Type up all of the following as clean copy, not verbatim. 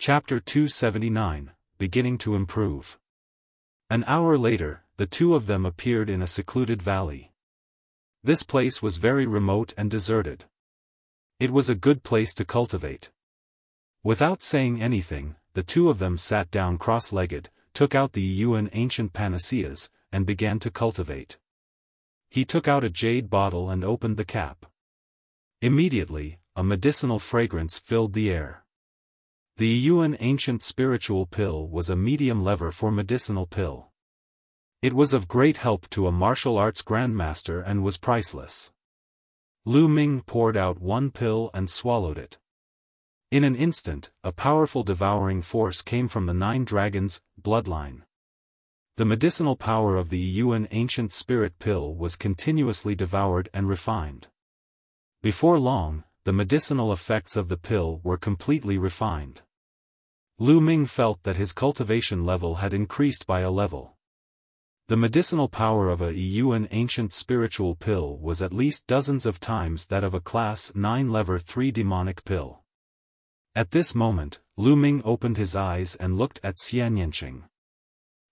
Chapter 279, Beginning to Improve. An hour later, the two of them appeared in a secluded valley. This place was very remote and deserted. It was a good place to cultivate. Without saying anything, the two of them sat down cross-legged, took out the Yuan ancient panaceas, and began to cultivate. He took out a jade bottle and opened the cap. Immediately, a medicinal fragrance filled the air. The Yuan ancient spiritual pill was a medium lever for medicinal pill. It was of great help to a martial arts grandmaster and was priceless. Lu Ming poured out one pill and swallowed it. In an instant, a powerful devouring force came from the 9 dragons' bloodline. The medicinal power of the Yuan ancient spirit pill was continuously devoured and refined. Before long, the medicinal effects of the pill were completely refined. Lu Ming felt that his cultivation level had increased by a level. The medicinal power of a Yuan ancient spiritual pill was at least dozens of times that of a class 9 lever 3 demonic pill. At this moment, Lu Ming opened his eyes and looked at Xian Yanqing.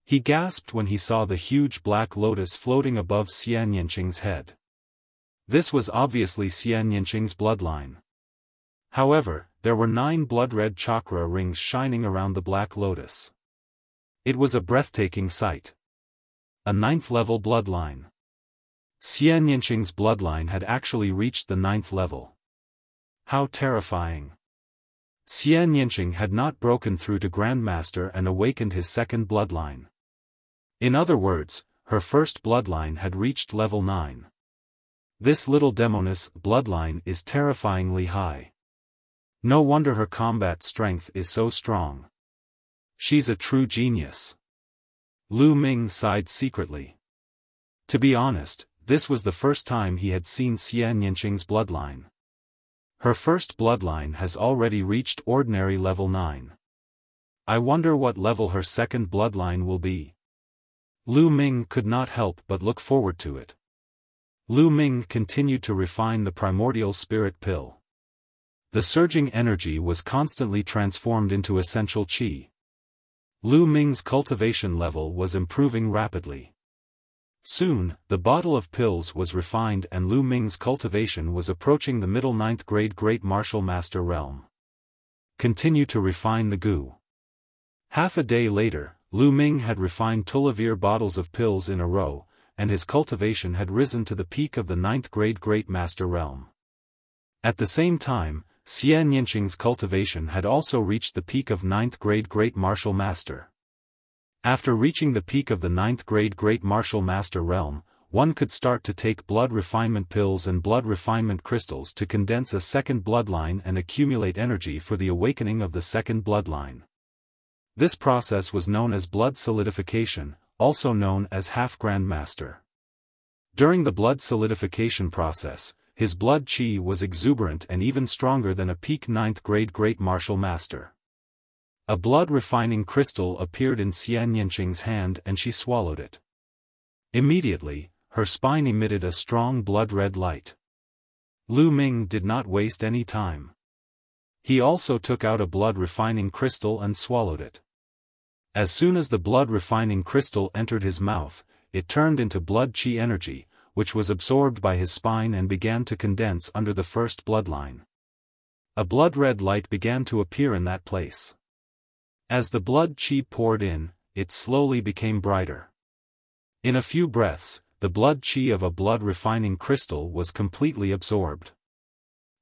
He gasped when he saw the huge black lotus floating above Xian Yanqing's head. This was obviously Xian Yanqing's bloodline. However, there were 9 blood-red chakra rings shining around the black lotus. It was a breathtaking sight. A 9th level bloodline. Xian Yanqing's bloodline had actually reached the 9th level. How terrifying. Xian Yanqing had not broken through to Grandmaster and awakened his second bloodline. In other words, her first bloodline had reached level 9. This little demoness bloodline is terrifyingly high. No wonder her combat strength is so strong. She's a true genius. Lu Ming sighed secretly. To be honest, this was the first time he had seen Xian Yanqing's bloodline. Her first bloodline has already reached ordinary level 9. I wonder what level her second bloodline will be. Lu Ming could not help but look forward to it. Lu Ming continued to refine the primordial spirit pill. The surging energy was constantly transformed into essential qi. Lu Ming's cultivation level was improving rapidly. Soon, the bottle of pills was refined and Lu Ming's cultivation was approaching the middle 9th grade Great Martial Master realm. Continue to refine the goo. Half a day later, Lu Ming had refined Tulavir bottles of pills in a row, and his cultivation had risen to the peak of the 9th grade Great Master realm. At the same time, Xian Yanqing's cultivation had also reached the peak of 9th grade Great Martial Master. After reaching the peak of the 9th grade Great Martial Master realm, one could start to take blood refinement pills and blood refinement crystals to condense a second bloodline and accumulate energy for the awakening of the second bloodline. This process was known as blood solidification, also known as half-grandmaster. During the blood solidification process, his blood qi was exuberant and even stronger than a peak 9th grade Great Martial Master. A blood-refining crystal appeared in Xian Yanqing's hand and she swallowed it. Immediately, her spine emitted a strong blood-red light. Lu Ming did not waste any time. He also took out a blood-refining crystal and swallowed it. As soon as the blood-refining crystal entered his mouth, it turned into blood qi energy, which was absorbed by his spine and began to condense under the first bloodline. A blood-red light began to appear in that place. As the blood qi poured in, it slowly became brighter. In a few breaths, the blood qi of a blood-refining crystal was completely absorbed.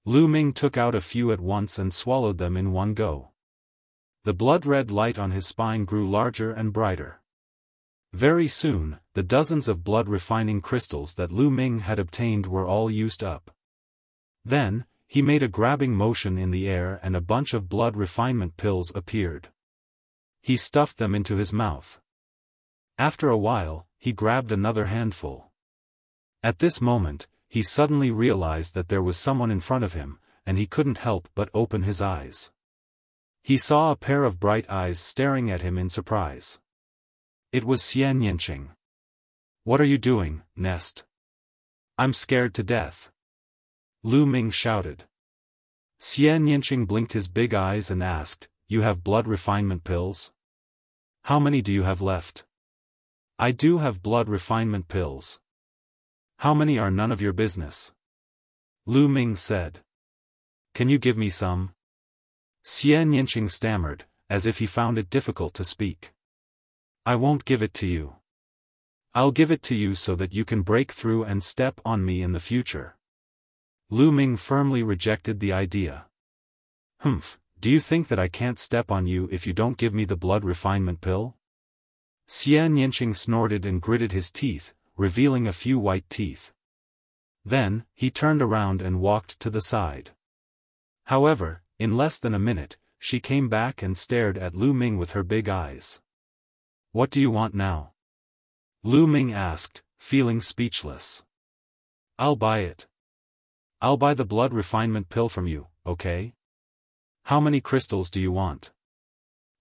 Lu Ming took out a few at once and swallowed them in one go. The blood-red light on his spine grew larger and brighter. Very soon, the dozens of blood-refining crystals that Lu Ming had obtained were all used up. Then, he made a grabbing motion in the air and a bunch of blood refinement pills appeared. He stuffed them into his mouth. After a while, he grabbed another handful. At this moment, he suddenly realized that there was someone in front of him, and he couldn't help but open his eyes. He saw a pair of bright eyes staring at him in surprise. It was Xian Yanqing. "What are you doing, Nest? I'm scared to death." Lu Ming shouted. Xian Yanqing blinked his big eyes and asked, you have blood refinement pills? How many do you have left? I do have blood refinement pills. How many are none of your business? Lu Ming said. Can you give me some? Xian Yinqing stammered, as if he found it difficult to speak. I won't give it to you. I'll give it to you so that you can break through and step on me in the future. Lu Ming firmly rejected the idea. Humph, do you think that I can't step on you if you don't give me the blood refinement pill? Xian Yinqing snorted and gritted his teeth, revealing a few white teeth. Then, he turned around and walked to the side. However, in less than a minute, she came back and stared at Lu Ming with her big eyes. What do you want now? Lu Ming asked, feeling speechless. I'll buy it. I'll buy the blood refinement pill from you, okay? How many crystals do you want?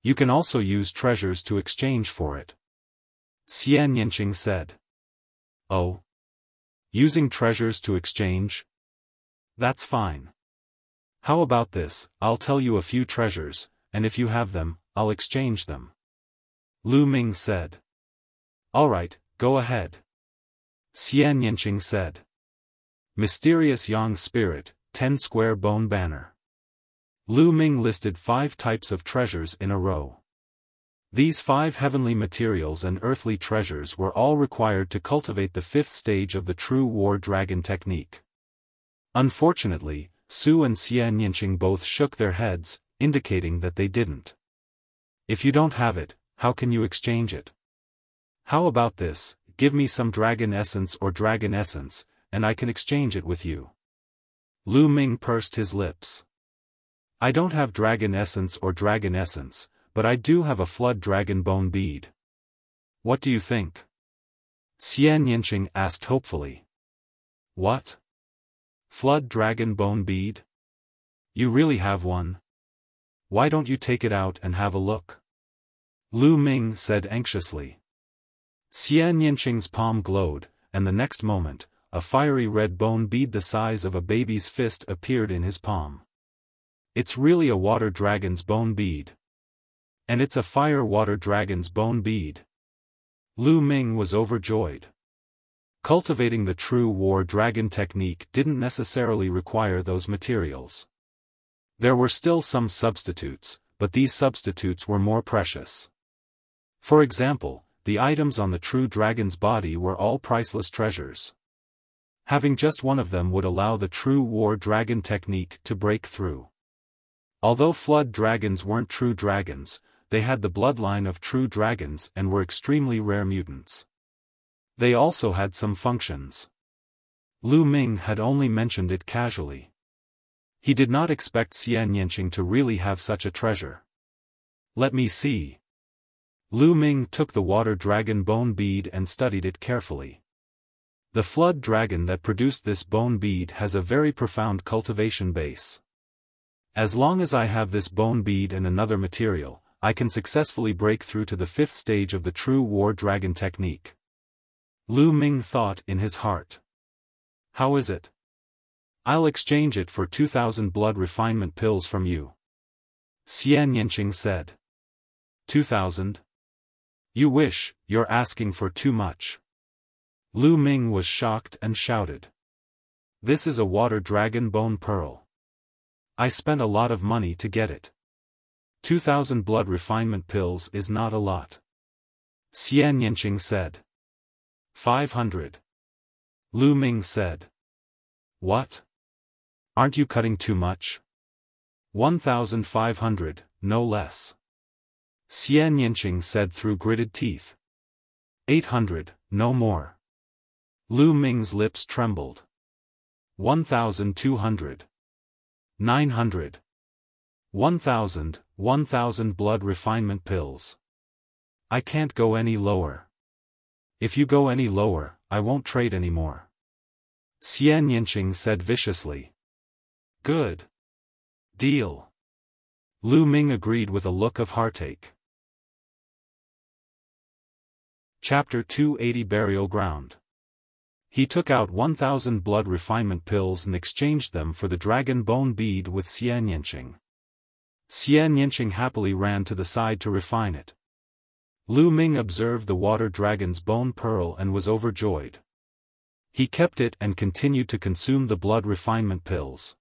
You can also use treasures to exchange for it. Xian Yinqing said. Oh? Using treasures to exchange? That's fine. How about this, I'll tell you a few treasures, and if you have them, I'll exchange them. Lu Ming said. Alright, go ahead. Xian Yinqing said. Mysterious Yang Spirit, 10 square bone banner. Lu Ming listed 5 types of treasures in a row. These 5 heavenly materials and earthly treasures were all required to cultivate the 5th stage of the true war dragon technique. Unfortunately, Su and Xian Yinqing both shook their heads, indicating that they didn't. If you don't have it, how can you exchange it? How about this, give me some dragon essence, and I can exchange it with you. Lu Ming pursed his lips. I don't have dragon essence, but I do have a flood dragon bone bead. What do you think? Xian Yinqing asked hopefully. What? Flood dragon bone bead? You really have one? Why don't you take it out and have a look? Lu Ming said anxiously. Xian Yinqing's palm glowed, and the next moment, a fiery red bone bead the size of a baby's fist appeared in his palm. It's really a water dragon's bone bead. And it's a fire water dragon's bone bead. Lu Ming was overjoyed. Cultivating the true war dragon technique didn't necessarily require those materials. There were still some substitutes, but these substitutes were more precious. For example, the items on the true dragon's body were all priceless treasures. Having just one of them would allow the true war dragon technique to break through. Although flood dragons weren't true dragons, they had the bloodline of true dragons and were extremely rare mutants. They also had some functions. Lu Ming had only mentioned it casually. He did not expect Xian Yinqing to really have such a treasure. Let me see. Lu Ming took the water dragon bone bead and studied it carefully. The flood dragon that produced this bone bead has a very profound cultivation base. As long as I have this bone bead and another material, I can successfully break through to the 5th stage of the true war dragon technique. Lu Ming thought in his heart. How is it? I'll exchange it for 2,000 blood refinement pills from you. Xian Yinqing said. 2,000? You wish, you're asking for too much. Lu Ming was shocked and shouted. This is a water dragon bone pearl. I spent a lot of money to get it. 2,000 blood refinement pills is not a lot. Xian Yinqing said. 500. Lu Ming said. What? Aren't you cutting too much? 1,500, no less. Xian Yinqing said through gritted teeth. 800, no more. Lu Ming's lips trembled. 1,200. 900. 1,000, 1,000 blood refinement pills. I can't go any lower. If you go any lower, I won't trade anymore. Xian Yinqing said viciously. Good. Deal. Lu Ming agreed with a look of heartache. Chapter 280 Burial Ground. He took out 1,000 blood refinement pills and exchanged them for the dragon bone bead with Xian Yinqing. Xian Yinqing happily ran to the side to refine it. Lu Ming observed the water dragon's bone pearl and was overjoyed. He kept it and continued to consume the blood refinement pills.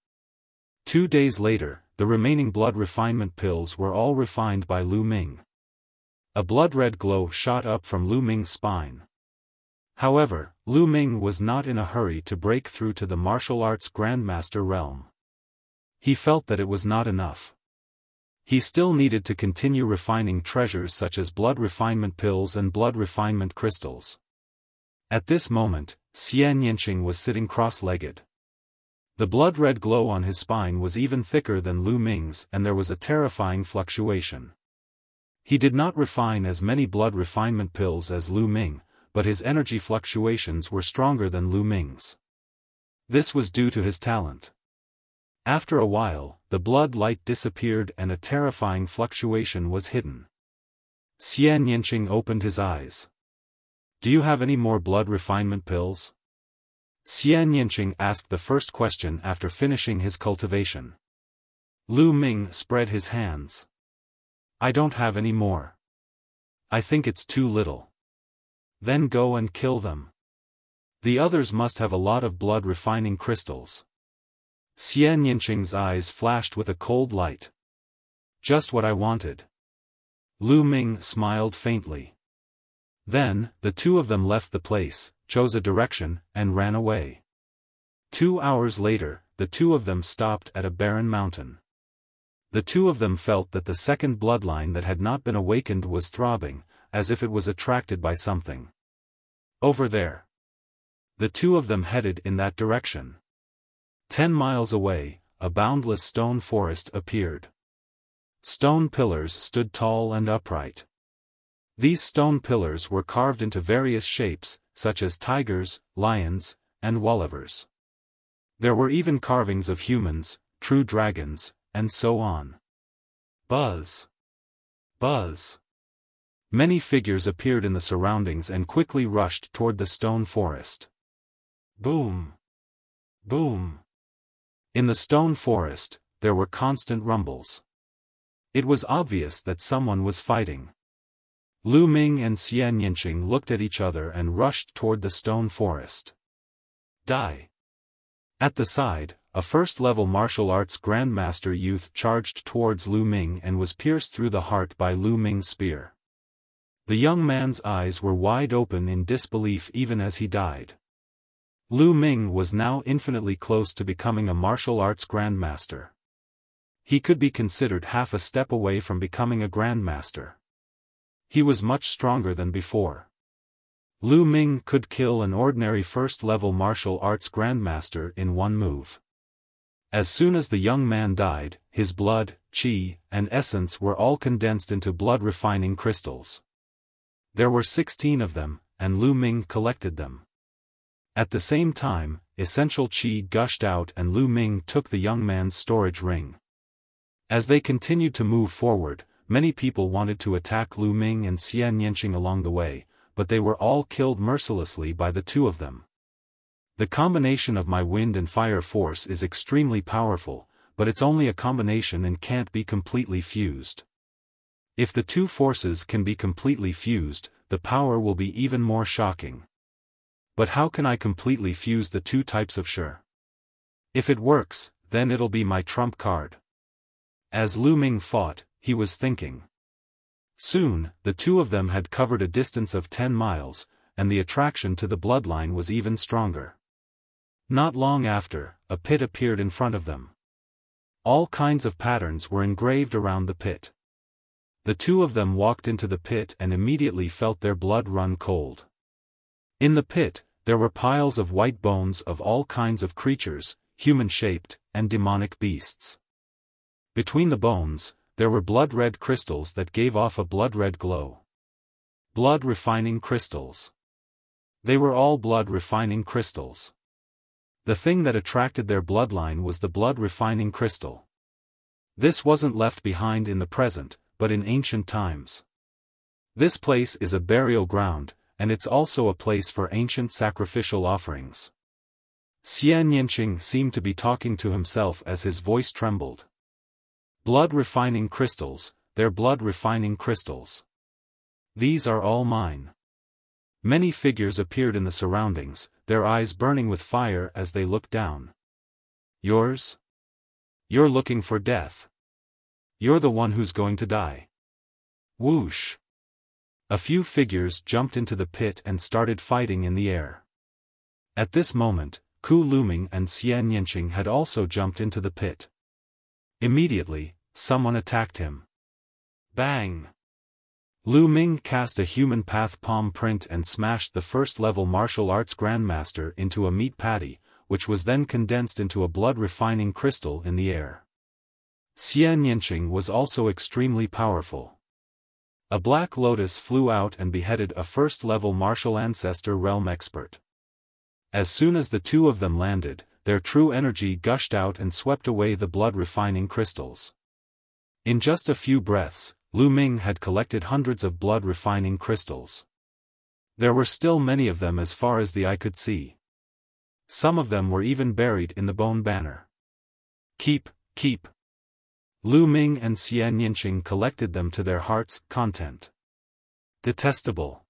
2 days later, the remaining blood refinement pills were all refined by Lu Ming. A blood-red glow shot up from Lu Ming's spine. However, Lu Ming was not in a hurry to break through to the martial arts grandmaster realm. He felt that it was not enough. He still needed to continue refining treasures such as blood refinement pills and blood refinement crystals. At this moment, Xian Yinqing was sitting cross-legged. The blood-red glow on his spine was even thicker than Lu Ming's and there was a terrifying fluctuation. He did not refine as many blood refinement pills as Lu Ming, but his energy fluctuations were stronger than Lu Ming's. This was due to his talent. After a while, the blood light disappeared and a terrifying fluctuation was hidden. Xian Yinqing opened his eyes. "Do you have any more blood refinement pills?" Xian Yinqing asked the first question after finishing his cultivation. Lu Ming spread his hands. "I don't have any more. I think it's too little." "Then go and kill them. The others must have a lot of blood refining crystals." Xian Yinqing's eyes flashed with a cold light. "Just what I wanted." Lu Ming smiled faintly. Then, the two of them left the place, chose a direction, and ran away. 2 hours later, the two of them stopped at a barren mountain. The two of them felt that the second bloodline that had not been awakened was throbbing, as if it was attracted by something. Over there. The two of them headed in that direction. 10 miles away, a boundless stone forest appeared. Stone pillars stood tall and upright. These stone pillars were carved into various shapes, such as tigers, lions, and wolvers. There were even carvings of humans, true dragons, and so on. Buzz! Buzz! Many figures appeared in the surroundings and quickly rushed toward the stone forest. Boom! Boom! In the stone forest, there were constant rumbles. It was obvious that someone was fighting. Lu Ming and Xian Yinqing looked at each other and rushed toward the stone forest. Die! At the side, a first-level martial arts grandmaster youth charged towards Lu Ming and was pierced through the heart by Lu Ming's spear. The young man's eyes were wide open in disbelief even as he died. Lu Ming was now infinitely close to becoming a martial arts grandmaster. He could be considered half a step away from becoming a grandmaster. He was much stronger than before. Lu Ming could kill an ordinary first-level martial arts grandmaster in one move. As soon as the young man died, his blood, qi, and essence were all condensed into blood-refining crystals. There were 16 of them, and Lu Ming collected them. At the same time, essential qi gushed out and Lu Ming took the young man's storage ring. As they continued to move forward, many people wanted to attack Lu Ming and Xian Yinqing along the way, but they were all killed mercilessly by the two of them. The combination of my wind and fire force is extremely powerful, but it's only a combination and can't be completely fused. If the two forces can be completely fused, the power will be even more shocking. But how can I completely fuse the two types of shi? If it works, then it'll be my trump card. As Lu Ming fought, he was thinking. Soon, the two of them had covered a distance of 10 miles, and the attraction to the bloodline was even stronger. Not long after, a pit appeared in front of them. All kinds of patterns were engraved around the pit. The two of them walked into the pit and immediately felt their blood run cold. In the pit, there were piles of white bones of all kinds of creatures, human-shaped, and demonic beasts. Between the bones, there were blood-red crystals that gave off a blood-red glow. Blood-refining crystals. They were all blood-refining crystals. The thing that attracted their bloodline was the blood-refining crystal. This wasn't left behind in the present, but in ancient times. This place is a burial ground, and it's also a place for ancient sacrificial offerings. Xian Yinqing seemed to be talking to himself as his voice trembled. Blood-refining crystals, they're blood-refining crystals. These are all mine. Many figures appeared in the surroundings, their eyes burning with fire as they looked down. Yours? You're looking for death. You're the one who's going to die. Whoosh! A few figures jumped into the pit and started fighting in the air. At this moment, Ku Luming and Xian Yinqing had also jumped into the pit. Immediately, someone attacked him. Bang! Lu Ming cast a human path palm print and smashed the first-level martial arts grandmaster into a meat patty, which was then condensed into a blood-refining crystal in the air. Xian Yinqing was also extremely powerful. A black lotus flew out and beheaded a first-level martial ancestor realm expert. As soon as the two of them landed, their true energy gushed out and swept away the blood-refining crystals. In just a few breaths, Lu Ming had collected hundreds of blood-refining crystals. There were still many of them as far as the eye could see. Some of them were even buried in the bone banner. Keep. Lu Ming and Xian Yinqing collected them to their heart's content. Detestable.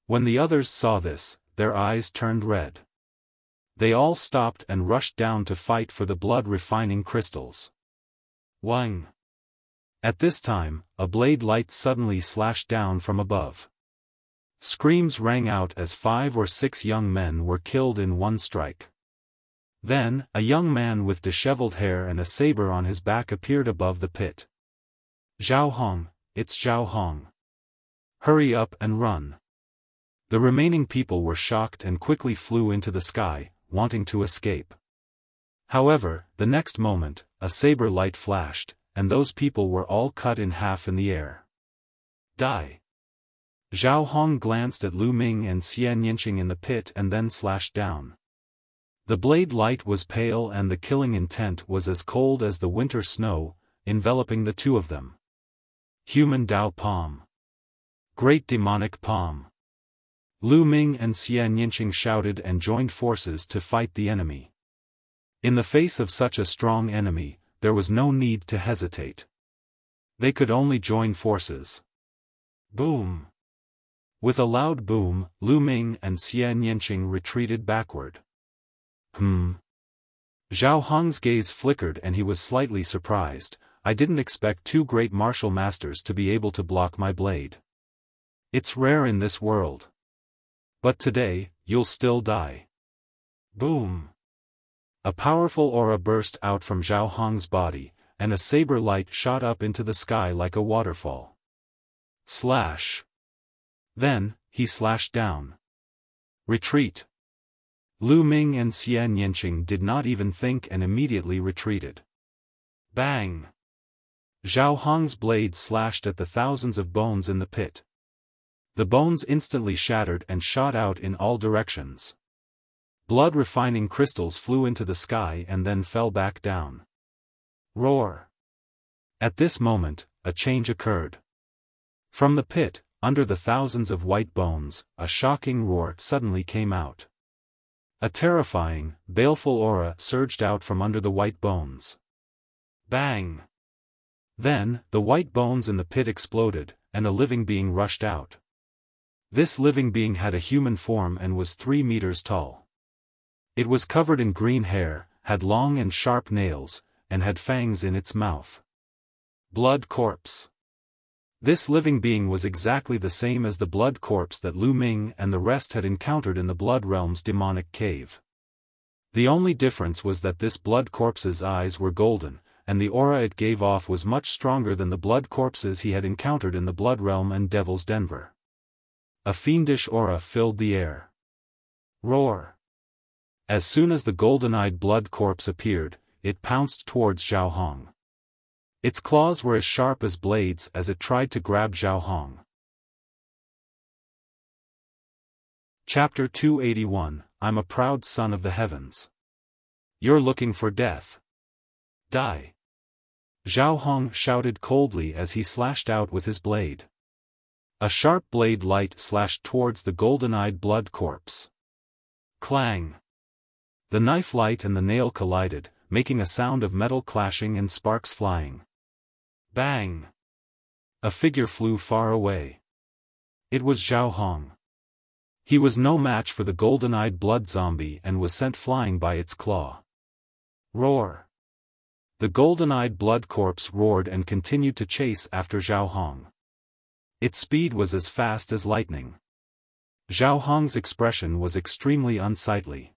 When the others saw this, their eyes turned red. They all stopped and rushed down to fight for the blood-refining crystals. Wang! At this time, a blade light suddenly slashed down from above. Screams rang out as 5 or 6 young men were killed in one strike. Then, a young man with disheveled hair and a saber on his back appeared above the pit. Zhao Hong, it's Zhao Hong. Hurry up and run. The remaining people were shocked and quickly flew into the sky, wanting to escape. However, the next moment, a saber light flashed, and those people were all cut in half in the air. Die! Zhao Hong glanced at Lu Ming and Xian Yinqing in the pit and then slashed down. The blade light was pale and the killing intent was as cold as the winter snow, enveloping the two of them. Human Dao Palm. Great Demonic Palm. Lu Ming and Xian Yinqing shouted and joined forces to fight the enemy. In the face of such a strong enemy, there was no need to hesitate. They could only join forces. Boom! With a loud boom, Lu Ming and Xian Yinqing retreated backward. Zhao Hong's gaze flickered and he was slightly surprised. I didn't expect 2 great martial masters to be able to block my blade. It's rare in this world. But today, you'll still die. Boom! A powerful aura burst out from Zhao Hong's body, and a saber light shot up into the sky like a waterfall. Slash! Then, he slashed down. Retreat! Lu Ming and Xian Yinqing did not even think and immediately retreated. Bang! Zhao Hong's blade slashed at the thousands of bones in the pit. The bones instantly shattered and shot out in all directions. Blood-refining crystals flew into the sky and then fell back down. Roar! At this moment, a change occurred. From the pit, under the thousands of white bones, a shocking roar suddenly came out. A terrifying, baleful aura surged out from under the white bones. Bang! Then, the white bones in the pit exploded, and a living being rushed out. This living being had a human form and was 3 meters tall. It was covered in green hair, had long and sharp nails, and had fangs in its mouth. Blood corpse. This living being was exactly the same as the blood corpse that Lu Ming and the rest had encountered in the Blood Realm's demonic cave. The only difference was that this blood corpse's eyes were golden, and the aura it gave off was much stronger than the blood corpses he had encountered in the Blood Realm and Devil's Denver. A fiendish aura filled the air. Roar! As soon as the golden-eyed blood corpse appeared, it pounced towards Zhao Hong. Its claws were as sharp as blades as it tried to grab Zhao Hong. Chapter 281, I'm a proud son of the heavens. You're looking for death. Die! Zhao Hong shouted coldly as he slashed out with his blade. A sharp blade light slashed towards the golden-eyed blood corpse. Clang! The knife light and the nail collided, making a sound of metal clashing and sparks flying. Bang! A figure flew far away. It was Zhao Hong. He was no match for the golden-eyed blood zombie and was sent flying by its claw. Roar! The golden-eyed blood corpse roared and continued to chase after Zhao Hong. Its speed was as fast as lightning. Zhao Hong's expression was extremely unsightly.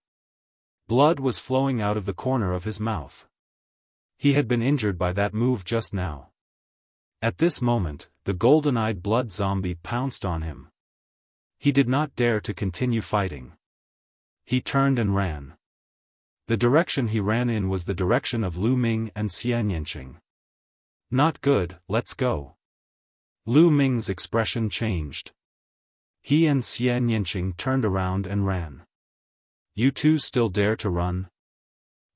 Blood was flowing out of the corner of his mouth. He had been injured by that move just now. At this moment, the golden-eyed blood zombie pounced on him. He did not dare to continue fighting. He turned and ran. The direction he ran in was the direction of Lu Ming and Xianyanqing. Not good, let's go. Lu Ming's expression changed. He and Xianyanqing turned around and ran. You two still dare to run?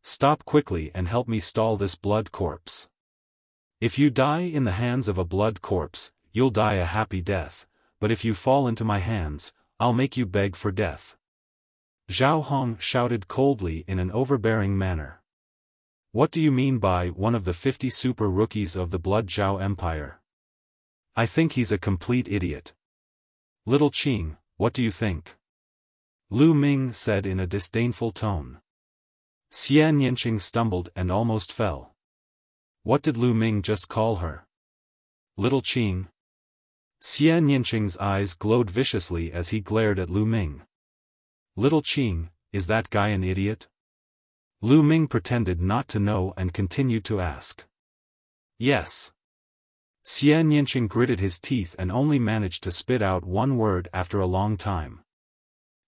Stop quickly and help me stall this blood corpse. If you die in the hands of a blood corpse, you'll die a happy death, but if you fall into my hands, I'll make you beg for death. Zhao Hong shouted coldly in an overbearing manner. What do you mean by one of the 50 super rookies of the Blood Zhao Empire? I think he's a complete idiot. Little Qing, what do you think? Lu Ming said in a disdainful tone. Xianyanqing stumbled and almost fell. What did Lu Ming just call her? Little Qing? Xianyanqing's eyes glowed viciously as he glared at Lu Ming. Little Qing, is that guy an idiot? Lu Ming pretended not to know and continued to ask. Yes. Xianyanqing gritted his teeth and only managed to spit out one word after a long time.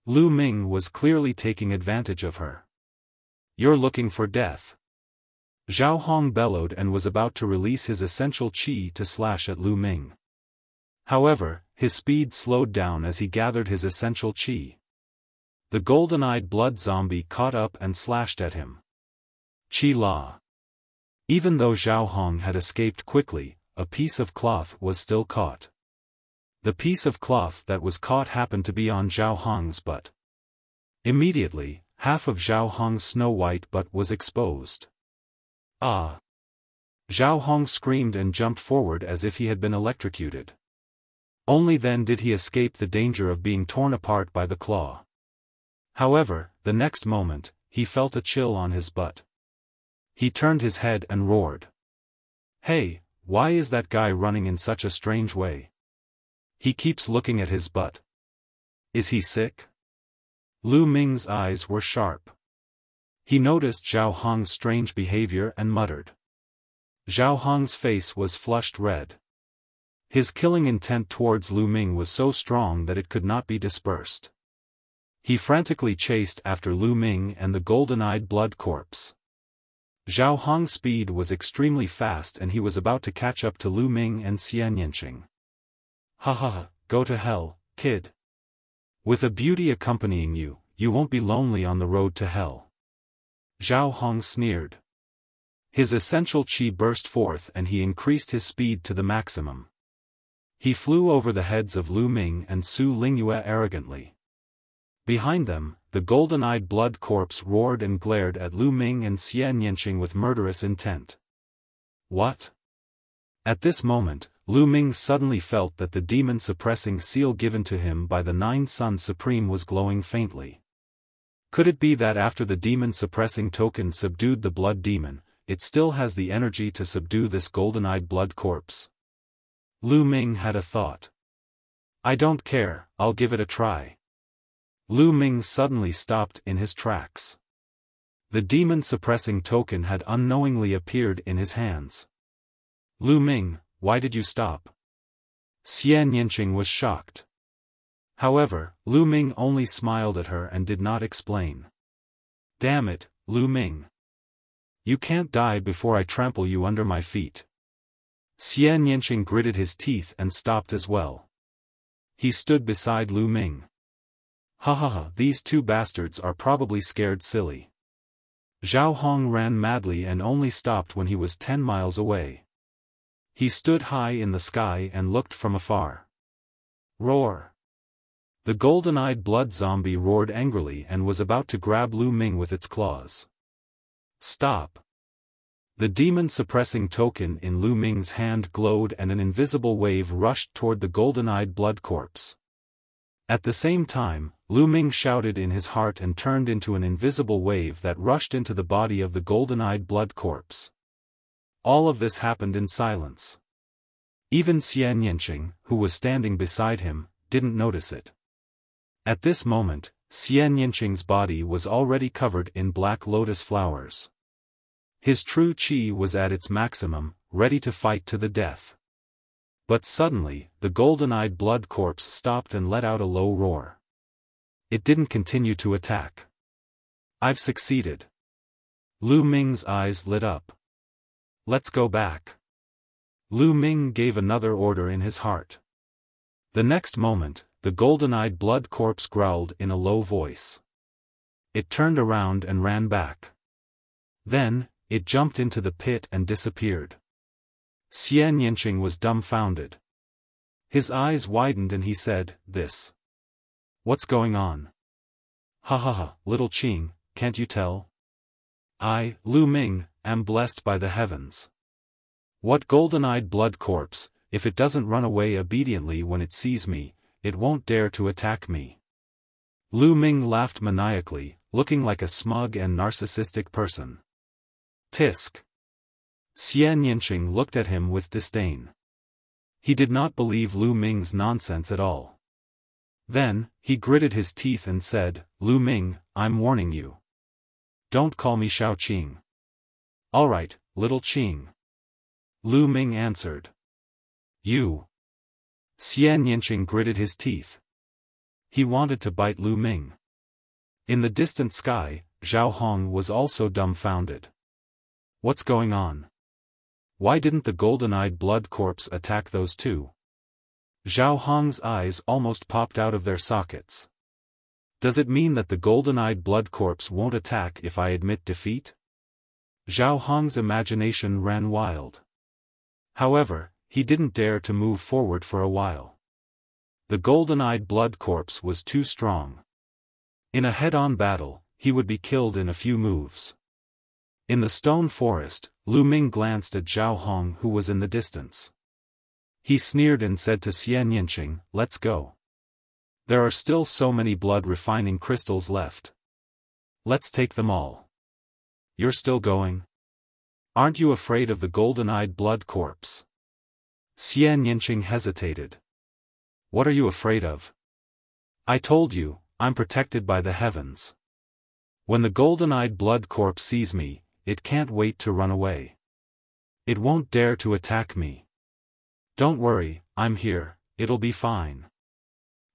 Lu Ming was clearly taking advantage of her. You're looking for death. Zhao Hong bellowed and was about to release his essential qi to slash at Lu Ming. However, his speed slowed down as he gathered his essential qi. The golden-eyed blood zombie caught up and slashed at him. Qi La. Even though Zhao Hong had escaped quickly, a piece of cloth was still caught. The piece of cloth that was caught happened to be on Zhao Hong's butt. Immediately, half of Zhao Hong's snow-white butt was exposed. Ah! Zhao Hong screamed and jumped forward as if he had been electrocuted. Only then did he escape the danger of being torn apart by the claw. However, the next moment, he felt a chill on his butt. He turned his head and roared. Hey, why is that guy running in such a strange way? He keeps looking at his butt. Is he sick? Lu Ming's eyes were sharp. He noticed Zhao Hong's strange behavior and muttered. Zhao Hong's face was flushed red. His killing intent towards Lu Ming was so strong that it could not be dispersed. He frantically chased after Lu Ming and the golden-eyed blood corpse. Zhao Hong's speed was extremely fast and he was about to catch up to Lu Ming and Xianyanqing. Ha ha ha, go to hell, kid. With a beauty accompanying you, you won't be lonely on the road to hell. Zhao Hong sneered. His essential qi burst forth and he increased his speed to the maximum. He flew over the heads of Lu Ming and Su Lingyue arrogantly. Behind them, the golden-eyed blood corpse roared and glared at Lu Ming and Xianyanqing with murderous intent. What? At this moment, Lu Ming suddenly felt that the demon-suppressing seal given to him by the Nine Sun Supreme was glowing faintly. Could it be that after the demon-suppressing token subdued the blood demon, it still has the energy to subdue this golden-eyed blood corpse? Lu Ming had a thought. I don't care, I'll give it a try. Lu Ming suddenly stopped in his tracks. The demon-suppressing token had unknowingly appeared in his hands. Lu Ming, why did you stop? Xianyanqing was shocked. However, Lu Ming only smiled at her and did not explain. Damn it, Lu Ming. You can't die before I trample you under my feet. Xianyanqing gritted his teeth and stopped as well. He stood beside Lu Ming. Ha ha ha, these two bastards are probably scared silly. Zhao Hong ran madly and only stopped when he was 10 miles away. He stood high in the sky and looked from afar. Roar! The golden-eyed blood zombie roared angrily and was about to grab Lu Ming with its claws. Stop! The demon-suppressing token in Lu Ming's hand glowed and an invisible wave rushed toward the golden-eyed blood corpse. At the same time, Lu Ming shouted in his heart and turned into an invisible wave that rushed into the body of the golden-eyed blood corpse. All of this happened in silence. Even Xian Yanqing, who was standing beside him, didn't notice it. At this moment, Xian Yanqing's body was already covered in black lotus flowers. His true qi was at its maximum, ready to fight to the death. But suddenly, the golden-eyed blood corpse stopped and let out a low roar. It didn't continue to attack. I've succeeded. Lu Ming's eyes lit up. Let's go back. Lu Ming gave another order in his heart. The next moment, the golden-eyed blood corpse growled in a low voice. It turned around and ran back. Then, it jumped into the pit and disappeared. Xian Yanqing was dumbfounded. His eyes widened and he said, "This. What's going on?" "Ha ha ha, little Qing, can't you tell? I, Lu Ming, am blessed by the heavens. What golden-eyed blood corpse, if it doesn't run away obediently when it sees me, it won't dare to attack me." Lu Ming laughed maniacally, looking like a smug and narcissistic person. Tisk. Xian Yanqing looked at him with disdain. He did not believe Lu Ming's nonsense at all. Then, he gritted his teeth and said, "Lu Ming, I'm warning you. Don't call me Xiao Qing." "All right, little Qing." Lu Ming answered. "You." Xian Yanqing gritted his teeth. He wanted to bite Lu Ming. In the distant sky, Zhao Hong was also dumbfounded. What's going on? Why didn't the golden-eyed blood corpse attack those two? Zhao Hong's eyes almost popped out of their sockets. Does it mean that the golden-eyed blood corpse won't attack if I admit defeat? Zhao Hong's imagination ran wild. However, he didn't dare to move forward for a while. The golden-eyed blood corpse was too strong. In a head-on battle, he would be killed in a few moves. In the stone forest, Lu Ming glanced at Zhao Hong who was in the distance. He sneered and said to Xian Yanqing, "Let's go. There are still so many blood-refining crystals left. Let's take them all." "You're still going? Aren't you afraid of the golden-eyed blood corpse?" Xian Yanqing hesitated. "What are you afraid of?" "I told you, I'm protected by the heavens. When the golden-eyed blood corpse sees me, it can't wait to run away. It won't dare to attack me. Don't worry, I'm here, it'll be fine."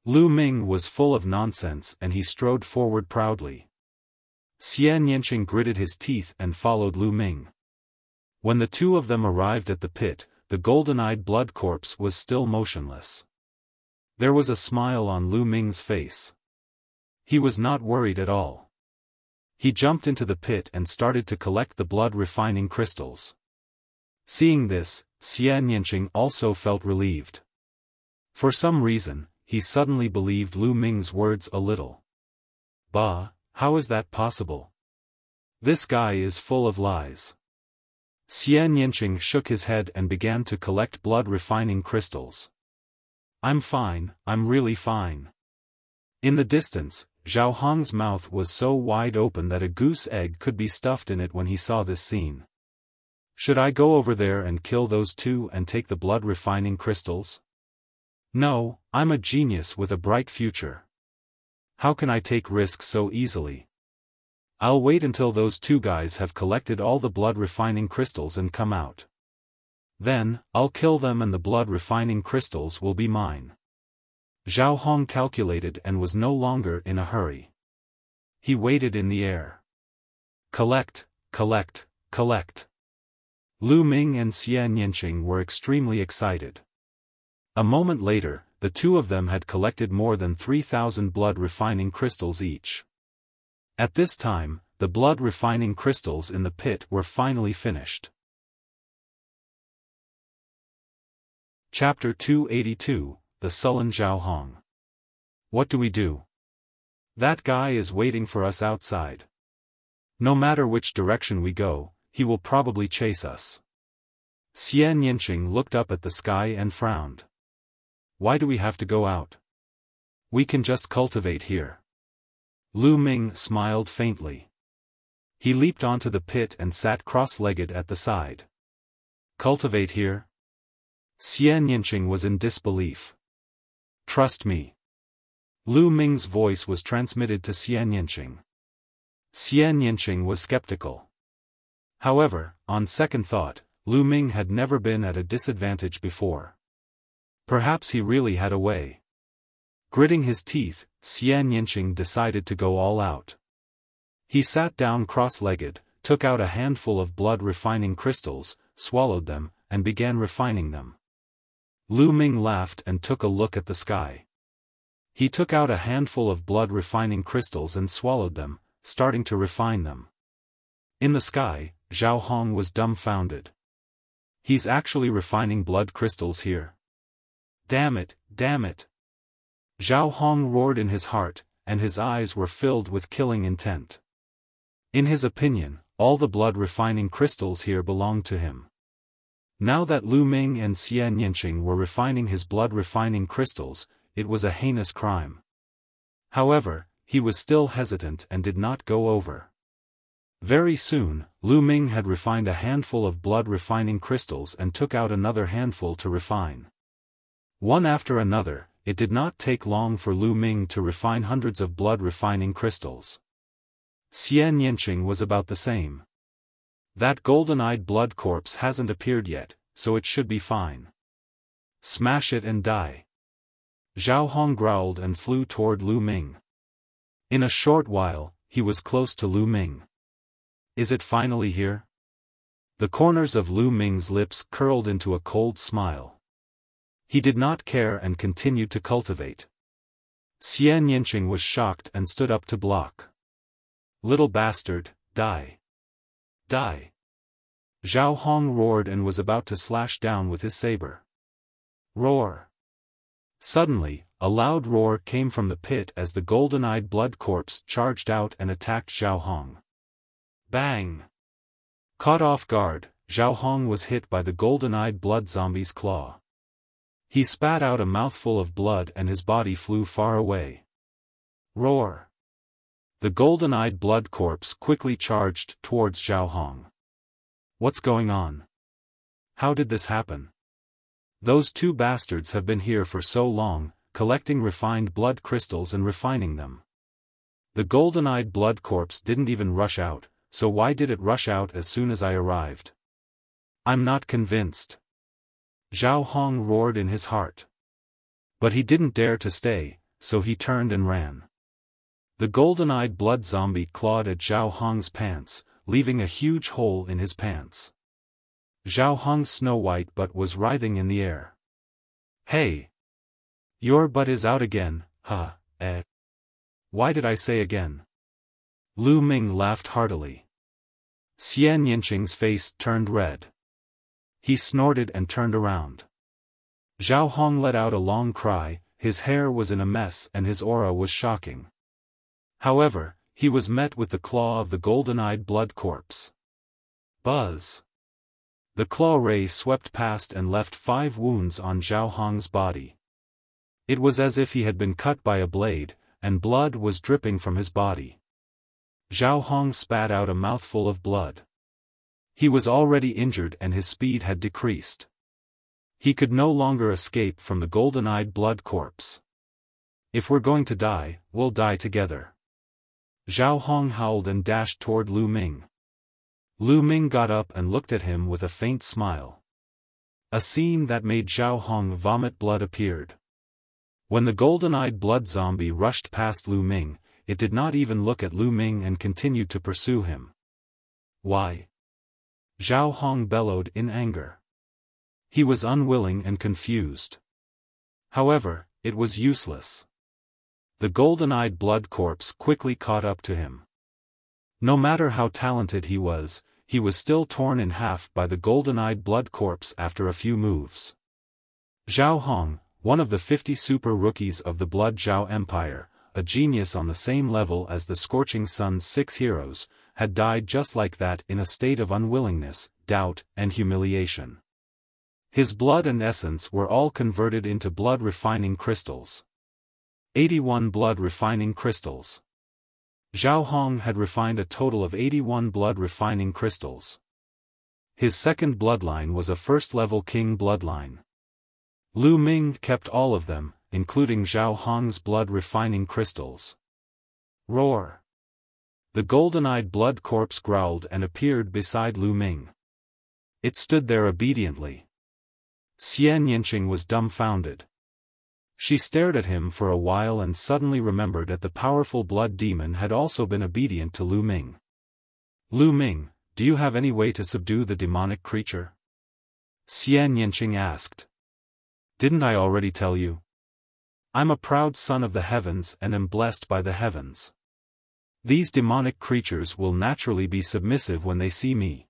Lu Ming was full of nonsense and he strode forward proudly. Xian Yanqing gritted his teeth and followed Lu Ming. When the two of them arrived at the pit, the golden-eyed blood corpse was still motionless. There was a smile on Lu Ming's face. He was not worried at all. He jumped into the pit and started to collect the blood-refining crystals. Seeing this, Xian Yanqing also felt relieved. For some reason, he suddenly believed Lu Ming's words a little. Bah, how is that possible? This guy is full of lies. Xian Yanqing shook his head and began to collect blood-refining crystals. "I'm fine, I'm really fine." In the distance, Zhao Hong's mouth was so wide open that a goose egg could be stuffed in it when he saw this scene. Should I go over there and kill those two and take the blood-refining crystals? No, I'm a genius with a bright future. How can I take risks so easily? I'll wait until those two guys have collected all the blood-refining crystals and come out. Then, I'll kill them and the blood-refining crystals will be mine. Zhao Hong calculated and was no longer in a hurry. He waited in the air. Collect, collect, collect. Lu Ming and Xian Yanqing were extremely excited. A moment later, the two of them had collected more than 3,000 blood-refining crystals each. At this time, the blood-refining crystals in the pit were finally finished. Chapter 282, The Sullen Zhao Hong. What do we do? That guy is waiting for us outside. No matter which direction we go, he will probably chase us. Xian Yinqing looked up at the sky and frowned. Why do we have to go out? We can just cultivate here. Lu Ming smiled faintly. He leaped onto the pit and sat cross-legged at the side. Cultivate here? Xian Yinqing was in disbelief. Trust me. Lu Ming's voice was transmitted to Xian Yinqing. Xian Yinqing was skeptical. However, on second thought, Lu Ming had never been at a disadvantage before. Perhaps he really had a way. Gritting his teeth, Xian Yinqing decided to go all out. He sat down cross-legged, took out a handful of blood-refining crystals, swallowed them, and began refining them. Lu Ming laughed and took a look at the sky. He took out a handful of blood-refining crystals and swallowed them, starting to refine them. In the sky, Zhao Hong was dumbfounded. He's actually refining blood crystals here. Damn it, damn it. Zhao Hong roared in his heart, and his eyes were filled with killing intent. In his opinion, all the blood-refining crystals here belonged to him. Now that Lu Ming and Xian Yinqing were refining his blood-refining crystals, it was a heinous crime. However, he was still hesitant and did not go over. Very soon, Lu Ming had refined a handful of blood-refining crystals and took out another handful to refine. One after another, it did not take long for Lu Ming to refine hundreds of blood-refining crystals. Xian Yinqing was about the same. That golden-eyed blood corpse hasn't appeared yet, so it should be fine. Smash it and die. Zhao Hong growled and flew toward Lu Ming. In a short while, he was close to Lu Ming. Is it finally here? The corners of Lu Ming's lips curled into a cold smile. He did not care and continued to cultivate. Xian Yinqing was shocked and stood up to block. Little bastard, die. Die. Zhao Hong roared and was about to slash down with his saber. Roar. Suddenly, a loud roar came from the pit as the golden-eyed blood corpse charged out and attacked Zhao Hong. Bang! Caught off guard, Zhao Hong was hit by the golden-eyed blood zombie's claw. He spat out a mouthful of blood and his body flew far away. Roar! The golden-eyed blood corpse quickly charged towards Zhao Hong. What's going on? How did this happen? Those two bastards have been here for so long, collecting refined blood crystals and refining them. The golden-eyed blood corpse didn't even rush out, so why did it rush out as soon as I arrived? I'm not convinced. Zhao Hong roared in his heart. But he didn't dare to stay, so he turned and ran. The golden-eyed blood zombie clawed at Zhao Hong's pants, leaving a huge hole in his pants. Zhao Hong's Snow White butt was writhing in the air. Hey! Your butt is out again, huh, eh? Why did I say again? Lu Ming laughed heartily. Xian Yinqing's face turned red. He snorted and turned around. Zhao Hong let out a long cry, his hair was in a mess and his aura was shocking. However, he was met with the claw of the golden-eyed blood corpse. Buzz! The claw ray swept past and left 5 wounds on Zhao Hong's body. It was as if he had been cut by a blade, and blood was dripping from his body. Zhao Hong spat out a mouthful of blood. He was already injured and his speed had decreased. He could no longer escape from the golden-eyed blood corpse. If we're going to die, we'll die together. Zhao Hong howled and dashed toward Lu Ming. Lu Ming got up and looked at him with a faint smile. A scene that made Zhao Hong vomit blood appeared. When the golden-eyed blood zombie rushed past Lu Ming, it did not even look at Lu Ming and continued to pursue him. Why? Zhao Hong bellowed in anger. He was unwilling and confused. However, it was useless. The golden-eyed blood corpse quickly caught up to him. No matter how talented he was still torn in half by the golden-eyed blood corpse after a few moves. Zhao Hong, one of the 50 super rookies of the Blood Zhao Empire, a genius on the same level as the Scorching Sun's 6 heroes, had died just like that in a state of unwillingness, doubt, and humiliation. His blood and essence were all converted into blood-refining crystals. 81 blood-refining crystals. Zhao Hong had refined a total of 81 blood-refining crystals. His second bloodline was a first-level king bloodline. Lu Ming kept all of them, including Zhao Hong's blood-refining crystals. Roar! The golden-eyed blood corpse growled and appeared beside Lu Ming. It stood there obediently. Xian Yinqing was dumbfounded. She stared at him for a while and suddenly remembered that the powerful blood demon had also been obedient to Lu Ming. Lu Ming, do you have any way to subdue the demonic creature? Xian Yinqing asked. Didn't I already tell you? I'm a proud son of the heavens and am blessed by the heavens. These demonic creatures will naturally be submissive when they see me.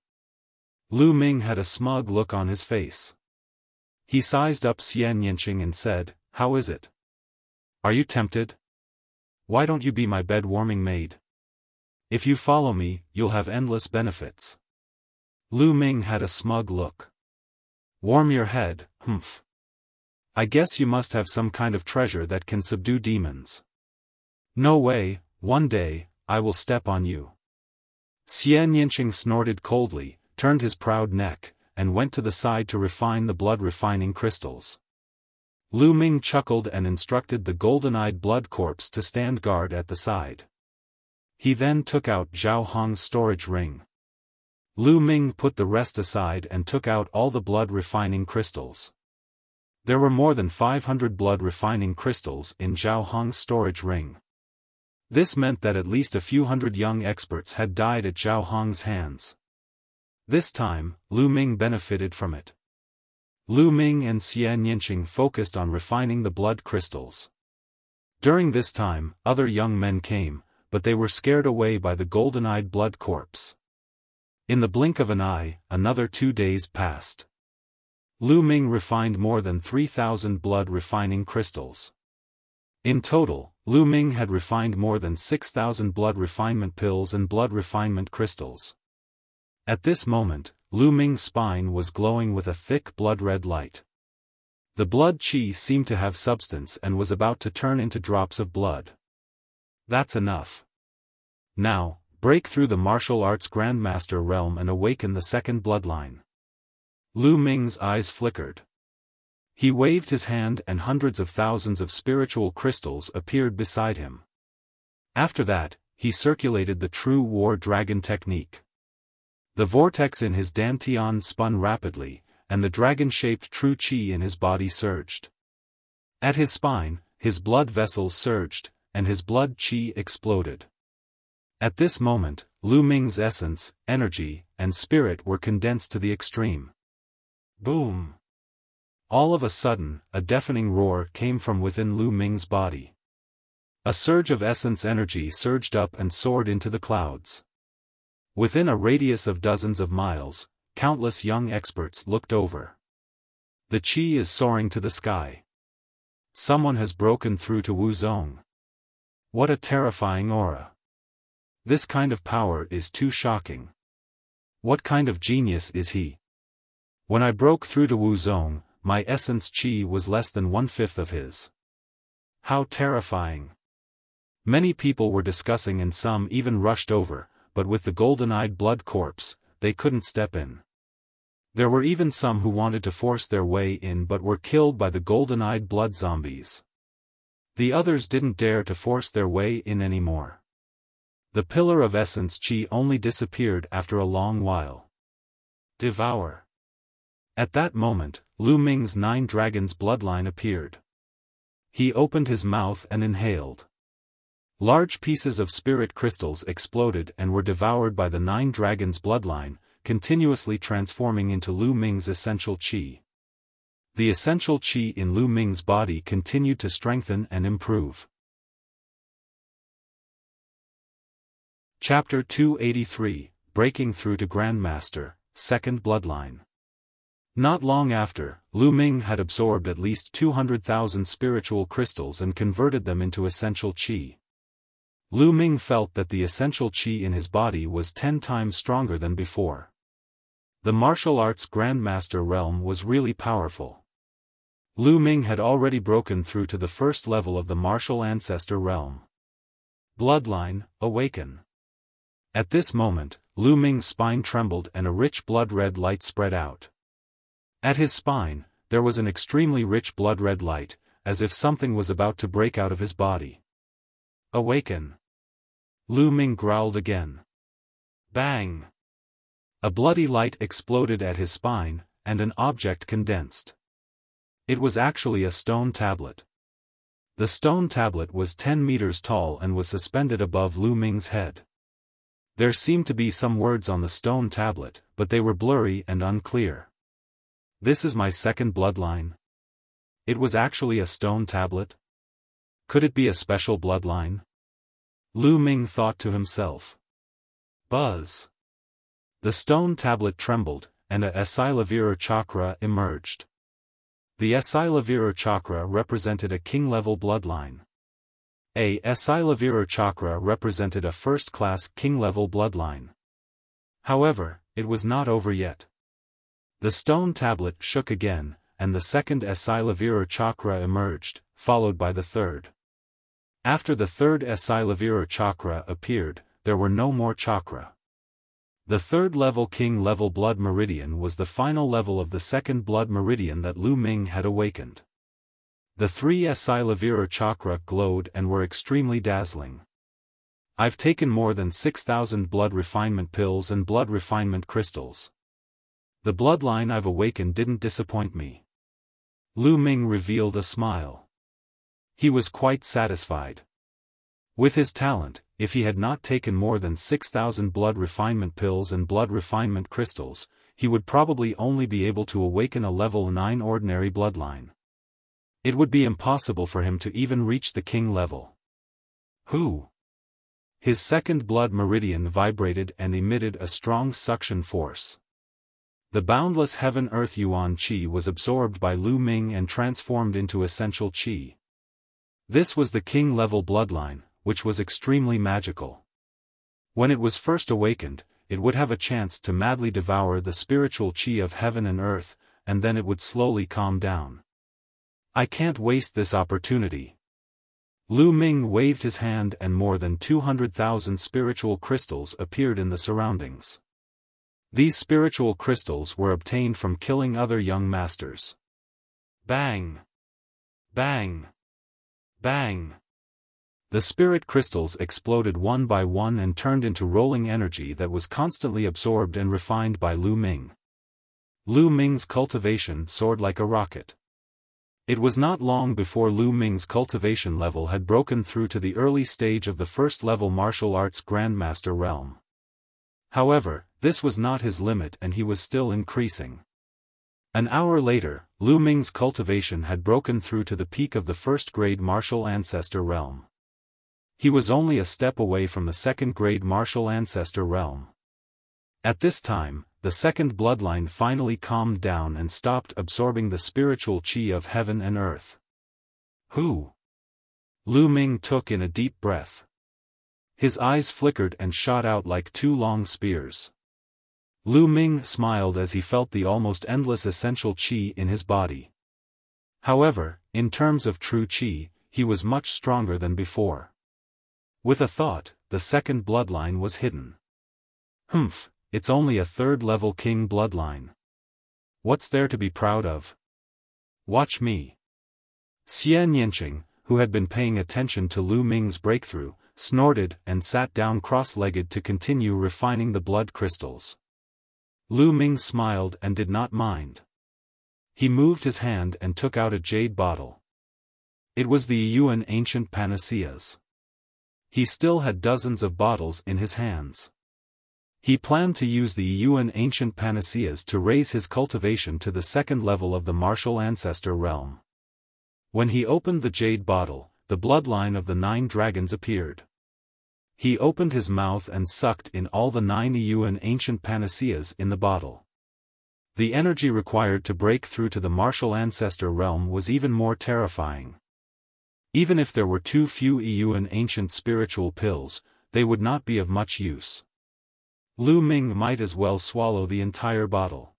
Lu Ming had a smug look on his face. He sized up Xian Yinqing and said, "How is it? Are you tempted? Why don't you be my bed-warming maid? If you follow me, you'll have endless benefits." Lu Ming had a smug look. "Warm your head, humph. I guess you must have some kind of treasure that can subdue demons." "No way, one day, I will step on you." Xian Yinqing snorted coldly, turned his proud neck, and went to the side to refine the blood-refining crystals. Lu Ming chuckled and instructed the golden-eyed blood corpse to stand guard at the side. He then took out Zhao Hong's storage ring. Lu Ming put the rest aside and took out all the blood-refining crystals. There were more than 500 blood-refining crystals in Zhao Hong's storage ring. This meant that at least a few hundred young experts had died at Zhao Hong's hands. This time, Lu Ming benefited from it. Lu Ming and Xian Yinqing focused on refining the blood crystals. During this time, other young men came, but they were scared away by the golden-eyed blood corpse. In the blink of an eye, another 2 days passed. Lu Ming refined more than 3,000 blood-refining crystals. In total, Lu Ming had refined more than 6,000 blood refinement pills and blood refinement crystals. At this moment, Lu Ming's spine was glowing with a thick blood-red light. The blood qi seemed to have substance and was about to turn into drops of blood. That's enough. Now, break through the martial arts grandmaster realm and awaken the second bloodline. Lu Ming's eyes flickered. He waved his hand and hundreds of thousands of spiritual crystals appeared beside him. After that, he circulated the true war dragon technique. The vortex in his dantian spun rapidly, and the dragon-shaped true qi in his body surged. At his spine, his blood vessels surged, and his blood qi exploded. At this moment, Lu Ming's essence, energy, and spirit were condensed to the extreme. Boom! All of a sudden, a deafening roar came from within Lu Ming's body. A surge of essence energy surged up and soared into the clouds. Within a radius of dozens of miles, countless young experts looked over. The qi is soaring to the sky. Someone has broken through to Wuzong. What a terrifying aura. This kind of power is too shocking. What kind of genius is he? When I broke through to Wuzong, my essence qi was less than 1/5 of his. How terrifying. Many people were discussing and some even rushed over, but with the golden-eyed blood corpse, they couldn't step in. There were even some who wanted to force their way in but were killed by the golden-eyed blood zombies. The others didn't dare to force their way in anymore. The pillar of essence qi only disappeared after a long while. Devour. At that moment, Lu Ming's 9 dragons bloodline appeared. He opened his mouth and inhaled. Large pieces of spirit crystals exploded and were devoured by the 9 dragons bloodline, continuously transforming into Lu Ming's essential qi. The essential qi in Lu Ming's body continued to strengthen and improve. Chapter 283, Breaking Through to Grandmaster, Second Bloodline. Not long after, Lu Ming had absorbed at least 200,000 spiritual crystals and converted them into essential qi. Lu Ming felt that the essential qi in his body was 10 times stronger than before. The martial arts Grandmaster realm was really powerful. Lu Ming had already broken through to the first level of the martial ancestor realm. Bloodline, awaken. At this moment, Lu Ming's spine trembled and a rich blood-red light spread out. At his spine, there was an extremely rich blood-red light, as if something was about to break out of his body. Awaken. Lu Ming growled again. Bang! A bloody light exploded at his spine, and an object condensed. It was actually a stone tablet. The stone tablet was 10 meters tall and was suspended above Lu Ming's head. There seemed to be some words on the stone tablet, but they were blurry and unclear. This is my second bloodline. It was actually a stone tablet? Could it be a special bloodline? Lu Ming thought to himself. Buzz. The stone tablet trembled, and a Asilavira chakra emerged. The Asilavira chakra represented a king-level bloodline. A Asilavira chakra represented a first-class king-level bloodline. However, it was not over yet. The stone tablet shook again, and the second Asilavira chakra emerged, followed by the third. After the third Asilavira chakra appeared, there were no more chakra. The third-level king-level blood meridian was the final level of the second blood meridian that Lu Ming had awakened. The 3 Asilavira chakra glowed and were extremely dazzling. I've taken more than 6,000 blood refinement pills and blood refinement crystals. The bloodline I've awakened didn't disappoint me. Lu Ming revealed a smile. He was quite satisfied. With his talent, if he had not taken more than 6,000 blood refinement pills and blood refinement crystals, he would probably only be able to awaken a level 9 ordinary bloodline. It would be impossible for him to even reach the king level. Who? His second blood meridian vibrated and emitted a strong suction force. The boundless heaven-earth yuan qi was absorbed by Lu Ming and transformed into essential qi. This was the king-level bloodline, which was extremely magical. When it was first awakened, it would have a chance to madly devour the spiritual qi of heaven and earth, and then it would slowly calm down. I can't waste this opportunity. Lu Ming waved his hand and more than 200,000 spiritual crystals appeared in the surroundings. These spiritual crystals were obtained from killing other young masters. Bang! Bang! Bang! The spirit crystals exploded one by one and turned into rolling energy that was constantly absorbed and refined by Lu Ming. Lu Ming's cultivation soared like a rocket. It was not long before Lu Ming's cultivation level had broken through to the early stage of the first-level martial arts Grandmaster realm. However, this was not his limit and he was still increasing. An hour later, Lu Ming's cultivation had broken through to the peak of the first-grade martial ancestor realm. He was only a step away from the second-grade martial ancestor realm. At this time, the second bloodline finally calmed down and stopped absorbing the spiritual qi of heaven and earth. Who? Lu Ming took in a deep breath. His eyes flickered and shot out like 2 long spears. Lu Ming smiled as he felt the almost endless essential qi in his body. However, in terms of true qi, he was much stronger than before. With a thought, the second bloodline was hidden. Humph, it's only a third-level king bloodline. What's there to be proud of? Watch me. Xian Yinqing, who had been paying attention to Lu Ming's breakthrough, snorted and sat down cross-legged to continue refining the blood crystals. Lu Ming smiled and did not mind. He moved his hand and took out a jade bottle. It was the Yuan ancient panaceas. He still had dozens of bottles in his hands. He planned to use the Yuan ancient panaceas to raise his cultivation to the second level of the martial ancestor realm. When he opened the jade bottle, the bloodline of the 9 dragons appeared. He opened his mouth and sucked in all the 9 Yuan ancient panaceas in the bottle. The energy required to break through to the martial ancestor realm was even more terrifying. Even if there were too few Yuan ancient spiritual pills, they would not be of much use. Lu Ming might as well swallow the entire bottle.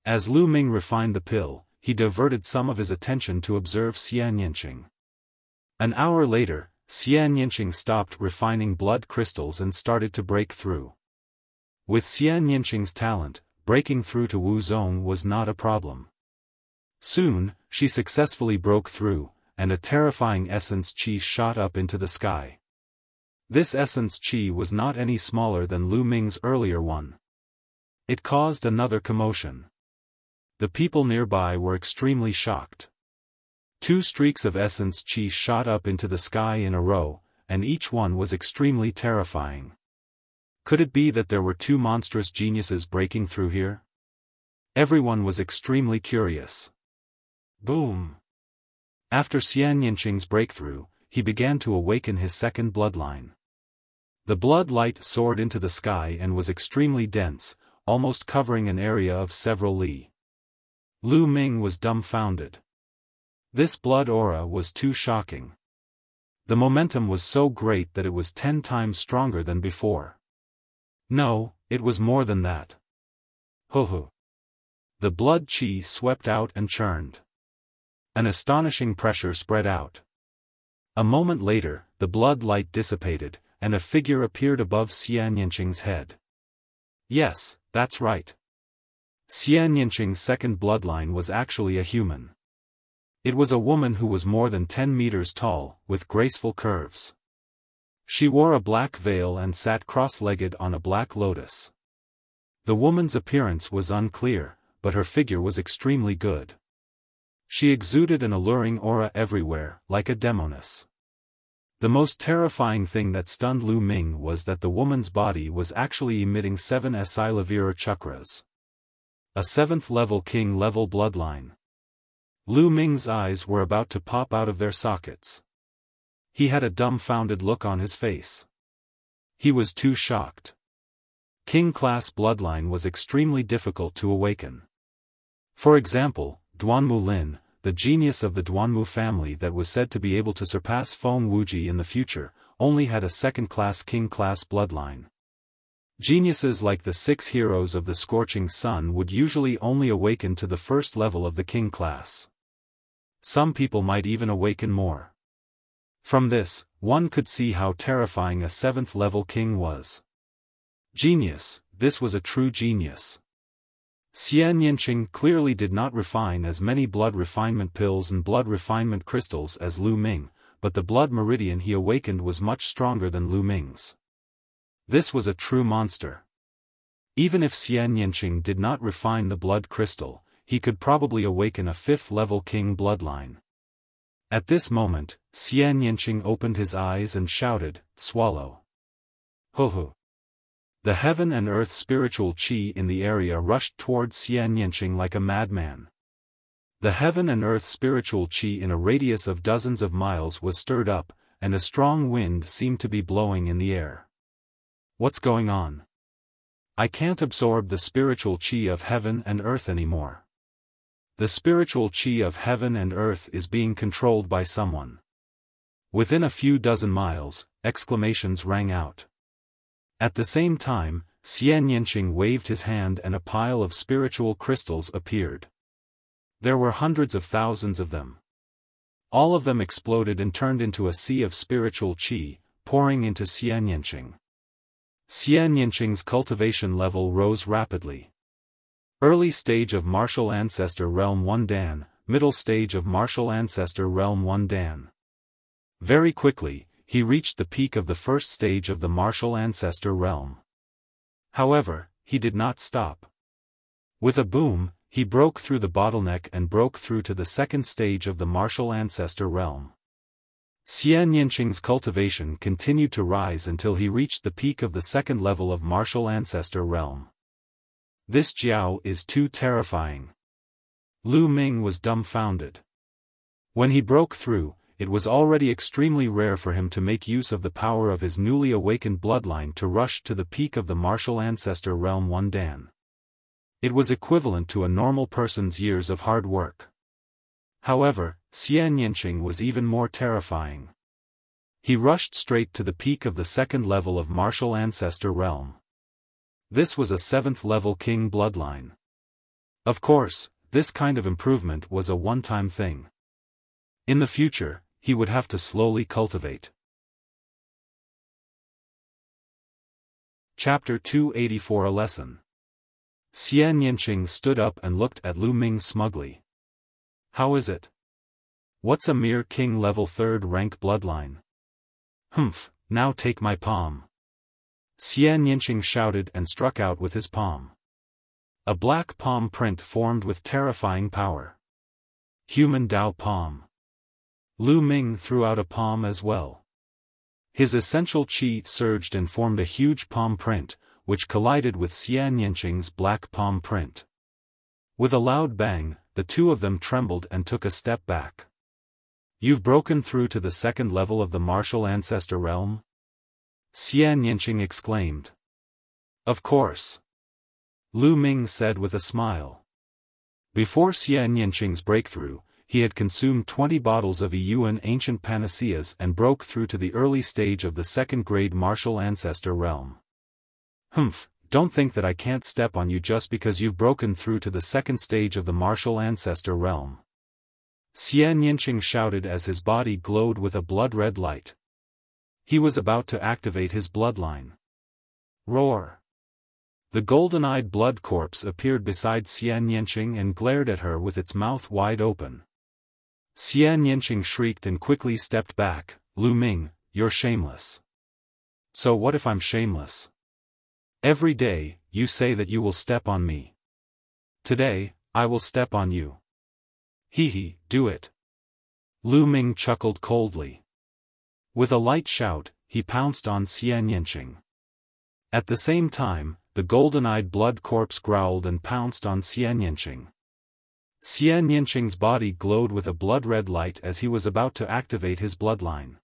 As Lu Ming refined the pill, he diverted some of his attention to observe Xian Yinqing. An hour later, Xian Yinqing stopped refining blood crystals and started to break through. With Xian Yinqing's talent, breaking through to Wu Zong was not a problem. Soon, she successfully broke through, and a terrifying essence qi shot up into the sky. This essence qi was not any smaller than Lu Ming's earlier one. It caused another commotion. The people nearby were extremely shocked. 2 streaks of essence qi shot up into the sky in a row, and each one was extremely terrifying. Could it be that there were 2 monstrous geniuses breaking through here? Everyone was extremely curious. Boom! After Xian Yinqing's breakthrough, he began to awaken his second bloodline. The blood light soared into the sky and was extremely dense, almost covering an area of several li. Lu Ming was dumbfounded. This blood aura was too shocking. The momentum was so great that it was 10 times stronger than before. No, it was more than that. Ho. The blood qi swept out and churned. An astonishing pressure spread out. A moment later, the blood light dissipated, and a figure appeared above Xian Yinqing's head. Yes, that's right. Xian Yinqing's second bloodline was actually a human. It was a woman who was more than 10 meters tall, with graceful curves. She wore a black veil and sat cross-legged on a black lotus. The woman's appearance was unclear, but her figure was extremely good. She exuded an alluring aura everywhere, like a demoness. The most terrifying thing that stunned Lu Ming was that the woman's body was actually emitting 7 Asilavira chakras. A 7th-level king-level bloodline. Lu Ming's eyes were about to pop out of their sockets. He had a dumbfounded look on his face. He was too shocked. King-class bloodline was extremely difficult to awaken. For example, Duanmu Lin, the genius of the Duanmu family that was said to be able to surpass Feng Wuji in the future, only had a second-class king-class bloodline. Geniuses like the 6 heroes of the Scorching Sun would usually only awaken to the first level of the king class. Some people might even awaken more. From this, one could see how terrifying a 7th-level king was. Genius, this was a true genius. Xian Yinqing clearly did not refine as many blood refinement pills and blood refinement crystals as Lu Ming, but the blood meridian he awakened was much stronger than Lu Ming's. This was a true monster. Even if Xian Yinqing did not refine the blood crystal, he could probably awaken a 5th-level king bloodline. At this moment, Xian Yinqing opened his eyes and shouted, "Swallow." Ho. The heaven and earth spiritual qi in the area rushed towards Xian Yinqing like a madman. The heaven and earth spiritual qi in a radius of dozens of miles was stirred up, and a strong wind seemed to be blowing in the air. What's going on? I can't absorb the spiritual qi of heaven and earth anymore. The spiritual qi of heaven and earth is being controlled by someone. Within a few dozen miles, exclamations rang out. At the same time, Xian Yinqing waved his hand and a pile of spiritual crystals appeared. There were hundreds of thousands of them. All of them exploded and turned into a sea of spiritual qi, pouring into Xian Yinqing. Xian Yinqing's cultivation level rose rapidly. Early stage of Martial Ancestor Realm 1 Dan, middle stage of Martial Ancestor Realm 1 Dan. Very quickly, he reached the peak of the first stage of the Martial Ancestor Realm. However, he did not stop. With a boom, he broke through the bottleneck and broke through to the second stage of the Martial Ancestor Realm. Xian Yinqing's cultivation continued to rise until he reached the peak of the second level of Martial Ancestor Realm. This Jiao is too terrifying. Lu Ming was dumbfounded. When he broke through, it was already extremely rare for him to make use of the power of his newly awakened bloodline to rush to the peak of the Martial Ancestor Realm 1 Dan. It was equivalent to a normal person's years of hard work. However, Xian Yinqing was even more terrifying. He rushed straight to the peak of the second level of martial ancestor realm. This was a 7th level king bloodline. Of course, this kind of improvement was a one-time thing. In the future, he would have to slowly cultivate. Chapter 284 A Lesson. Xian Yinqing stood up and looked at Lu Ming smugly. How is it? What's a mere king level 3rd rank bloodline? Humph, now take my palm. Xian Yinqing shouted and struck out with his palm. A black palm print formed with terrifying power. Human Dao palm. Lu Ming threw out a palm as well. His essential qi surged and formed a huge palm print, which collided with Xian Yinqing's black palm print. With a loud bang, the two of them trembled and took a step back. You've broken through to the 2nd level of the martial ancestor realm? Xian Yinqing exclaimed. Of course. Lu Ming said with a smile. Before Xian Yinqing's breakthrough, he had consumed 20 bottles of Yuan ancient panaceas and broke through to the early stage of the 2nd grade martial ancestor realm. Humph, don't think that I can't step on you just because you've broken through to the 2nd stage of the martial ancestor realm. Xian Yinqing shouted as his body glowed with a blood-red light. He was about to activate his bloodline. Roar! The golden-eyed blood corpse appeared beside Xian Yinqing and glared at her with its mouth wide open. Xian Yinqing shrieked and quickly stepped back. Lu Ming, you're shameless. So what if I'm shameless? Every day, you say that you will step on me. Today, I will step on you. Hee, do it. Lu Ming chuckled coldly. With a light shout, he pounced on Xian Yinqing. At the same time, the golden-eyed blood corpse growled and pounced on Xian Yinqing. Xian Yinqing's body glowed with a blood-red light as he was about to activate his bloodline.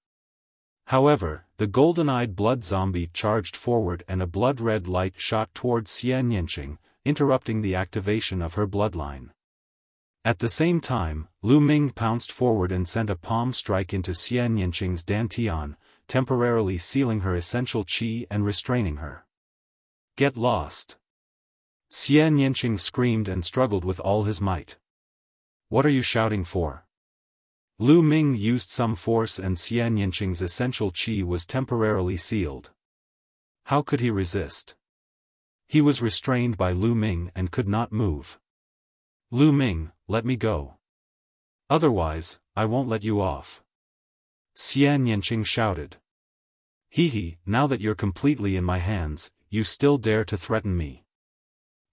However, the golden-eyed blood zombie charged forward and a blood-red light shot towards Xian Yinqing, interrupting the activation of her bloodline. At the same time, Lu Ming pounced forward and sent a palm strike into Xian Yinqing's dantian, temporarily sealing her essential qi and restraining her. Get lost! Xian Yinqing screamed and struggled with all his might. What are you shouting for? Lu Ming used some force and Xian Yinqing's essential qi was temporarily sealed. How could he resist? He was restrained by Lu Ming and could not move. Lu Ming, let me go. Otherwise, I won't let you off. Xian Yinqing shouted. Hee, now that you're completely in my hands, you still dare to threaten me.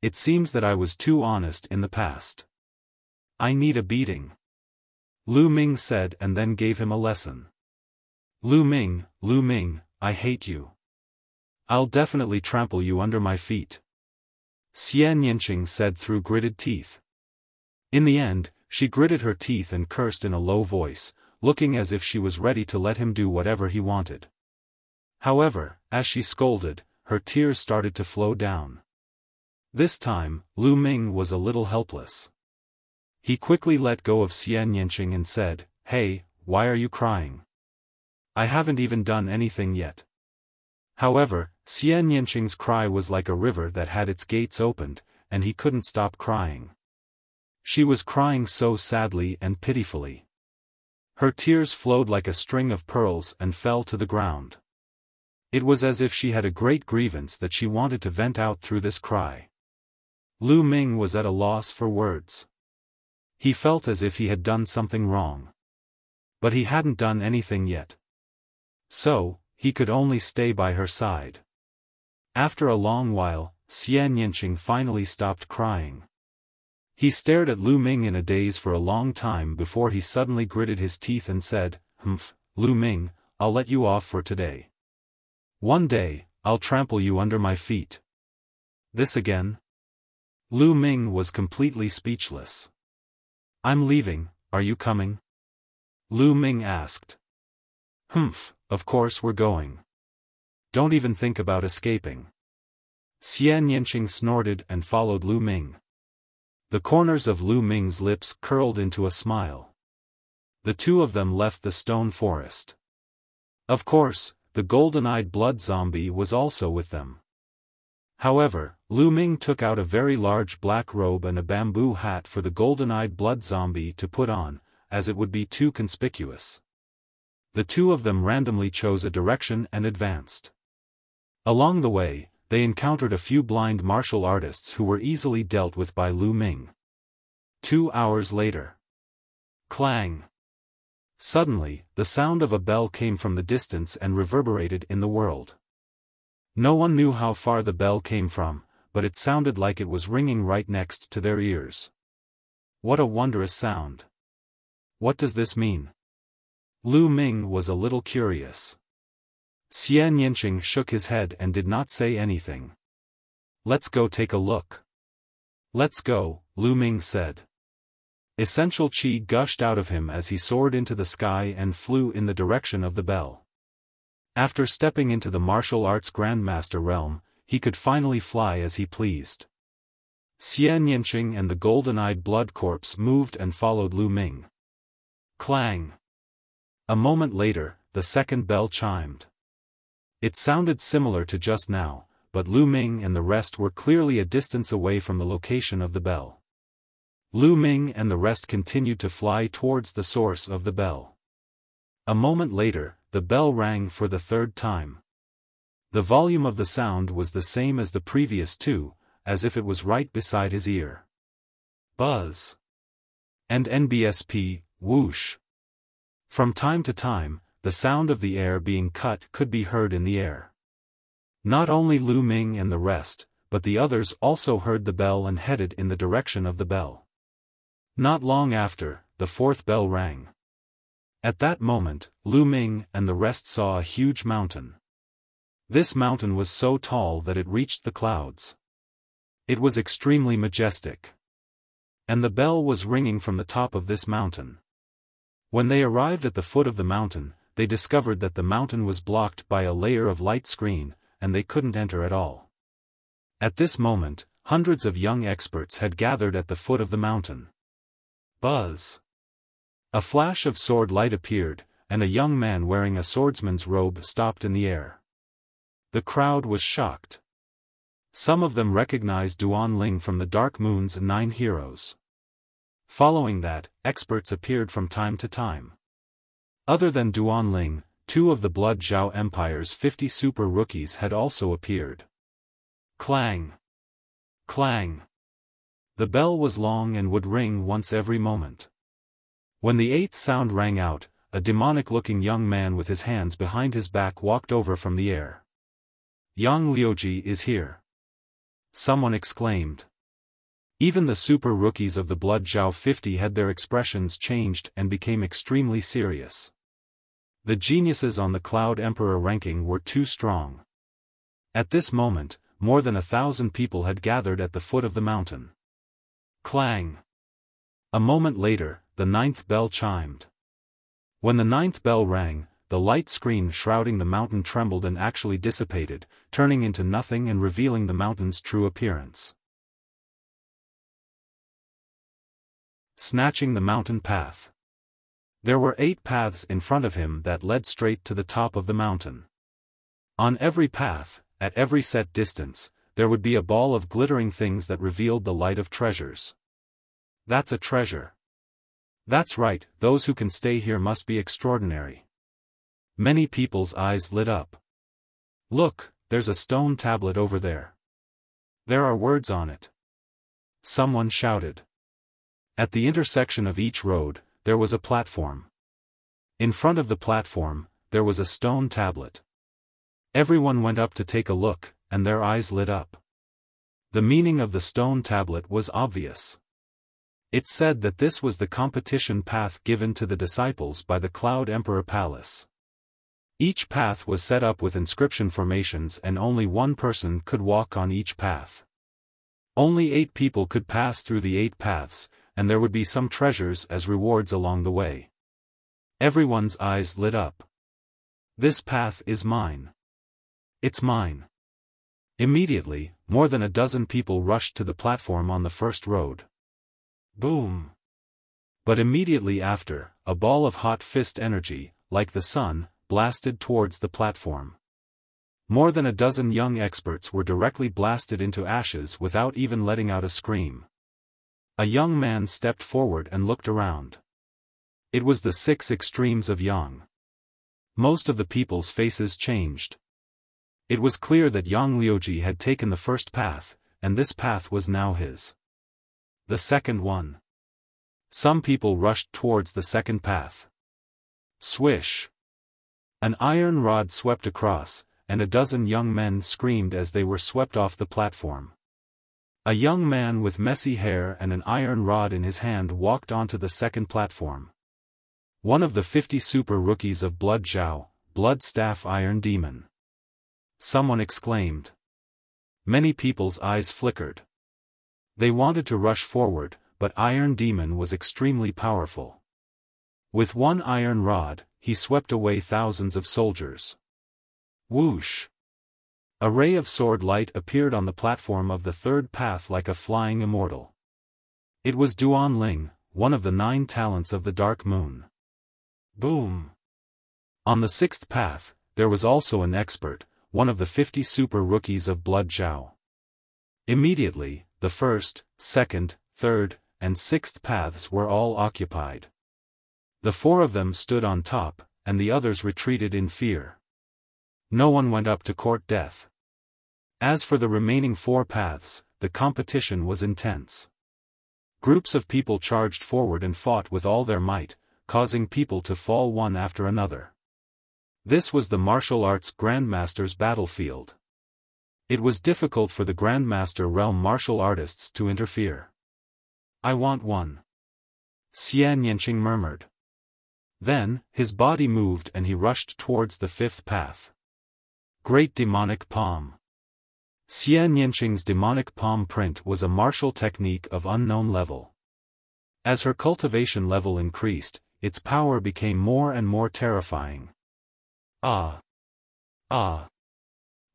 It seems that I was too honest in the past. I need a beating. Lu Ming said and then gave him a lesson. Lu Ming, I hate you. I'll definitely trample you under my feet. Xian Yinqing said through gritted teeth. In the end, she gritted her teeth and cursed in a low voice, looking as if she was ready to let him do whatever he wanted. However, as she scolded, her tears started to flow down. This time, Lu Ming was a little helpless. He quickly let go of Xian Yinqing and said, Hey, why are you crying? I haven't even done anything yet. However, Xian Yinqing's cry was like a river that had its gates opened, and he couldn't stop crying. She was crying so sadly and pitifully. Her tears flowed like a string of pearls and fell to the ground. It was as if she had a great grievance that she wanted to vent out through this cry. Lu Ming was at a loss for words. He felt as if he had done something wrong. But he hadn't done anything yet. So, he could only stay by her side. After a long while, Xian Yinqing finally stopped crying. He stared at Lu Ming in a daze for a long time before he suddenly gritted his teeth and said, Humph, Lu Ming, I'll let you off for today. One day, I'll trample you under my feet. This again? Lu Ming was completely speechless. I'm leaving, are you coming? Lu Ming asked. Humph, of course we're going. Don't even think about escaping. Xian Yinqing snorted and followed Lu Ming. The corners of Lu Ming's lips curled into a smile. The two of them left the stone forest. Of course, the golden-eyed blood zombie was also with them. However, Lu Ming took out a very large black robe and a bamboo hat for the golden-eyed blood zombie to put on, as it would be too conspicuous. The two of them randomly chose a direction and advanced. Along the way, they encountered a few blind martial artists who were easily dealt with by Lu Ming. 2 hours later. Clang! Suddenly, the sound of a bell came from the distance and reverberated in the world. No one knew how far the bell came from, but it sounded like it was ringing right next to their ears. What a wondrous sound! What does this mean? Lu Ming was a little curious. Xian Yinqing shook his head and did not say anything. Let's go take a look. Let's go, Lu Ming said. Essential qi gushed out of him as he soared into the sky and flew in the direction of the bell. After stepping into the martial arts grandmaster realm, he could finally fly as he pleased. Xian Yinqing and the golden-eyed blood corpse moved and followed Lu Ming. Clang! A moment later, the second bell chimed. It sounded similar to just now, but Lu Ming and the rest were clearly a distance away from the location of the bell. Lu Ming and the rest continued to fly towards the source of the bell. A moment later, the bell rang for the third time. The volume of the sound was the same as the previous two, as if it was right beside his ear. Buzz. And NBSP, whoosh. From time to time, the sound of the air being cut could be heard in the air. Not only Lu Ming and the rest, but the others also heard the bell and headed in the direction of the bell. Not long after, the fourth bell rang. At that moment, Lu Ming and the rest saw a huge mountain. This mountain was so tall that it reached the clouds. It was extremely majestic. And the bell was ringing from the top of this mountain. When they arrived at the foot of the mountain, they discovered that the mountain was blocked by a layer of light screen, and they couldn't enter at all. At this moment, hundreds of young experts had gathered at the foot of the mountain. Buzz! A flash of sword light appeared, and a young man wearing a swordsman's robe stopped in the air. The crowd was shocked. Some of them recognized Duan Ling from the Dark Moon's 9 heroes. Following that, experts appeared from time to time. Other than Duan Ling, 2 of the Blood Zhao Empire's 50 super rookies had also appeared. Clang! Clang! The bell was long and would ring once every moment. When the 8th sound rang out, a demonic-looking young man with his hands behind his back walked over from the air. Yang Liuji is here. Someone exclaimed. Even the super rookies of the Blood Zhao 50 had their expressions changed and became extremely serious. The geniuses on the Cloud Emperor ranking were too strong. At this moment, more than 1,000 people had gathered at the foot of the mountain. Clang! A moment later, the 9th bell chimed. When the 9th bell rang, the light screen shrouding the mountain trembled and actually dissipated, turning into nothing and revealing the mountain's true appearance. Snatching the mountain path. There were 8 paths in front of him that led straight to the top of the mountain. On every path, at every set distance, there would be a ball of glittering things that revealed the light of treasures. That's a treasure. That's right, those who can stay here must be extraordinary. Many people's eyes lit up. Look, there's a stone tablet over there. There are words on it. Someone shouted. At the intersection of each road, there was a platform. In front of the platform, there was a stone tablet. Everyone went up to take a look, and their eyes lit up. The meaning of the stone tablet was obvious. It said that this was the competition path given to the disciples by the Cloud Emperor Palace. Each path was set up with inscription formations and only one person could walk on each path. Only 8 people could pass through the 8 paths, and there would be some treasures as rewards along the way. Everyone's eyes lit up. This path is mine. It's mine. Immediately, more than a dozen people rushed to the platform on the first road. Boom! But immediately after, a ball of hot fist energy, like the sun, blasted towards the platform. More than a dozen young experts were directly blasted into ashes without even letting out a scream. A young man stepped forward and looked around. It was the 6 extremes of Yang. Most of the people's faces changed. It was clear that Yang Liuji had taken the first path, and this path was now his. The second one. Some people rushed towards the second path. Swish! An iron rod swept across, and a dozen young men screamed as they were swept off the platform. A young man with messy hair and an iron rod in his hand walked onto the second platform. One of the 50 super rookies of Blood Zhao, Blood Staff Iron Demon. Someone exclaimed. Many people's eyes flickered. They wanted to rush forward, but Iron Demon was extremely powerful. With one iron rod, he swept away thousands of soldiers. Whoosh! A ray of sword light appeared on the platform of the third path like a flying immortal. It was Duan Ling, one of the 9 talents of the Dark Moon. Boom! On the 6th path, there was also an expert, one of the 50 super rookies of Blood Zhao. Immediately, the 1st, 2nd, 3rd, and 6th paths were all occupied. The 4 of them stood on top, and the others retreated in fear. No one went up to court death. As for the remaining 4 paths, the competition was intense. Groups of people charged forward and fought with all their might, causing people to fall one after another. This was the martial arts Grandmaster's battlefield. It was difficult for the Grandmaster realm martial artists to interfere. I want one. Xian Yanqing murmured. Then, his body moved and he rushed towards the 5th path. Great Demonic Palm. Xian Yanqing's demonic palm print was a martial technique of unknown level. As her cultivation level increased, its power became more and more terrifying. Ah! Ah!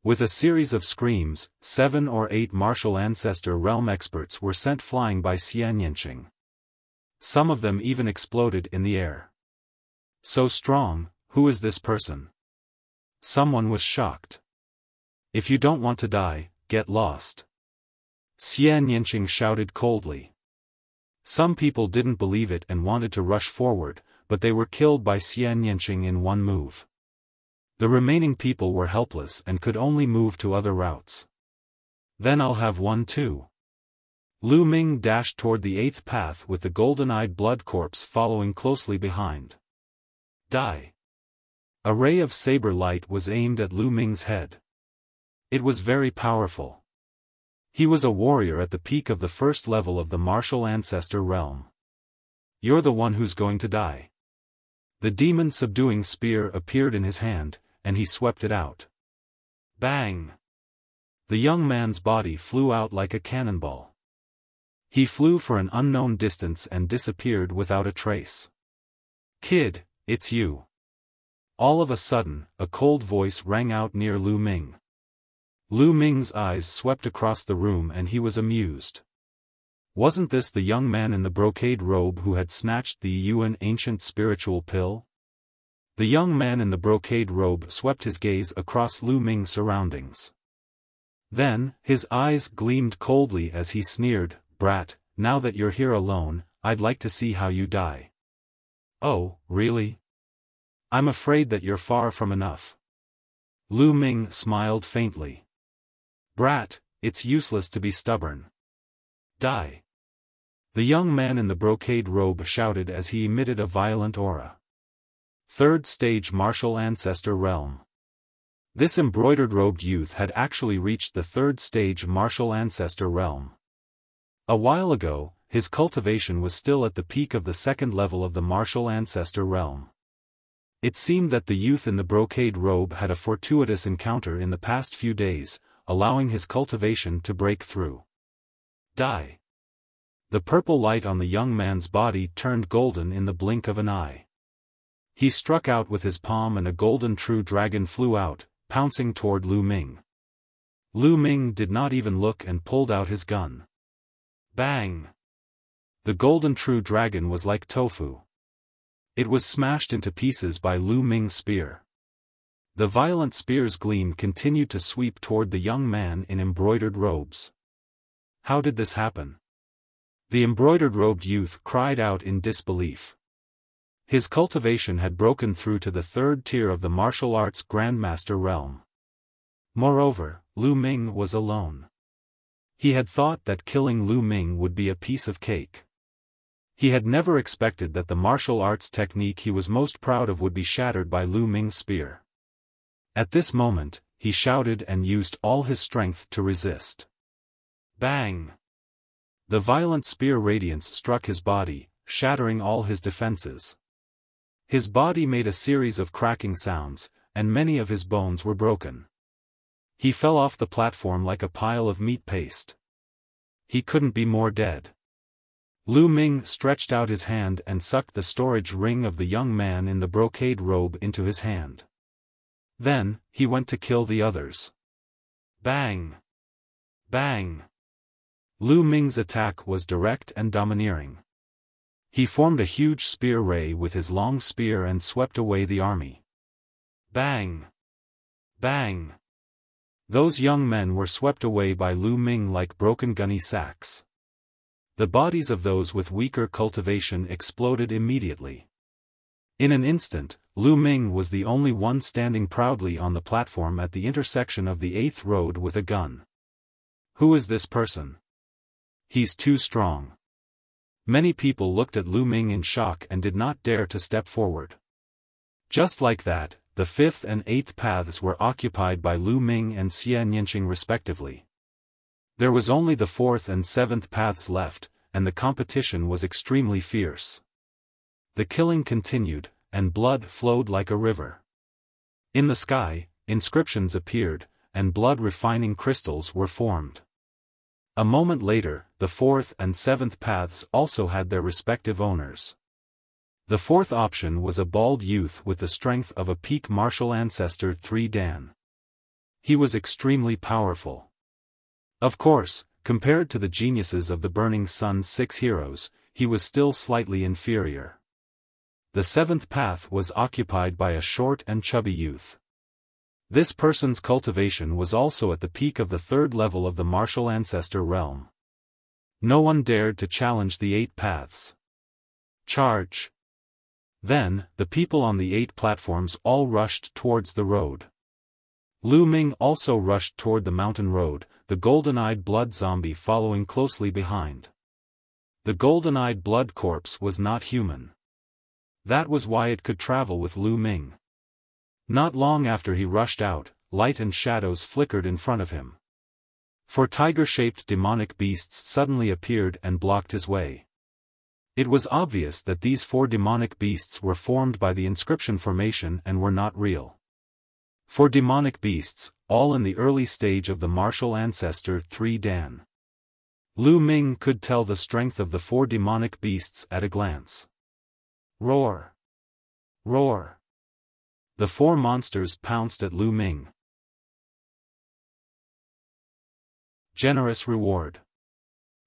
With a series of screams, 7 or 8 martial ancestor realm experts were sent flying by Xian Yanqing. Some of them even exploded in the air. So strong, who is this person? Someone was shocked. If you don't want to die, get lost. Xian Yanqing shouted coldly. Some people didn't believe it and wanted to rush forward, but they were killed by Xian Yanqing in one move. The remaining people were helpless and could only move to other routes. Then I'll have one too. Lu Ming dashed toward the 8th path with the golden-eyed blood corpse following closely behind. Die! A ray of saber light was aimed at Lu Ming's head. It was very powerful. He was a warrior at the peak of the 1st level of the martial ancestor realm. You're the one who's going to die. The demon-subduing spear appeared in his hand, and he swept it out. Bang! The young man's body flew out like a cannonball. He flew for an unknown distance and disappeared without a trace. Kid, it's you. All of a sudden, a cold voice rang out near Lu Ming. Lu Ming's eyes swept across the room and he was amused. Wasn't this the young man in the brocade robe who had snatched the Yuan ancient spiritual pill? The young man in the brocade robe swept his gaze across Lu Ming's surroundings. Then, his eyes gleamed coldly as he sneered, "Brat, now that you're here alone, I'd like to see how you die." "Oh, really? I'm afraid that you're far from enough." Lu Ming smiled faintly. "Brat, it's useless to be stubborn. Die." The young man in the brocade robe shouted as he emitted a violent aura. 3rd stage martial ancestor realm. This embroidered-robed youth had actually reached the 3rd stage martial ancestor realm. A while ago, his cultivation was still at the peak of the 2nd level of the martial ancestor realm. It seemed that the youth in the brocade robe had a fortuitous encounter in the past few days, allowing his cultivation to break through. Die. The purple light on the young man's body turned golden in the blink of an eye. He struck out with his palm and a golden true dragon flew out, pouncing toward Lu Ming. Lu Ming did not even look and pulled out his gun. Bang! The golden true dragon was like tofu. It was smashed into pieces by Lu Ming's spear. The violent spear's gleam continued to sweep toward the young man in embroidered robes. How did this happen? The embroidered-robed youth cried out in disbelief. His cultivation had broken through to the third tier of the martial arts grandmaster realm. Moreover, Lu Ming was alone. He had thought that killing Lu Ming would be a piece of cake. He had never expected that the martial arts technique he was most proud of would be shattered by Lu Ming's spear. At this moment, he shouted and used all his strength to resist. Bang! The violent spear radiance struck his body, shattering all his defenses. His body made a series of cracking sounds, and many of his bones were broken. He fell off the platform like a pile of meat paste. He couldn't be more dead. Lu Ming stretched out his hand and sucked the storage ring of the young man in the brocade robe into his hand. Then, he went to kill the others. Bang! Bang! Lu Ming's attack was direct and domineering. He formed a huge spear ray with his long spear and swept away the army. Bang! Bang! Those young men were swept away by Lu Ming like broken gunny sacks. The bodies of those with weaker cultivation exploded immediately. In an instant, Lu Ming was the only one standing proudly on the platform at the intersection of the 8th road with a gun. Who is this person? He's too strong. Many people looked at Lu Ming in shock and did not dare to step forward. Just like that, the 5th and 8th paths were occupied by Lu Ming and Xie Nianqing respectively. There was only the 4th and 7th paths left, and the competition was extremely fierce. The killing continued, and blood flowed like a river. In the sky, inscriptions appeared, and blood-refining crystals were formed. A moment later, the 4th and 7th paths also had their respective owners. The 4th option was a bald youth with the strength of a peak martial ancestor 3 Dan. He was extremely powerful. Of course, compared to the geniuses of the Burning Sun's 6 heroes, he was still slightly inferior. The 7th path was occupied by a short and chubby youth. This person's cultivation was also at the peak of the 3rd level of the martial ancestor realm. No one dared to challenge the 8 paths. Charge! Then, the people on the 8 platforms all rushed towards the road. Lu Ming also rushed toward the mountain road, the golden-eyed blood zombie following closely behind. The golden-eyed blood corpse was not human. That was why it could travel with Lu Ming. Not long after he rushed out, light and shadows flickered in front of him. 4 tiger-shaped demonic beasts suddenly appeared and blocked his way. It was obvious that these 4 demonic beasts were formed by the inscription formation and were not real. 4 demonic beasts, all in the early stage of the martial ancestor 3 Dan. Lu Ming could tell the strength of the 4 demonic beasts at a glance. Roar! Roar! The 4 monsters pounced at Lu Ming. Generous reward.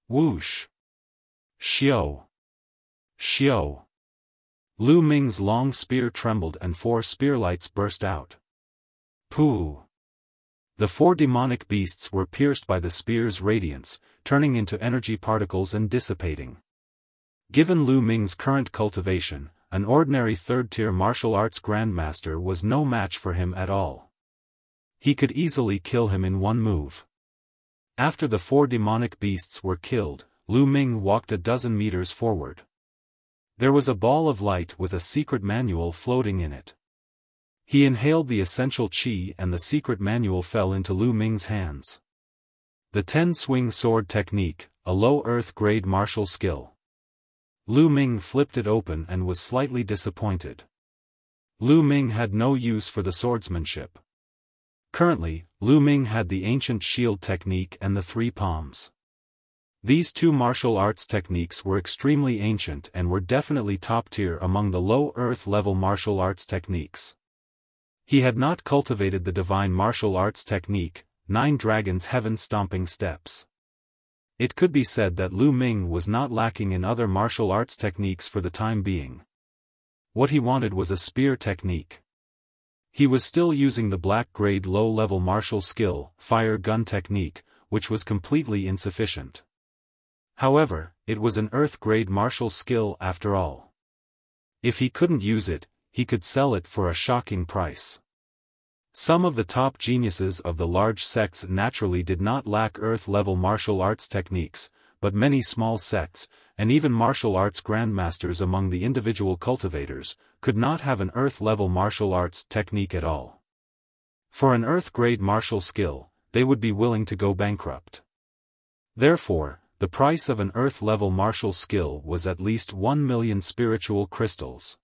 Whoosh! Xiao! Xiao! Lu Ming's long spear trembled and 4 spearlights burst out. Pooh! The 4 demonic beasts were pierced by the spear's radiance, turning into energy particles and dissipating. Given Lu Ming's current cultivation, an ordinary 3rd-tier martial arts grandmaster was no match for him at all. He could easily kill him in one move. After the 4 demonic beasts were killed, Lu Ming walked a dozen meters forward. There was a ball of light with a secret manual floating in it. He inhaled the essential qi and the secret manual fell into Lu Ming's hands. The 10-swing sword technique, a low earth-grade martial skill. Lu Ming flipped it open and was slightly disappointed. Lu Ming had no use for the swordsmanship. Currently, Lu Ming had the ancient shield technique and the 3 palms. These 2 martial arts techniques were extremely ancient and were definitely top tier among the low earth level martial arts techniques. He had not cultivated the divine martial arts technique, 9 Dragons Heaven Stomping Steps. It could be said that Lu Ming was not lacking in other martial arts techniques for the time being. What he wanted was a spear technique. He was still using the black-grade low-level martial skill, fire gun technique, which was completely insufficient. However, it was an earth-grade martial skill after all. If he couldn't use it, he could sell it for a shocking price. Some of the top geniuses of the large sects naturally did not lack earth-level martial arts techniques, but many small sects, and even martial arts grandmasters among the individual cultivators, could not have an earth-level martial arts technique at all. For an earth-grade martial skill, they would be willing to go bankrupt. Therefore, the price of an earth-level martial skill was at least 1 million spiritual crystals.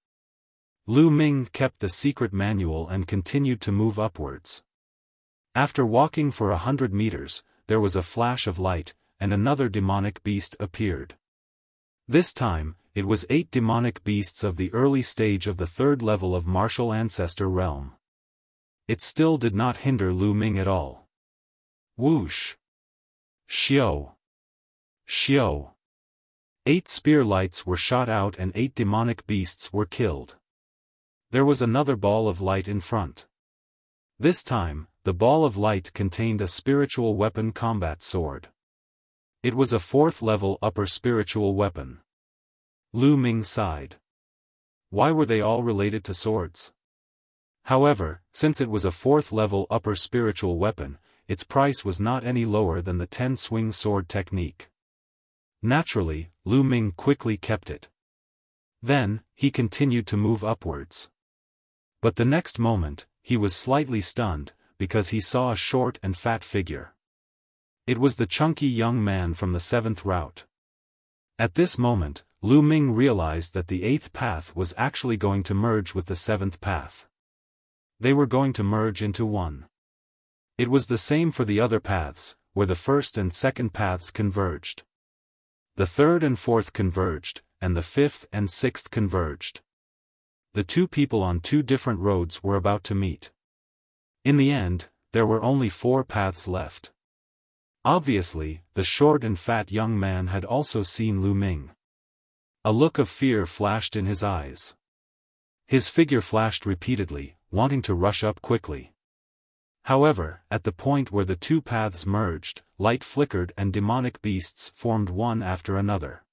Lu Ming kept the secret manual and continued to move upwards. After walking for 100 meters, there was a flash of light, and another demonic beast appeared. This time, it was 8 demonic beasts of the early stage of the 3rd level of martial ancestor realm. It still did not hinder Lu Ming at all. Whoosh! Xiao! Xiao! 8 spear lights were shot out and 8 demonic beasts were killed. There was another ball of light in front. This time, the ball of light contained a spiritual weapon combat sword. It was a 4th level upper spiritual weapon. Lu Ming sighed. Why were they all related to swords? However, since it was a 4th level upper spiritual weapon, its price was not any lower than the 10-swing sword technique. Naturally, Lu Ming quickly kept it. Then, he continued to move upwards. But the next moment, he was slightly stunned, because he saw a short and fat figure. It was the chunky young man from the 7th route. At this moment, Lu Ming realized that the 8th path was actually going to merge with the 7th path. They were going to merge into one. It was the same for the other paths, where the 1st and 2nd paths converged. The 3rd and 4th converged, and the 5th and 6th converged. The 2 people on 2 different roads were about to meet. In the end, there were only 4 paths left. Obviously, the short and fat young man had also seen Lu Ming. A look of fear flashed in his eyes. His figure flashed repeatedly, wanting to rush up quickly. However, at the point where the 2 paths merged, light flickered and demonic beasts formed one after another.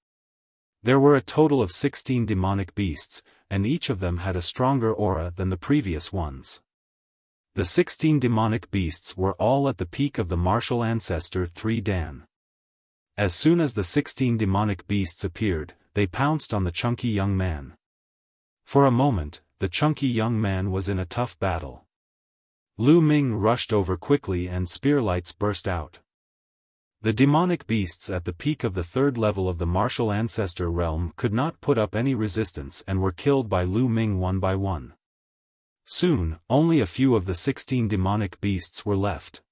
There were a total of 16 demonic beasts, and each of them had a stronger aura than the previous ones. The 16 demonic beasts were all at the peak of the martial ancestor 3 Dan. As soon as the 16 demonic beasts appeared, they pounced on the chunky young man. For a moment, the chunky young man was in a tough battle. Lu Ming rushed over quickly and spear lights burst out. The demonic beasts at the peak of the 3rd level of the martial ancestor realm could not put up any resistance and were killed by Lu Ming one by one. Soon, only a few of the 16 demonic beasts were left.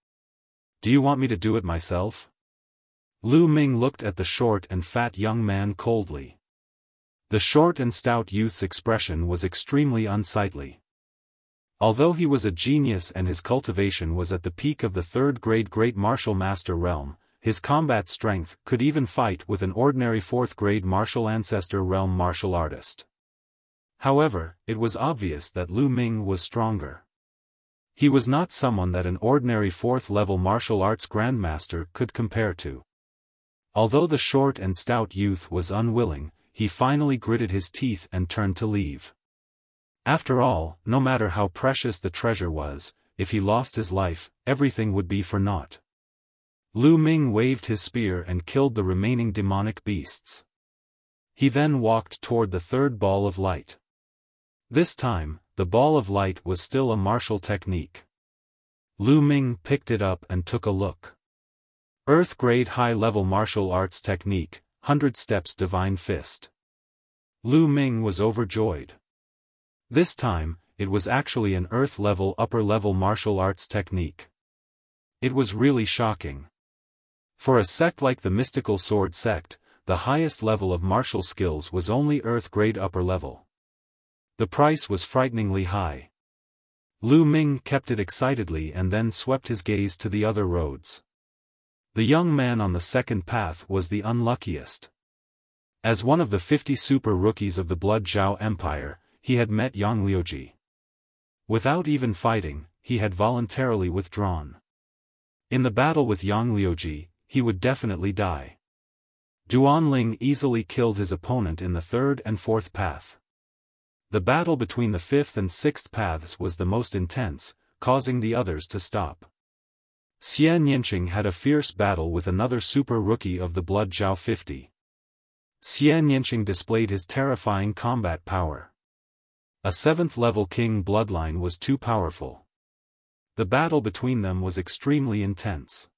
Do you want me to do it myself? Lu Ming looked at the short and fat young man coldly. The short and stout youth's expression was extremely unsightly. Although he was a genius and his cultivation was at the peak of the 3rd grade Great Martial Master realm, his combat strength could even fight with an ordinary 4th grade Martial Ancestor realm martial artist. However, it was obvious that Lu Ming was stronger. He was not someone that an ordinary 4th level martial arts grandmaster could compare to. Although the short and stout youth was unwilling, he finally gritted his teeth and turned to leave. After all, no matter how precious the treasure was, if he lost his life, everything would be for naught. Lu Ming waved his spear and killed the remaining demonic beasts. He then walked toward the 3rd ball of light. This time, the ball of light was still a martial technique. Lu Ming picked it up and took a look. Earth-grade high-level martial arts technique, 100 steps divine fist. Lu Ming was overjoyed. This time, it was actually an earth-level upper-level martial arts technique. It was really shocking. For a sect like the Mystical Sword sect, the highest level of martial skills was only earth-grade upper level. The price was frighteningly high. Lu Ming kept it excitedly and then swept his gaze to the other roads. The young man on the 2nd path was the unluckiest. As one of the 50 super rookies of the Blood Zhao Empire, he had met Yang Liuji. Without even fighting, he had voluntarily withdrawn. In the battle with Yang Liuji, he would definitely die. Duanling easily killed his opponent in the third and fourth path. The battle between the fifth and sixth paths was the most intense, causing the others to stop. Xian Yinqing had a fierce battle with another super rookie of the blood Zhao 50. Xian Yinqing displayed his terrifying combat power. A 7th level king bloodline was too powerful. The battle between them was extremely intense.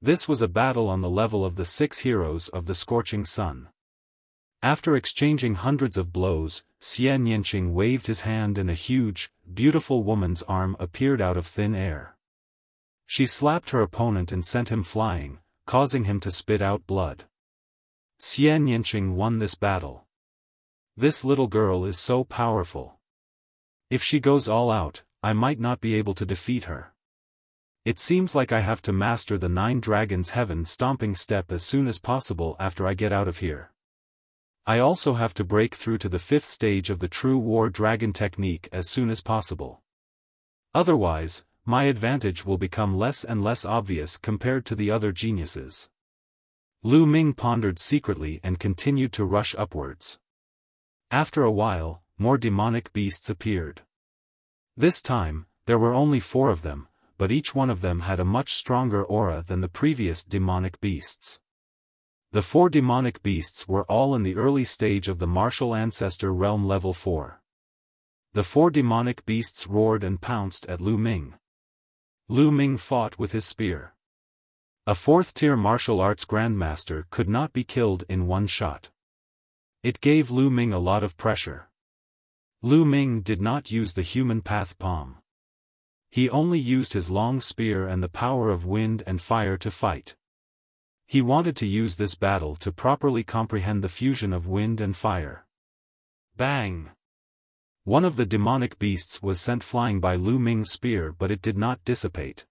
This was a battle on the level of the 6 heroes of the Scorching Sun. After exchanging hundreds of blows, Xian Yinqing waved his hand and a huge, beautiful woman's arm appeared out of thin air. She slapped her opponent and sent him flying, causing him to spit out blood. Xian Yinqing won this battle. This little girl is so powerful. If she goes all out, I might not be able to defeat her. It seems like I have to master the 9 Dragons Heaven stomping step as soon as possible after I get out of here. I also have to break through to the 5th stage of the True War Dragon technique as soon as possible. Otherwise, my advantage will become less and less obvious compared to the other geniuses. Lu Ming pondered secretly and continued to rush upwards. After a while, more demonic beasts appeared. This time, there were only 4 of them, but each one of them had a much stronger aura than the previous demonic beasts. The 4 demonic beasts were all in the early stage of the martial ancestor realm level 4. The 4 demonic beasts roared and pounced at Lu Ming. Lu Ming fought with his spear. A 4th-tier martial arts grandmaster could not be killed in one shot. It gave Lu Ming a lot of pressure. Lu Ming did not use the human path palm. He only used his long spear and the power of wind and fire to fight. He wanted to use this battle to properly comprehend the fusion of wind and fire. Bang! One of the demonic beasts was sent flying by Lu Ming's spear, but it did not dissipate.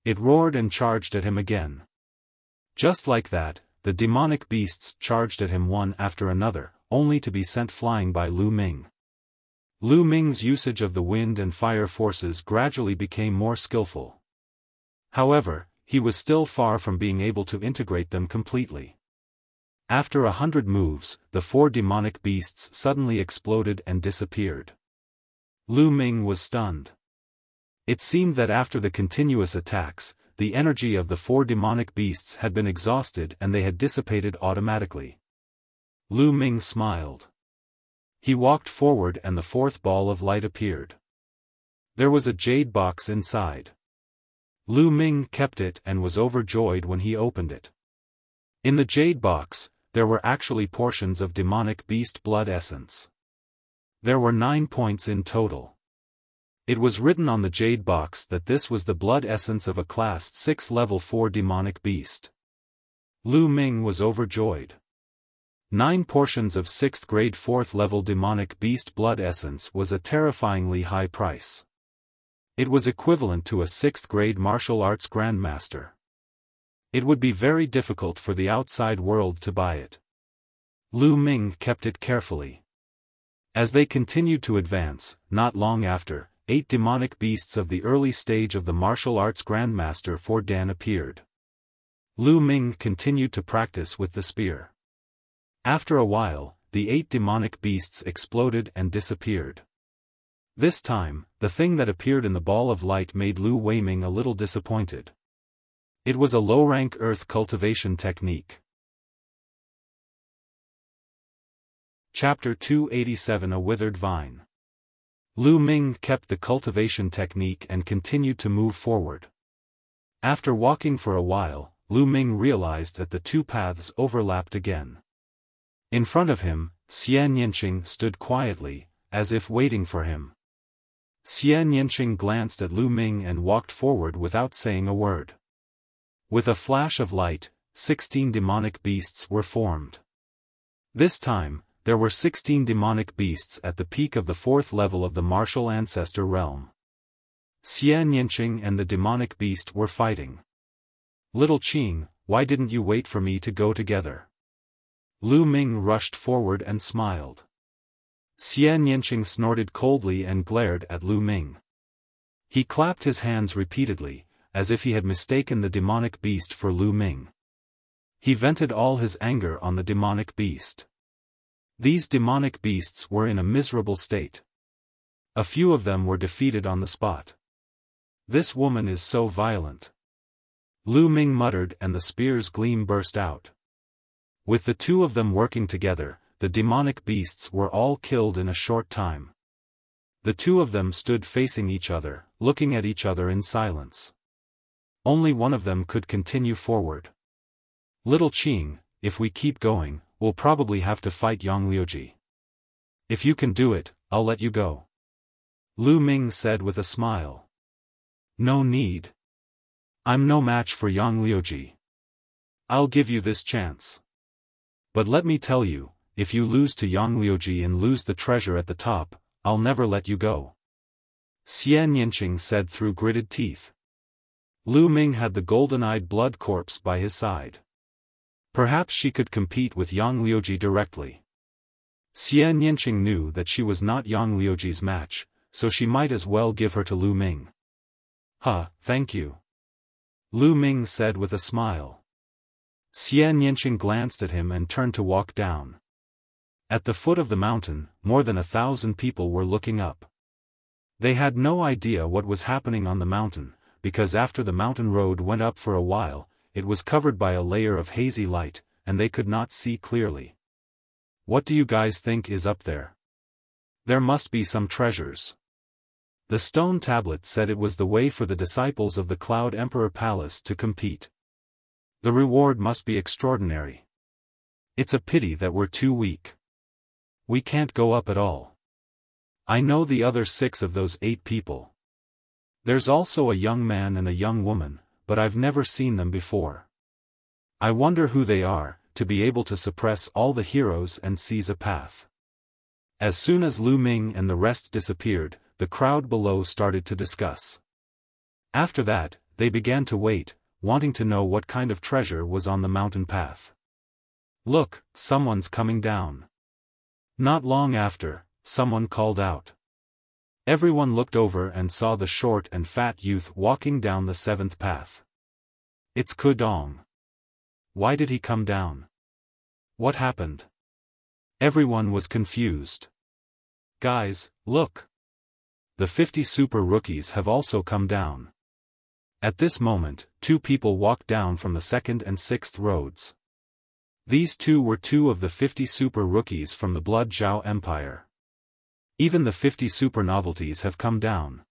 It roared and charged at him again. Just like that, the demonic beasts charged at him one after another, only to be sent flying by Lu Ming. Lu Ming's usage of the wind and fire forces gradually became more skillful. However, he was still far from being able to integrate them completely. After 100 moves, the 4 demonic beasts suddenly exploded and disappeared. Lu Ming was stunned. It seemed that after the continuous attacks, the energy of the 4 demonic beasts had been exhausted and they had dissipated automatically. Lu Ming smiled. He walked forward and the 4th ball of light appeared. There was a jade box inside. Lu Ming kept it and was overjoyed when he opened it. In the jade box, there were actually portions of demonic beast blood essence. There were 9 points in total. It was written on the jade box that this was the blood essence of a class 6 level 4 demonic beast. Lu Ming was overjoyed. 9 portions of 6th grade 4th level demonic beast blood essence was a terrifyingly high price. It was equivalent to a 6th grade martial arts grandmaster. It would be very difficult for the outside world to buy it. Lu Ming kept it carefully. As they continued to advance, not long after, 8 demonic beasts of the early stage of the martial arts grandmaster for Dan appeared. Lu Ming continued to practice with the spear. After a while, the 8 demonic beasts exploded and disappeared. This time, the thing that appeared in the ball of light made Lu Weiming a little disappointed. It was a low-rank earth cultivation technique. Chapter 287 A Withered Vine. Lu Ming kept the cultivation technique and continued to move forward. After walking for a while, Lu Ming realized that the 2 paths overlapped again. In front of him, Xian Yinqing stood quietly, as if waiting for him. Xian Yinqing glanced at Lu Ming and walked forward without saying a word. With a flash of light, 16 demonic beasts were formed. This time, there were 16 demonic beasts at the peak of the 4th level of the martial ancestor realm. Xian Yinqing and the demonic beast were fighting. Little Qing, why didn't you wait for me to go together? Lu Ming rushed forward and smiled. Xian Yanqing snorted coldly and glared at Lu Ming. He clapped his hands repeatedly, as if he had mistaken the demonic beast for Lu Ming. He vented all his anger on the demonic beast. These demonic beasts were in a miserable state. A few of them were defeated on the spot. This woman is so violent. Lu Ming muttered, and the spear's gleam burst out. With the two of them working together, the demonic beasts were all killed in a short time. The two of them stood facing each other, looking at each other in silence. Only one of them could continue forward. Little Qing, if we keep going, we'll probably have to fight Yang Liuji. If you can do it, I'll let you go. Lu Ming said with a smile. No need. I'm no match for Yang Liuji. I'll give you this chance. But let me tell you, if you lose to Yang Liuji and lose the treasure at the top, I'll never let you go. Xian Yanqing said through gritted teeth. Lu Ming had the golden-eyed blood corpse by his side. Perhaps she could compete with Yang Liuji directly. Xian Yanqing knew that she was not Yang Liuji's match, so she might as well give her to Lu Ming. Thank you. Lu Ming said with a smile. Xian Yanqing glanced at him and turned to walk down. At the foot of the mountain, more than 1,000 people were looking up. They had no idea what was happening on the mountain, because after the mountain road went up for a while, it was covered by a layer of hazy light, and they could not see clearly. What do you guys think is up there? There must be some treasures. The stone tablet said it was the way for the disciples of the Cloud Emperor Palace to compete. The reward must be extraordinary. It's a pity that we're too weak. We can't go up at all. I know the other 6 of those 8 people. There's also a young man and a young woman, but I've never seen them before. I wonder who they are, to be able to suppress all the heroes and seize a path. As soon as Lu Ming and the rest disappeared, the crowd below started to discuss. After that, they began to wait, wanting to know what kind of treasure was on the mountain path. Look, someone's coming down. Not long after, someone called out. Everyone looked over and saw the short and fat youth walking down the 7th path. It's Kudong. Why did he come down? What happened? Everyone was confused. Guys, look. The 50 super rookies have also come down. At this moment, 2 people walked down from the 2nd and 6th roads. These 2 were 2 of the 50 super rookies from the Blood Zhao Empire. Even the 50 super novelties have come down.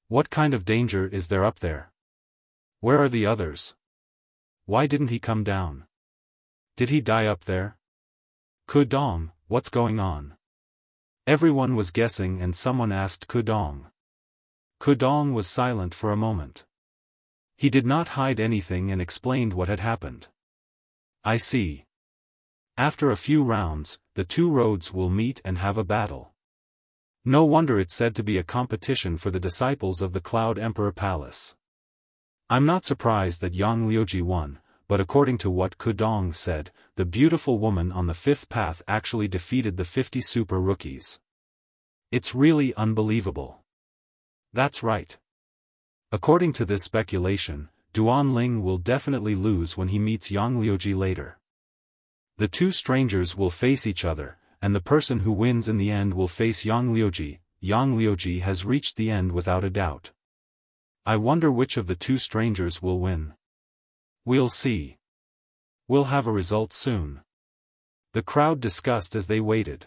What kind of danger is there up there? Where are the others? Why didn't he come down? Did he die up there? Kudong, what's going on? Everyone was guessing and someone asked Kudong. Kudong was silent for a moment. He did not hide anything and explained what had happened. I see. After a few rounds, the 2 roads will meet and have a battle. No wonder it's said to be a competition for the disciples of the Cloud Emperor Palace. I'm not surprised that Yang Liuji won, but according to what Kudong said, the beautiful woman on the 5th path actually defeated the 50 super rookies. It's really unbelievable. That's right. According to this speculation, Duan Ling will definitely lose when he meets Yang Liuji later. The 2 strangers will face each other, and the person who wins in the end will face Yang Liuji. Yang Liuji has reached the end without a doubt. I wonder which of the 2 strangers will win. We'll see. We'll have a result soon. The crowd discussed as they waited.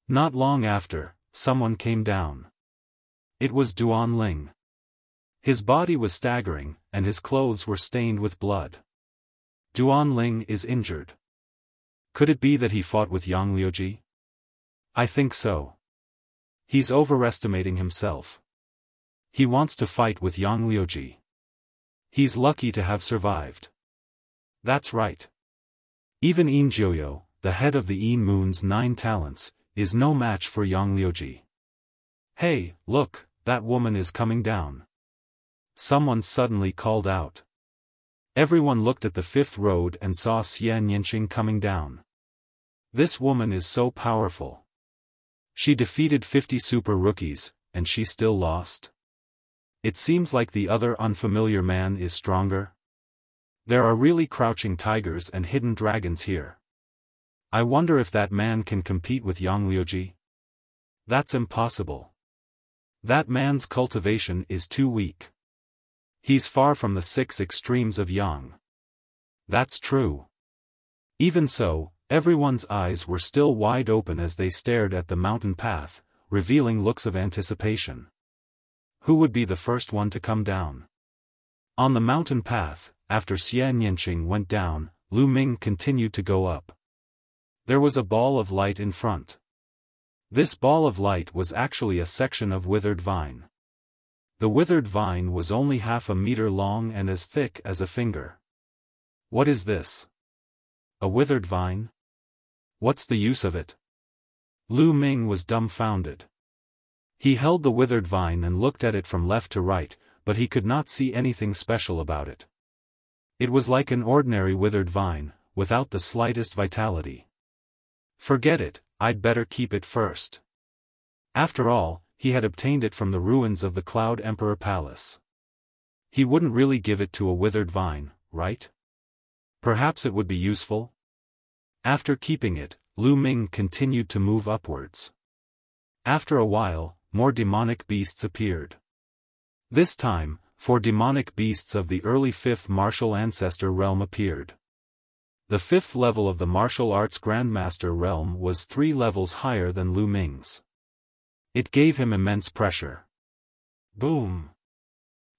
Not long after, someone came down. It was Duan Ling. His body was staggering, and his clothes were stained with blood. Duan Ling is injured. Could it be that he fought with Yang Liuji? I think so. He's overestimating himself. He wants to fight with Yang Liuji. He's lucky to have survived. That's right. Even Yin Jiuyo, the head of the Yin Moon's 9 talents, is no match for Yang Liuji. Hey, look, that woman is coming down. Someone suddenly called out. Everyone looked at the 5th road and saw Xian Yanqing coming down. This woman is so powerful. She defeated 50 super rookies, and she still lost? It seems like the other unfamiliar man is stronger. There are really crouching tigers and hidden dragons here. I wonder if that man can compete with Yang Liuji? That's impossible. That man's cultivation is too weak. He's far from the 6 extremes of Yang. That's true. Even so, everyone's eyes were still wide open as they stared at the mountain path, revealing looks of anticipation. Who would be the first one to come down? On the mountain path, after Xie Nianqing went down, Lu Ming continued to go up. There was a ball of light in front. This ball of light was actually a section of withered vine. The withered vine was only half a meter long and as thick as a finger. What is this? A withered vine? What's the use of it? Lu Ming was dumbfounded. He held the withered vine and looked at it from left to right, but he could not see anything special about it. It was like an ordinary withered vine, without the slightest vitality. Forget it, I'd better keep it first. After all, he had obtained it from the ruins of the Cloud Emperor Palace. He wouldn't really give it to a withered vine, right? Perhaps it would be useful? After keeping it, Lu Ming continued to move upwards. After a while, more demonic beasts appeared. This time, 4 demonic beasts of the early 5th martial ancestor realm appeared. The 5th level of the martial arts grandmaster realm was 3 levels higher than Lu Ming's. It gave him immense pressure. Boom!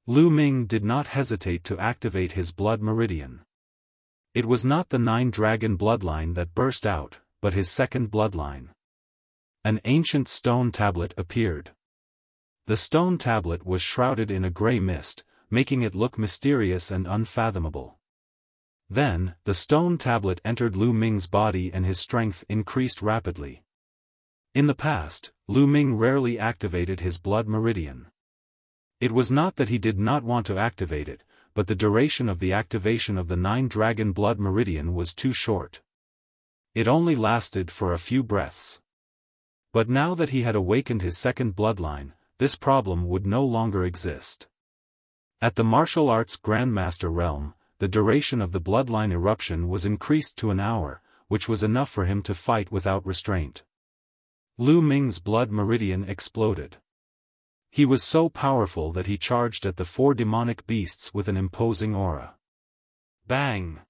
Lu Ming did not hesitate to activate his blood meridian. It was not the 9-dragon bloodline that burst out, but his second bloodline. An ancient stone tablet appeared. The stone tablet was shrouded in a grey mist, making it look mysterious and unfathomable. Then, the stone tablet entered Lu Ming's body and his strength increased rapidly. In the past, Lu Ming rarely activated his blood meridian. It was not that he did not want to activate it, but the duration of the activation of the 9-dragon blood meridian was too short. It only lasted for a few breaths. But now that he had awakened his second bloodline, this problem would no longer exist. At the martial arts grandmaster realm, the duration of the bloodline eruption was increased to an hour, which was enough for him to fight without restraint. Lu Ming's blood meridian exploded. He was so powerful that he charged at the 4 demonic beasts with an imposing aura. Bang!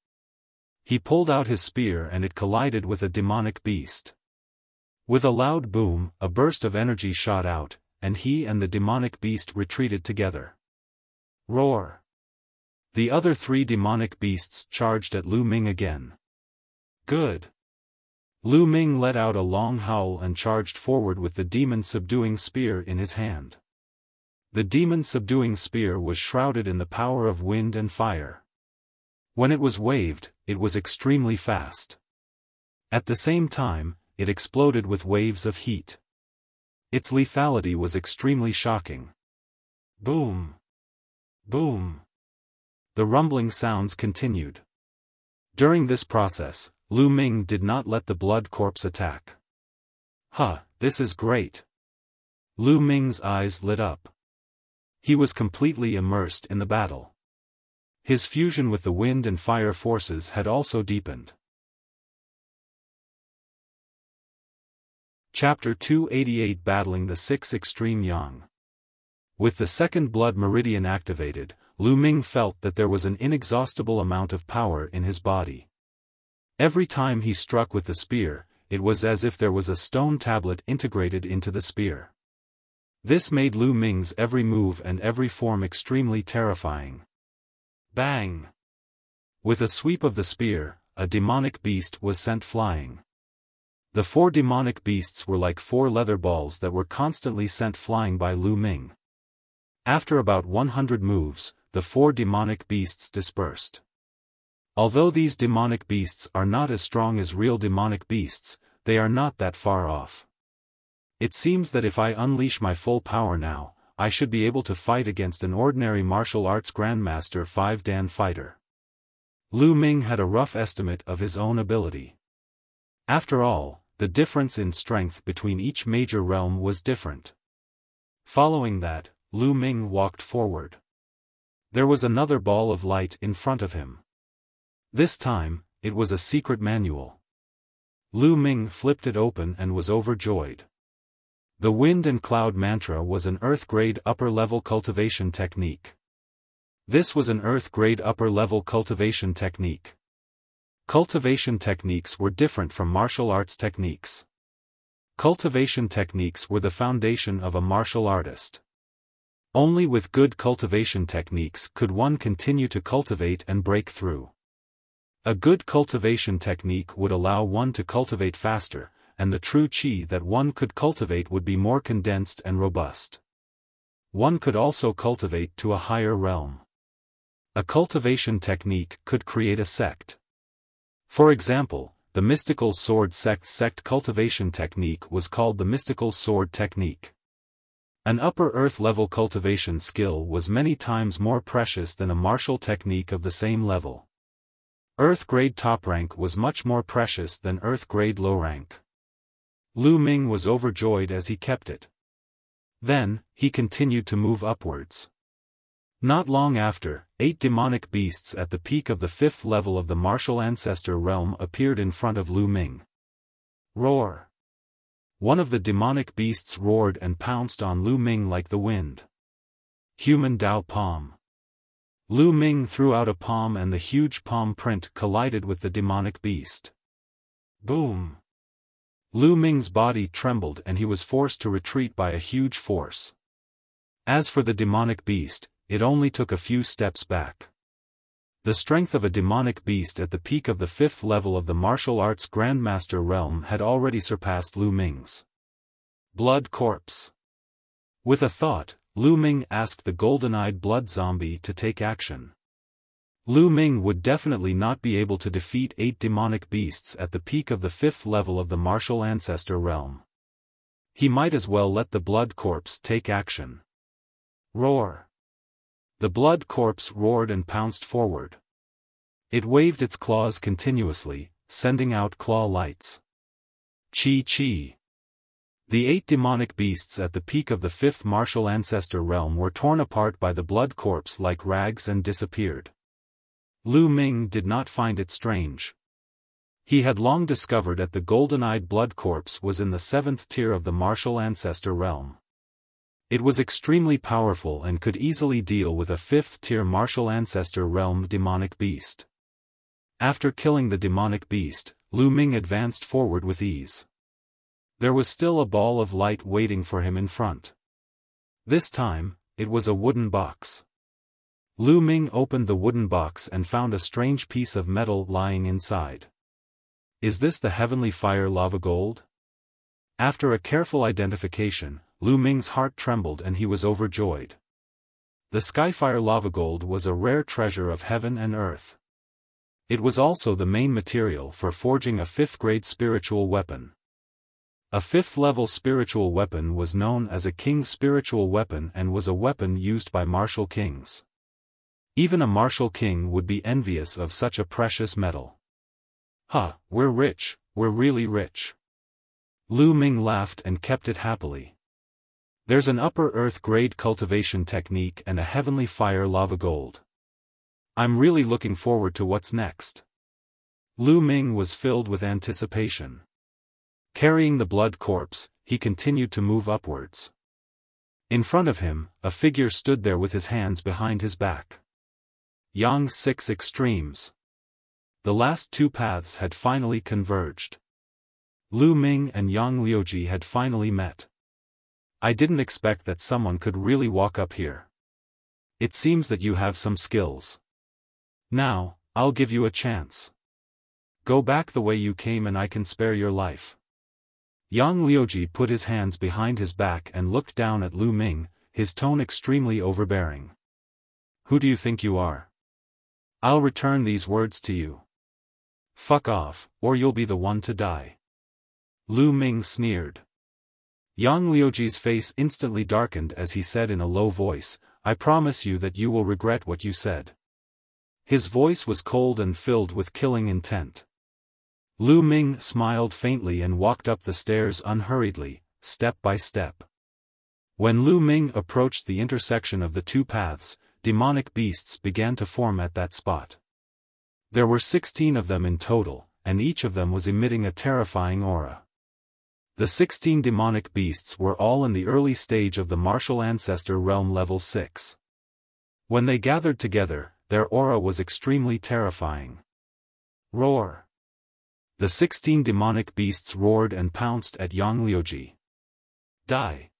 He pulled out his spear and it collided with a demonic beast. With a loud boom, a burst of energy shot out, and he and the demonic beast retreated together. Roar! The other 3 demonic beasts charged at Lu Ming again. Good! Lu Ming let out a long howl and charged forward with the demon-subduing spear in his hand. The demon-subduing spear was shrouded in the power of wind and fire. When it was waved, it was extremely fast. At the same time, it exploded with waves of heat. Its lethality was extremely shocking. Boom! Boom! The rumbling sounds continued. During this process, Lu Ming did not let the blood corpse attack. This is great! Lu Ming's eyes lit up. He was completely immersed in the battle. His fusion with the wind and fire forces had also deepened. Chapter 288 Battling the 6 Extreme Yang. With the second blood meridian activated, Lu Ming felt that there was an inexhaustible amount of power in his body. Every time he struck with the spear, it was as if there was a stone tablet integrated into the spear. This made Lu Ming's every move and every form extremely terrifying. Bang! With a sweep of the spear, a demonic beast was sent flying. The 4 demonic beasts were like 4 leather balls that were constantly sent flying by Lu Ming. After about 100 moves, the 4 demonic beasts dispersed. Although these demonic beasts are not as strong as real demonic beasts, they are not that far off. It seems that if I unleash my full power now, I should be able to fight against an ordinary martial arts grandmaster 5-dan fighter. Lu Ming had a rough estimate of his own ability. After all, the difference in strength between each major realm was different. Following that, Lu Ming walked forward. There was another ball of light in front of him. This time, it was a secret manual. Lu Ming flipped it open and was overjoyed. The Wind and Cloud Mantra was an Earth-grade upper-level cultivation technique. This was an Earth-grade upper-level cultivation technique. Cultivation techniques were different from martial arts techniques. Cultivation techniques were the foundation of a martial artist. Only with good cultivation techniques could one continue to cultivate and break through. A good cultivation technique would allow one to cultivate faster, and the true qi that one could cultivate would be more condensed and robust. One could also cultivate to a higher realm. A cultivation technique could create a sect. For example, the mystical sword sect cultivation technique was called the mystical sword technique. An upper earth level cultivation skill was many times more precious than a martial technique of the same level. Earth grade top rank was much more precious than earth grade low rank. Lu Ming was overjoyed as he kept it. Then, he continued to move upwards. Not long after, 8 demonic beasts at the peak of the 5th level of the martial ancestor realm appeared in front of Lu Ming. Roar! One of the demonic beasts roared and pounced on Lu Ming like the wind. Human Dao Palm. Lu Ming threw out a palm and the huge palm print collided with the demonic beast. Boom! Lu Ming's body trembled and he was forced to retreat by a huge force. As for the demonic beast, it only took a few steps back. The strength of a demonic beast at the peak of the 5th level of the martial arts Grandmaster realm had already surpassed Lu Ming's. Blood corpse. With a thought, Lu Ming asked the golden-eyed blood zombie to take action. Lu Ming would definitely not be able to defeat 8 demonic beasts at the peak of the 5th level of the martial ancestor realm. He might as well let the blood corpse take action. Roar! The blood corpse roared and pounced forward. It waved its claws continuously, sending out claw lights. Chi. The 8 demonic beasts at the peak of the 5th martial ancestor realm were torn apart by the blood corpse like rags and disappeared. Lu Ming did not find it strange. He had long discovered that the golden-eyed blood corpse was in the 7th tier of the martial ancestor realm. It was extremely powerful and could easily deal with a 5th-tier martial ancestor realm demonic beast. After killing the demonic beast, Lu Ming advanced forward with ease. There was still a ball of light waiting for him in front. This time, it was a wooden box. Lu Ming opened the wooden box and found a strange piece of metal lying inside. Is this the heavenly fire lava gold? After a careful identification, Lu Ming's heart trembled and he was overjoyed. The Skyfire lava gold was a rare treasure of heaven and earth. It was also the main material for forging a 5th-grade spiritual weapon. A 5th-level spiritual weapon was known as a king's spiritual weapon and was a weapon used by martial kings. Even a martial king would be envious of such a precious metal. Huh, we're rich, we're really rich. Lu Ming laughed and kept it happily. There's an upper earth grade cultivation technique and a heavenly fire lava gold. I'm really looking forward to what's next. Lu Ming was filled with anticipation. Carrying the blood corpse, he continued to move upwards. In front of him, a figure stood there with his hands behind his back. Yang 6 extremes. The last 2 paths had finally converged. Lu Ming and Yang Liuji had finally met. I didn't expect that someone could really walk up here. It seems that you have some skills. Now, I'll give you a chance. Go back the way you came and I can spare your life. Yang Liuji put his hands behind his back and looked down at Lu Ming, his tone extremely overbearing. Who do you think you are? I'll return these words to you. Fuck off, or you'll be the one to die. Lu Ming sneered. Yang Liuji's face instantly darkened as he said in a low voice, I promise you that you will regret what you said. His voice was cold and filled with killing intent. Lu Ming smiled faintly and walked up the stairs unhurriedly, step by step. When Lu Ming approached the intersection of the two paths, demonic beasts began to form at that spot. There were 16 of them in total, and each of them was emitting a terrifying aura. The 16 demonic beasts were all in the early stage of the martial ancestor realm level 6. When they gathered together, their aura was extremely terrifying. Roar! The 16 demonic beasts roared and pounced at Yang Liuji. Die!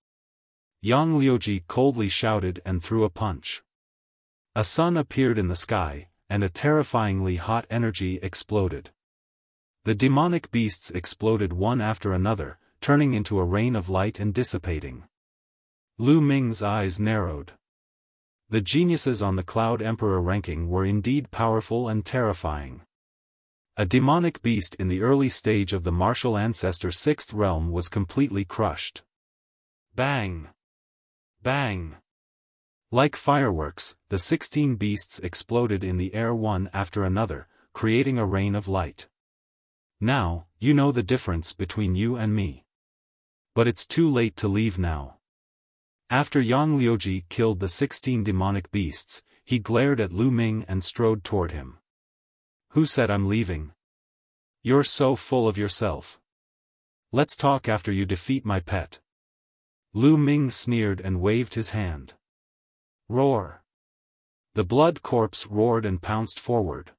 Yang Liuji coldly shouted and threw a punch. A sun appeared in the sky, and a terrifyingly hot energy exploded. The demonic beasts exploded one after another, turning into a rain of light and dissipating. Lu Ming's eyes narrowed. The geniuses on the Cloud Emperor ranking were indeed powerful and terrifying. A demonic beast in the early stage of the martial ancestor 6th realm was completely crushed. Bang! Bang! Like fireworks, the 16 beasts exploded in the air one after another, creating a rain of light. Now, you know the difference between you and me. But it's too late to leave now. After Yang Liuji killed the 16 demonic beasts, he glared at Lu Ming and strode toward him. Who said I'm leaving? You're so full of yourself. Let's talk after you defeat my pet. Lu Ming sneered and waved his hand. Roar! The blood corpse roared and pounced forward.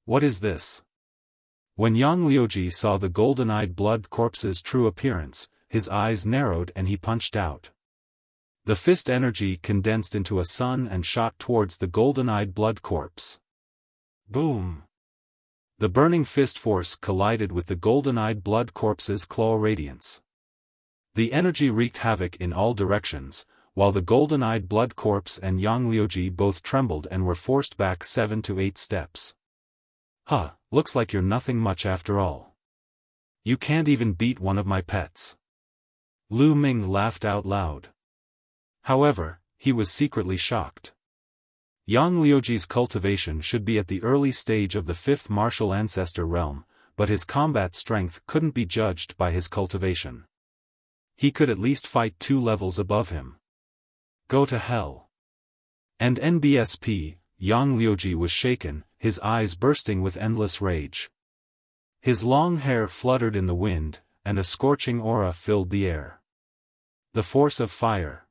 What is this? When Yang Liuji saw the golden-eyed blood corpse's true appearance, his eyes narrowed and he punched out. The fist energy condensed into a sun and shot towards the golden-eyed blood corpse. Boom! The burning fist force collided with the golden-eyed blood corpse's claw radiance. The energy wreaked havoc in all directions, while the golden-eyed blood corpse and Yang Liuji both trembled and were forced back 7 to 8 steps. Huh, looks like you're nothing much after all. You can't even beat one of my pets. Lu Ming laughed out loud. However, he was secretly shocked. Yang Liuji's cultivation should be at the early stage of the 5th martial ancestor realm, but his combat strength couldn't be judged by his cultivation. He could at least fight 2 levels above him. Go to hell. And NBSP, Yang Liuji was shaken, his eyes bursting with endless rage. His long hair fluttered in the wind, and a scorching aura filled the air. The force of fire.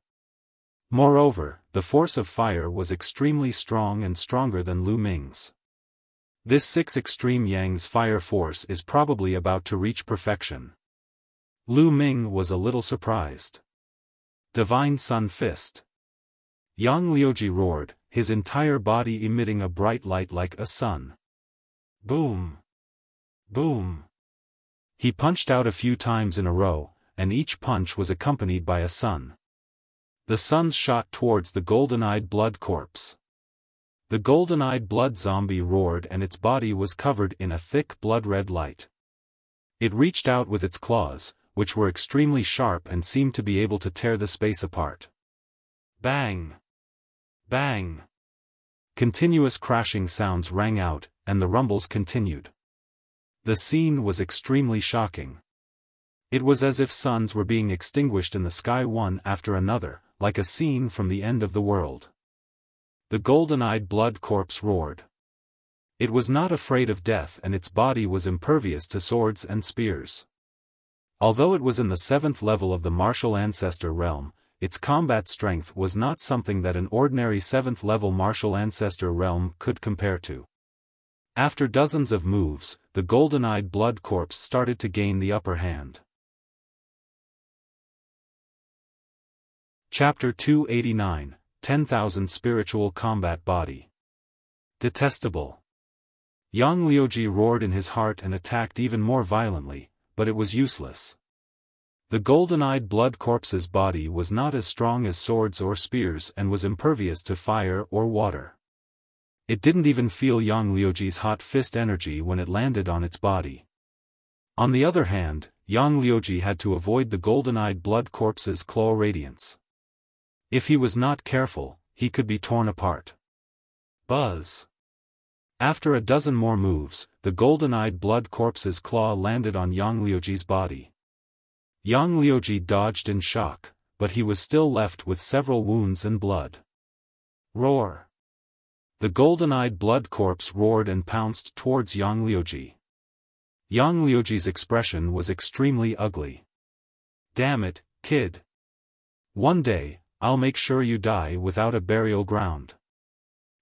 Moreover, the force of fire was extremely strong and stronger than Lu Ming's. This 6 extreme Yang's fire force is probably about to reach perfection. Lu Ming was a little surprised. Divine Sun Fist. Yang Liuji roared, his entire body emitting a bright light like a sun. Boom! Boom! He punched out a few times in a row, and each punch was accompanied by a sun. The suns shot towards the golden-eyed blood corpse. The golden-eyed blood zombie roared and its body was covered in a thick blood-red light. It reached out with its claws, which were extremely sharp and seemed to be able to tear the space apart. Bang! Bang! Continuous crashing sounds rang out, and the rumbles continued. The scene was extremely shocking. It was as if suns were being extinguished in the sky one after another, like a scene from the end of the world. The golden-eyed blood corpse roared. It was not afraid of death and its body was impervious to swords and spears. Although it was in the 7th level of the martial ancestor realm, its combat strength was not something that an ordinary 7th level martial ancestor realm could compare to. After dozens of moves, the golden-eyed blood corpse started to gain the upper hand. Chapter 289, 10,000 Spiritual Combat Body. Detestable. Yang Liuji roared in his heart and attacked even more violently, but it was useless. The golden-eyed blood corpse's body was not as strong as swords or spears and was impervious to fire or water. It didn't even feel Yang Liuji's hot fist energy when it landed on its body. On the other hand, Yang Liuji had to avoid the golden-eyed blood corpse's claw radiance. If he was not careful, he could be torn apart. Buzz! After a dozen more moves, the golden-eyed blood corpse's claw landed on Yang Liuji's body. Yang Liuji dodged in shock, but he was still left with several wounds and blood. Roar! The golden-eyed blood corpse roared and pounced towards Yang Liuji. Yang Liuji's expression was extremely ugly. "Damn it, kid. One day, I'll make sure you die without a burial ground."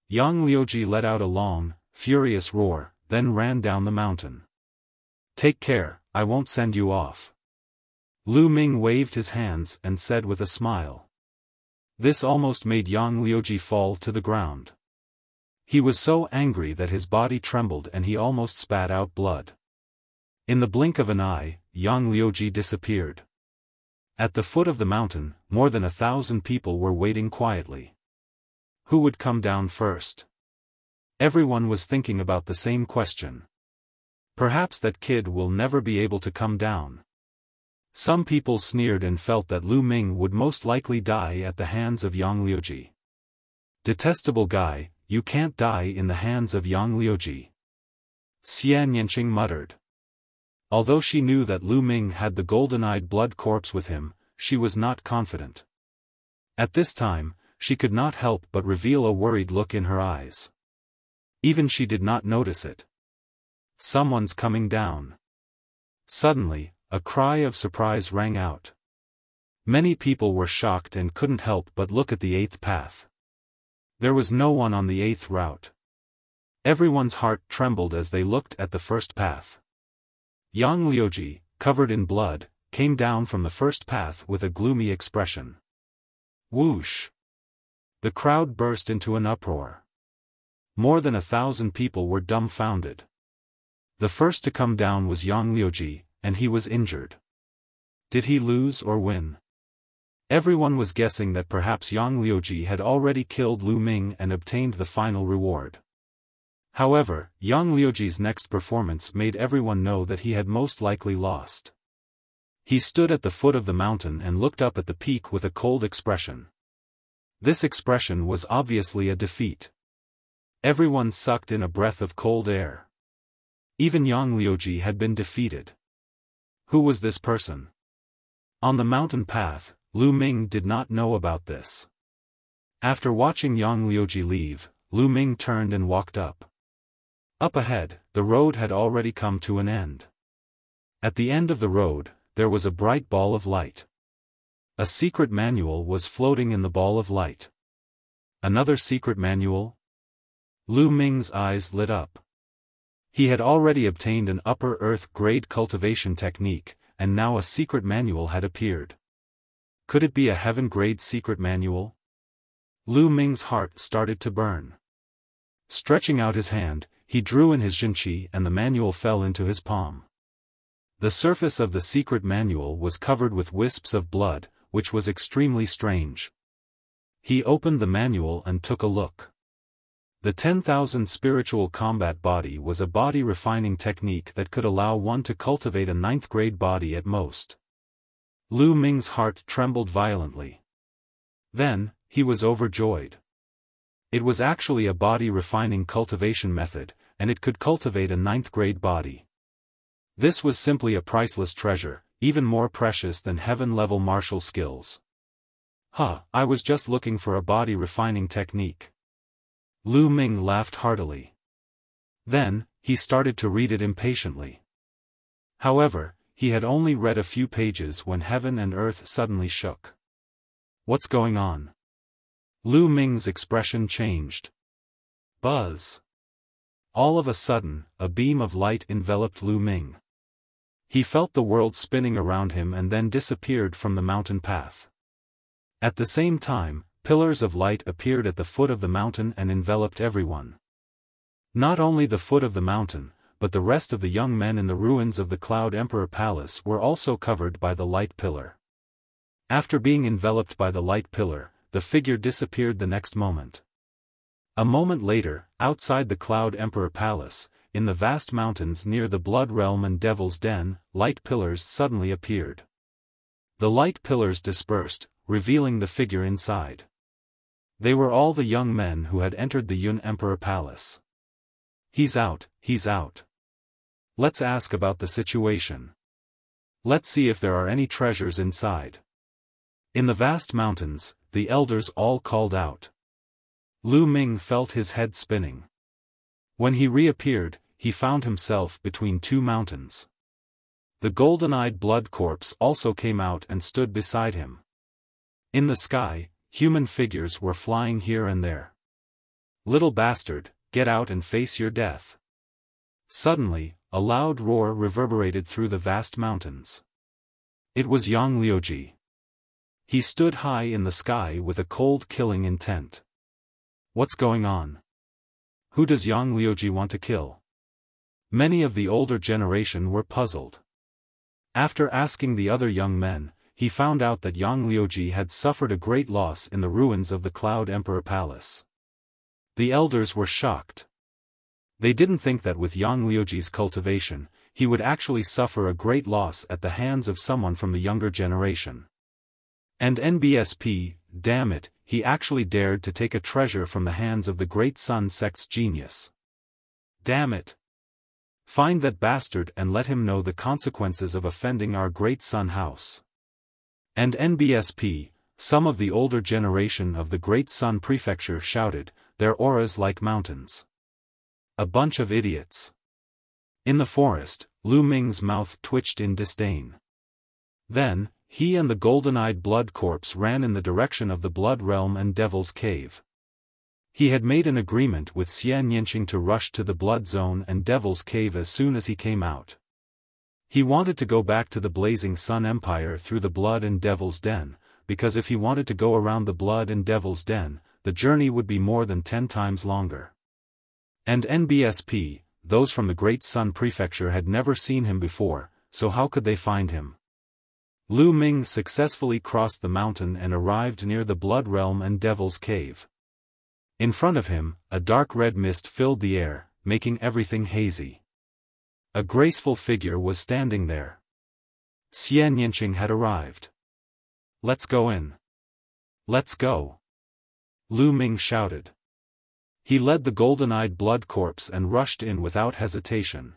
Yang Liuji let out a long, furious roar, then ran down the mountain. "Take care, I won't send you off." Lu Ming waved his hands and said with a smile. This almost made Yang Liuji fall to the ground. He was so angry that his body trembled and he almost spat out blood. In the blink of an eye, Yang Liuji disappeared. At the foot of the mountain, more than 1,000 people were waiting quietly. Who would come down first? Everyone was thinking about the same question. Perhaps that kid will never be able to come down. Some people sneered and felt that Lu Ming would most likely die at the hands of Yang Liuji. "Detestable guy, you can't die in the hands of Yang Liuji," Xian Yanqing muttered. Although she knew that Lu Ming had the golden-eyed blood corpse with him, she was not confident. At this time, she could not help but reveal a worried look in her eyes. Even she did not notice it. "Someone's coming down." Suddenly, a cry of surprise rang out. Many people were shocked and couldn't help but look at the 8th path. There was no one on the 8th route. Everyone's heart trembled as they looked at the first path. Yang Liuji, covered in blood, came down from the first path with a gloomy expression. Whoosh! The crowd burst into an uproar. More than 1,000 people were dumbfounded. The first to come down was Yang Liuji, and he was injured. Did he lose or win? Everyone was guessing that perhaps Yang Liuji had already killed Lu Ming and obtained the final reward. However, Yang Liuji's next performance made everyone know that he had most likely lost. He stood at the foot of the mountain and looked up at the peak with a cold expression. This expression was obviously a defeat. Everyone sucked in a breath of cold air. Even Yang Liuji had been defeated. Who was this person? On the mountain path, Lu Ming did not know about this. After watching Yang Liuji leave, Lu Ming turned and walked up. Up ahead, the road had already come to an end. At the end of the road, there was a bright ball of light. A secret manual was floating in the ball of light. Another secret manual? Lu Ming's eyes lit up. He had already obtained an upper earth grade cultivation technique, and now a secret manual had appeared. Could it be a heaven grade secret manual? Lu Ming's heart started to burn. Stretching out his hand, he drew in his jinqi and the manual fell into his palm. The surface of the secret manual was covered with wisps of blood, which was extremely strange. He opened the manual and took a look. The 10,000 spiritual combat body was a body refining technique that could allow one to cultivate a 9th grade body at most. Lu Ming's heart trembled violently. Then, he was overjoyed. It was actually a body refining cultivation method, and it could cultivate a 9th grade body. This was simply a priceless treasure, even more precious than heaven-level martial skills. I was just looking for a body refining technique. Lu Ming laughed heartily. Then, he started to read it impatiently. However, he had only read a few pages when heaven and earth suddenly shook. What's going on? Lu Ming's expression changed. Buzz! All of a sudden, a beam of light enveloped Lu Ming. He felt the world spinning around him and then disappeared from the mountain path. At the same time, pillars of light appeared at the foot of the mountain and enveloped everyone. Not only the foot of the mountain, but the rest of the young men in the ruins of the Cloud Emperor Palace were also covered by the light pillar. After being enveloped by the light pillar, the figure disappeared the next moment. A moment later, outside the Cloud Emperor Palace, in the vast mountains near the Blood Realm and Devil's Den, light pillars suddenly appeared. The light pillars dispersed, revealing the figure inside. They were all the young men who had entered the Yun Emperor Palace. He's out, he's out. Let's ask about the situation. Let's see if there are any treasures inside. In the vast mountains, the elders all called out. Lu Ming felt his head spinning. When he reappeared, he found himself between two mountains. The golden-eyed blood corpse also came out and stood beside him. In the sky, human figures were flying here and there. Little bastard, get out and face your death. Suddenly, a loud roar reverberated through the vast mountains. It was Yang Liuji. He stood high in the sky with a cold killing intent. What's going on? Who does Yang Liuji want to kill? Many of the older generation were puzzled. After asking the other young men, he found out that Yang Liuji had suffered a great loss in the ruins of the Cloud Emperor Palace. The elders were shocked. They didn't think that with Yang Liuji's cultivation, he would actually suffer a great loss at the hands of someone from the younger generation. And NBSP, damn it, he actually dared to take a treasure from the hands of the Great Sun Sect's genius. Damn it! Find that bastard and let him know the consequences of offending our Great Sun House. And NBSP, some of the older generation of the Great Sun Prefecture shouted, their auras like mountains. A bunch of idiots. In the forest, Lu Ming's mouth twitched in disdain. Then, he and the golden-eyed blood corpse ran in the direction of the Blood Realm and Devil's Cave. He had made an agreement with Xian Yinqing to rush to the Blood Zone and Devil's Cave as soon as he came out. He wanted to go back to the Blazing Sun Empire through the Blood and Devil's Den, because if he wanted to go around the Blood and Devil's Den, the journey would be more than 10 times longer. And NBSP, those from the Great Sun Prefecture had never seen him before, so how could they find him? Lu Ming successfully crossed the mountain and arrived near the Blood Realm and Devil's Cave. In front of him, a dark red mist filled the air, making everything hazy. A graceful figure was standing there. Xian Yinqing had arrived. Let's go in. Let's go. Lu Ming shouted. He led the golden-eyed blood corpse and rushed in without hesitation.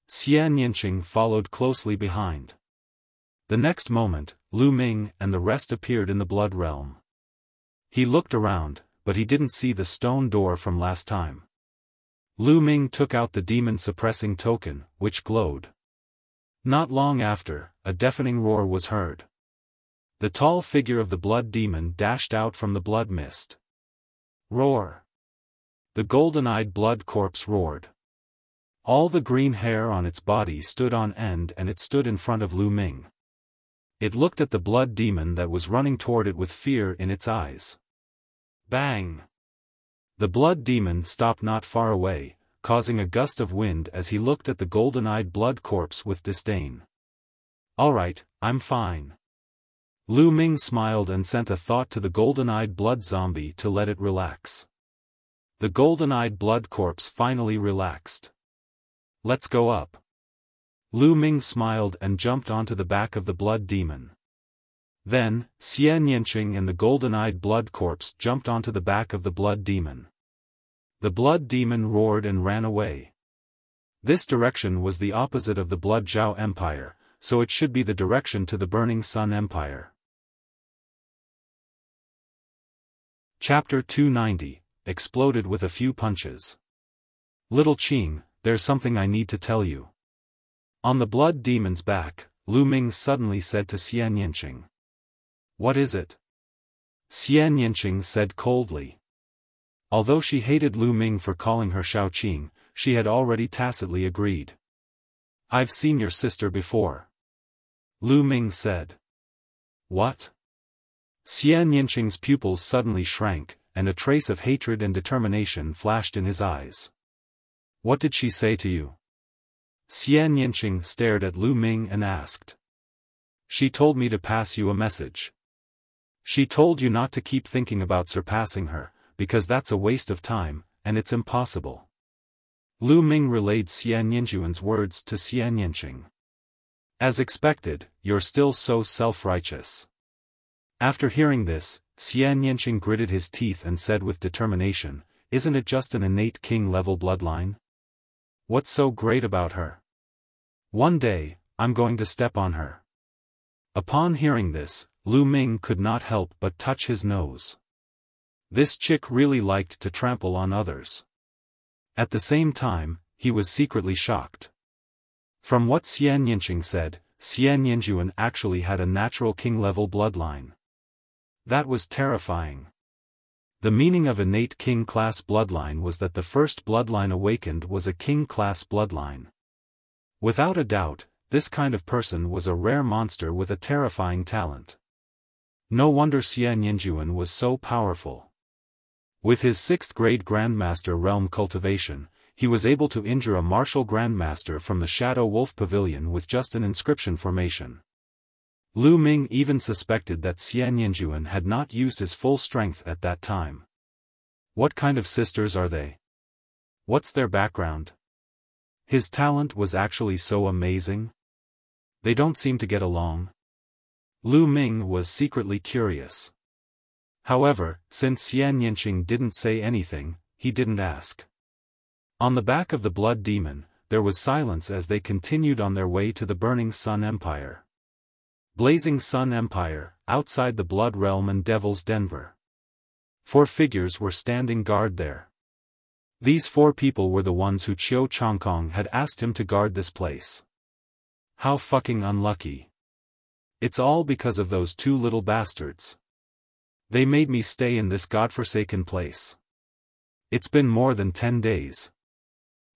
Xian Yinqing followed closely behind. The next moment, Lu Ming and the rest appeared in the Blood Realm. He looked around, but he didn't see the stone door from last time. Lu Ming took out the demon-suppressing token, which glowed. Not long after, a deafening roar was heard. The tall figure of the blood demon dashed out from the blood mist. Roar! The golden-eyed blood corpse roared. All the green hair on its body stood on end and it stood in front of Lu Ming. It looked at the blood demon that was running toward it with fear in its eyes. Bang! The blood demon stopped not far away, causing a gust of wind as he looked at the golden-eyed blood corpse with disdain. Alright, I'm fine. Lu Ming smiled and sent a thought to the golden-eyed blood zombie to let it relax. The golden-eyed blood corpse finally relaxed. Let's go up. Lu Ming smiled and jumped onto the back of the blood demon. Then, Xian Yinqing and the golden-eyed blood corpse jumped onto the back of the blood demon. The blood demon roared and ran away. This direction was the opposite of the Blood Zhao Empire, so it should be the direction to the Burning Sun Empire. Chapter 290, Exploded with a Few Punches. Little Qing, there's something I need to tell you. On the blood demon's back, Lu Ming suddenly said to Xian Yinqing. What is it? Xian Yinqing said coldly. Although she hated Lu Ming for calling her Xiaoqing, she had already tacitly agreed. I've seen your sister before. Lu Ming said. What? Xian Yinqing's pupils suddenly shrank, and a trace of hatred and determination flashed in his eyes. What did she say to you? Xian Yinqing stared at Lu Ming and asked. She told me to pass you a message. She told you not to keep thinking about surpassing her, because that's a waste of time, and it's impossible. Lu Ming relayed Xian Yinjuan's words to Xian Yinqing. As expected, you're still so self-righteous. After hearing this, Xian Yinqing gritted his teeth and said with determination, isn't it just an innate king-level bloodline? What's so great about her? One day, I'm going to step on her. Upon hearing this, Lu Ming could not help but touch his nose. This chick really liked to trample on others. At the same time, he was secretly shocked. From what Xian Yinqing said, Xian Yinjuan actually had a natural king-level bloodline. That was terrifying. The meaning of innate king-class bloodline was that the first bloodline awakened was a king-class bloodline. Without a doubt, this kind of person was a rare monster with a terrifying talent. No wonder Xian Yinjuan was so powerful. With his 6th grade Grandmaster realm cultivation, he was able to injure a martial Grandmaster from the Shadow Wolf Pavilion with just an inscription formation. Lu Ming even suspected that Xian Yinjuan had not used his full strength at that time. What kind of sisters are they? What's their background? His talent was actually so amazing? They don't seem to get along. Lu Ming was secretly curious. However, since Xian Yinqing didn't say anything, he didn't ask. On the back of the Blood Demon, there was silence as they continued on their way to the Burning Sun Empire. Blazing Sun Empire, outside the Blood Realm and Devil's Denver. 4 figures were standing guard there. These 4 people were the ones who Qiu Chongkong had asked him to guard this place. How fucking unlucky. It's all because of those 2 little bastards. They made me stay in this godforsaken place. It's been more than 10 days.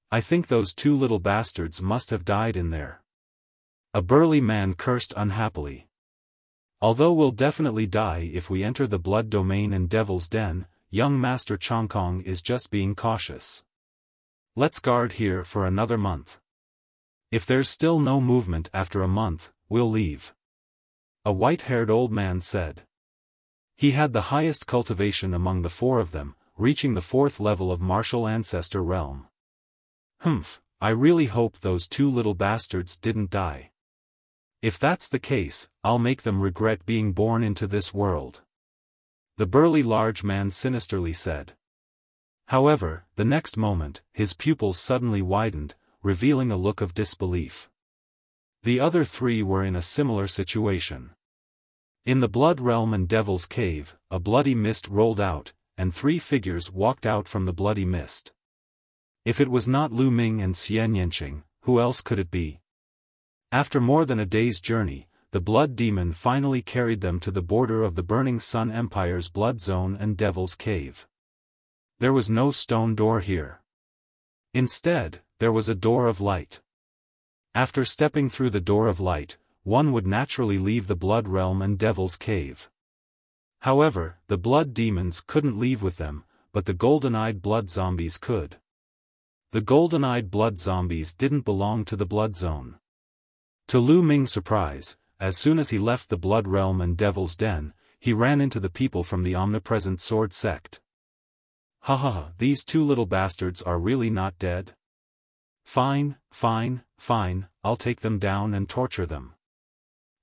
I think those 2 little bastards must have died in there. A burly man cursed unhappily. Although we'll definitely die if we enter the Blood Domain and Devil's Den, young Master Chongkong is just being cautious. Let's guard here for another month. If there's still no movement after a month, we'll leave. A white-haired old man said. He had the highest cultivation among the 4 of them, reaching the 4th level of Martial Ancestor Realm. Humph, I really hope those 2 little bastards didn't die. If that's the case, I'll make them regret being born into this world. The burly large man sinisterly said. However, the next moment, his pupils suddenly widened, revealing a look of disbelief. The other 3 were in a similar situation. In the Blood Realm and Devil's Cave, a bloody mist rolled out, and 3 figures walked out from the bloody mist. If it was not Lu Ming and Xian Yinqing, who else could it be? After more than a day's journey, the Blood Demon finally carried them to the border of the Burning Sun Empire's Blood Zone and Devil's Cave. There was no stone door here. Instead, there was a door of light. After stepping through the door of light, one would naturally leave the Blood Realm and Devil's Cave. However, the Blood Demons couldn't leave with them, but the golden-eyed blood zombies could. The golden-eyed blood zombies didn't belong to the Blood Zone. To Lu Ming's surprise, as soon as he left the Blood Realm and Devil's Den, he ran into the people from the Omnipresent Sword Sect. Haha, these 2 little bastards are really not dead? Fine, fine, fine, I'll take them down and torture them.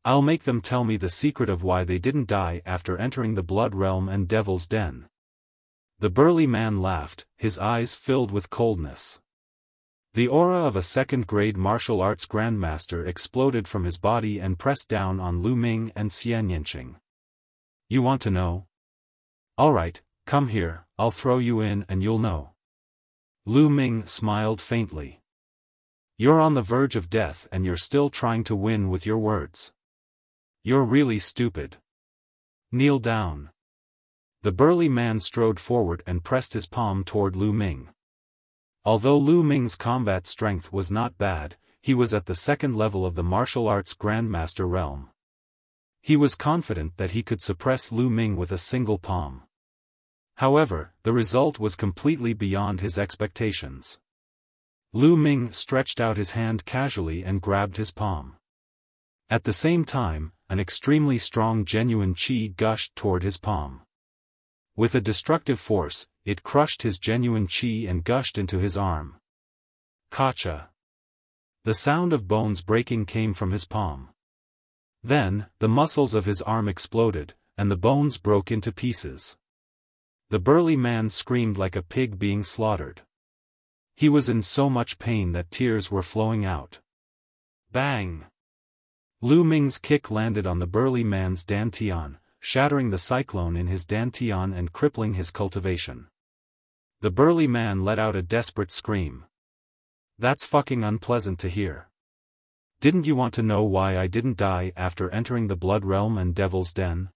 I'll make them tell me the secret of why they didn't die after entering the Blood Realm and Devil's Den. The burly man laughed, his eyes filled with coldness. The aura of a 2nd-grade martial arts grandmaster exploded from his body and pressed down on Lu Ming and Xian Yinqing. You want to know? Alright, come here, I'll throw you in and you'll know. Lu Ming smiled faintly. You're on the verge of death and you're still trying to win with your words. You're really stupid. Kneel down. The burly man strode forward and pressed his palm toward Lu Ming. Although Lu Ming's combat strength was not bad, he was at the 2nd level of the martial arts Grandmaster realm. He was confident that he could suppress Lu Ming with a single palm. However, the result was completely beyond his expectations. Lu Ming stretched out his hand casually and grabbed his palm. At the same time, an extremely strong genuine qi gushed toward his palm. With a destructive force, it crushed his genuine qi and gushed into his arm. Kacha! The sound of bones breaking came from his palm. Then, the muscles of his arm exploded, and the bones broke into pieces. The burly man screamed like a pig being slaughtered. He was in so much pain that tears were flowing out. Bang! Lu Ming's kick landed on the burly man's dantian, shattering the cyclone in his dantian and crippling his cultivation. The burly man let out a desperate scream. That's fucking unpleasant to hear. Didn't you want to know why I didn't die after entering the Blood Realm and Devil's Den?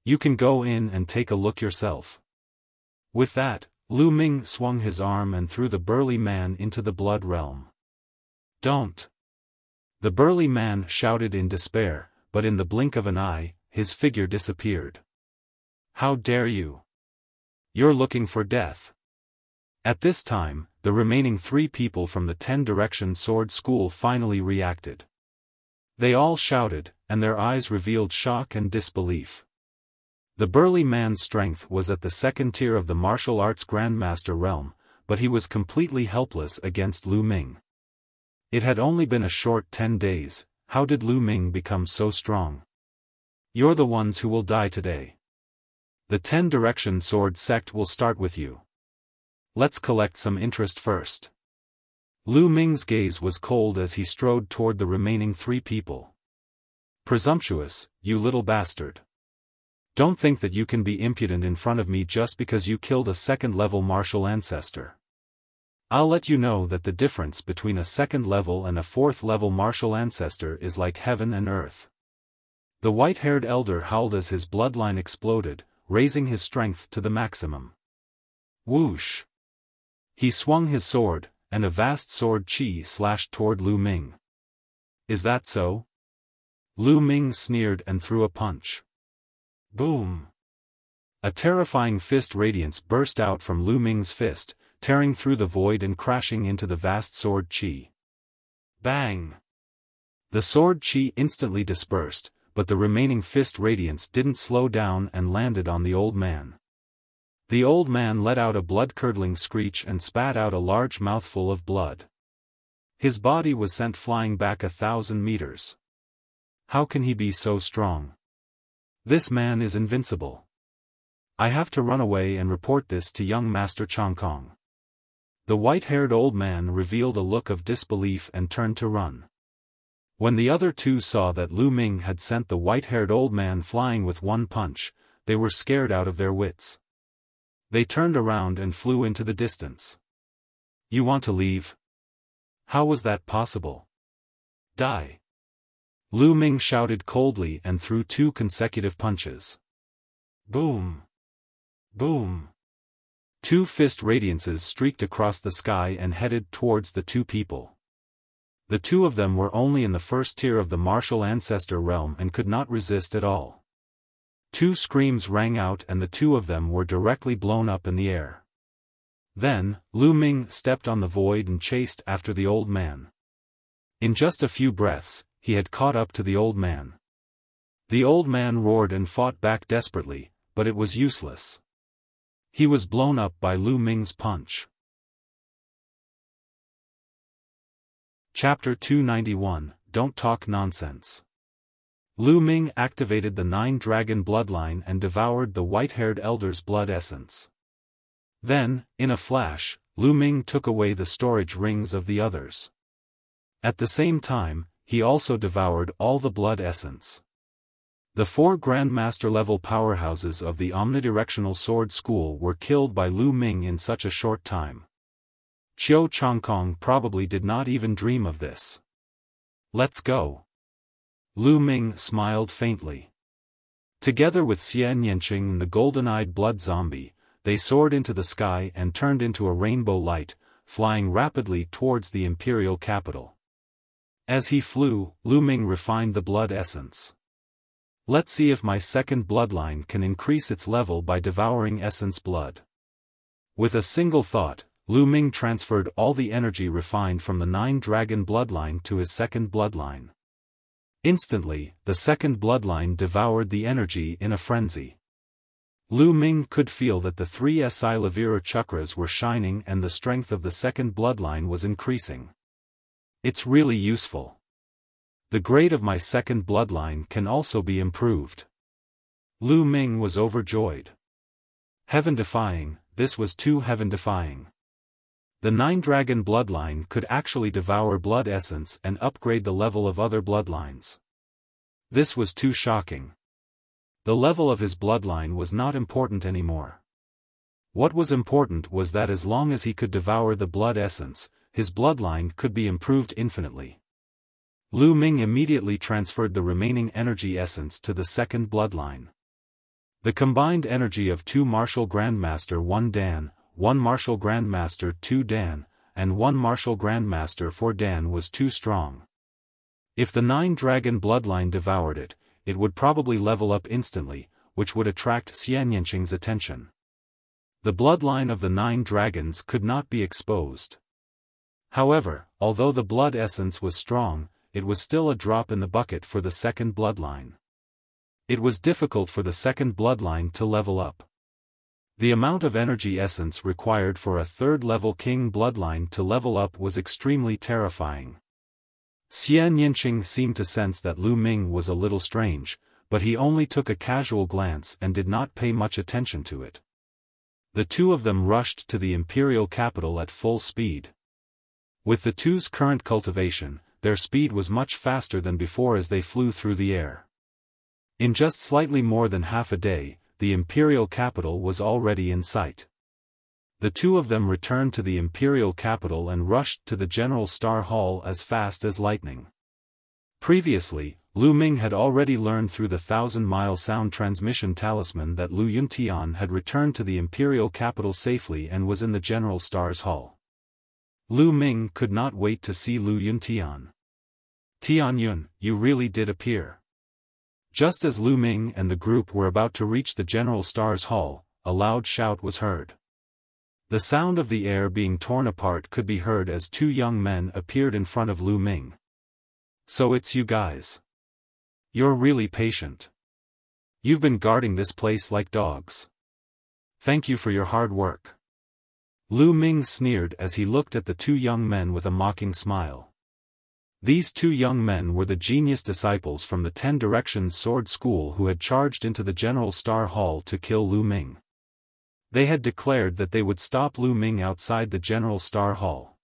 You can go in and take a look yourself. With that, Lu Ming swung his arm and threw the burly man into the Blood Realm. Don't! The burly man shouted in despair, but in the blink of an eye, his figure disappeared. How dare you! You're looking for death. At this time, the remaining 3 people from the 10-Direction Sword School finally reacted. They all shouted, and their eyes revealed shock and disbelief. The burly man's strength was at the 2nd tier of the martial arts Grandmaster realm, but he was completely helpless against Lu Ming. It had only been a short 10 days, how did Lu Ming become so strong? You're the ones who will die today. The 10-Direction Sword sect will start with you. Let's collect some interest first. Lu Ming's gaze was cold as he strode toward the remaining 3 people. Presumptuous, you little bastard. Don't think that you can be impudent in front of me just because you killed a 2nd-level martial ancestor. I'll let you know that the difference between a 2nd-level and a 4th-level martial ancestor is like heaven and earth. The white-haired elder howled as his bloodline exploded, raising his strength to the maximum. Whoosh! He swung his sword, and a vast sword chi slashed toward Lu Ming. Is that so? Lu Ming sneered and threw a punch. Boom! A terrifying fist radiance burst out from Lu Ming's fist, tearing through the void and crashing into the vast sword chi. Bang! The sword chi instantly dispersed, but the remaining fist radiance didn't slow down and landed on the old man. The old man let out a blood-curdling screech and spat out a large mouthful of blood. His body was sent flying back 1,000 meters. How can he be so strong? This man is invincible. I have to run away and report this to young Master Chongkong. The white-haired old man revealed a look of disbelief and turned to run. When the other 2 saw that Lu Ming had sent the white-haired old man flying with one punch, they were scared out of their wits. They turned around and flew into the distance. You want to leave? How was that possible? Die! Lu Ming shouted coldly and threw 2 consecutive punches. Boom! Boom! 2 fist radiances streaked across the sky and headed towards the 2 people. The 2 of them were only in the 1st tier of the martial ancestor realm and could not resist at all. 2 screams rang out and the 2 of them were directly blown up in the air. Then, Lu Ming stepped on the void and chased after the old man. In just a few breaths, he had caught up to the old man. The old man roared and fought back desperately, but it was useless. He was blown up by Lu Ming's punch. Chapter 291, Don't Talk Nonsense. Lu Ming activated the 9-dragon bloodline and devoured the white-haired elder's blood essence. Then, in a flash, Lu Ming took away the storage rings of the others. At the same time, he also devoured all the blood essence. The 4 Grandmaster-level powerhouses of the Omnidirectional Sword School were killed by Lu Ming in such a short time. Qiu Chongkong probably did not even dream of this. Let's go. Lu Ming smiled faintly. Together with Xian Yanqing and the golden-eyed blood zombie, they soared into the sky and turned into a rainbow light, flying rapidly towards the imperial capital. As he flew, Lu Ming refined the blood essence. Let's see if my 2nd bloodline can increase its level by devouring essence blood. With a single thought, Lu Ming transferred all the energy refined from the 9-dragon bloodline to his 2nd bloodline. Instantly, the 2nd bloodline devoured the energy in a frenzy. Lu Ming could feel that the 3 Silavira chakras were shining and the strength of the 2nd bloodline was increasing. It's really useful. The grade of my 2nd bloodline can also be improved. Lu Ming was overjoyed. Heaven-defying, this was too heaven-defying. The The Nine-Dragon bloodline could actually devour blood essence and upgrade the level of other bloodlines. This was too shocking. The level of his bloodline was not important anymore. What was important was that as long as he could devour the blood essence, his bloodline could be improved infinitely. Lu Ming immediately transferred the remaining energy essence to the second bloodline. The combined energy of 2 Martial Grandmaster 1 Dan, 1 Martial Grandmaster 2 Dan, and 1 Martial Grandmaster 4 Dan was too strong. If the Nine-Dragon bloodline devoured it, it would probably level up instantly, which would attract Xianyanqing's attention. The bloodline of the 9 dragons could not be exposed. However, although the blood essence was strong, it was still a drop in the bucket for the second bloodline. It was difficult for the second bloodline to level up. The amount of energy essence required for a third-level king bloodline to level up was extremely terrifying. Xianyanqing seemed to sense that Lu Ming was a little strange, but he only took a casual glance and did not pay much attention to it. The two of them rushed to the imperial capital at full speed. With the two's current cultivation, their speed was much faster than before as they flew through the air. In just slightly more than half a day, the imperial capital was already in sight. The two of them returned to the imperial capital and rushed to the General Star Hall as fast as lightning. Previously, Lu Ming had already learned through the 1,000-mile sound transmission talisman that Lu Yuntian had returned to the imperial capital safely and was in the General Star's hall. Lu Ming could not wait to see Lu Yuntian. "Tianyun, you really did appear." Just as Lu Ming and the group were about to reach the General Star's hall, a loud shout was heard. The sound of the air being torn apart could be heard as 2 young men appeared in front of Lu Ming. "So it's you guys. You're really patient. You've been guarding this place like dogs. Thank you for your hard work." Lu Ming sneered as he looked at the 2 young men with a mocking smile. These 2 young men were the genius disciples from the 10 Directions Sword School who had charged into the General Star Hall to kill Lu Ming. They had declared that they would stop Lu Ming outside the General Star Hall.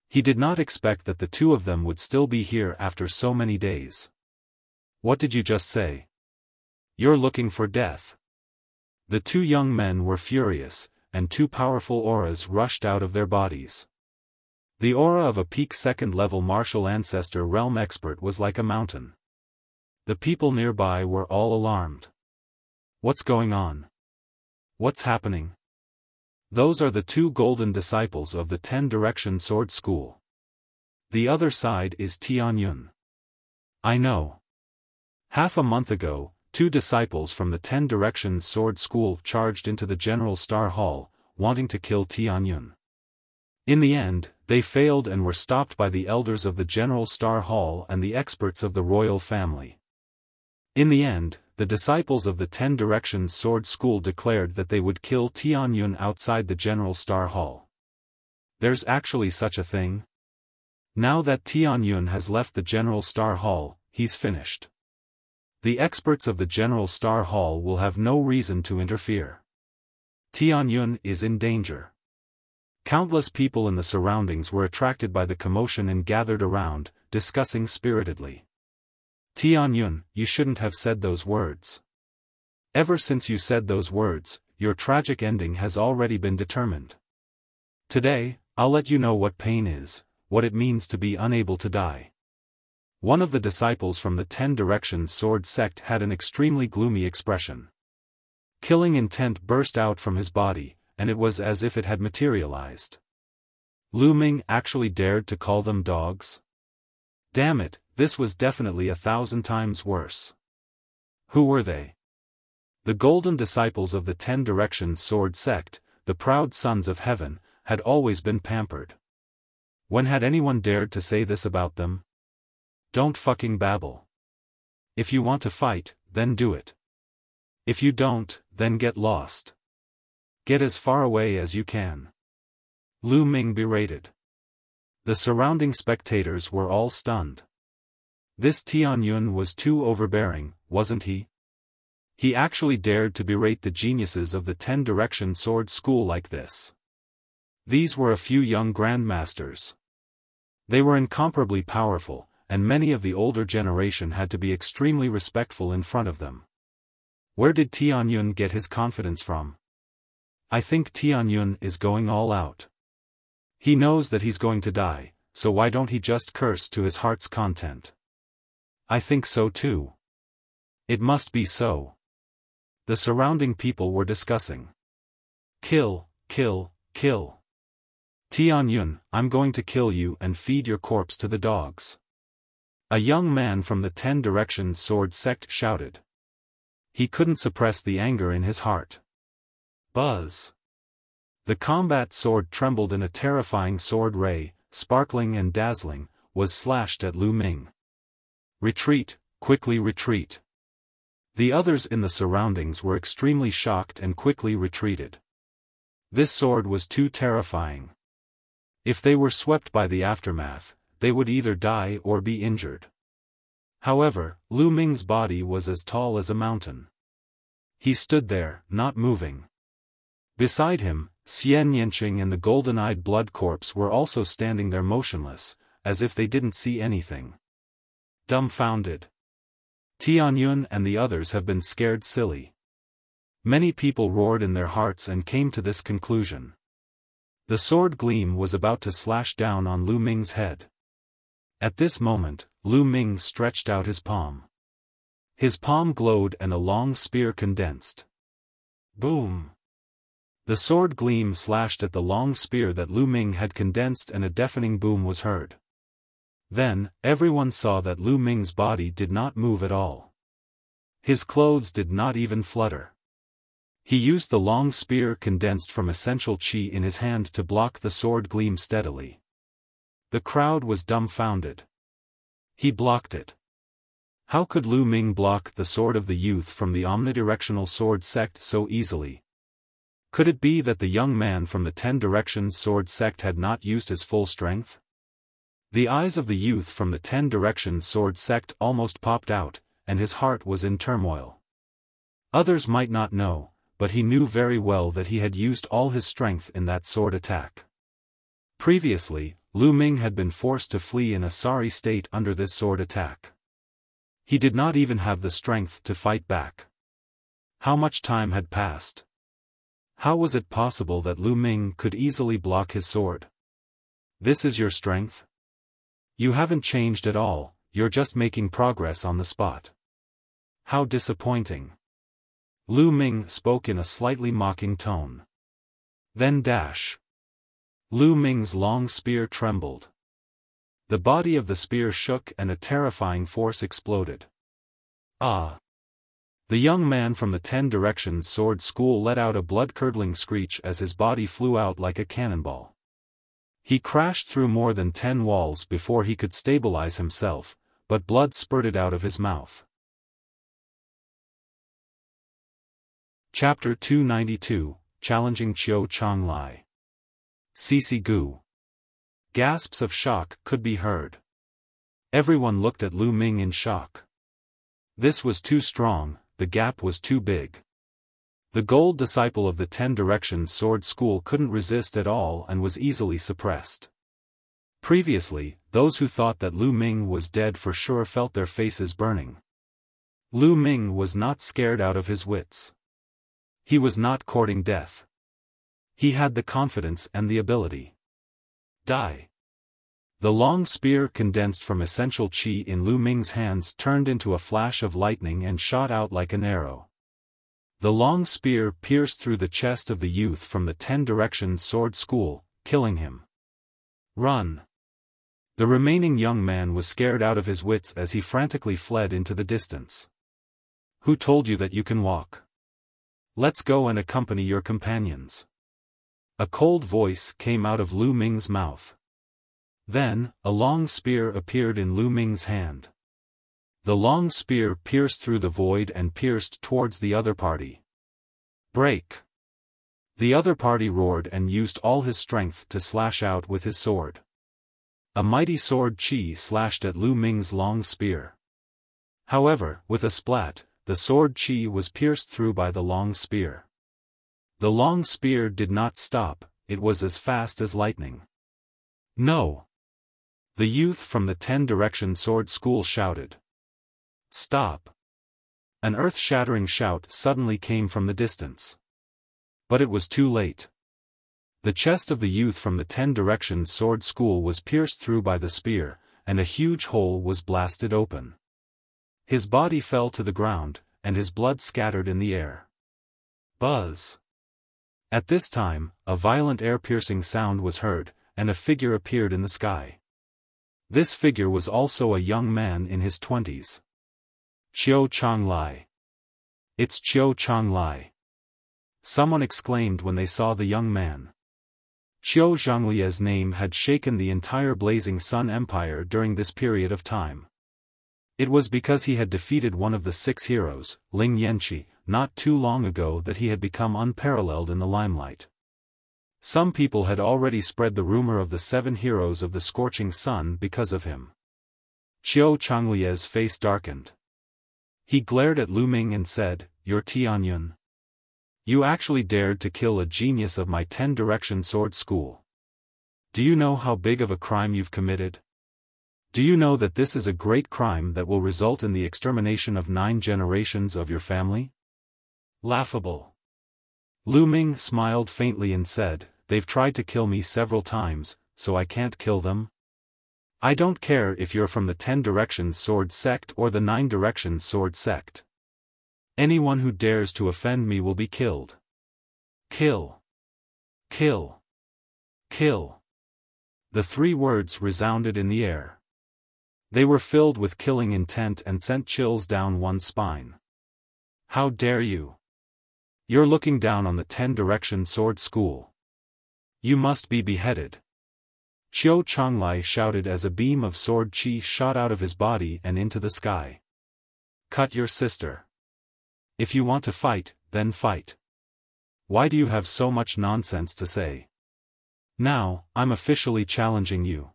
He did not expect that the 2 of them would still be here after so many days. "What did you just say? You're looking for death." The 2 young men were furious, and 2 powerful auras rushed out of their bodies. The aura of a peak second-level martial ancestor realm expert was like a mountain. The people nearby were all alarmed. "What's going on? What's happening?" "Those are the 2 golden disciples of the 10 Direction Sword School. The other side is Tianyun." "I know. Half a month ago, 2 disciples from the 10 Directions Sword School charged into the General Star Hall, wanting to kill Tianyun. In the end, they failed and were stopped by the elders of the General Star Hall and the experts of the royal family. In the end, the disciples of the 10 Directions Sword School declared that they would kill Tianyun outside the General Star Hall. There's actually such a thing? Now that Tianyun has left the General Star Hall, he's finished. The experts of the General Star Hall will have no reason to interfere. Tianyun is in danger." Countless people in the surroundings were attracted by the commotion and gathered around, discussing spiritedly. "Tianyun, you shouldn't have said those words. Ever since you said those words, your tragic ending has already been determined. Today, I'll let you know what pain is, what it means to be unable to die." One of the disciples from the 10 Directions Sword Sect had an extremely gloomy expression. Killing intent burst out from his body, and it was as if it had materialized. Lu Ming actually dared to call them dogs? Damn it, this was definitely 1,000 times worse. Who were they? The golden disciples of the 10 Directions Sword Sect, the proud sons of heaven, had always been pampered. When had anyone dared to say this about them? Don't fucking babble. If you want to fight, then do it. If you don't, then get lost. Get as far away as you can. Lu Ming berated. The surrounding spectators were all stunned. This Tianyun was too overbearing, wasn't he? He actually dared to berate the geniuses of the 10 Direction Sword School like this. These were a few young grandmasters. They were incomparably powerful, and many of the older generation had to be extremely respectful in front of them. Where did Tianyun get his confidence from? I think Tianyun is going all out. He knows that he's going to die, so why don't he just curse to his heart's content? I think so too. It must be so. The surrounding people were discussing. Kill, kill, kill. Tianyun, I'm going to kill you and feed your corpse to the dogs. A young man from the 10 Directions sword sect shouted. He couldn't suppress the anger in his heart. Buzz. The combat sword trembled and a terrifying sword ray, sparkling and dazzling, was slashed at Lu Ming. Retreat, quickly retreat. The others in the surroundings were extremely shocked and quickly retreated. This sword was too terrifying. If they were swept by the aftermath, they would either die or be injured. However, Lu Ming's body was as tall as a mountain. He stood there, not moving. Beside him, Xian Yanqing and the golden-eyed blood corpse were also standing there motionless, as if they didn't see anything. Dumbfounded. Tianyun and the others have been scared silly. Many people roared in their hearts and came to this conclusion. The sword gleam was about to slash down on Lu Ming's head. At this moment, Lu Ming stretched out his palm. His palm glowed and a long spear condensed. Boom! The sword gleam slashed at the long spear that Lu Ming had condensed and a deafening boom was heard. Then, everyone saw that Lu Ming's body did not move at all. His clothes did not even flutter. He used the long spear condensed from essential qi in his hand to block the sword gleam steadily. The crowd was dumbfounded. He blocked it. How could Lu Ming block the sword of the youth from the omnidirectional sword sect so easily? Could it be that the young man from the 10 Directions sword sect had not used his full strength? The eyes of the youth from the 10 Directions sword sect almost popped out, and his heart was in turmoil. Others might not know, but he knew very well that he had used all his strength in that sword attack. Previously, Lu Ming had been forced to flee in a sorry state under this sword attack. He did not even have the strength to fight back. How much time had passed? How was it possible that Lu Ming could easily block his sword? This is your strength? You haven't changed at all, you're just making progress on the spot. How disappointing. Lu Ming spoke in a slightly mocking tone. Then dash. Lu Ming's long spear trembled. The body of the spear shook and a terrifying force exploded. Ah! The young man from the 10 Directions sword school let out a blood-curdling screech as his body flew out like a cannonball. He crashed through more than 10 walls before he could stabilize himself, but blood spurted out of his mouth. Chapter 292, Challenging Qiu Changlai. Sisi Gu. Gasps of shock could be heard. Everyone looked at Lu Ming in shock. This was too strong, the gap was too big. The gold disciple of the 10 Directions sword school couldn't resist at all and was easily suppressed. Previously, those who thought that Lu Ming was dead for sure felt their faces burning. Lu Ming was not scared out of his wits. He was not courting death. He had the confidence and the ability. Die. The long spear condensed from essential qi in Lu Ming's hands turned into a flash of lightning and shot out like an arrow. The long spear pierced through the chest of the youth from the 10 Directions sword school, killing him. Run! The remaining young man was scared out of his wits as he frantically fled into the distance. Who told you that you can walk? Let's go and accompany your companions. A cold voice came out of Lu Ming's mouth. Then, a long spear appeared in Lu Ming's hand. The long spear pierced through the void and pierced towards the other party. Break! The other party roared and used all his strength to slash out with his sword. A mighty sword qi slashed at Lu Ming's long spear. However, with a splat, the sword qi was pierced through by the long spear. The long spear did not stop, it was as fast as lightning. No! The youth from the 10 Direction Sword School shouted. Stop! An earth-shattering shout suddenly came from the distance. But it was too late. The chest of the youth from the 10 Direction Sword School was pierced through by the spear, and a huge hole was blasted open. His body fell to the ground, and his blood scattered in the air. Buzz! At this time, a violent air-piercing sound was heard, and a figure appeared in the sky. This figure was also a young man in his 20s. Qiu Changlai. It's Qiu Changlai. Someone exclaimed when they saw the young man. Qiu Zhanglia's name had shaken the entire Blazing Sun Empire during this period of time. It was because he had defeated one of the 6 heroes, Ling Yanqi, not too long ago that he had become unparalleled in the limelight. Some people had already spread the rumor of the 7 heroes of the Scorching Sun because of him. Qiu Changlia's face darkened. He glared at Lu Ming and said, "You're Tianyun. You actually dared to kill a genius of my 10 Direction Sword School. Do you know how big of a crime you've committed? Do you know that this is a great crime that will result in the extermination of 9 generations of your family?" Laughable. Lu Ming smiled faintly and said, "They've tried to kill me several times, so I can't kill them? I don't care if you're from the 10 Directions Sword Sect or the 9 Directions Sword Sect. Anyone who dares to offend me will be killed. Kill. Kill. Kill." The 3 words resounded in the air. They were filled with killing intent and sent chills down one's spine. How dare you? You're looking down on the 10 Direction Sword School. You must be beheaded. Qiu Changlai shouted as a beam of sword chi shot out of his body and into the sky. Cut your sister. If you want to fight, then fight. Why do you have so much nonsense to say? Now, I'm officially challenging you.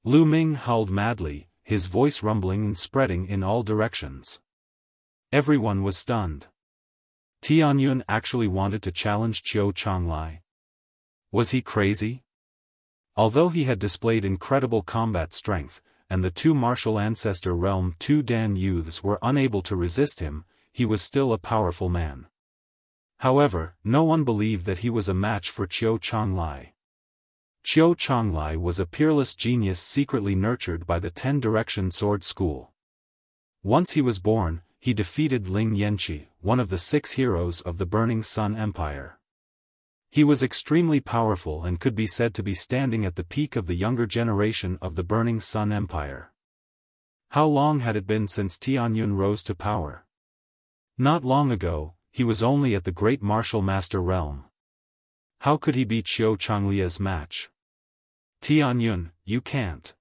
Lu Ming howled madly, his voice rumbling and spreading in all directions. Everyone was stunned. Tianyun actually wanted to challenge Qiu Changlai. Was he crazy? Although he had displayed incredible combat strength, and the 2 martial ancestor realm 2 Dan youths were unable to resist him, he was still a powerful man. However, no one believed that he was a match for Qiu Changlai. Qiu Changlai was a peerless genius secretly nurtured by the 10 Direction Sword School. Once he was born, he defeated Ling Yanqi, one of the 6 heroes of the Burning Sun Empire. He was extremely powerful and could be said to be standing at the peak of the younger generation of the Burning Sun Empire. How long had it been since Tianyun rose to power? Not long ago, he was only at the Great Martial Master realm. How could he be Qiu Changlia's match? Tianyun, you can't.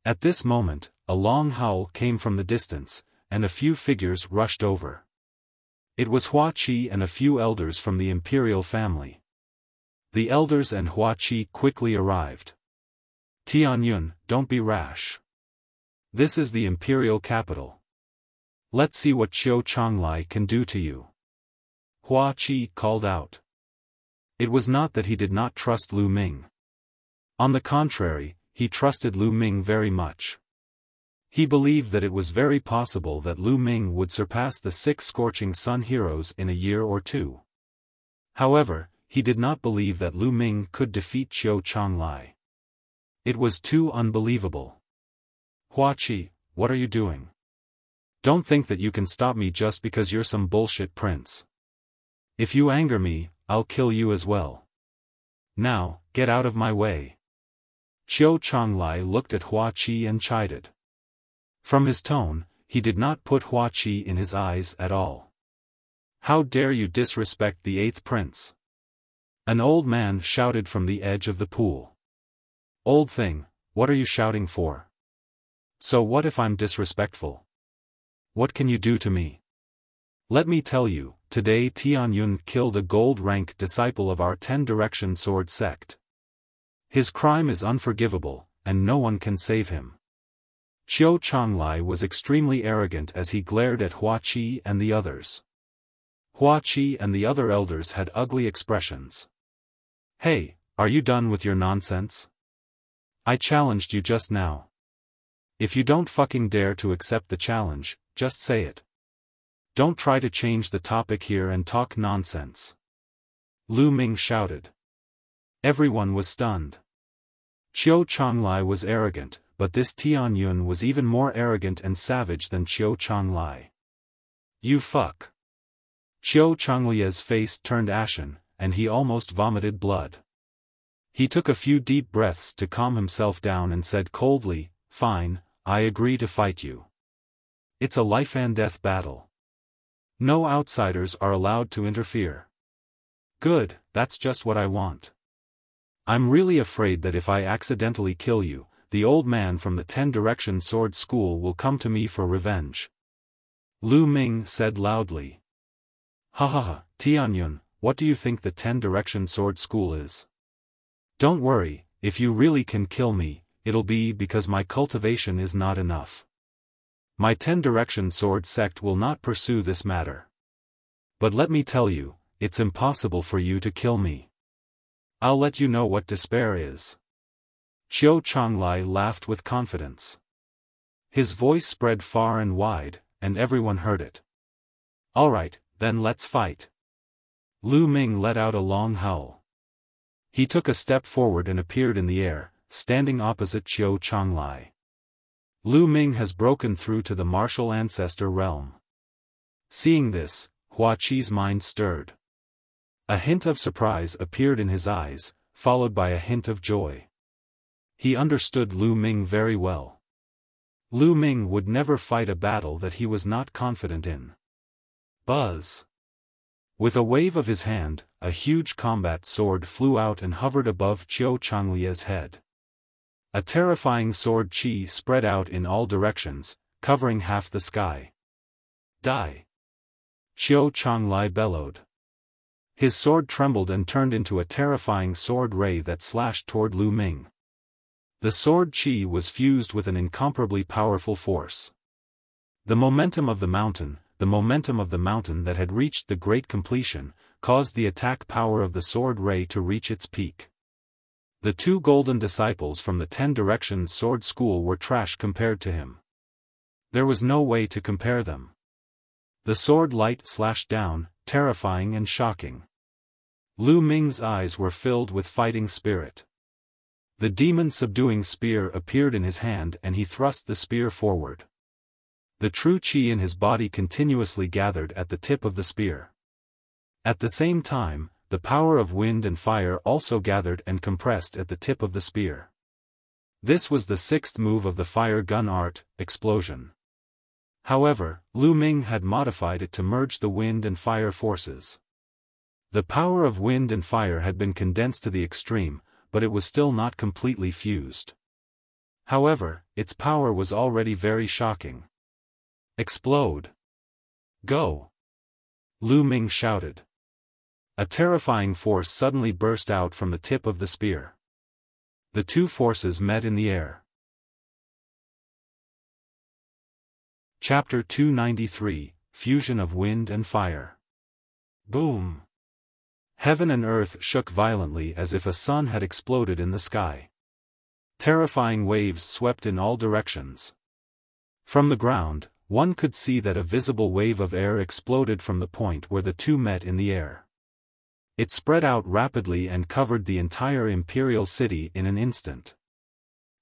At this moment, a long howl came from the distance, and a few figures rushed over. It was Hua Qi and a few elders from the imperial family. The elders and Hua Qi quickly arrived. Tianyun, don't be rash. This is the imperial capital. Let's see what Qiu Changlai can do to you. Hua Qi called out. It was not that he did not trust Lu Ming. On the contrary, he trusted Lu Ming very much. He believed that it was very possible that Lu Ming would surpass the 6 Scorching Sun heroes in a year or 2. However, he did not believe that Lu Ming could defeat Qiu Changlai. It was too unbelievable. Hua Qi, what are you doing? Don't think that you can stop me just because you're some bullshit prince. If you anger me, I'll kill you as well. Now, get out of my way. Qiu Changlai looked at Hua Qi and chided. From his tone, he did not put Hua Qi in his eyes at all. How dare you disrespect the 8th prince? An old man shouted from the edge of the pool. Old thing, what are you shouting for? So what if I'm disrespectful? What can you do to me? Let me tell you, today Tianyun killed a gold-rank disciple of our 10 Direction Sword Sect. His crime is unforgivable, and no one can save him. Qiu Changlai was extremely arrogant as he glared at Hua Qi and the others. Hua Qi and the other elders had ugly expressions. Hey, are you done with your nonsense? I challenged you just now. If you don't fucking dare to accept the challenge, just say it. Don't try to change the topic here and talk nonsense. Lu Ming shouted. Everyone was stunned. Qiu Changlai was arrogant, but this Tianyun was even more arrogant and savage than Qiu Changlai. You fuck. Qiu Changlia's face turned ashen, and he almost vomited blood. He took a few deep breaths to calm himself down and said coldly, "Fine, I agree to fight you. It's a life-and-death battle. No outsiders are allowed to interfere." Good, that's just what I want. I'm really afraid that if I accidentally kill you, the old man from the 10-Direction Sword School will come to me for revenge. Lu Ming said loudly. Ha ha ha, Tianyun, what do you think the 10-Direction Sword School is? Don't worry, if you really can kill me, it'll be because my cultivation is not enough. My 10-Direction Sword sect will not pursue this matter. But let me tell you, it's impossible for you to kill me. I'll let you know what despair is. Qiu Changlai laughed with confidence. His voice spread far and wide, and everyone heard it. Alright, then let's fight. Lu Ming let out a long howl. He took a step forward and appeared in the air, standing opposite Qiu Changlai. Lu Ming has broken through to the martial ancestor realm. Seeing this, Hua Qi's mind stirred. A hint of surprise appeared in his eyes, followed by a hint of joy. He understood Lu Ming very well. Lu Ming would never fight a battle that he was not confident in. Buzz! With a wave of his hand, a huge combat sword flew out and hovered above Qiu Changlia's head. A terrifying sword chi spread out in all directions, covering half the sky. Die! Qiu Changlai bellowed. His sword trembled and turned into a terrifying sword ray that slashed toward Lu Ming. The sword chi was fused with an incomparably powerful force. The momentum of the mountain that had reached the great completion, caused the attack power of the sword ray to reach its peak. The two golden disciples from the 10-Direction Sword School were trash compared to him. There was no way to compare them. The sword light slashed down, terrifying and shocking. Lu Ming's eyes were filled with fighting spirit. The demon-subduing spear appeared in his hand and he thrust the spear forward. The true chi in his body continuously gathered at the tip of the spear. At the same time, the power of wind and fire also gathered and compressed at the tip of the spear. This was the sixth move of the fire gun art, explosion. However, Lu Ming had modified it to merge the wind and fire forces. The power of wind and fire had been condensed to the extreme, but it was still not completely fused. However, its power was already very shocking. Explode! Go! Lu Ming shouted. A terrifying force suddenly burst out from the tip of the spear. The two forces met in the air. Chapter 293, Fusion of Wind and Fire. Boom! Heaven and earth shook violently as if a sun had exploded in the sky. Terrifying waves swept in all directions. From the ground, one could see that a visible wave of air exploded from the point where the two met in the air. It spread out rapidly and covered the entire imperial city in an instant.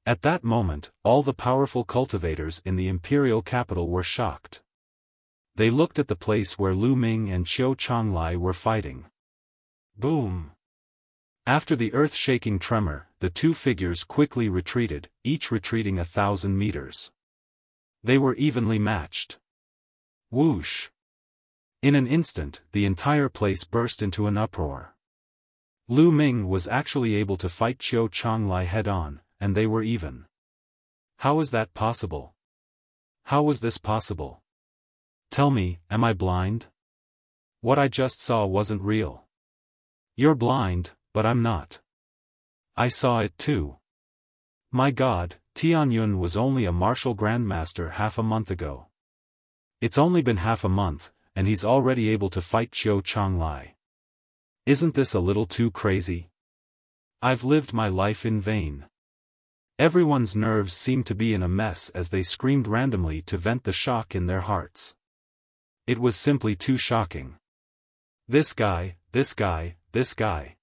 At that moment, all the powerful cultivators in the imperial capital were shocked. They looked at the place where Lu Ming and Qiu Changlai were fighting. Boom! After the earth-shaking tremor, the two figures quickly retreated, each retreating 1,000 meters. They were evenly matched. Whoosh! In an instant, the entire place burst into an uproar. Lu Ming was actually able to fight Qiu Changlai head-on, and they were even. How is that possible? How was this possible? Tell me, am I blind? What I just saw wasn't real. You're blind, but I'm not. I saw it too. My God, Tianyun was only a martial grandmaster half a month ago. It's only been half a month, and he's already able to fight Qiu Changlai. Isn't this a little too crazy? I've lived my life in vain. Everyone's nerves seemed to be in a mess as they screamed randomly to vent the shock in their hearts. It was simply too shocking. This guy, this guy, this guy.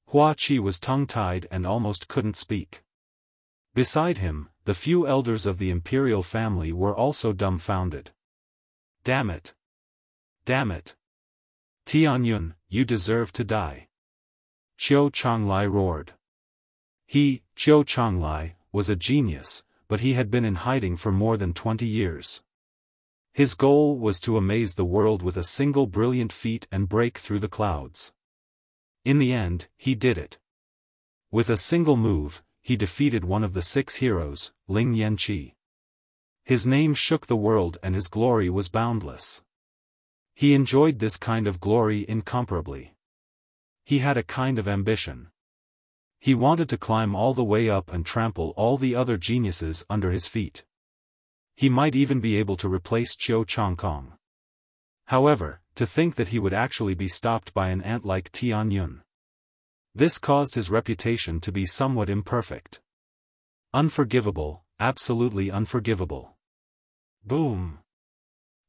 Hua Qi was tongue-tied and almost couldn't speak. Beside him, the few elders of the imperial family were also dumbfounded. Damn it! Damn it! Tianyun, you deserve to die! Qiu Changlai roared. He, Qiu Changlai, was a genius, but he had been in hiding for more than 20 years. His goal was to amaze the world with a single brilliant feat and break through the clouds. In the end, he did it. With a single move, he defeated one of the 6 heroes, Ling Yanqi. His name shook the world and his glory was boundless. He enjoyed this kind of glory incomparably. He had a kind of ambition. He wanted to climb all the way up and trample all the other geniuses under his feet. He might even be able to replace Qiu Changkong. However, to think that he would actually be stopped by an ant like Tianyun. This caused his reputation to be somewhat imperfect. Unforgivable, absolutely unforgivable. Boom!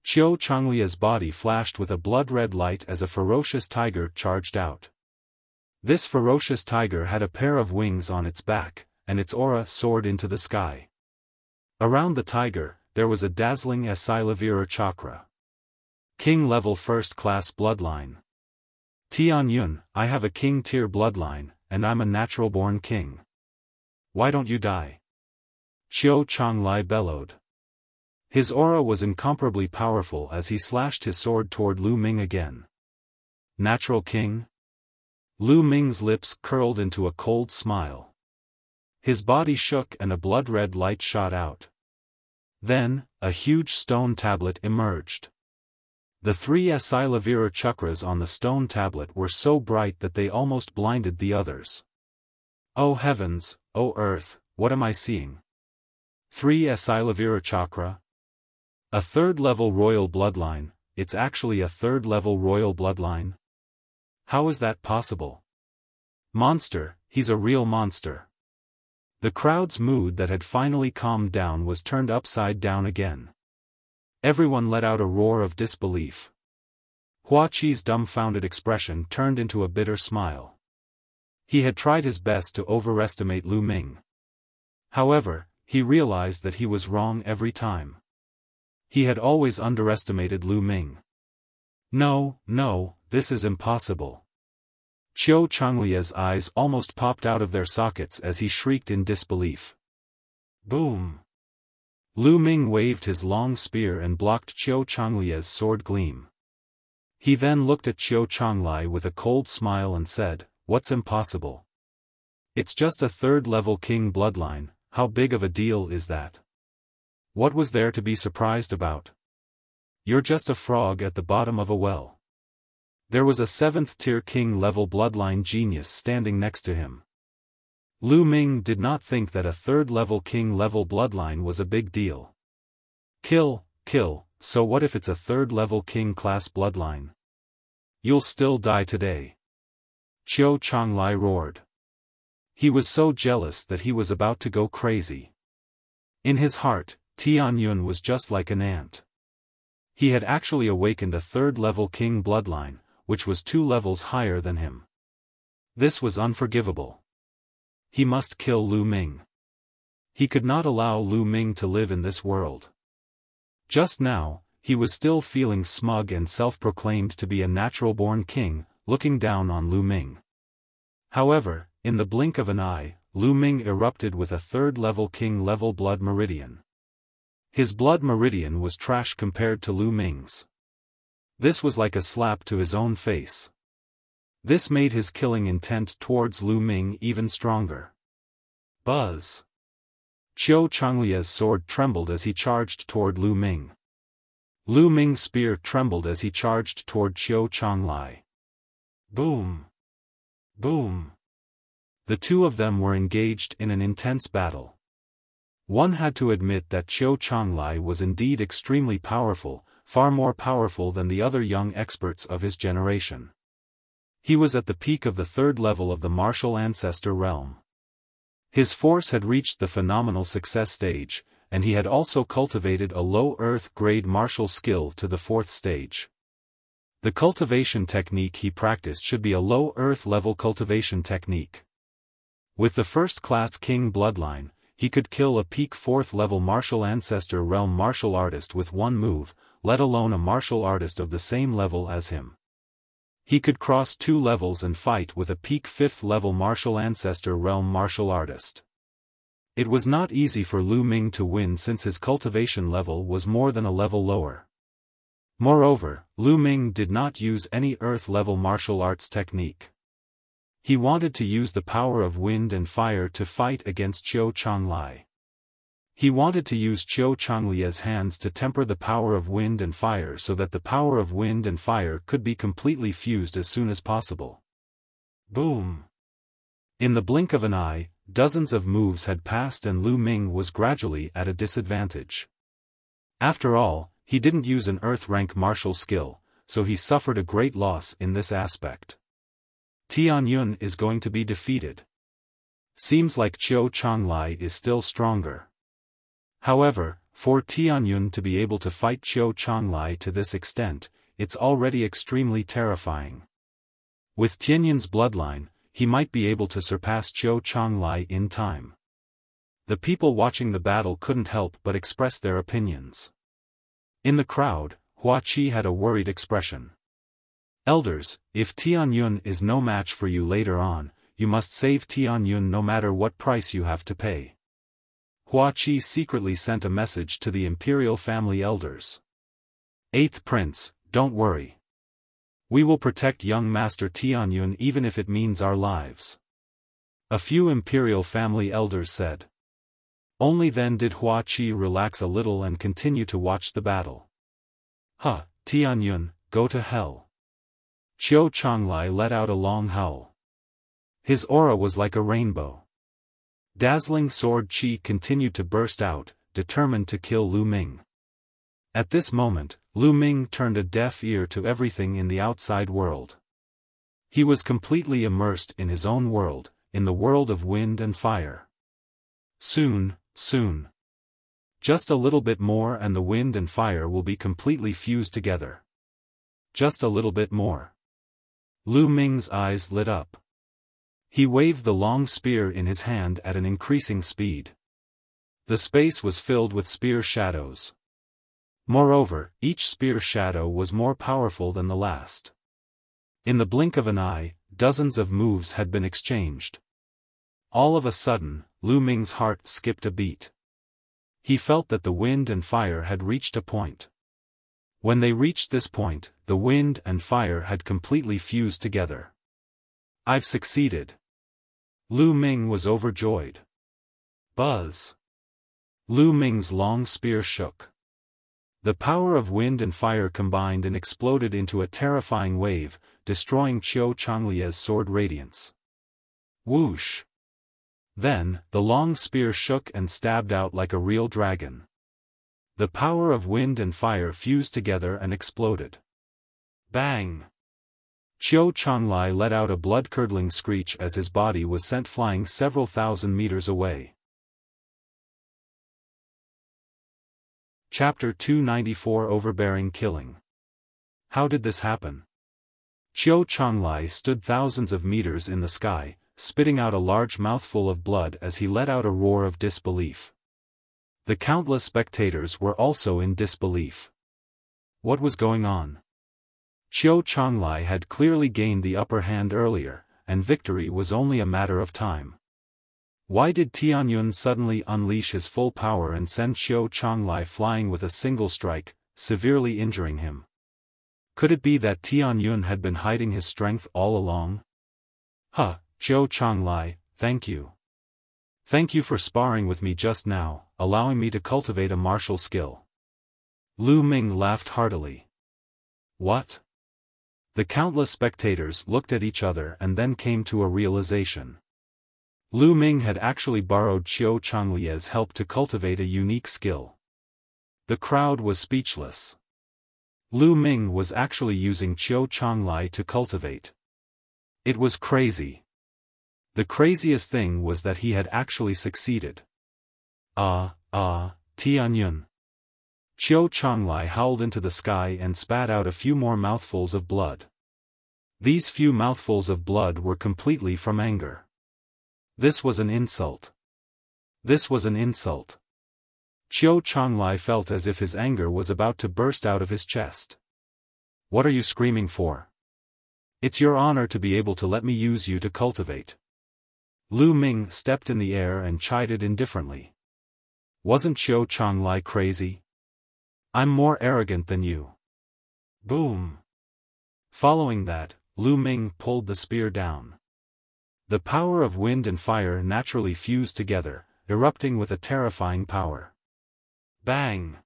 Qiu Changlia's body flashed with a blood-red light as a ferocious tiger charged out. This ferocious tiger had a pair of wings on its back, and its aura soared into the sky. Around the tiger, there was a dazzling Asilavira chakra. King-level first-class bloodline. Tianyun, I have a king-tier bloodline, and I'm a natural-born king. Why don't you die? Qiu Changlai bellowed. His aura was incomparably powerful as he slashed his sword toward Lu Ming again. Natural king? Lu Ming's lips curled into a cold smile. His body shook and a blood-red light shot out. Then, a huge stone tablet emerged. The 3 Asilavira chakras on the stone tablet were so bright that they almost blinded the others. Oh heavens, oh earth, what am I seeing? 3 Asilavira chakra? A 3rd-level royal bloodline, it's actually a 3rd-level royal bloodline? How is that possible? Monster, he's a real monster. The crowd's mood that had finally calmed down was turned upside down again. Everyone let out a roar of disbelief. Hua Qi's dumbfounded expression turned into a bitter smile. He had tried his best to overestimate Lu Ming. However, he realized that he was wrong every time. He had always underestimated Lu Ming. No, no, this is impossible. Qiu Changlia's eyes almost popped out of their sockets as he shrieked in disbelief. Boom! Lu Ming waved his long spear and blocked Qiu Changlia's sword gleam. He then looked at Qiu Changlai with a cold smile and said, "What's impossible? It's just a 3rd-level king bloodline, how big of a deal is that? What was there to be surprised about? You're just a frog at the bottom of a well." There was a 7th-tier king-level bloodline genius standing next to him. Lu Ming did not think that a 3rd-level king-level bloodline was a big deal. Kill, so what if it's a 3rd-level king-class bloodline? You'll still die today. Qiu Changlai roared. He was so jealous that he was about to go crazy. In his heart, Tianyun was just like an ant. He had actually awakened a 3rd-level king bloodline, which was 2 levels higher than him. This was unforgivable. He must kill Lu Ming. He could not allow Lu Ming to live in this world. Just now, he was still feeling smug and self-proclaimed to be a natural-born king, looking down on Lu Ming. However, in the blink of an eye, Lu Ming erupted with a 3rd-level king-level blood meridian. His blood meridian was trash compared to Lu Ming's. This was like a slap to his own face. This made his killing intent towards Lu Ming even stronger. Buzz! Qiu Changlia's sword trembled as he charged toward Lu Ming. Lu Ming's spear trembled as he charged toward Qiu Changlai. Boom! Boom! The two of them were engaged in an intense battle. One had to admit that Qiu Changlai was indeed extremely powerful, far more powerful than the other young experts of his generation. He was at the peak of the third level of the martial ancestor realm. His force had reached the phenomenal success stage, and he had also cultivated a low earth-grade martial skill to the fourth stage. The cultivation technique he practiced should be a low earth-level cultivation technique. With the first-class king bloodline, he could kill a peak fourth-level martial ancestor realm martial artist with one move, let alone a martial artist of the same level as him. He could cross 2 levels and fight with a peak 5th level martial ancestor realm martial artist. It was not easy for Lu Ming to win since his cultivation level was more than a level lower. Moreover, Lu Ming did not use any earth-level martial arts technique. He wanted to use the power of wind and fire to fight against Qiu Changlai. He wanted to use Qiu Changlia's hands to temper the power of wind and fire so that the power of wind and fire could be completely fused as soon as possible. Boom! In the blink of an eye, dozens of moves had passed and Lu Ming was gradually at a disadvantage. After all, he didn't use an earth-rank martial skill, so he suffered a great loss in this aspect. Tianyun is going to be defeated. Seems like Qiu Changlai is still stronger. However, for Tianyun to be able to fight Qiu Changlai to this extent, it's already extremely terrifying. With Tianyun's bloodline, he might be able to surpass Qiu Changlai in time. The people watching the battle couldn't help but express their opinions. In the crowd, Hua Qi had a worried expression. Elders, if Tianyun is no match for you later on, you must save Tianyun no matter what price you have to pay. Hua Qi secretly sent a message to the imperial family elders. 8th Prince, don't worry. We will protect young Master Tianyun even if it means our lives. A few imperial family elders said. Only then did Hua Qi relax a little and continue to watch the battle. Huh, Tianyun, go to hell. Qiu Changlai let out a long howl. His aura was like a rainbow. Dazzling sword chi continued to burst out, determined to kill Lu Ming. At this moment, Lu Ming turned a deaf ear to everything in the outside world. He was completely immersed in his own world, in the world of wind and fire. Soon. Just a little bit more and the wind and fire will be completely fused together. Just a little bit more. Lu Ming's eyes lit up. He waved the long spear in his hand at an increasing speed. The space was filled with spear shadows. Moreover, each spear shadow was more powerful than the last. In the blink of an eye, dozens of moves had been exchanged. All of a sudden, Lu Ming's heart skipped a beat. He felt that the wind and fire had reached a point. When they reached this point, the wind and fire had completely fused together. I've succeeded. Lu Ming was overjoyed. Buzz! Lu Ming's long spear shook. The power of wind and fire combined and exploded into a terrifying wave, destroying Qiu Changlia's sword radiance. Whoosh! Then, the long spear shook and stabbed out like a real dragon. The power of wind and fire fused together and exploded. Bang! Qiu Changlai let out a blood-curdling screech as his body was sent flying several thousand meters away. Chapter 294 Overbearing Killing. How did this happen? Qiu Changlai stood thousands of meters in the sky, spitting out a large mouthful of blood as he let out a roar of disbelief. The countless spectators were also in disbelief. What was going on? Qiu Changlai had clearly gained the upper hand earlier, and victory was only a matter of time. Why did Tianyun suddenly unleash his full power and send Qiu Changlai flying with a single strike, severely injuring him? Could it be that Tianyun had been hiding his strength all along? Huh, Qiu Changlai, thank you. Thank you for sparring with me just now, allowing me to cultivate a martial skill. Lu Ming laughed heartily. What? The countless spectators looked at each other and then came to a realization. Lu Ming had actually borrowed Qiu Changlia's help to cultivate a unique skill. The crowd was speechless. Lu Ming was actually using Qiu Changlai to cultivate. It was crazy. The craziest thing was that he had actually succeeded. Tianyun. Qiu Changlai howled into the sky and spat out a few more mouthfuls of blood. These few mouthfuls of blood were completely from anger. This was an insult. This was an insult. Qiu Changlai felt as if his anger was about to burst out of his chest. What are you screaming for? It's your honor to be able to let me use you to cultivate. Lu Ming stepped in the air and chided indifferently. Wasn't Qiu Changlai crazy? I'm more arrogant than you. Boom. Following that, Lu Ming pulled the spear down. The power of wind and fire naturally fused together, erupting with a terrifying power. Bang!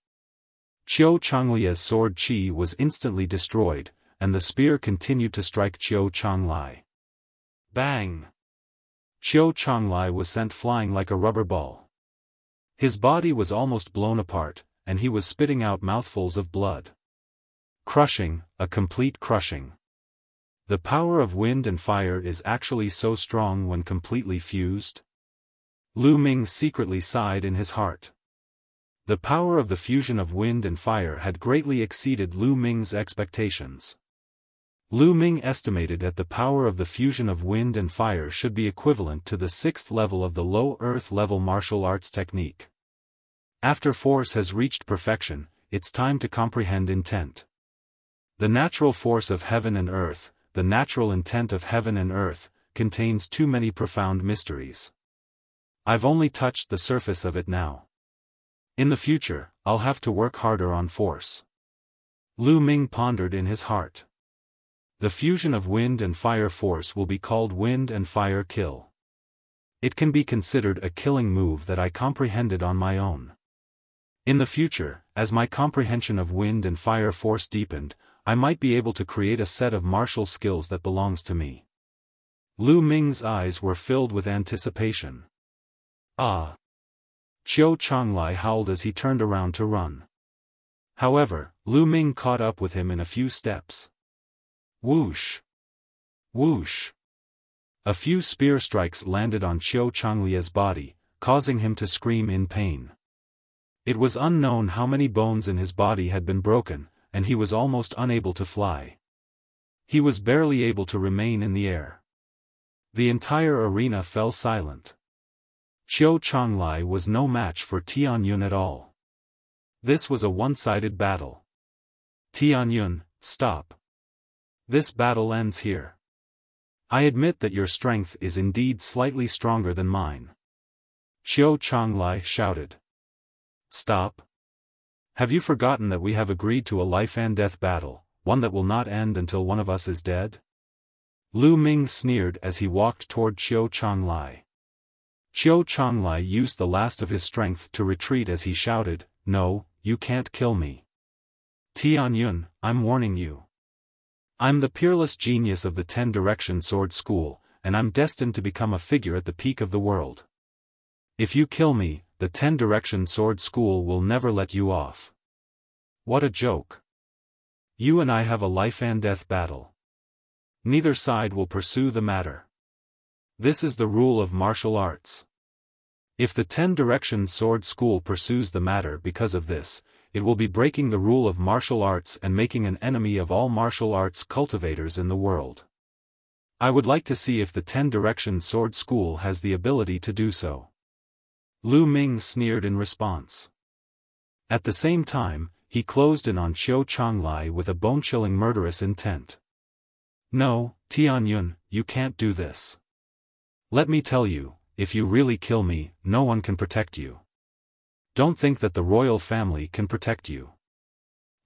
Qiu Changlia's sword qi was instantly destroyed, and the spear continued to strike Qiu Changlai. Bang! Qiu Changlai was sent flying like a rubber ball. His body was almost blown apart, and he was spitting out mouthfuls of blood. Crushing, a complete crushing. The power of wind and fire is actually so strong when completely fused. Lu Ming secretly sighed in his heart. The power of the fusion of wind and fire had greatly exceeded Lu Ming's expectations. Lu Ming estimated that the power of the fusion of wind and fire should be equivalent to the 6th level of the low earth level martial arts technique. After force has reached perfection, it's time to comprehend intent. The natural force of heaven and earth, the natural intent of heaven and earth, contains too many profound mysteries. I've only touched the surface of it now. In the future, I'll have to work harder on force. Lu Ming pondered in his heart. The fusion of wind and fire force will be called wind and fire kill. It can be considered a killing move that I comprehended on my own. In the future, as my comprehension of wind and fire force deepened, I might be able to create a set of martial skills that belongs to me. Lu Ming's eyes were filled with anticipation. Ah! Qiu Changlai howled as he turned around to run. However, Lu Ming caught up with him in a few steps. Whoosh! Whoosh! A few spear strikes landed on Qiu Changlia's body, causing him to scream in pain. It was unknown how many bones in his body had been broken, and he was almost unable to fly. He was barely able to remain in the air. The entire arena fell silent. Qiu Changlai was no match for Tianyun at all. This was a one-sided battle. Tianyun, stop. This battle ends here. I admit that your strength is indeed slightly stronger than mine. Qiu Changlai shouted. Stop. Have you forgotten that we have agreed to a life-and-death battle, one that will not end until one of us is dead? Lu Ming sneered as he walked toward Qiu Changlai. Qiu Changlai used the last of his strength to retreat as he shouted, No, you can't kill me. Tianyun, I'm warning you. I'm the peerless genius of the 10-direction sword school, and I'm destined to become a figure at the peak of the world. If you kill me, the 10-direction sword school will never let you off. What a joke. You and I have a life-and-death battle. Neither side will pursue the matter. This is the rule of martial arts. If the 10-direction sword school pursues the matter because of this, it will be breaking the rule of martial arts and making an enemy of all martial arts cultivators in the world. I would like to see if the 10-direction sword school has the ability to do so. Lu Ming sneered in response. At the same time, he closed in on Qiu Changlai with a bone-chilling murderous intent. No, Tianyun, you can't do this. Let me tell you, if you really kill me, no one can protect you. Don't think that the royal family can protect you.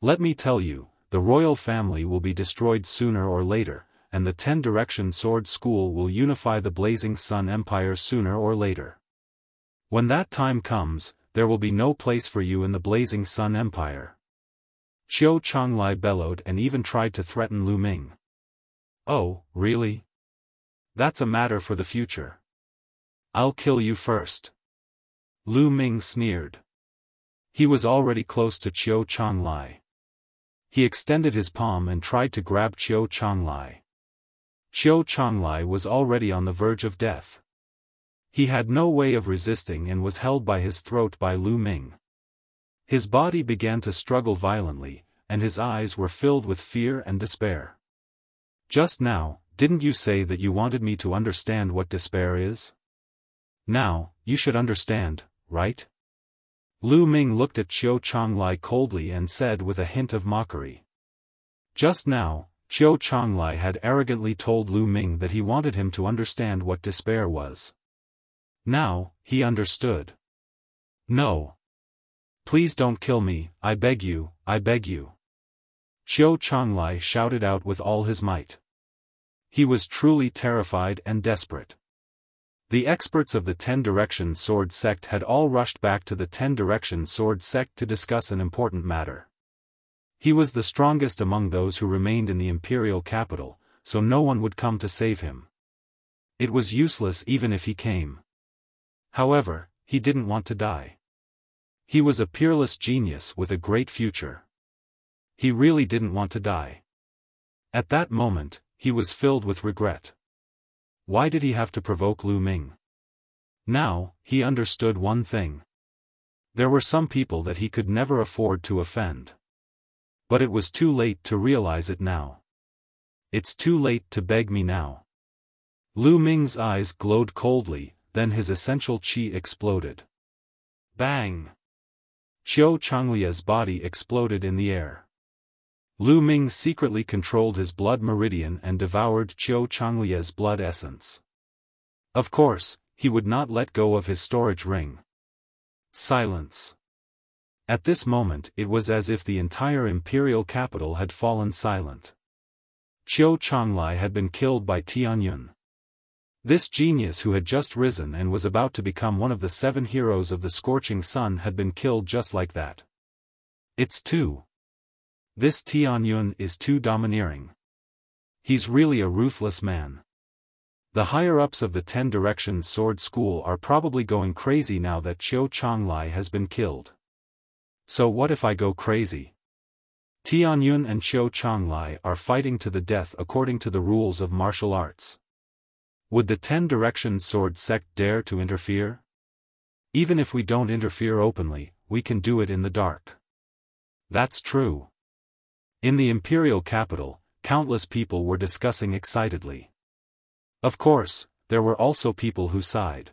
Let me tell you, the royal family will be destroyed sooner or later, and the 10-direction sword school will unify the Blazing Sun Empire sooner or later. When that time comes, there will be no place for you in the Blazing Sun Empire. Qiu Changlai bellowed and even tried to threaten Lu Ming. Oh, really? That's a matter for the future. I'll kill you first. Lu Ming sneered. He was already close to Qiu Changlai. He extended his palm and tried to grab Qiu Changlai. Qiu Chonglai was already on the verge of death. He had no way of resisting and was held by his throat by Lu Ming. His body began to struggle violently, and his eyes were filled with fear and despair. Just now, didn't you say that you wanted me to understand what despair is? Now, you should understand, right? Lu Ming looked at Qiu Chonglai coldly and said with a hint of mockery. Just now, Qiu Chonglai had arrogantly told Lu Ming that he wanted him to understand what despair was. Now, he understood. No. Please don't kill me, I beg you, I beg you. Qiu Chonglai shouted out with all his might. He was truly terrified and desperate. The experts of the Ten Direction Sword Sect had all rushed back to the Ten Direction Sword Sect to discuss an important matter. He was the strongest among those who remained in the imperial capital, so no one would come to save him. It was useless even if he came. However, he didn't want to die. He was a peerless genius with a great future. He really didn't want to die. At that moment, he was filled with regret. Why did he have to provoke Lu Ming? Now, he understood one thing. There were some people that he could never afford to offend. But it was too late to realize it now. It's too late to beg me now. Lu Ming's eyes glowed coldly, then his essential qi exploded. Bang! Qiu Chonglia's body exploded in the air. Lu Ming secretly controlled his blood meridian and devoured Qiu Chonglia's blood essence. Of course, he would not let go of his storage ring. Silence. At this moment it was as if the entire imperial capital had fallen silent. Qiu Chonglai had been killed by Tianyun. This genius who had just risen and was about to become one of the 7 heroes of the Scorching Sun had been killed just like that. It's too. This Tianyun is too domineering. He's really a ruthless man. The higher-ups of the Ten Direction Sword School are probably going crazy now that Qiu Chonglai has been killed. So what if I go crazy? Tianyun and Qiu Chonglai are fighting to the death according to the rules of martial arts. Would the Ten Direction Sword Sect dare to interfere? Even if we don't interfere openly, we can do it in the dark. That's true. In the imperial capital, countless people were discussing excitedly. Of course, there were also people who sighed.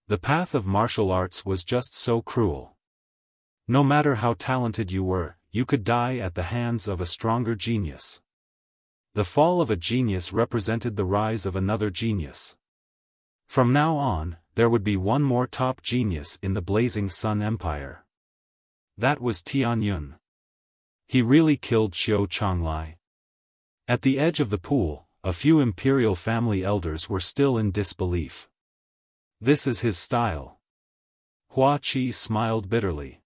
The path of martial arts was just so cruel. No matter how talented you were, you could die at the hands of a stronger genius. The fall of a genius represented the rise of another genius. From now on, there would be one more top genius in the Blazing Sun Empire. That was Tianyun. He really killed Qiu Chonglai. At the edge of the pool, a few imperial family elders were still in disbelief. This is his style. Hua Qi smiled bitterly.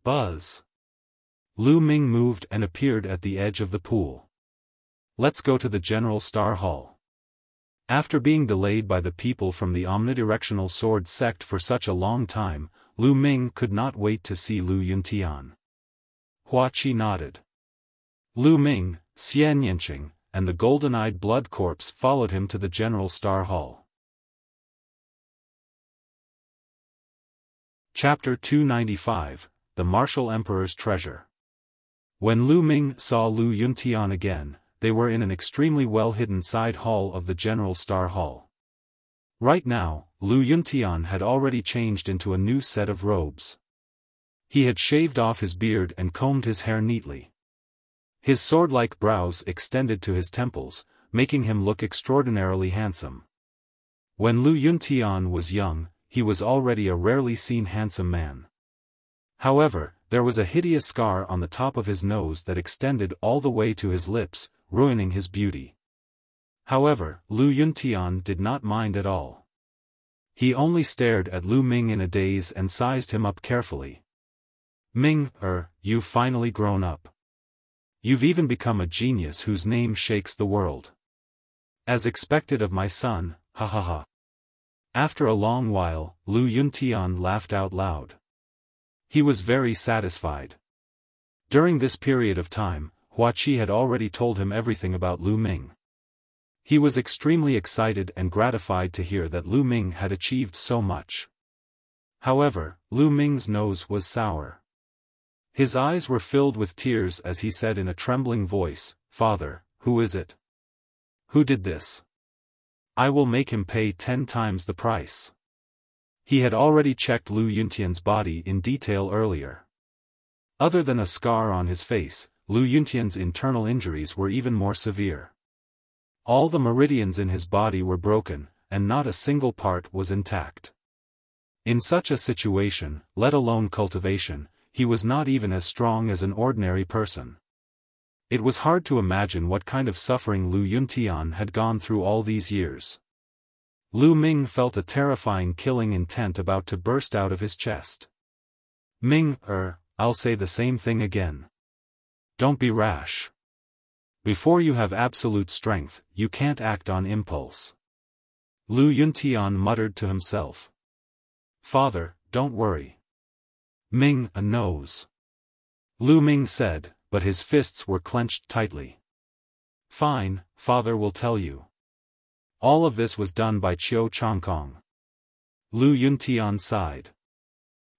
Buzz. Lu Ming moved and appeared at the edge of the pool. Let's go to the General Star Hall. After being delayed by the people from the Omnidirectional Sword Sect for such a long time, Lu Ming could not wait to see Lu Yuntian. Hua Qi nodded. Lu Ming, Xian Yanqing, and the golden-eyed blood corpse followed him to the General Star Hall. Chapter 295, The Martial Emperor's Treasure. When Lu Ming saw Lu Yuntian again, they were in an extremely well-hidden side hall of the General Star Hall. Right now, Lu Yuntian had already changed into a new set of robes. He had shaved off his beard and combed his hair neatly. His sword-like brows extended to his temples, making him look extraordinarily handsome. When Lu Yuntian was young, he was already a rarely seen handsome man. However, there was a hideous scar on the top of his nose that extended all the way to his lips, ruining his beauty. However, Lu Yuntian did not mind at all. He only stared at Lu Ming in a daze and sized him up carefully. Ming, you've finally grown up. You've even become a genius whose name shakes the world. As expected of my son, ha ha ha. After a long while, Lu Yuntian laughed out loud. He was very satisfied. During this period of time, Hua Qi had already told him everything about Lu Ming. He was extremely excited and gratified to hear that Lu Ming had achieved so much. However, Lu Ming's nose was sour. His eyes were filled with tears as he said in a trembling voice, "Father, who is it? Who did this? I will make him pay 10 times the price." He had already checked Lu Yuntian's body in detail earlier. Other than a scar on his face, Lu Yuntian's internal injuries were even more severe. All the meridians in his body were broken, and not a single part was intact. In such a situation, let alone cultivation, he was not even as strong as an ordinary person. It was hard to imagine what kind of suffering Lu Yuntian had gone through all these years. Lu Ming felt a terrifying killing intent about to burst out of his chest. "Ming, I'll say the same thing again. Don't be rash. Before you have absolute strength, you can't act on impulse." Lu Yuntian muttered to himself. "Father, don't worry. Ming knows." Lu Ming said, but his fists were clenched tightly. "Fine, father will tell you." All of this was done by Qiu Changkong. Lu Yuntian sighed.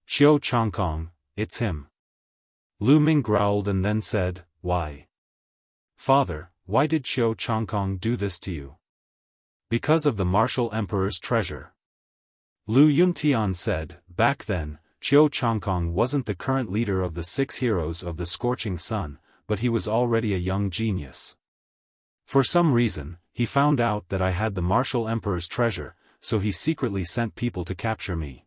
"Qiu Changkong, it's him." Lu Ming growled and then said, "Why? Father, why did Qiu Changkong do this to you?" "Because of the martial emperor's treasure." Lu Yuntian said, "Back then, Qiu Changkong wasn't the current leader of the 6 heroes of the Scorching Sun, but he was already a young genius. For some reason, he found out that I had the martial emperor's treasure, so he secretly sent people to capture me.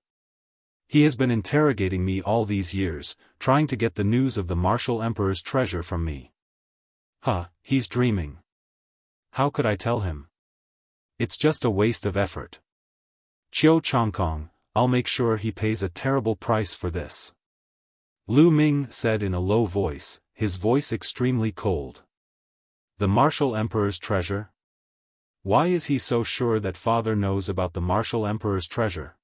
He has been interrogating me all these years, trying to get the news of the martial emperor's treasure from me." He's dreaming. How could I tell him? It's just a waste of effort. Qiu Changkong, I'll make sure he pays a terrible price for this." Lu Ming said in a low voice, his voice extremely cold. "The martial emperor's treasure? Why is he so sure that father knows about the martial emperor's treasure?"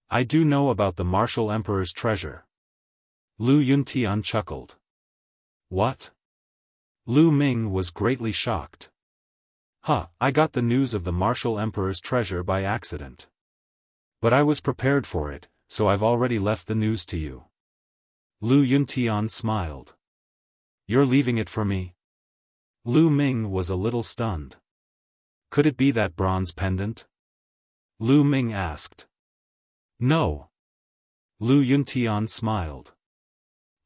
"I do know about the martial emperor's treasure." Lu Yuntian chuckled. "What?" Lu Ming was greatly shocked. I got the news of the martial emperor's treasure by accident. But I was prepared for it, so I've already left the news to you." Lu Yuntian smiled. "You're leaving it for me?" Lu Ming was a little stunned. "Could it be that bronze pendant?" Lu Ming asked. "No." Lu Yuntian smiled.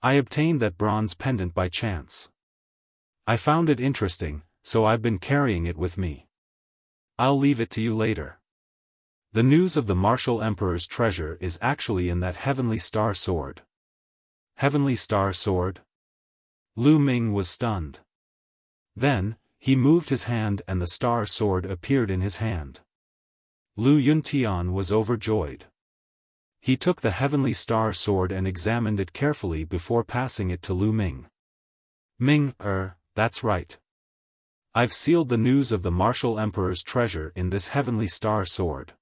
"I obtained that bronze pendant by chance. I found it interesting, so I've been carrying it with me. I'll leave it to you later. The news of the martial emperor's treasure is actually in that heavenly star sword." "Heavenly star sword?" Lu Ming was stunned. Then, he moved his hand and the star sword appeared in his hand. Lu Yuntian was overjoyed. He took the heavenly star sword and examined it carefully before passing it to Lu Ming. "Ming, that's right. I've sealed the news of the martial emperor's treasure in this heavenly star sword.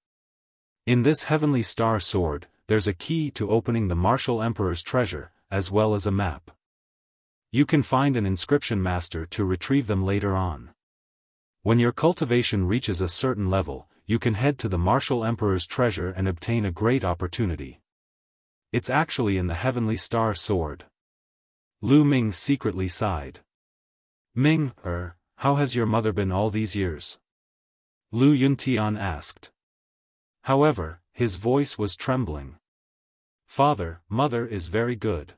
In this heavenly star sword, there's a key to opening the martial emperor's treasure, as well as a map. You can find an inscription master to retrieve them later on. When your cultivation reaches a certain level, you can head to the martial emperor's treasure and obtain a great opportunity. It's actually in the heavenly star sword." Lu Ming secretly sighed. "Ming, how has your mother been all these years?" Lu Yuntian asked. However, his voice was trembling. "Father, mother is very good.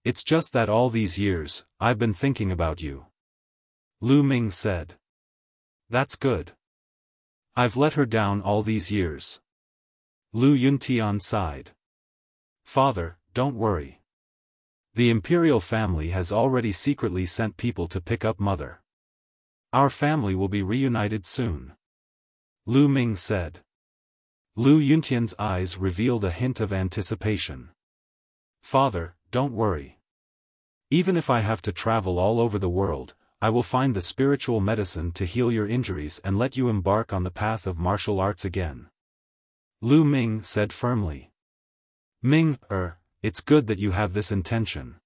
It's just that all these years, I've been thinking about you." Lu Ming said. "That's good. I've let her down all these years." Lu Yuntian sighed. "Father, don't worry. The imperial family has already secretly sent people to pick up mother. Our family will be reunited soon." Lu Ming said. Lu Yuntian's eyes revealed a hint of anticipation. "Father, don't worry. Even if I have to travel all over the world, I will find the spiritual medicine to heal your injuries and let you embark on the path of martial arts again." Lu Ming said firmly. "Ming, it's good that you have this intention.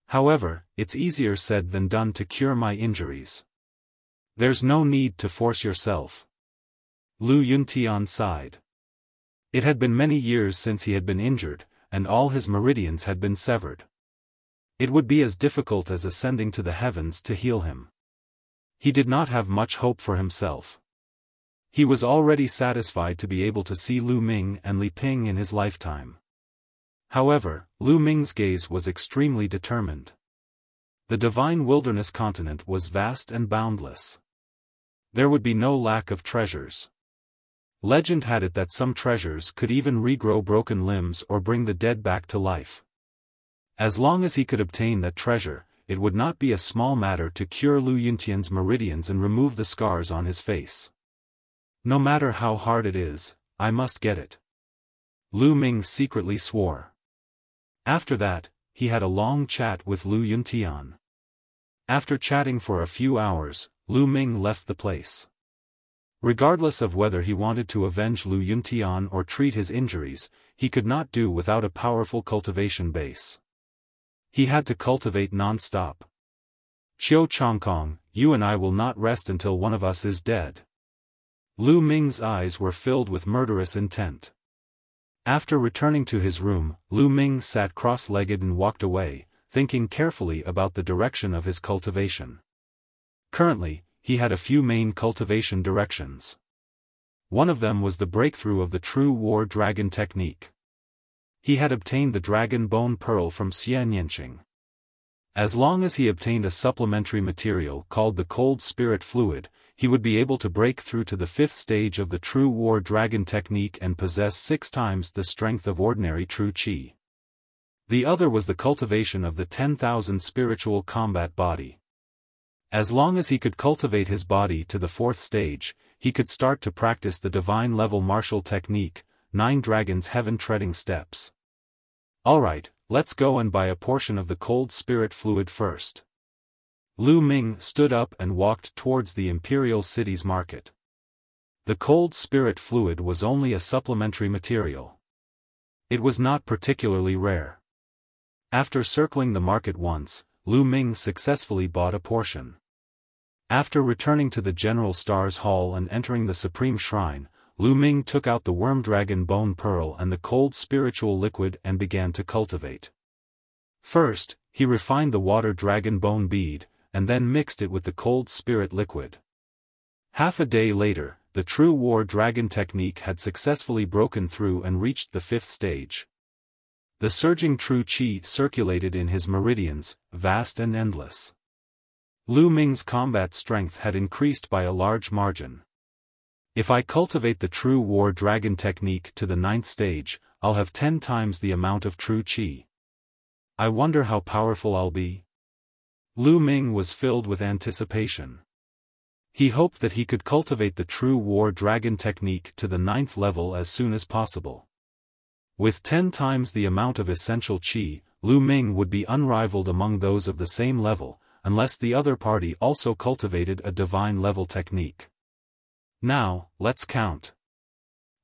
However, it's easier said than done to cure my injuries. There's no need to force yourself. Lu Yuntian sighed. It had been many years since he had been injured, and all his meridians had been severed. It would be as difficult as ascending to the heavens to heal him. He did not have much hope for himself. He was already satisfied to be able to see Lu Ming and Li Ping in his lifetime. However, Lu Ming's gaze was extremely determined. The divine wilderness continent was vast and boundless. There would be no lack of treasures. Legend had it that some treasures could even regrow broken limbs or bring the dead back to life. As long as he could obtain that treasure, it would not be a small matter to cure Lu Yuntian's meridians and remove the scars on his face. No matter how hard it is, I must get it. Lu Ming secretly swore. After that, he had a long chat with Lu Yuntian. After chatting for a few hours, Lu Ming left the place. Regardless of whether he wanted to avenge Lu Yuntian or treat his injuries, he could not do without a powerful cultivation base. He had to cultivate non-stop. Qiu Chongkong, you and I will not rest until one of us is dead. Lu Ming's eyes were filled with murderous intent. After returning to his room, Lu Ming sat cross-legged and walked away, thinking carefully about the direction of his cultivation. Currently, he had a few main cultivation directions. One of them was the breakthrough of the true war dragon technique. He had obtained the dragon bone pearl from Xian Yanqing. As long as he obtained a supplementary material called the cold spirit fluid, he would be able to break through to the 5th stage of the true war dragon technique and possess 6 times the strength of ordinary true qi. The other was the cultivation of the 10,000 spiritual combat body. As long as he could cultivate his body to the 4th stage, he could start to practice the divine level martial technique, 9 dragons heaven treading steps. Alright, let's go and buy a portion of the cold spirit fluid first. Lu Ming stood up and walked towards the imperial city's market. The cold spirit fluid was only a supplementary material. It was not particularly rare. After circling the market once, Lu Ming successfully bought a portion. After returning to the General Stars Hall and entering the Supreme Shrine, Lu Ming took out the worm dragon bone pearl and the cold spiritual liquid and began to cultivate. First, he refined the water dragon bone bead, and then mixed it with the cold spirit liquid. Half a day later, the true war dragon technique had successfully broken through and reached the 5th stage. The surging true qi circulated in his meridians, vast and endless. Lu Ming's combat strength had increased by a large margin. If I cultivate the true war dragon technique to the 9th stage, I'll have 10 times the amount of true qi. I wonder how powerful I'll be. Lu Ming was filled with anticipation. He hoped that he could cultivate the true war dragon technique to the 9th level as soon as possible. With 10 times the amount of essential qi, Lu Ming would be unrivaled among those of the same level, unless the other party also cultivated a divine level technique. Now, let's count.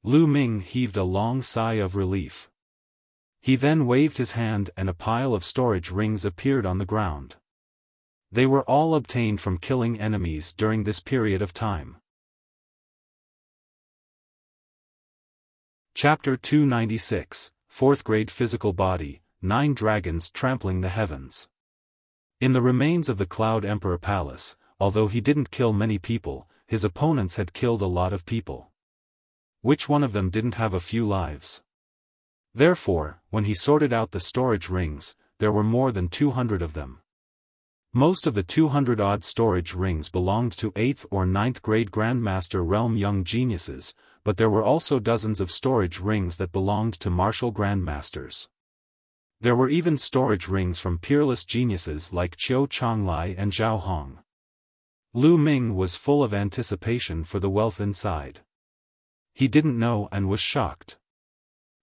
Lu Ming heaved a long sigh of relief. He then waved his hand and a pile of storage rings appeared on the ground. They were all obtained from killing enemies during this period of time. Chapter 296, 4th Grade Physical Body, 9 Dragons Trampling the Heavens. In the remains of the Cloud Emperor Palace, although he didn't kill many people, his opponents had killed a lot of people. Which one of them didn't have a few lives? Therefore, when he sorted out the storage rings, there were more than 200 of them. Most of the 200-odd storage rings belonged to 8th or 9th grade Grandmaster Realm young geniuses, but there were also dozens of storage rings that belonged to martial grandmasters. There were even storage rings from peerless geniuses like Qiu Chonglai and Zhao Hong. Lu Ming was full of anticipation for the wealth inside. He didn't know and was shocked.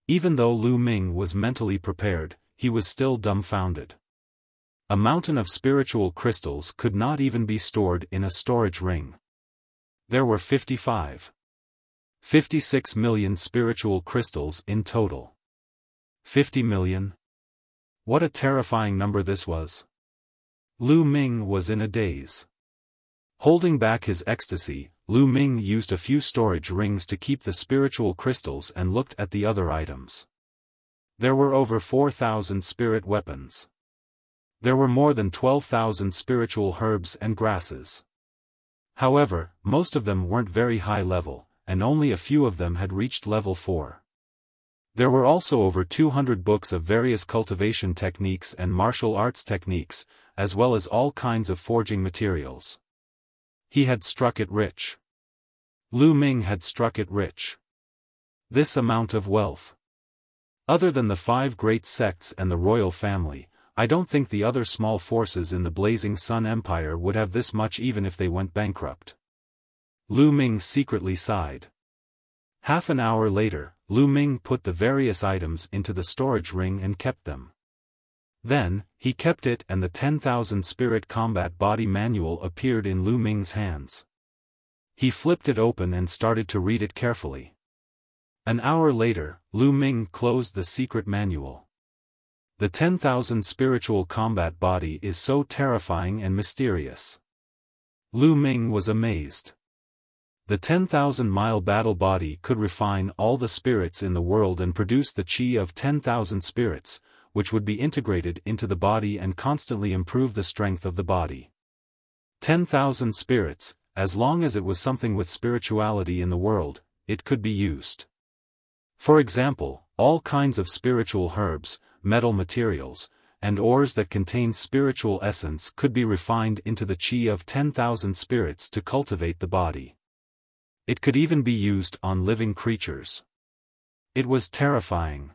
Even though Lu Ming was mentally prepared, he was still dumbfounded. A mountain of spiritual crystals could not even be stored in a storage ring. There were 56 million spiritual crystals in total. 50 million? What a terrifying number this was. Lu Ming was in a daze. Holding back his ecstasy, Lu Ming used a few storage rings to keep the spiritual crystals and looked at the other items. There were over 4,000 spirit weapons. There were more than 12,000 spiritual herbs and grasses. However, most of them weren't very high level, and only a few of them had reached level 4. There were also over 200 books of various cultivation techniques and martial arts techniques, as well as all kinds of forging materials. He had struck it rich. Lu Ming had struck it rich. This amount of wealth. Other than the 5 great sects and the royal family, I don't think the other small forces in the Blazing Sun Empire would have this much even if they went bankrupt. Lu Ming secretly sighed. Half an hour later, Lu Ming put the various items into the storage ring and kept them. Then, he kept it and the 10,000 Spirit Combat Body Manual appeared in Lu Ming's hands. He flipped it open and started to read it carefully. An hour later, Lu Ming closed the secret manual. The 10,000 Spiritual Combat Body is so terrifying and mysterious. Lu Ming was amazed. The 10,000-mile battle body could refine all the spirits in the world and produce the chi of 10,000 spirits, which would be integrated into the body and constantly improve the strength of the body. 10,000 spirits, as long as it was something with spirituality in the world, it could be used. For example, all kinds of spiritual herbs, metal materials, and ores that contain spiritual essence could be refined into the chi of 10,000 spirits to cultivate the body. It could even be used on living creatures. It was terrifying.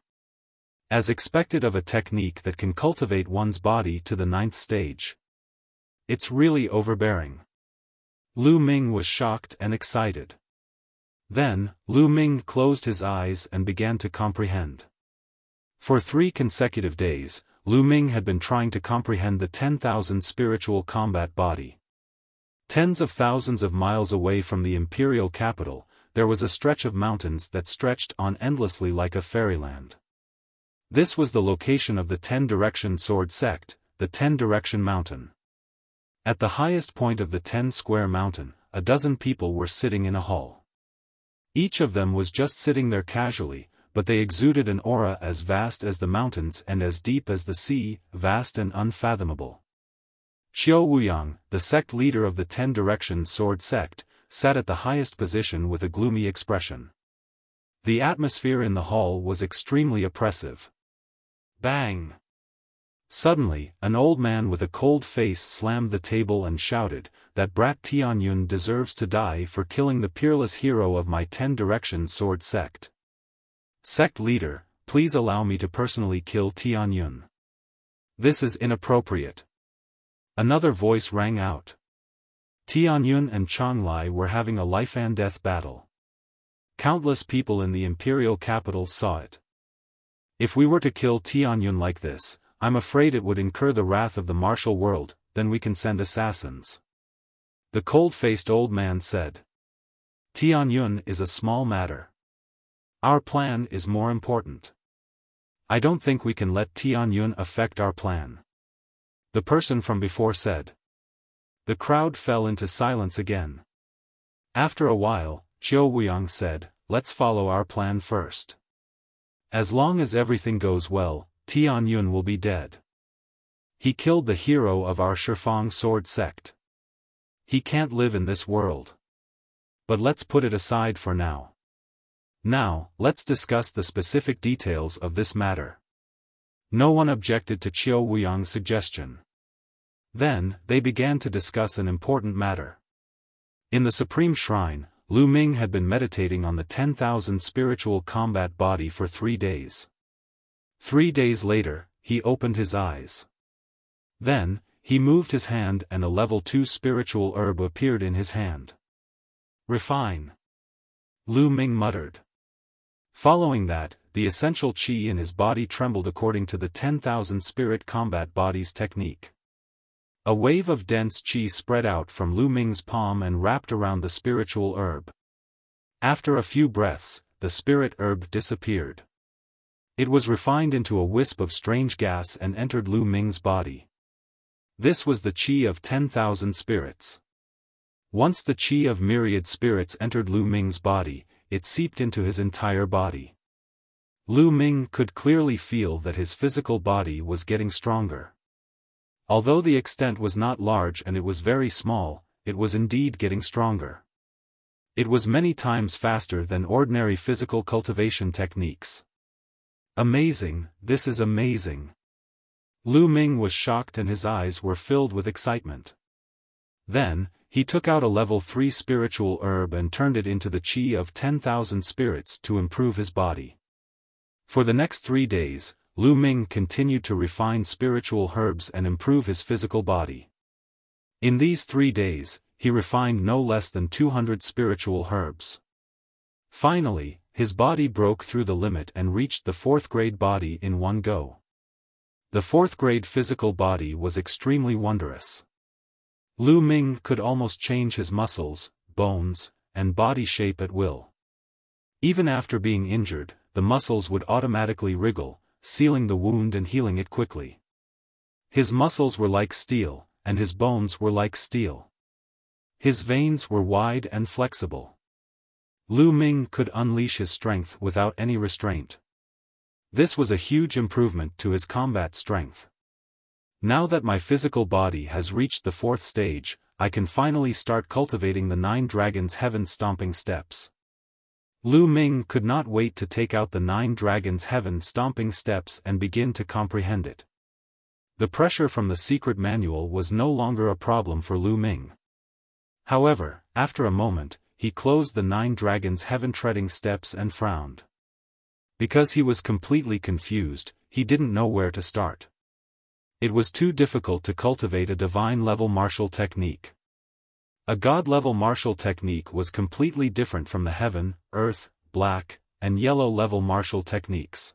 As expected of a technique that can cultivate one's body to the 9th stage. It's really overbearing. Lu Ming was shocked and excited. Then, Lu Ming closed his eyes and began to comprehend. For 3 consecutive days, Lu Ming had been trying to comprehend the 10,000 spiritual combat body. Tens of thousands of miles away from the imperial capital, there was a stretch of mountains that stretched on endlessly like a fairyland. This was the location of the 10-direction sword sect, the 10-direction mountain. At the highest point of the 10-square mountain, a dozen people were sitting in a hall. Each of them was just sitting there casually, but they exuded an aura as vast as the mountains and as deep as the sea, vast and unfathomable. Xiao Wuyang, the sect leader of the 10-direction sword sect, sat at the highest position with a gloomy expression. The atmosphere in the hall was extremely oppressive. Bang! Suddenly, an old man with a cold face slammed the table and shouted, "That brat Tianyun deserves to die for killing the peerless hero of my 10-direction sword sect. Sect leader, please allow me to personally kill Tianyun. This is inappropriate." Another voice rang out. Tianyun and Changlai were having a life-and-death battle. Countless people in the imperial capital saw it. If we were to kill Tianyun like this, I'm afraid it would incur the wrath of the martial world, then we can send assassins. The cold-faced old man said. Tianyun is a small matter. Our plan is more important. I don't think we can let Tianyun affect our plan. The person from before said. The crowd fell into silence again. After a while, Xiao Wuyang said, "Let's follow our plan first. As long as everything goes well, Tianyun will be dead. He killed the hero of our Shifang sword sect. He can't live in this world. But let's put it aside for now. Now, let's discuss the specific details of this matter." No one objected to Xiao Wuyang's suggestion. Then, they began to discuss an important matter. In the Supreme Shrine, Lu Ming had been meditating on the 10,000 spiritual combat body for 3 days. 3 days later, he opened his eyes. Then, he moved his hand and a level 2 spiritual herb appeared in his hand. "Refine," Lu Ming muttered. Following that, the essential qi in his body trembled according to the 10,000 spirit combat body's technique. A wave of dense qi spread out from Lu Ming's palm and wrapped around the spiritual herb. After a few breaths, the spirit herb disappeared. It was refined into a wisp of strange gas and entered Lu Ming's body. This was the qi of 10,000 spirits. Once the qi of myriad spirits entered Lu Ming's body, it seeped into his entire body. Lu Ming could clearly feel that his physical body was getting stronger. Although the extent was not large and it was very small, it was indeed getting stronger. It was many times faster than ordinary physical cultivation techniques. Amazing, this is amazing. Lu Ming was shocked and his eyes were filled with excitement. Then, he took out a level 3 spiritual herb and turned it into the qi of 10,000 spirits to improve his body. For the next 3 days, Lu Ming continued to refine spiritual herbs and improve his physical body. In these 3 days, he refined no less than 200 spiritual herbs. Finally, his body broke through the limit and reached the 4th grade body in one go. The 4th grade physical body was extremely wondrous. Lu Ming could almost change his muscles, bones, and body shape at will. Even after being injured, the muscles would automatically wriggle, sealing the wound and healing it quickly. His muscles were like steel, and his bones were like steel. His veins were wide and flexible. Lu Ming could unleash his strength without any restraint. This was a huge improvement to his combat strength. Now that my physical body has reached the 4th stage, I can finally start cultivating the 9 dragons' heaven-stomping steps. Lu Ming could not wait to take out the 9 dragons' heaven-stomping steps and begin to comprehend it. The pressure from the secret manual was no longer a problem for Lu Ming. However, after a moment, he closed the 9 dragons' heaven-treading steps and frowned. Because he was completely confused, he didn't know where to start. It was too difficult to cultivate a divine-level martial technique. A god-level martial technique was completely different from the heaven, earth, black, and yellow-level martial techniques.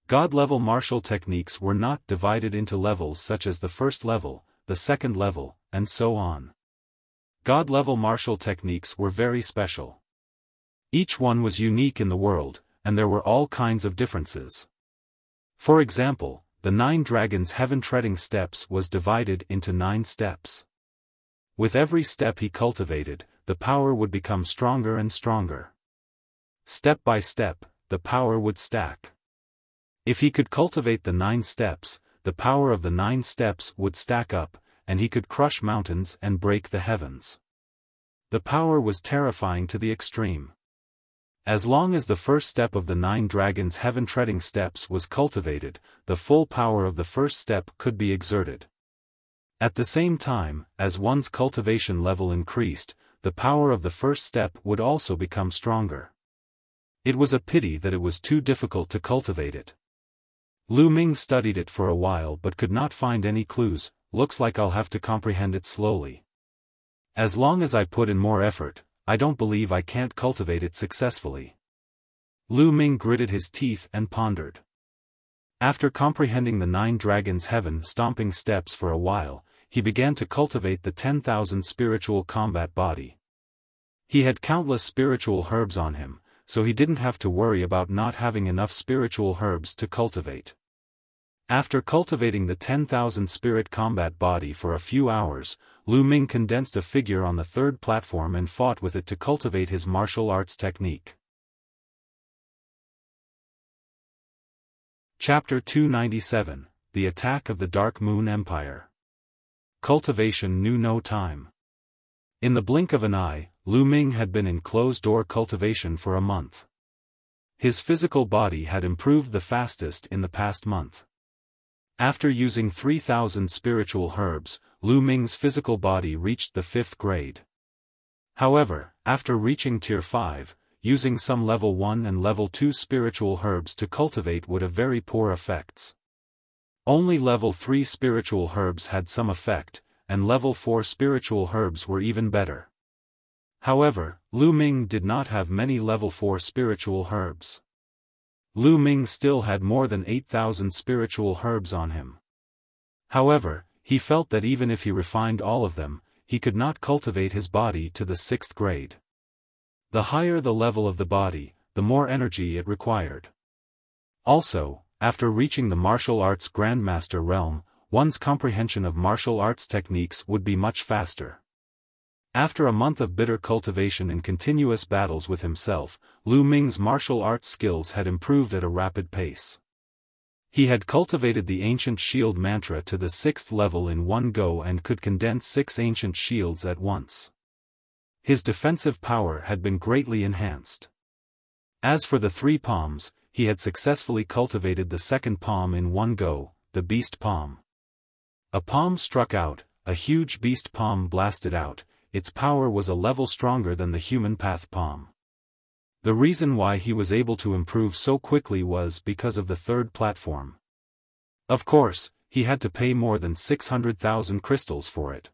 God-level martial techniques were not divided into levels such as the 1st level, the 2nd level, and so on. God-level martial techniques were very special. Each one was unique in the world, and there were all kinds of differences. For example, the 9 dragons' heaven-treading steps was divided into 9 steps. With every step he cultivated, the power would become stronger and stronger. Step by step, the power would stack. If he could cultivate the 9 steps, the power of the 9 steps would stack up, and he could crush mountains and break the heavens. The power was terrifying to the extreme. As long as the 1st step of the 9 dragons' heaven-treading steps was cultivated, the full power of the 1st step could be exerted. At the same time, as one's cultivation level increased, the power of the 1st step would also become stronger. It was a pity that it was too difficult to cultivate it. Lu Ming studied it for a while but could not find any clues. Looks like I'll have to comprehend it slowly. As long as I put in more effort, I don't believe I can't cultivate it successfully. Lu Ming gritted his teeth and pondered. After comprehending the 9 dragons' heaven-stomping steps for a while, he began to cultivate the 10,000 spiritual combat body. He had countless spiritual herbs on him, so he didn't have to worry about not having enough spiritual herbs to cultivate. After cultivating the 10,000 spirit combat body for a few hours, Lu Ming condensed a figure on the 3rd platform and fought with it to cultivate his martial arts technique. Chapter 297, The Attack of the Dark Moon Empire. Cultivation knew no time. In the blink of an eye, Lu Ming had been in closed-door cultivation for a month. His physical body had improved the fastest in the past month. After using 3,000 spiritual herbs, Lu Ming's physical body reached the 5th grade. However, after reaching Tier 5, using some Level 1 and Level 2 spiritual herbs to cultivate would have very poor effects. Only Level 3 spiritual herbs had some effect, and Level 4 spiritual herbs were even better. However, Lu Ming did not have many Level 4 spiritual herbs. Lu Ming still had more than 8,000 spiritual herbs on him. However, he felt that even if he refined all of them, he could not cultivate his body to the 6th grade. The higher the level of the body, the more energy it required. Also, after reaching the martial arts grandmaster realm, one's comprehension of martial arts techniques would be much faster. After a month of bitter cultivation and continuous battles with himself, Lu Ming's martial arts skills had improved at a rapid pace. He had cultivated the ancient shield mantra to the 6th level in one go and could condense 6 ancient shields at once. His defensive power had been greatly enhanced. As for the 3 palms, he had successfully cultivated the 2nd palm in one go, the beast palm. A palm struck out, a huge beast palm blasted out. Its power was a level stronger than the human path palm. The reason why he was able to improve so quickly was because of the 3rd platform. Of course, he had to pay more than 600,000 crystals for it.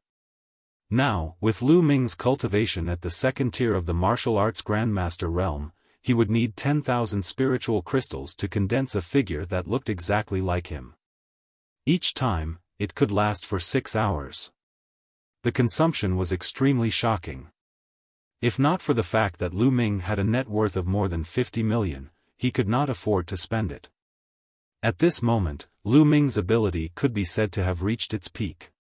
Now, with Lu Ming's cultivation at the 2nd tier of the martial arts Grandmaster realm, he would need 10,000 spiritual crystals to condense a figure that looked exactly like him. Each time, it could last for 6 hours. The consumption was extremely shocking. If not for the fact that Lu Ming had a net worth of more than 50 million, he could not afford to spend it. At this moment, Lu Ming's ability could be said to have reached its peak.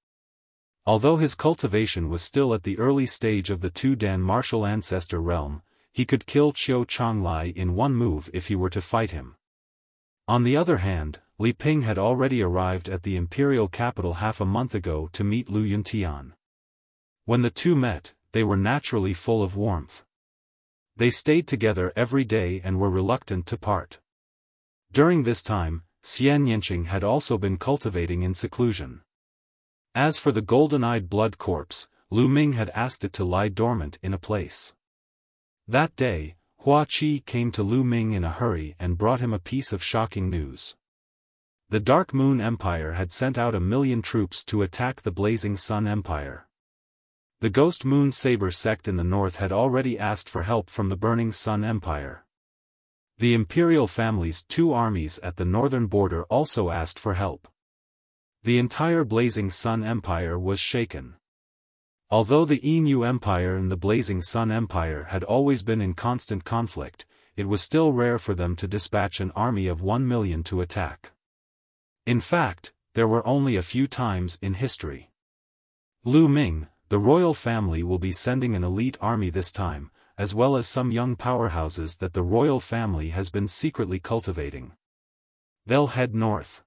Although his cultivation was still at the early stage of the 2-dan martial ancestor realm, he could kill Qiu Chonglai in one move if he were to fight him. On the other hand, Li Ping had already arrived at the imperial capital half a month ago to meet Lu Yuntian. When the two met, they were naturally full of warmth. They stayed together every day and were reluctant to part. During this time, Xian Yanqing had also been cultivating in seclusion. As for the golden-eyed blood corpse, Lu Ming had asked it to lie dormant in a place. That day, Hua Qi came to Lu Ming in a hurry and brought him a piece of shocking news. The Dark Moon Empire had sent out 1,000,000 troops to attack the Blazing Sun Empire. The Ghost Moon Saber sect in the north had already asked for help from the Burning Sun Empire. The imperial family's 2 armies at the northern border also asked for help. The entire Blazing Sun Empire was shaken. Although the Inu Empire and the Blazing Sun Empire had always been in constant conflict, it was still rare for them to dispatch an army of 1,000,000 to attack. In fact, there were only a few times in history. Lu Ming, the royal family will be sending an elite army this time, as well as some young powerhouses that the royal family has been secretly cultivating. They'll head north.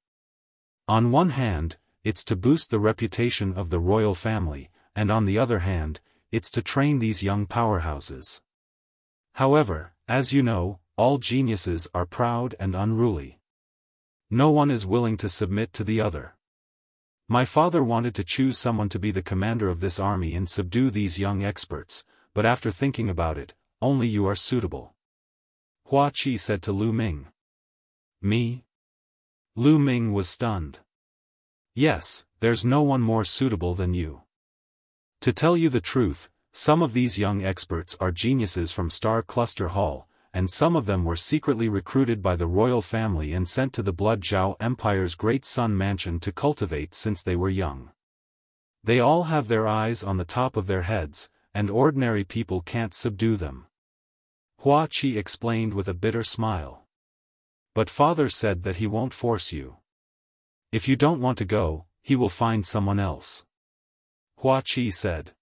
On one hand, it's to boost the reputation of the royal family, and on the other hand, it's to train these young powerhouses. However, as you know, all geniuses are proud and unruly. No one is willing to submit to the other. My father wanted to choose someone to be the commander of this army and subdue these young experts, but after thinking about it, only you are suitable. Hua Qi said to Lu Ming. Me? Lu Ming was stunned. Yes, there's no one more suitable than you. To tell you the truth, some of these young experts are geniuses from Star Cluster Hall, and some of them were secretly recruited by the royal family and sent to the Blood Zhao Empire's Great Sun Mansion to cultivate since they were young. They all have their eyes on the top of their heads, and ordinary people can't subdue them. Hua Qi explained with a bitter smile. But father said that he won't force you. If you don't want to go, he will find someone else. Hua Qi said.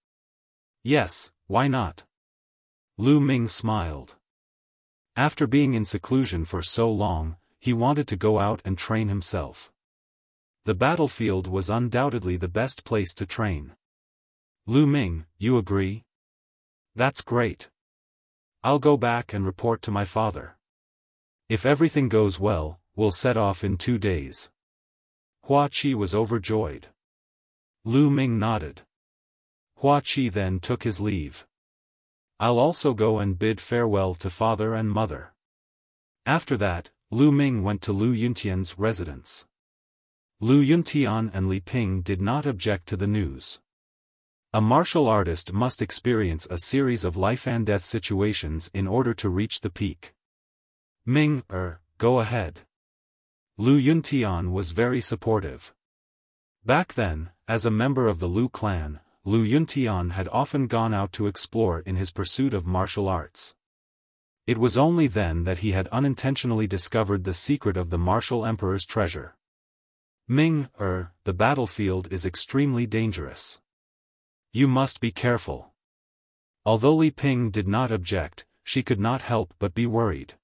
Yes, why not? Lu Ming smiled. After being in seclusion for so long, he wanted to go out and train himself. The battlefield was undoubtedly the best place to train. Lu Ming, you agree? That's great. I'll go back and report to my father. If everything goes well, we'll set off in 2 days. Hua Qi was overjoyed. Lu Ming nodded. Hua Qi then took his leave. I'll also go and bid farewell to father and mother. After that, Lu Ming went to Lu Yuntian's residence. Lu Yuntian and Li Ping did not object to the news. A martial artist must experience a series of life-and-death situations in order to reach the peak. Ming, go ahead. Lu Yuntian was very supportive. Back then, as a member of the Lu clan, Lu Yuntian had often gone out to explore in his pursuit of martial arts. It was only then that he had unintentionally discovered the secret of the martial emperor's treasure. Ming, the battlefield is extremely dangerous. You must be careful. Although Li Ping did not object, she could not help but be worried.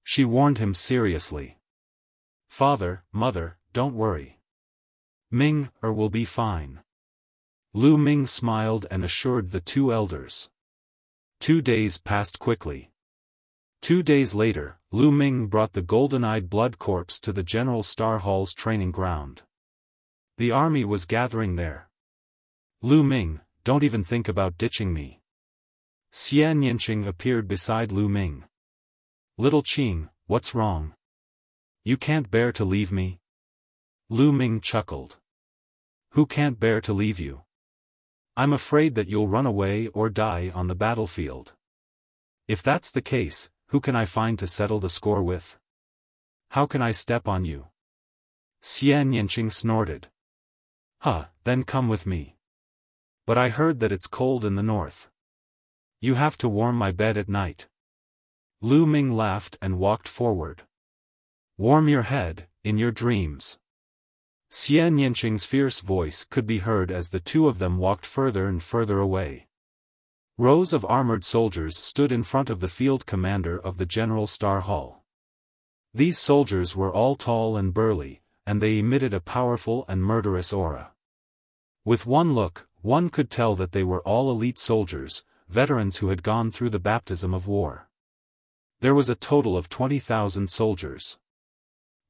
She warned him seriously. "Father, mother, don't worry. Will be fine." Lu Ming smiled and assured the two elders. 2 days passed quickly. 2 days later, Lu Ming brought the golden-eyed blood corpse to the General Star Hall's training ground. The army was gathering there. "Lu Ming, don't even think about ditching me." Xie Nianqing appeared beside Lu Ming. "Little Qing, what's wrong? You can't bear to leave me?" Lu Ming chuckled. "Who can't bear to leave you? I'm afraid that you'll run away or die on the battlefield. If that's the case, who can I find to settle the score with? How can I step on you?" Xie Nianqing snorted. Then come with me. But I heard that it's cold in the north. You have to warm my bed at night." Lu Ming laughed and walked forward. "Warm your head, in your dreams." Xie Nianqing's fierce voice could be heard as the two of them walked further and further away. Rows of armored soldiers stood in front of the field commander of the General Star Hall. These soldiers were all tall and burly, and they emitted a powerful and murderous aura. With one look, one could tell that they were all elite soldiers, veterans who had gone through the baptism of war. There was a total of 20,000 soldiers.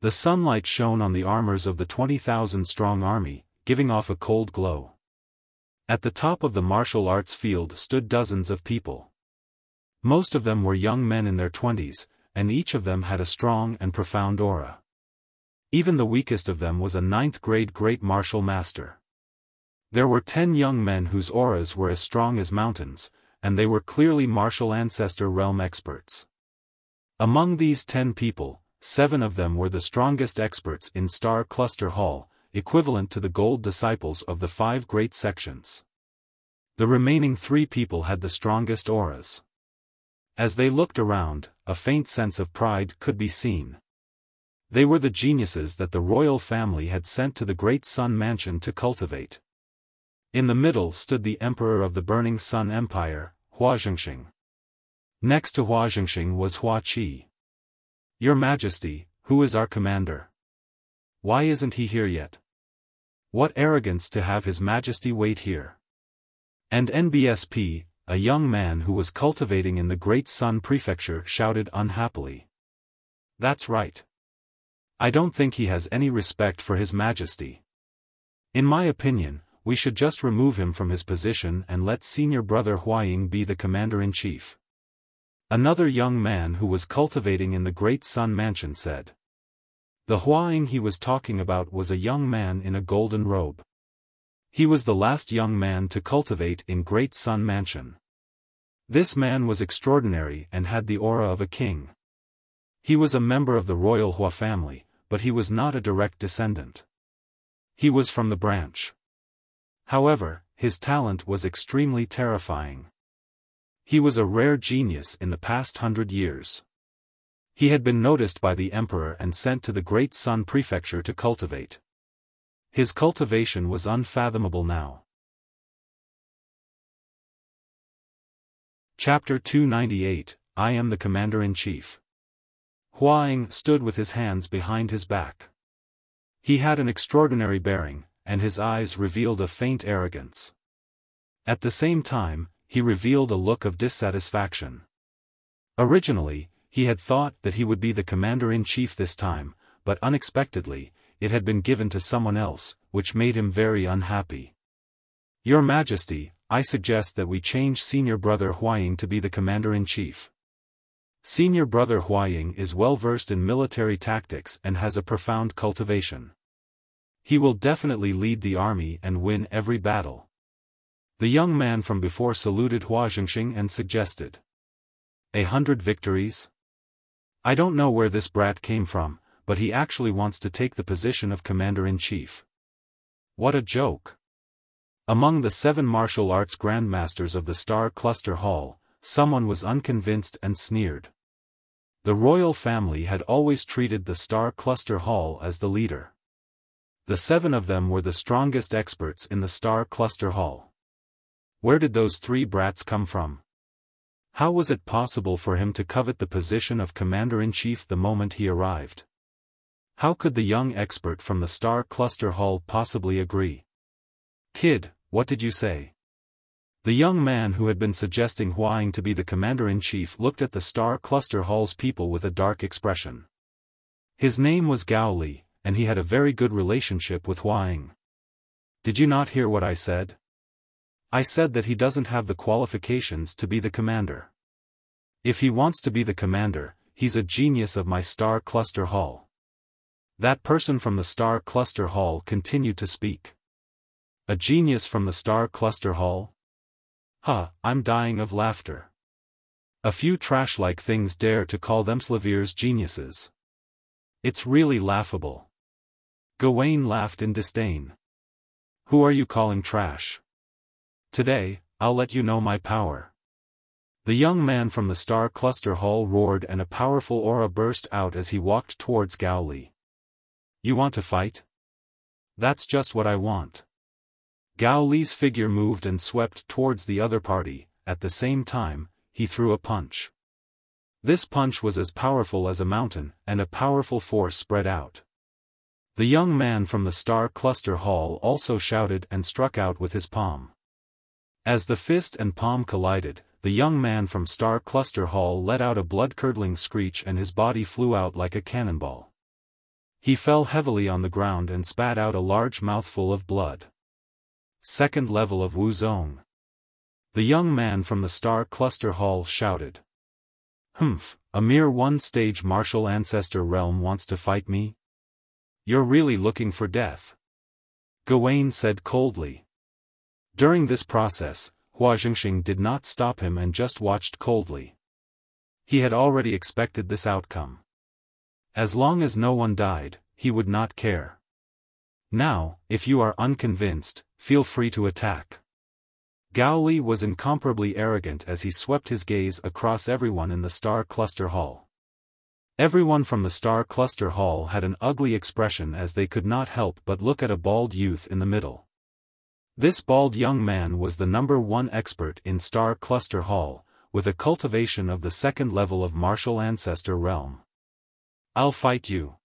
The sunlight shone on the armors of the 20,000-strong army, giving off a cold glow. At the top of the martial arts field stood dozens of people. Most of them were young men in their 20s, and each of them had a strong and profound aura. Even the weakest of them was a 9th-grade great martial master. There were 10 young men whose auras were as strong as mountains, and they were clearly martial ancestor realm experts. Among these 10 people, 7 of them were the strongest experts in Star Cluster Hall, equivalent to the gold disciples of the 5 great sections. The remaining 3 people had the strongest auras. As they looked around, a faint sense of pride could be seen. They were the geniuses that the royal family had sent to the Great Sun Mansion to cultivate. In the middle stood the Emperor of the Burning Sun Empire, Hua Zhengxing. Next to Hua Zhengxing was Hua Qi. "Your Majesty, who is our commander? Why isn't he here yet? What arrogance to have His Majesty wait here." And NBSP, a young man who was cultivating in the Great Sun Prefecture, shouted unhappily. "That's right. I don't think he has any respect for His Majesty. In my opinion, we should just remove him from his position and let senior brother Huaying be the commander-in-chief." Another young man who was cultivating in the Great Sun Mansion said. The Huaying he was talking about was a young man in a golden robe. He was the last young man to cultivate in Great Sun Mansion. This man was extraordinary and had the aura of a king. He was a member of the royal Hua family, but he was not a direct descendant. He was from the branch. However, his talent was extremely terrifying. He was a rare genius in the past 100 years. He had been noticed by the emperor and sent to the Great Sun Prefecture to cultivate. His cultivation was unfathomable now. Chapter 298, I am the Commander-in-Chief. Huaying stood with his hands behind his back. He had an extraordinary bearing, and his eyes revealed a faint arrogance. At the same time, he revealed a look of dissatisfaction. Originally, he had thought that he would be the commander-in-chief this time, but unexpectedly, it had been given to someone else, which made him very unhappy. "Your Majesty, I suggest that we change senior brother Huaying to be the commander-in-chief. Senior brother Huaying is well versed in military tactics and has a profound cultivation. He will definitely lead the army and win every battle." The young man from before saluted Hua Zhengxing and suggested. 100 victories? I don't know where this brat came from, but he actually wants to take the position of commander-in-chief. What a joke. Among the 7 martial arts grandmasters of the Star Cluster Hall, someone was unconvinced and sneered. The royal family had always treated the Star Cluster Hall as the leader. The 7 of them were the strongest experts in the Star Cluster Hall. Where did those 3 brats come from? How was it possible for him to covet the position of commander-in-chief the moment he arrived? How could the young expert from the Star Cluster Hall possibly agree? Kid, what did you say? The young man who had been suggesting Huaying to be the commander-in-chief looked at the Star Cluster Hall's people with a dark expression. His name was Gao Li, and he had a very good relationship with Huaying. Did you not hear what I said? I said that he doesn't have the qualifications to be the commander. If he wants to be the commander, he's a genius of my Star Cluster Hall. That person from the Star Cluster Hall continued to speak. A genius from the Star Cluster Hall? Huh, I'm dying of laughter. A few trash-like things dare to call themselves geniuses. It's really laughable. Gawain laughed in disdain. Who are you calling trash? Today, I'll let you know my power. The young man from the Star Cluster Hall roared and a powerful aura burst out as he walked towards Gao Li. You want to fight? That's just what I want. Gao Li's figure moved and swept towards the other party. At the same time, he threw a punch. This punch was as powerful as a mountain, and a powerful force spread out. The young man from the Star Cluster Hall also shouted and struck out with his palm. As the fist and palm collided, the young man from Star Cluster Hall let out a blood-curdling screech and his body flew out like a cannonball. He fell heavily on the ground and spat out a large mouthful of blood. 2nd level of Wu Zong. The young man from the Star Cluster Hall shouted. Humph, a mere 1-stage martial ancestor realm wants to fight me? You're really looking for death. Gawain said coldly. During this process, Hua Zhengxing did not stop him and just watched coldly. He had already expected this outcome. As long as no one died, he would not care. Now, if you are unconvinced, feel free to attack. Gao Li was incomparably arrogant as he swept his gaze across everyone in the Star Cluster Hall. Everyone from the Star Cluster Hall had an ugly expression as they could not help but look at a bald youth in the middle. This bald young man was the number 1 expert in Star Cluster Hall, with a cultivation of the 2nd level of martial ancestor realm. I'll fight you.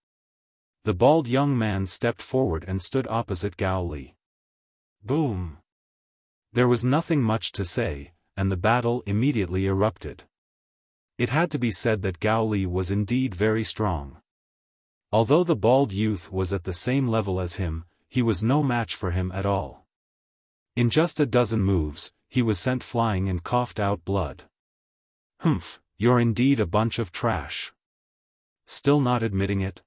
The bald young man stepped forward and stood opposite Gao Li. Boom! There was nothing much to say, and the battle immediately erupted. It had to be said that Gao Li was indeed very strong. Although the bald youth was at the same level as him, he was no match for him at all. In just a dozen moves, he was sent flying and coughed out blood. Humph, you're indeed a bunch of trash. Still not admitting it?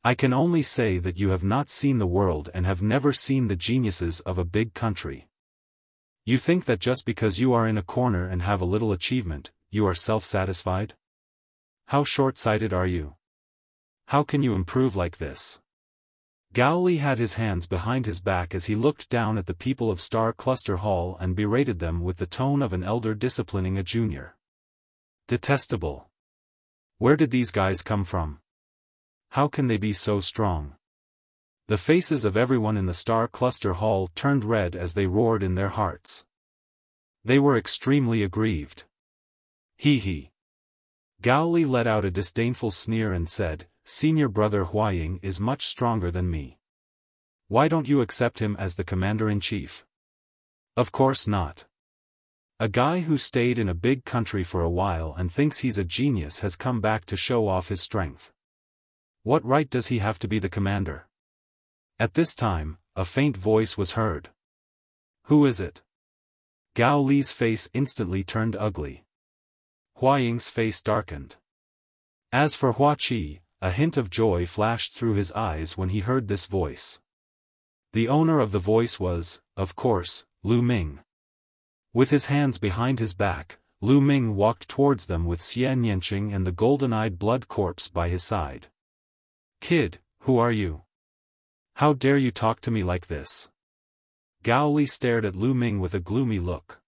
I can only say that you have not seen the world and have never seen the geniuses of a big country. You think that just because you are in a corner and have a little achievement, you are self-satisfied? How short-sighted are you? How can you improve like this? Gao Li had his hands behind his back as he looked down at the people of Star Cluster Hall and berated them with the tone of an elder disciplining a junior. Detestable. Where did these guys come from? How can they be so strong? The faces of everyone in the Star Cluster Hall turned red as they roared in their hearts. They were extremely aggrieved. Hee hee. Gao Li let out a disdainful sneer and said, Senior brother Huaying is much stronger than me. Why don't you accept him as the commander-in-chief? Of course not. A guy who stayed in a big country for a while and thinks he's a genius has come back to show off his strength. What right does he have to be the commander? At this time, a faint voice was heard. Who is it? Gao Li's face instantly turned ugly. Huaying's face darkened. As for Hua Qi, a hint of joy flashed through his eyes when he heard this voice. The owner of the voice was, of course, Lu Ming. With his hands behind his back, Lu Ming walked towards them with Xian Yanqing and the golden-eyed blood corpse by his side. Kid, who are you? How dare you talk to me like this? Gao Li stared at Lu Ming with a gloomy look.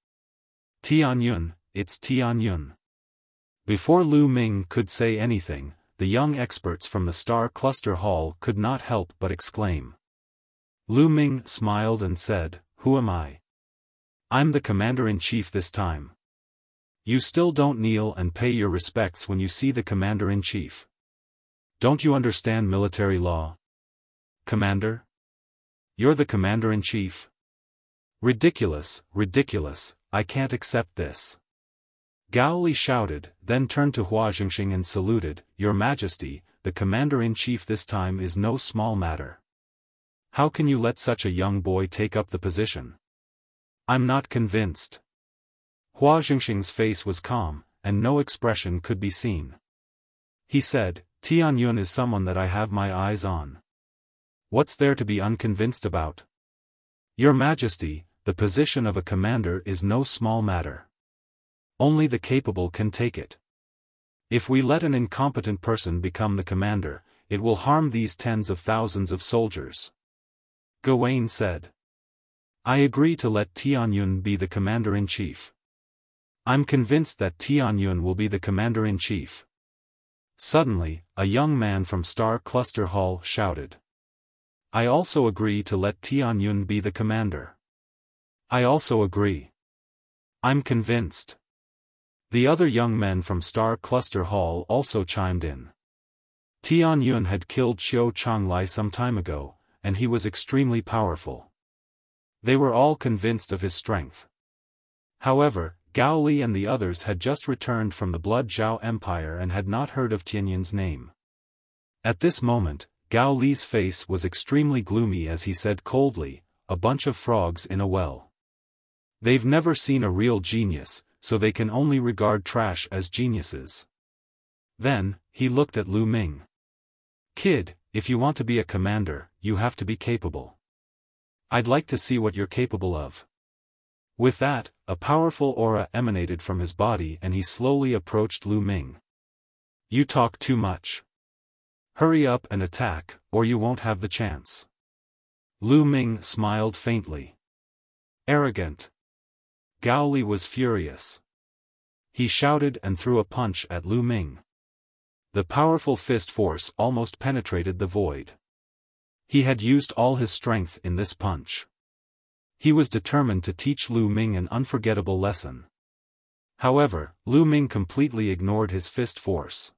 Tianyun, it's Tianyun. Before Lu Ming could say anything, the young experts from the Star Cluster Hall could not help but exclaim. Lu Ming smiled and said, Who am I? I'm the commander-in-chief this time. You still don't kneel and pay your respects when you see the commander-in-chief. Don't you understand military law? Commander? You're the commander-in-chief? Ridiculous, ridiculous, I can't accept this. Gao Li shouted, then turned to Hua Jingxing and saluted, Your Majesty, the commander-in-chief this time is no small matter. How can you let such a young boy take up the position? I'm not convinced. Hua Jingxing's face was calm, and no expression could be seen. He said, Tianyun is someone that I have my eyes on. What's there to be unconvinced about? Your Majesty, the position of a commander is no small matter. Only the capable can take it. If we let an incompetent person become the commander, it will harm these tens of thousands of soldiers. Gawain said. I agree to let Tianyun be the commander-in-chief. I'm convinced that Tianyun will be the commander-in-chief. Suddenly, a young man from Star Cluster Hall shouted. I also agree to let Tianyun be the commander. I also agree. I'm convinced. The other young men from Star Cluster Hall also chimed in. Tianyun had killed Xiao Changlai some time ago, and he was extremely powerful. They were all convinced of his strength. However, Gao Li and the others had just returned from the Blood Zhao Empire and had not heard of Tianyun's name. At this moment, Gao Li's face was extremely gloomy as he said coldly, a bunch of frogs in a well. They've never seen a real genius, so they can only regard trash as geniuses. Then, he looked at Lu Ming. Kid, if you want to be a commander, you have to be capable. I'd like to see what you're capable of. With that, a powerful aura emanated from his body and he slowly approached Lu Ming. You talk too much. Hurry up and attack, or you won't have the chance. Lu Ming smiled faintly. Arrogant. Gao Li was furious. He shouted and threw a punch at Lu Ming. The powerful fist force almost penetrated the void. He had used all his strength in this punch. He was determined to teach Lu Ming an unforgettable lesson. However, Lu Ming completely ignored his fist force.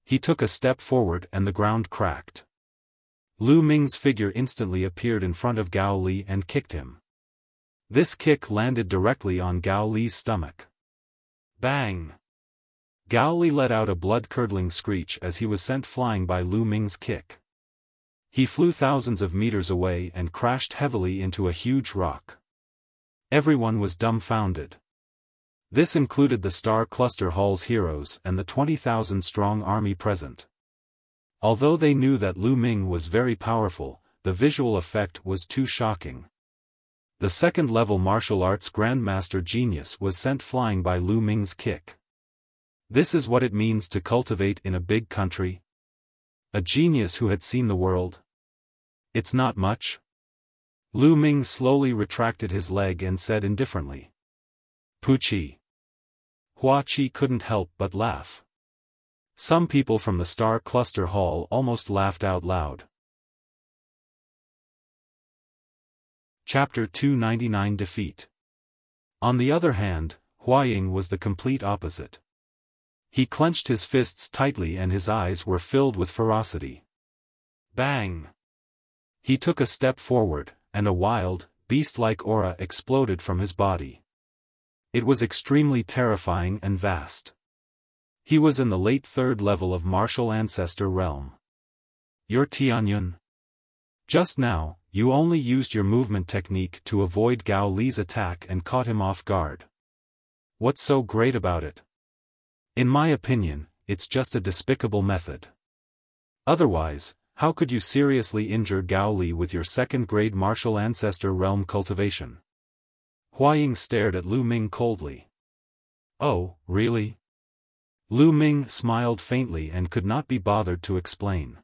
He took a step forward and the ground cracked. Lu Ming's figure instantly appeared in front of Gao Li and kicked him. This kick landed directly on Gao Li's stomach. Bang! Gao Li let out a blood-curdling screech as he was sent flying by Lu Ming's kick. He flew thousands of meters away and crashed heavily into a huge rock. Everyone was dumbfounded. This included the Star Cluster Hall's heroes and the 20,000-strong army present. Although they knew that Lu Ming was very powerful, the visual effect was too shocking. The second-level martial arts grandmaster genius was sent flying by Lu Ming's kick. This is what it means to cultivate in a big country. A genius who had seen the world. It's not much. Lu Ming slowly retracted his leg and said indifferently. Puchi. Hua Qi couldn't help but laugh. Some people from the Star Cluster Hall almost laughed out loud. Chapter 299 Defeat. On the other hand, Hua Ying was the complete opposite. He clenched his fists tightly and his eyes were filled with ferocity. Bang! He took a step forward, and a wild, beast-like aura exploded from his body. It was extremely terrifying and vast. He was in the late third level of martial ancestor realm. You're Tianyun? Just now, you only used your movement technique to avoid Gao Li's attack and caught him off guard. What's so great about it? In my opinion, it's just a despicable method. Otherwise, how could you seriously injure Gao Li with your second-grade martial ancestor realm cultivation? Hua Ying stared at Lu Ming coldly. Oh, really? Lu Ming smiled faintly and could not be bothered to explain.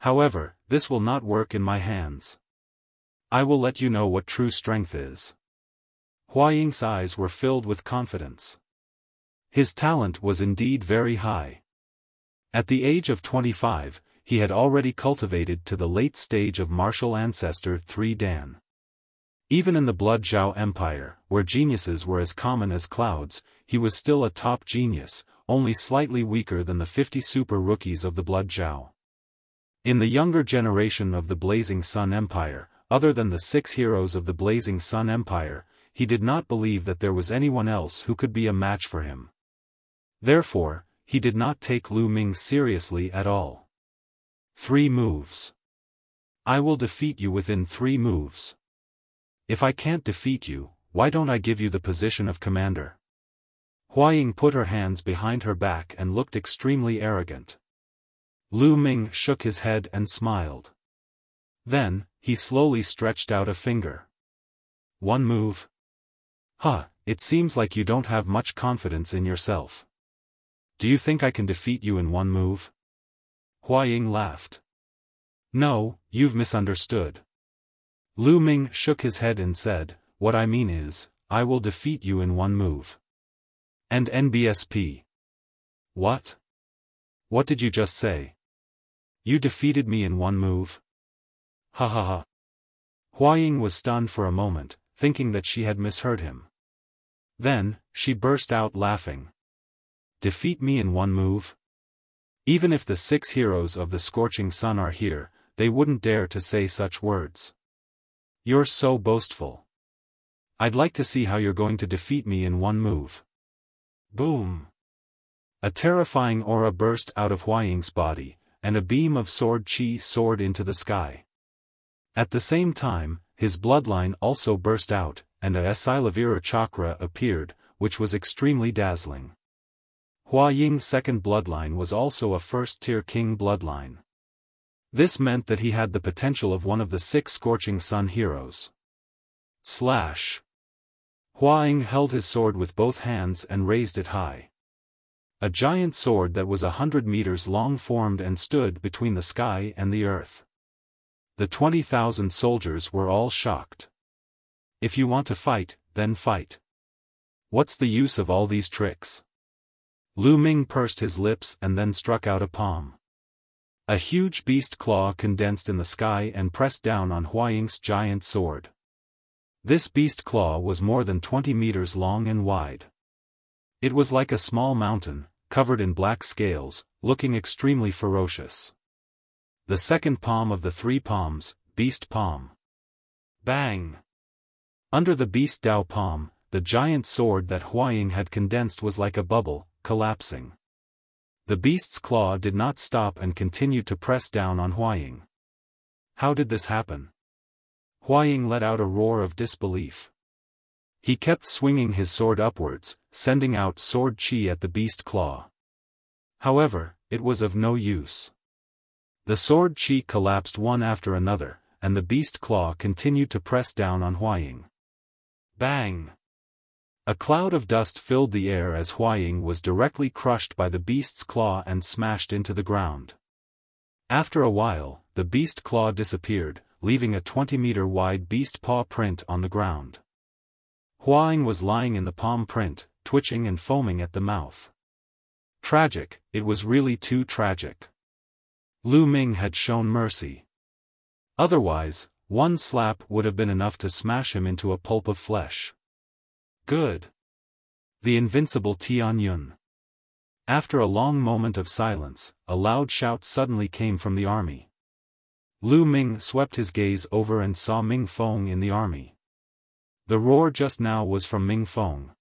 However, this will not work in my hands. I will let you know what true strength is. Hua Ying's eyes were filled with confidence. His talent was indeed very high. At the age of 25, he had already cultivated to the late stage of martial ancestor 3 Dan. Even in the Blood Zhao Empire, where geniuses were as common as clouds, he was still a top genius, only slightly weaker than the 50 super rookies of the Blood Zhao. In the younger generation of the Blazing Sun Empire, other than the 6 heroes of the Blazing Sun Empire, he did not believe that there was anyone else who could be a match for him. Therefore, he did not take Lu Ming seriously at all. 3 moves. I will defeat you within 3 moves. If I can't defeat you, why don't I give you the position of commander? Huaying put her hands behind her back and looked extremely arrogant. Lu Ming shook his head and smiled. Then, he slowly stretched out a finger. 1 move? Huh, it seems like you don't have much confidence in yourself. Do you think I can defeat you in 1 move? Huaying laughed. No, you've misunderstood. Lu Ming shook his head and said, what I mean is, I will defeat you in 1 move. And NBSP. What? What did you just say? You defeated me in 1 move? Ha ha ha. Huaying was stunned for a moment, thinking that she had misheard him. Then, she burst out laughing. Defeat me in 1 move? Even if the 6 heroes of the Scorching Sun are here, they wouldn't dare to say such words. You're so boastful. I'd like to see how you're going to defeat me in 1 move. Boom! A terrifying aura burst out of Huaying's body, and a beam of sword chi soared into the sky. At the same time, his bloodline also burst out, and a Silavira chakra appeared, which was extremely dazzling. Huaying's second bloodline was also a first-tier king bloodline. This meant that he had the potential of one of the 6 Scorching Sun heroes. Slash! Huaying held his sword with both hands and raised it high. A giant sword that was 100 meters long formed and stood between the sky and the earth. The 20,000 soldiers were all shocked. If you want to fight, then fight. What's the use of all these tricks? Lu Ming pursed his lips and then struck out a palm. A huge beast claw condensed in the sky and pressed down on Huaying's giant sword. This beast claw was more than 20 meters long and wide. It was like a small mountain, covered in black scales, looking extremely ferocious. The second palm of the 3 palms, beast palm. Bang! Under the beast Dao palm, the giant sword that Huaying had condensed was like a bubble, collapsing. The beast's claw did not stop and continued to press down on Huaying. How did this happen? Huaying let out a roar of disbelief. He kept swinging his sword upwards, sending out sword chi at the beast claw. However, it was of no use. The sword chi collapsed one after another, and the beast claw continued to press down on Huaying. Bang! A cloud of dust filled the air as Huaying was directly crushed by the beast's claw and smashed into the ground. After a while, the beast claw disappeared, leaving a 20-meter wide beast paw print on the ground. Huaying was lying in the palm print, twitching and foaming at the mouth. Tragic, it was really too tragic. Lu Ming had shown mercy. Otherwise, 1 slap would have been enough to smash him into a pulp of flesh. Good. The invincible Tianyun. After a long moment of silence, a loud shout suddenly came from the army. Lu Ming swept his gaze over and saw Ming Feng in the army. The roar just now was from Ming Feng.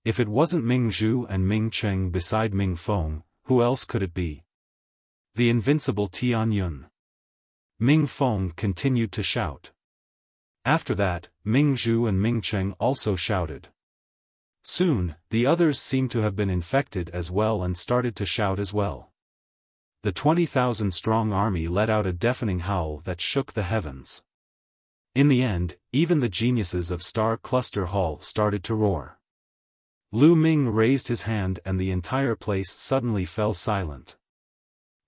If it wasn't Ming Zhu and Ming Cheng beside Ming Feng, who else could it be? The invincible Tianyun. Ming Feng continued to shout. After that, Ming Zhu and Ming Cheng also shouted. Soon, the others seemed to have been infected as well and started to shout as well. The 20,000-strong army let out a deafening howl that shook the heavens. In the end, even the geniuses of Star Cluster Hall started to roar. Lu Ming raised his hand and the entire place suddenly fell silent.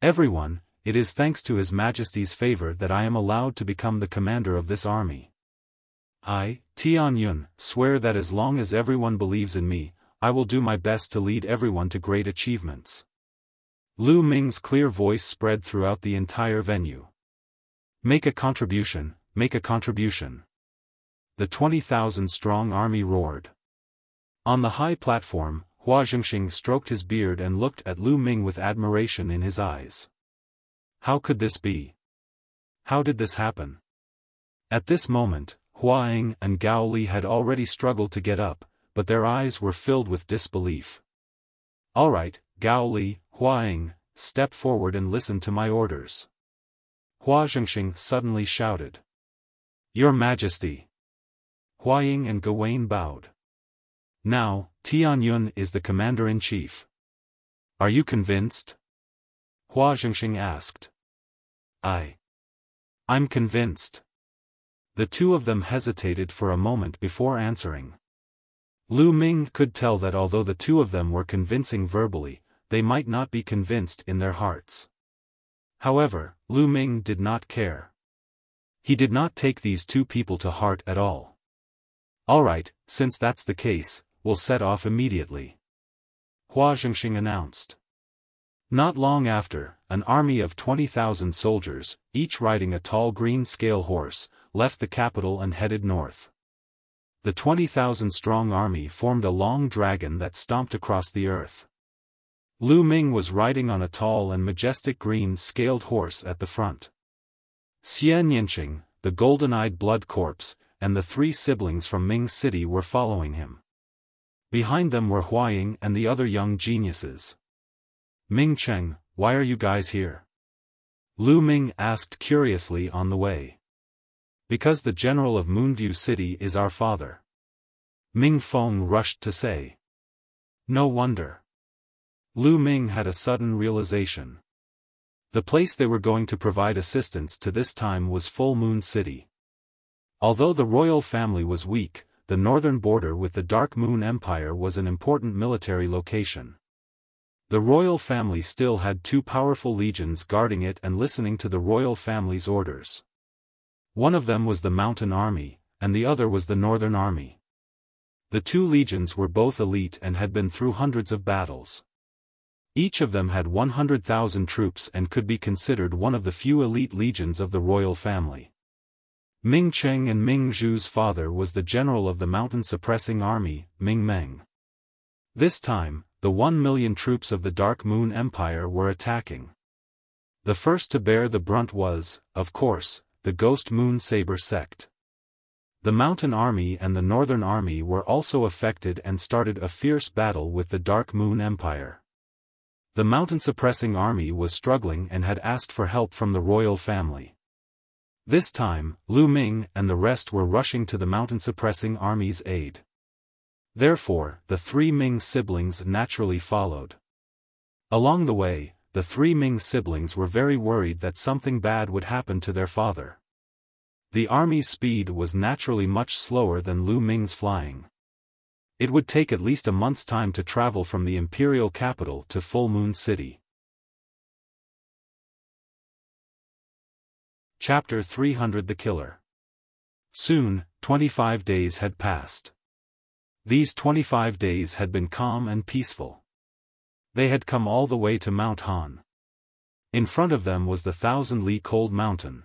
Everyone, it is thanks to His Majesty's favor that I am allowed to become the commander of this army. I, Tianyun, swear that as long as everyone believes in me, I will do my best to lead everyone to great achievements. Lu Ming's clear voice spread throughout the entire venue. Make a contribution, make a contribution. the 20,000-strong army roared. On the high platform, Hua Zhengxing stroked his beard and looked at Lu Ming with admiration in his eyes. How could this be? How did this happen? At this moment, Hua Ying and Gao Li had already struggled to get up, but their eyes were filled with disbelief. All right, Gao Li, Hua Ying, step forward and listen to my orders. Hua Zhengxing suddenly shouted. Your Majesty. Hua Ying and Gawain bowed. Now, Tianyun is the commander-in-chief. Are you convinced? Hua Zhengxing asked. I'm convinced. The two of them hesitated for a moment before answering. Lu Ming could tell that although the two of them were convincing verbally, they might not be convinced in their hearts. However, Lu Ming did not care. He did not take these two people to heart at all. All right, since that's the case, we'll set off immediately. Hua Zhengxing announced. Not long after, an army of 20,000 soldiers, each riding a tall green scale horse, left the capital and headed north. The 20,000-strong army formed a long dragon that stomped across the earth. Lu Ming was riding on a tall and majestic green scaled horse at the front. Xie Nianqing, the golden-eyed blood corpse, and the three siblings from Ming City were following him. Behind them were Hua Ying and the other young geniuses. Ming Cheng, why are you guys here? Lu Ming asked curiously on the way. Because the general of Moonview City is our father. Ming Feng rushed to say. No wonder. Lu Ming had a sudden realization. The place they were going to provide assistance to this time was Full Moon City. Although the royal family was weak, the northern border with the Dark Moon Empire was an important military location. The royal family still had two powerful legions guarding it and listening to the royal family's orders. One of them was the Mountain Army, and the other was the Northern Army. The two legions were both elite and had been through hundreds of battles. Each of them had 100,000 troops and could be considered one of the few elite legions of the royal family. Ming Cheng and Ming Zhu's father was the general of the mountain-suppressing army, Ming Meng. This time, the 1 million troops of the Dark Moon Empire were attacking. The first to bear the brunt was, of course, the Ghost Moon Saber sect. The Mountain Army and the Northern Army were also affected and started a fierce battle with the Dark Moon Empire. The mountain-suppressing army was struggling and had asked for help from the royal family. This time, Lu Ming and the rest were rushing to the mountain-suppressing army's aid. Therefore, the three Ming siblings naturally followed. Along the way, the three Ming siblings were very worried that something bad would happen to their father. The army's speed was naturally much slower than Lu Ming's flying. It would take at least a month's time to travel from the imperial capital to Full Moon City. Chapter 300 The Killer. Soon, 25 days had passed. These 25 days had been calm and peaceful. They had come all the way to Mount Han. In front of them was the 1,000-li cold mountain.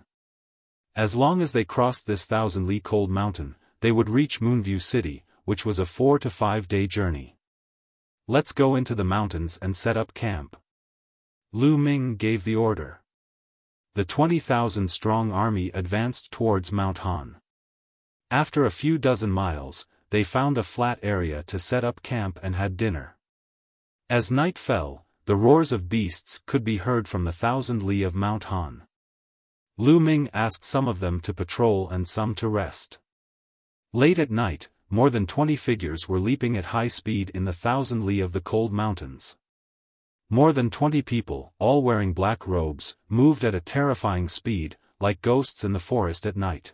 As long as they crossed this 1,000-li cold mountain, they would reach Moonview City, which was a 4 to 5 day journey. Let's go into the mountains and set up camp. Lu Ming gave the order. The 20,000-strong army advanced towards Mount Han. After a few dozen miles, they found a flat area to set up camp and had dinner. As night fell, the roars of beasts could be heard from the 1,000 li of Mount Han. Lu Ming asked some of them to patrol and some to rest. Late at night, more than 20 figures were leaping at high speed in the 1,000 li of the cold mountains. More than 20 people, all wearing black robes, moved at a terrifying speed, like ghosts in the forest at night.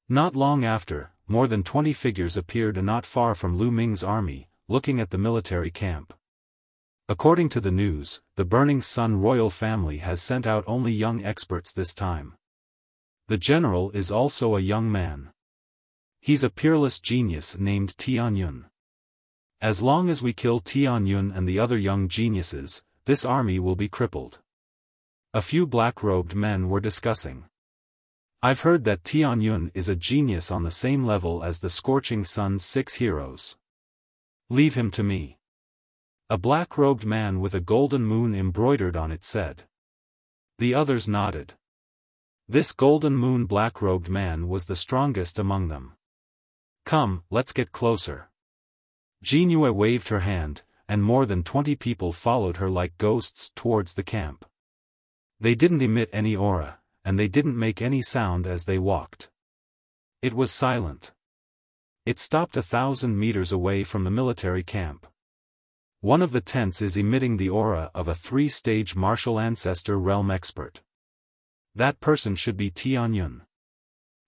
Not long after, more than 20 figures appeared not far from Lu Ming's army, looking at the military camp. According to the news, the Burning Sun royal family has sent out only young experts this time. The general is also a young man. He's a peerless genius named Tianyun. As long as we kill Tianyun and the other young geniuses, this army will be crippled. A few black-robed men were discussing. I've heard that Tianyun is a genius on the same level as the Scorching Sun's 6 heroes. Leave him to me. A black-robed man with a golden moon embroidered on it said. The others nodded. This golden moon black-robed man was the strongest among them. Come, let's get closer. Jinue waved her hand, and more than 20 people followed her like ghosts towards the camp. They didn't emit any aura, and they didn't make any sound as they walked. It was silent. It stopped 1,000 meters away from the military camp. One of the tents is emitting the aura of a 3-stage martial ancestor realm expert. That person should be Tianyun.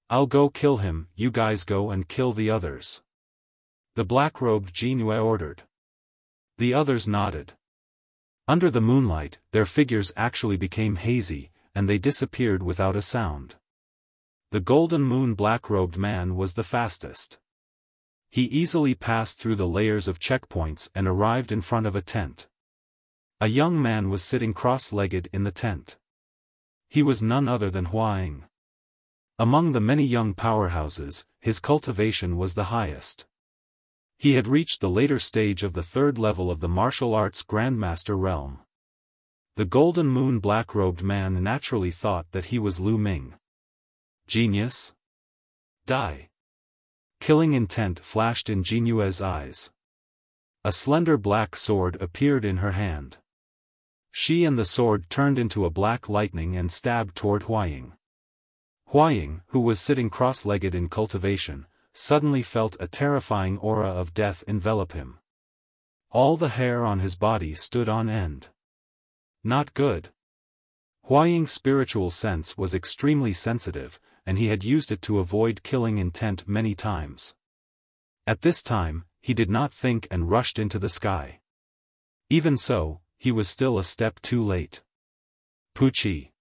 I'll go kill him, you guys go and kill the others. The black-robed Jinue ordered. The others nodded. Under the moonlight, their figures actually became hazy, and they disappeared without a sound. The golden moon black-robed man was the fastest. He easily passed through the layers of checkpoints and arrived in front of a tent. A young man was sitting cross-legged in the tent. He was none other than Huaying. Among the many young powerhouses, his cultivation was the highest. He had reached the later stage of the 3rd level of the martial arts Grandmaster realm. The golden moon black-robed man naturally thought that he was Lu Ming. Genius? Die. Killing intent flashed in Jinue's eyes. A slender black sword appeared in her hand. She and the sword turned into a black lightning and stabbed toward Huaying. Huaying, who was sitting cross-legged in cultivation, suddenly felt a terrifying aura of death envelop him. All the hair on his body stood on end. Not good. Huaying's spiritual sense was extremely sensitive, and he had used it to avoid killing intent many times. At this time, he did not think and rushed into the sky. Even so, he was still a step too late. Puchi.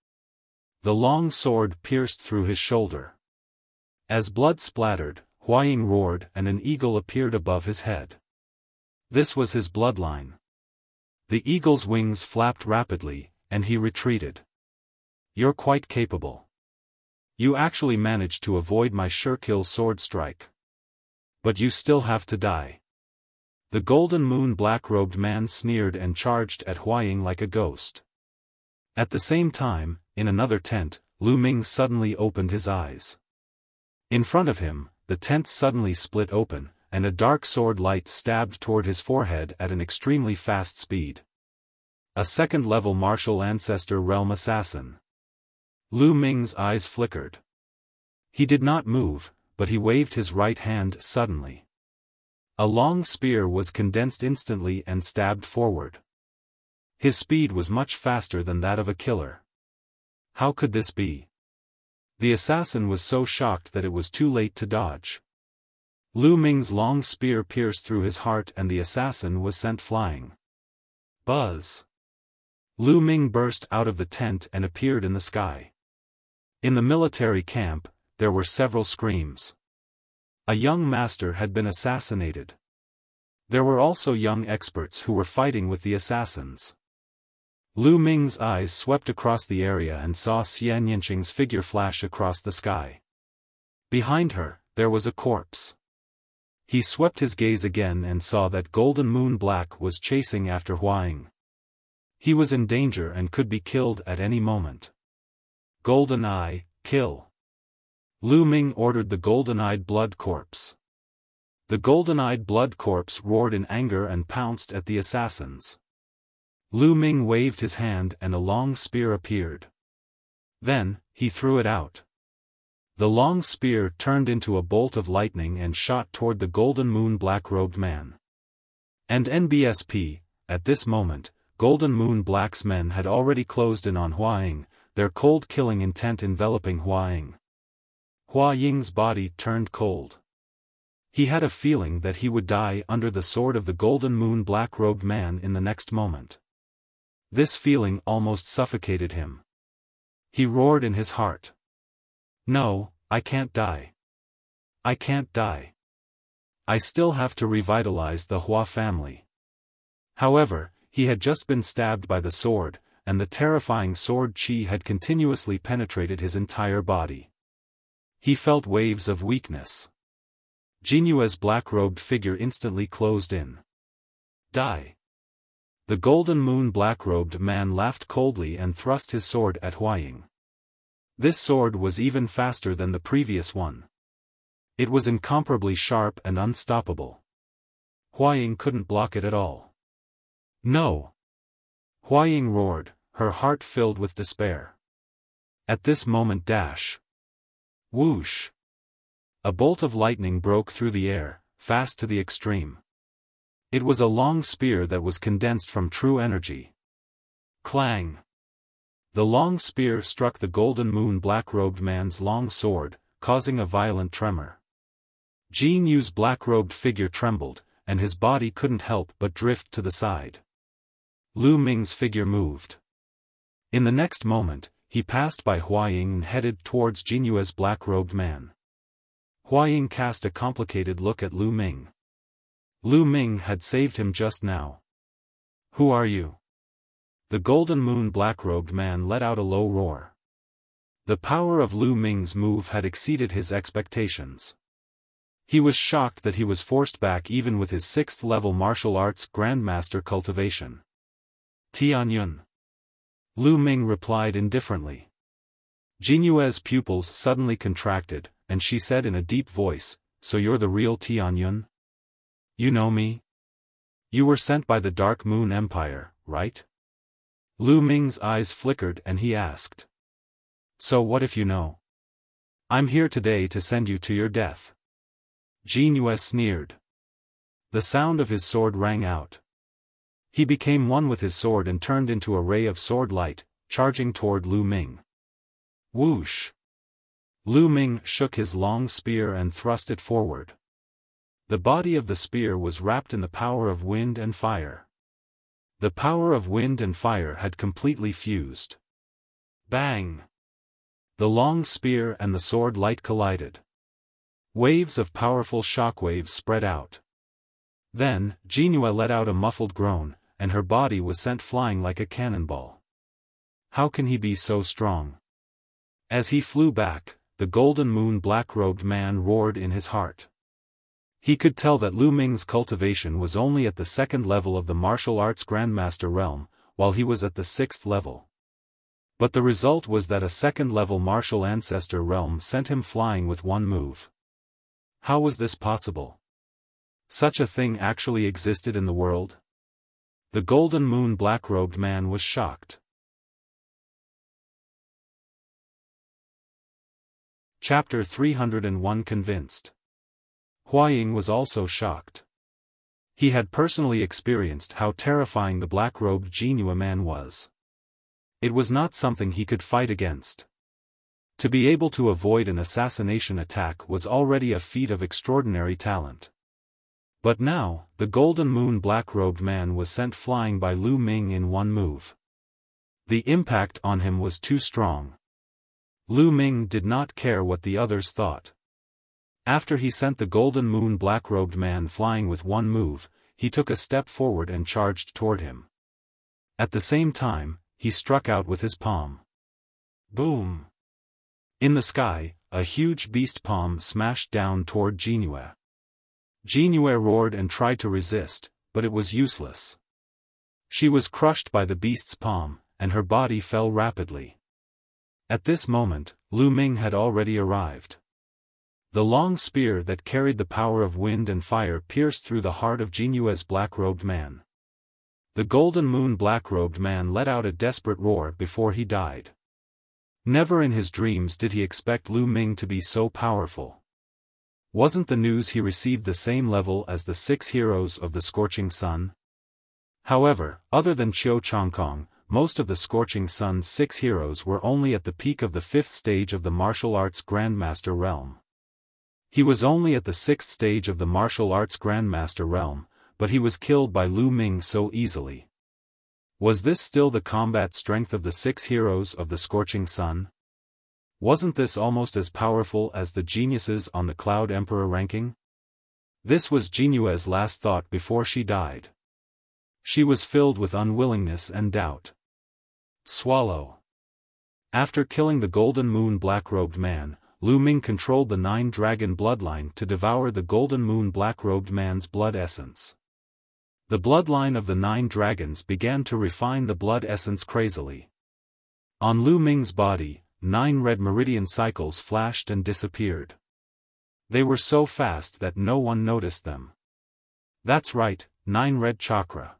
The long sword pierced through his shoulder. As blood splattered, Huaying roared and an eagle appeared above his head. This was his bloodline. The eagle's wings flapped rapidly, and he retreated. You're quite capable. You actually managed to avoid my sure-kill sword strike. But you still have to die. The golden moon black-robed man sneered and charged at Huaying like a ghost. At the same time, in another tent, Lu Ming suddenly opened his eyes. In front of him, the tent suddenly split open, and a dark sword light stabbed toward his forehead at an extremely fast speed. A 2nd-level martial ancestor realm assassin. Lu Ming's eyes flickered. He did not move, but he waved his right hand suddenly. A long spear was condensed instantly and stabbed forward. His speed was much faster than that of a killer. How could this be? The assassin was so shocked that it was too late to dodge. Lu Ming's long spear pierced through his heart and the assassin was sent flying. Buzz! Lu Ming burst out of the tent and appeared in the sky. In the military camp, there were several screams. A young master had been assassinated. There were also young experts who were fighting with the assassins. Lu Ming's eyes swept across the area and saw Xian Yinqing's figure flash across the sky. Behind her, there was a corpse. He swept his gaze again and saw that Golden Moon Black was chasing after Huaying. He was in danger and could be killed at any moment. Golden Eye, kill. Lu Ming ordered the golden-eyed blood corpse. The golden-eyed blood corpse roared in anger and pounced at the assassins. Lu Ming waved his hand and a long spear appeared. Then, he threw it out. The long spear turned into a bolt of lightning and shot toward the Golden Moon Black-robed man. And NBSP, at this moment, Golden Moon Black's men had already closed in on Huaying, their cold killing intent enveloping Huaying. Huaying's body turned cold. He had a feeling that he would die under the sword of the Golden Moon Black-robed man in the next moment. This feeling almost suffocated him. He roared in his heart. No, I can't die. I can't die. I still have to revitalize the Hua family. However, he had just been stabbed by the sword, and the terrifying sword qi had continuously penetrated his entire body. He felt waves of weakness. Jinyue's black-robed figure instantly closed in. Die. The golden moon black-robed man laughed coldly and thrust his sword at Huaying. This sword was even faster than the previous one. It was incomparably sharp and unstoppable. Huaying couldn't block it at all. No! Huaying roared, her heart filled with despair. At this moment whoosh! A bolt of lightning broke through the air, fast to the extreme. It was a long spear that was condensed from true energy. Clang! The long spear struck the golden moon black-robed man's long sword, causing a violent tremor. Jinyue's black-robed figure trembled, and his body couldn't help but drift to the side. Lu Ming's figure moved. In the next moment, he passed by Huaying and headed towards Jinyue's black-robed man. Huaying cast a complicated look at Lu Ming. Lu Ming had saved him just now. Who are you? The golden moon black-robed man let out a low roar. The power of Lu Ming's move had exceeded his expectations. He was shocked that he was forced back even with his 6th-level martial arts grandmaster cultivation. Tianyun. Lu Ming replied indifferently. Jinyue's pupils suddenly contracted, and she said in a deep voice, "So you're the real Tianyun? You know me? You were sent by the Dark Moon Empire, right?" Lu Ming's eyes flickered and he asked. "So what if you know? I'm here today to send you to your death." Jinyue sneered. The sound of his sword rang out. He became one with his sword and turned into a ray of sword light, charging toward Lu Ming. Whoosh! Lu Ming shook his long spear and thrust it forward. The body of the spear was wrapped in the power of wind and fire. The power of wind and fire had completely fused. Bang! The long spear and the sword light collided. Waves of powerful shockwaves spread out. Then, Jinyue let out a muffled groan, and her body was sent flying like a cannonball. How can he be so strong? As he flew back, the golden moon black-robed man roared in his heart. He could tell that Lu Ming's cultivation was only at the 2nd level of the martial arts grandmaster realm, while he was at the 6th level. But the result was that a 2nd-level martial ancestor realm sent him flying with one move. How was this possible? Such a thing actually existed in the world? The golden moon black-robed man was shocked. Chapter 301 Convinced. Huaying was also shocked. He had personally experienced how terrifying the black-robed Jinyue man was. It was not something he could fight against. To be able to avoid an assassination attack was already a feat of extraordinary talent. But now, the golden moon black-robed man was sent flying by Lu Ming in one move. The impact on him was too strong. Lu Ming did not care what the others thought. After he sent the golden moon black-robed man flying with one move, he took a step forward and charged toward him. At the same time, he struck out with his palm. Boom! In the sky, a huge beast palm smashed down toward Jinyue. Jinyue roared and tried to resist, but it was useless. She was crushed by the beast's palm, and her body fell rapidly. At this moment, Lu Ming had already arrived. The long spear that carried the power of wind and fire pierced through the heart of Jinyue's black-robed man. The golden moon black-robed man let out a desperate roar before he died. Never in his dreams did he expect Lu Ming to be so powerful. Wasn't the news he received the same level as the 6 heroes of the Scorching Sun? However, other than Qiu Changkong, most of the Scorching Sun's 6 heroes were only at the peak of the 5th stage of the martial arts Grandmaster realm. He was only at the 6th stage of the martial arts Grandmaster realm, but he was killed by Lu Ming so easily. Was this still the combat strength of the 6 heroes of the Scorching Sun? Wasn't this almost as powerful as the geniuses on the Cloud Emperor ranking? This was Jinyue's last thought before she died. She was filled with unwillingness and doubt. Swallow. After killing the golden moon black-robed man, Lu Ming controlled the 9-dragon bloodline to devour the Golden Moon black-robed man's blood essence. The bloodline of the 9 dragons began to refine the blood essence crazily. On Lu Ming's body, 9 red meridian cycles flashed and disappeared. They were so fast that no one noticed them. That's right, 9 red chakra.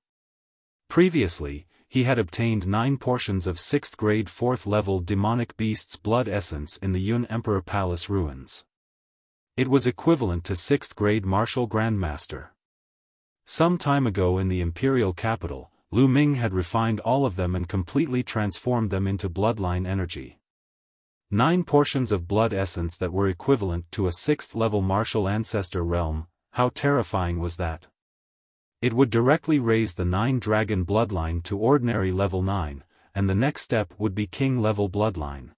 Previously, he had obtained 9 portions of 6th grade 4th level demonic beast's blood essence in the Yun Emperor Palace ruins. It was equivalent to 6th grade martial grandmaster. Some time ago in the imperial capital, Lu Ming had refined all of them and completely transformed them into bloodline energy. 9 portions of blood essence that were equivalent to a 6th level martial ancestor realm. How terrifying was that? It would directly raise the 9-dragon bloodline to ordinary level 9, and the next step would be king level bloodline.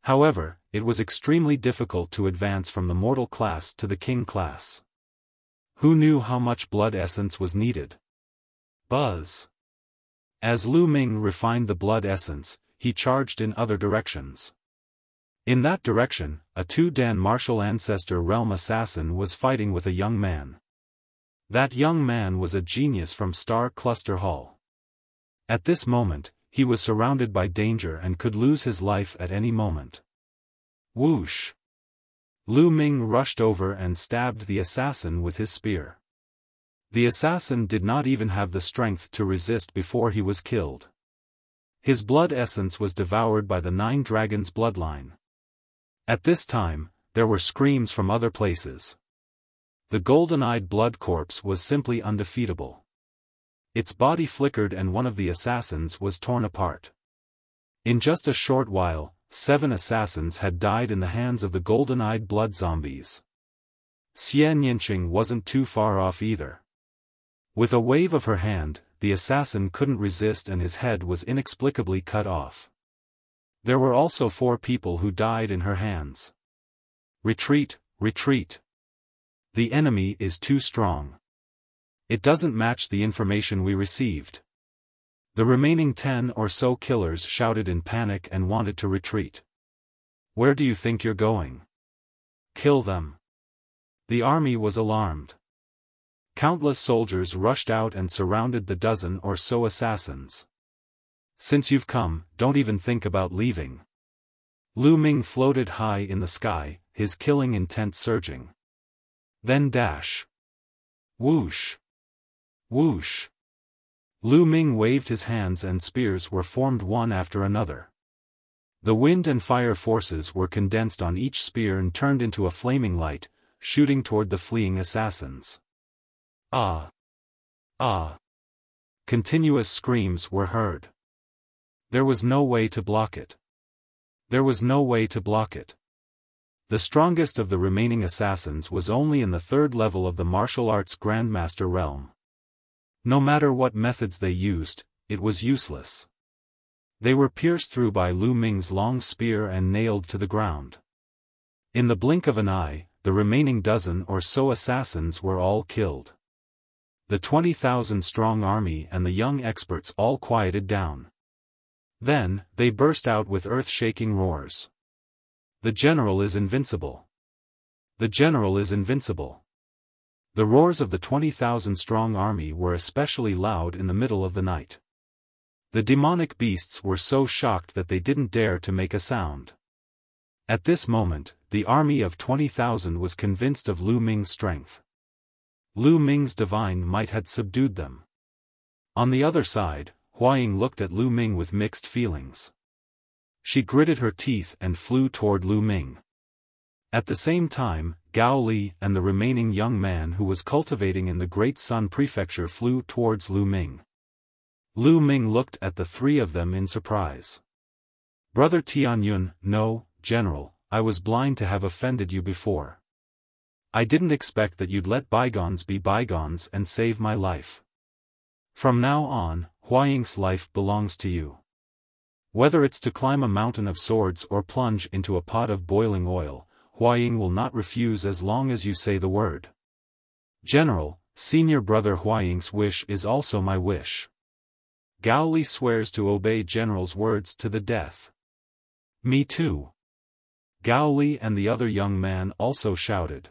However, it was extremely difficult to advance from the mortal class to the king class. Who knew how much blood essence was needed? Buzz. As Lu Ming refined the blood essence, he charged in other directions. In that direction, a 2-dan martial ancestor realm assassin was fighting with a young man. That young man was a genius from Star Cluster Hall. At this moment, he was surrounded by danger and could lose his life at any moment. Whoosh! Lu Ming rushed over and stabbed the assassin with his spear. The assassin did not even have the strength to resist before he was killed. His blood essence was devoured by the 9 dragons' bloodline. At this time, there were screams from other places. The golden-eyed blood corpse was simply undefeatable. Its body flickered and one of the assassins was torn apart. In just a short while, 7 assassins had died in the hands of the golden-eyed blood zombies. Xian Yinqing wasn't too far off either. With a wave of her hand, the assassin couldn't resist and his head was inexplicably cut off. There were also 4 people who died in her hands. Retreat, retreat. The enemy is too strong. It doesn't match the information we received. The remaining 10 or so killers shouted in panic and wanted to retreat. Where do you think you're going? Kill them. The army was alarmed. Countless soldiers rushed out and surrounded the dozen or so assassins. Since you've come, don't even think about leaving. Lu Ming floated high in the sky, his killing intent surging. Then dash. Whoosh. Whoosh. Lu Ming waved his hands and spears were formed one after another. The wind and fire forces were condensed on each spear and turned into a flaming light, shooting toward the fleeing assassins. Ah! Ah! Continuous screams were heard. There was no way to block it. There was no way to block it. The strongest of the remaining assassins was only in the 3rd level of the martial arts grandmaster realm. No matter what methods they used, it was useless. They were pierced through by Lu Ming's long spear and nailed to the ground. In the blink of an eye, the remaining dozen or so assassins were all killed. The 20,000-strong army and the young experts all quieted down. Then, they burst out with earth-shaking roars. The general is invincible. The general is invincible. The roars of the 20,000-strong army were especially loud in the middle of the night. The demonic beasts were so shocked that they didn't dare to make a sound. At this moment, the army of 20,000 was convinced of Lu Ming's strength. Lu Ming's divine might had subdued them. On the other side, Huaying looked at Lu Ming with mixed feelings. She gritted her teeth and flew toward Lu Ming. At the same time, Gao Li and the remaining young man who was cultivating in the Great Sun Prefecture flew towards Lu Ming. Lu Ming looked at the 3 of them in surprise. Brother Tianyun, no, General, I was blind to have offended you before. I didn't expect that you'd let bygones be bygones and save my life. From now on, Huaying's life belongs to you. Whether it's to climb a mountain of swords or plunge into a pot of boiling oil, Huaying will not refuse as long as you say the word. General, senior brother Huaying's wish is also my wish. Gao Li swears to obey General's words to the death. Me too. Gao Li and the other young man also shouted.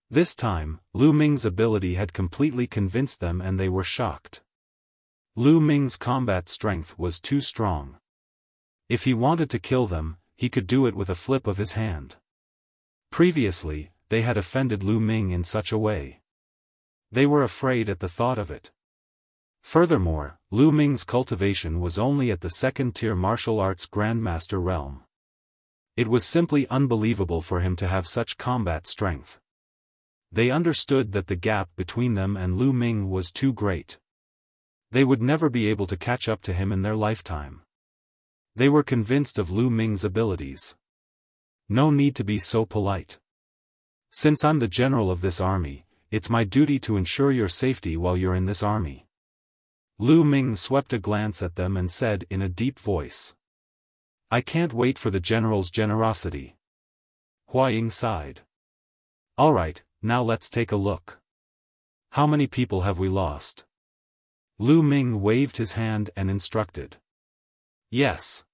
This time, Lu Ming's ability had completely convinced them and they were shocked. Lu Ming's combat strength was too strong. If he wanted to kill them, he could do it with a flip of his hand. Previously, they had offended Lu Ming in such a way. They were afraid at the thought of it. Furthermore, Lu Ming's cultivation was only at the second-tier martial arts grandmaster realm. It was simply unbelievable for him to have such combat strength. They understood that the gap between them and Lu Ming was too great. They would never be able to catch up to him in their lifetime. They were convinced of Lu Ming's abilities. No need to be so polite. Since I'm the general of this army, it's my duty to ensure your safety while you're in this army. Lu Ming swept a glance at them and said in a deep voice. I can't wait for the general's generosity. Hua Ying sighed. All right, now let's take a look. How many people have we lost? Lu Ming waved his hand and instructed. Yes.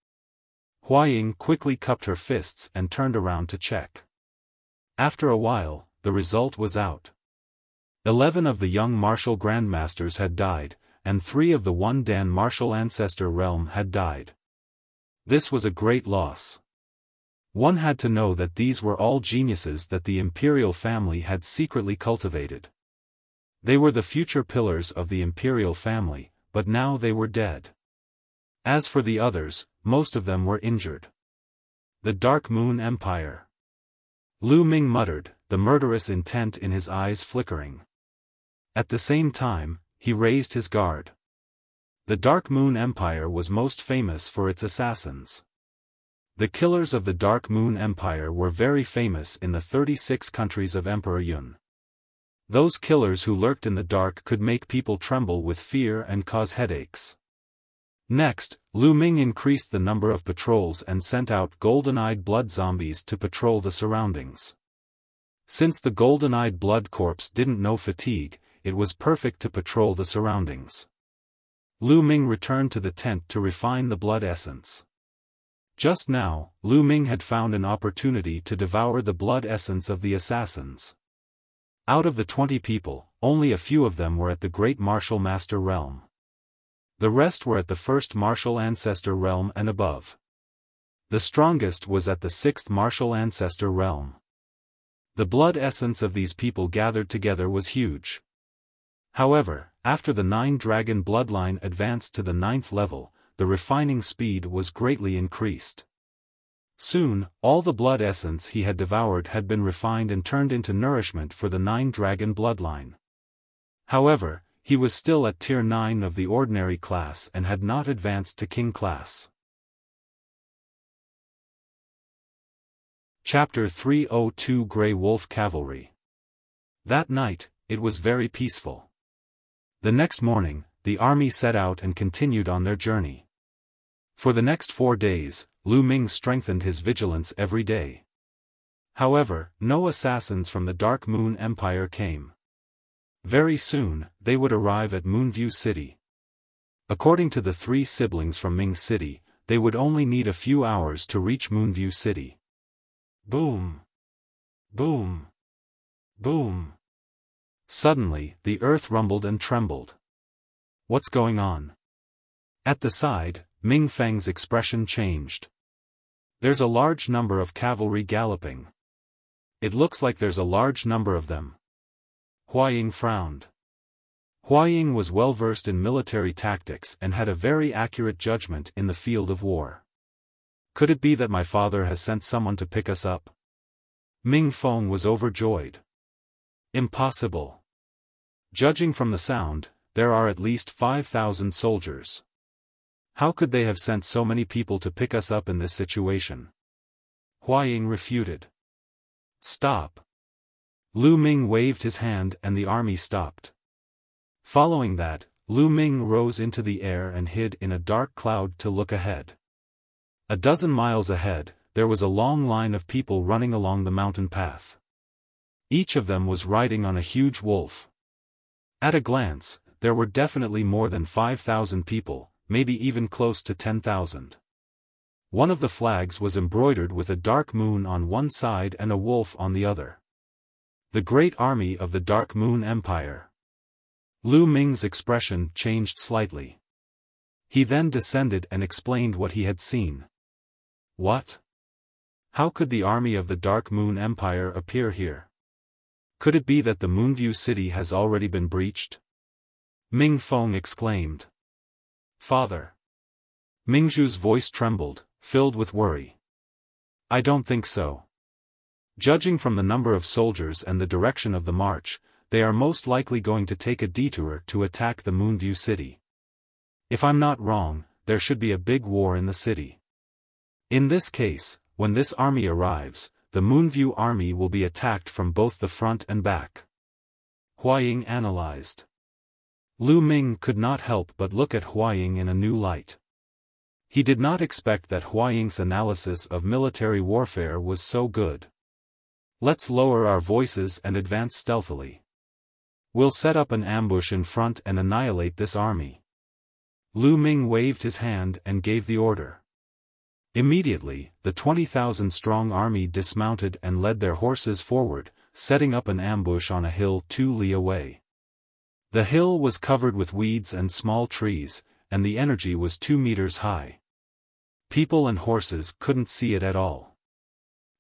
Hua Ying quickly cupped her fists and turned around to check. After a while, the result was out. 11 of the young martial grandmasters had died, and 3 of the one Dan martial ancestor realm had died. This was a great loss. One had to know that these were all geniuses that the imperial family had secretly cultivated. They were the future pillars of the imperial family, but now they were dead. As for the others, most of them were injured. The Dark Moon Empire. Lu Ming muttered, the murderous intent in his eyes flickering. At the same time, he raised his guard. The Dark Moon Empire was most famous for its assassins. The killers of the Dark Moon Empire were very famous in the 36 countries of Emperor Yun. Those killers who lurked in the dark could make people tremble with fear and cause headaches. Next, Lu Ming increased the number of patrols and sent out golden-eyed blood zombies to patrol the surroundings. Since the golden-eyed blood corpse didn't know fatigue, it was perfect to patrol the surroundings. Lu Ming returned to the tent to refine the blood essence. Just now, Lu Ming had found an opportunity to devour the blood essence of the assassins. Out of the 20 people, only a few of them were at the Great Martial Master realm. The rest were at the First Martial Ancestor realm and above. The strongest was at the 6th Martial Ancestor realm. The blood essence of these people gathered together was huge. However, after the 9-dragon bloodline advanced to the 9th level, the refining speed was greatly increased. Soon, all the blood essence he had devoured had been refined and turned into nourishment for the 9-dragon bloodline. However, he was still at tier 9 of the ordinary class and had not advanced to king class. Chapter 302 Grey Wolf Cavalry. That night, it was very peaceful. The next morning, the army set out and continued on their journey. For the next 4 days, Lu Ming strengthened his vigilance every day. However, no assassins from the Dark Moon Empire came. Very soon, they would arrive at Moonview City. According to the 3 siblings from Ming City, they would only need a few hours to reach Moonview City. Boom! Boom! Boom! Suddenly, the earth rumbled and trembled. What's going on? At the side, Ming Feng's expression changed. There's a large number of cavalry galloping. It looks like there's a large number of them. Hua Ying frowned. Hua Ying was well versed in military tactics and had a very accurate judgment in the field of war. Could it be that my father has sent someone to pick us up? Ming Feng was overjoyed. Impossible. Judging from the sound, there are at least 5,000 soldiers. How could they have sent so many people to pick us up in this situation? Hua Ying refuted. Stop. Lu Ming waved his hand and the army stopped. Following that, Lu Ming rose into the air and hid in a dark cloud to look ahead. A dozen miles ahead, there was a long line of people running along the mountain path. Each of them was riding on a huge wolf. At a glance, there were definitely more than 5,000 people, maybe even close to 10,000. One of the flags was embroidered with a dark moon on one side and a wolf on the other. The Great Army of the Dark Moon Empire. Lu Ming's expression changed slightly. He then descended and explained what he had seen. What? How could the army of the Dark Moon Empire appear here? Could it be that the Moonview city has already been breached? Ming Feng exclaimed. Father. Mingzhu's voice trembled, filled with worry. I don't think so. Judging from the number of soldiers and the direction of the march, they are most likely going to take a detour to attack the Moonview city. If I'm not wrong, there should be a big war in the city. In this case, when this army arrives, the Moonview army will be attacked from both the front and back. Huaying analyzed. Lu Ming could not help but look at Huaying in a new light. He did not expect that Huaying's analysis of military warfare was so good. Let's lower our voices and advance stealthily. We'll set up an ambush in front and annihilate this army. Lu Ming waved his hand and gave the order. Immediately, the 20,000-strong army dismounted and led their horses forward, setting up an ambush on a hill 2 li away. The hill was covered with weeds and small trees, and the energy was 2 meters high. People and horses couldn't see it at all.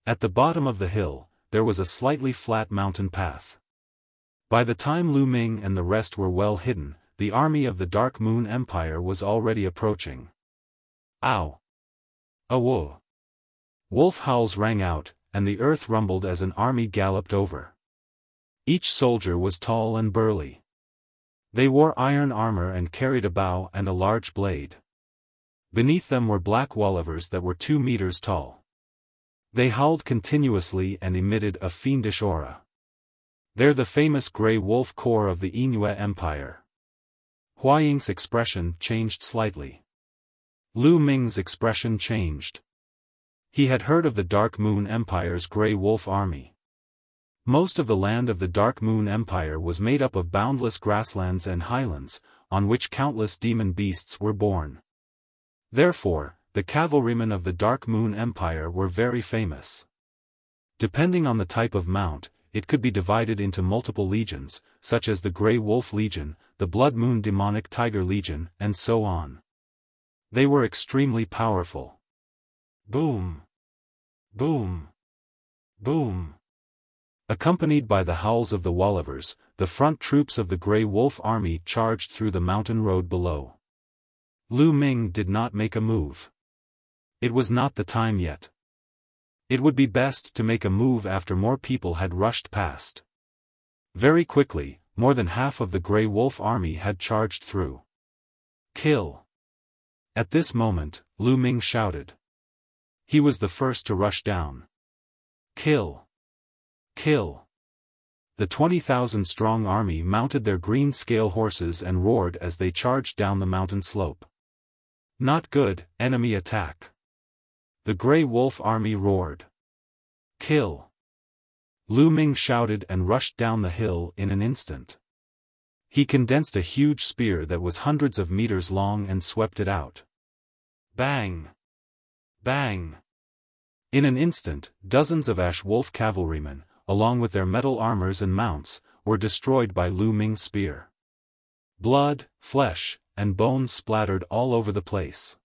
At the bottom of the hill, there was a slightly flat mountain path. By the time Lu Ming and the rest were well hidden, the army of the Dark Moon Empire was already approaching. Ow! Awo! Wolf howls rang out, and the earth rumbled as an army galloped over. Each soldier was tall and burly. They wore iron armor and carried a bow and a large blade. Beneath them were black wolvers that were 2 meters tall. They howled continuously and emitted a fiendish aura. They're the famous Grey Wolf Corps of the Yingyue Empire. Huaying's expression changed slightly. Lu Ming's expression changed. He had heard of the Dark Moon Empire's Grey Wolf Army. Most of the land of the Dark Moon Empire was made up of boundless grasslands and highlands, on which countless demon beasts were born. Therefore, the cavalrymen of the Dark Moon Empire were very famous. Depending on the type of mount, it could be divided into multiple legions, such as the Grey Wolf Legion, the Blood Moon Demonic Tiger Legion, and so on. They were extremely powerful. Boom! Boom! Boom! Accompanied by the howls of the wolvers, the front troops of the Grey Wolf Army charged through the mountain road below. Lu Ming did not make a move. It was not the time yet. It would be best to make a move after more people had rushed past. Very quickly, more than half of the Grey Wolf Army had charged through. Kill! At this moment, Lu Ming shouted. He was the first to rush down. Kill! Kill! The 20,000-strong army mounted their green scale horses and roared as they charged down the mountain slope. Not good, enemy attack. The Grey Wolf Army roared. Kill! Lu Ming shouted and rushed down the hill in an instant. He condensed a huge spear that was hundreds of meters long and swept it out. Bang! Bang! In an instant, dozens of Ash Wolf cavalrymen, along with their metal armors and mounts, were destroyed by Lu Ming's spear. Blood, flesh, and bones splattered all over the place.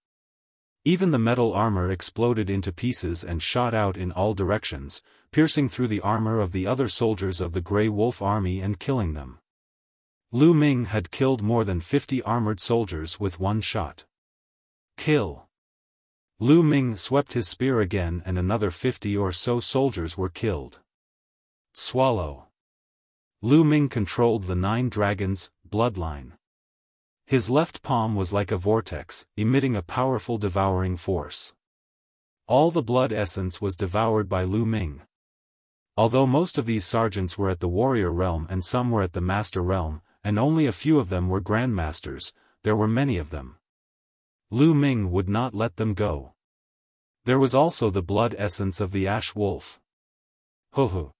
Even the metal armor exploded into pieces and shot out in all directions, piercing through the armor of the other soldiers of the Grey Wolf Army and killing them. Lu Ming had killed more than 50 armored soldiers with one shot. Kill! Lu Ming swept his spear again and another 50 or so soldiers were killed. Swallow! Lu Ming controlled the 9 dragons' bloodline. His left palm was like a vortex, emitting a powerful devouring force. All the blood essence was devoured by Lu Ming. Although most of these sergeants were at the warrior realm and some were at the master realm, and only a few of them were grandmasters, there were many of them. Lu Ming would not let them go. There was also the blood essence of the Ash Wolf. Ho.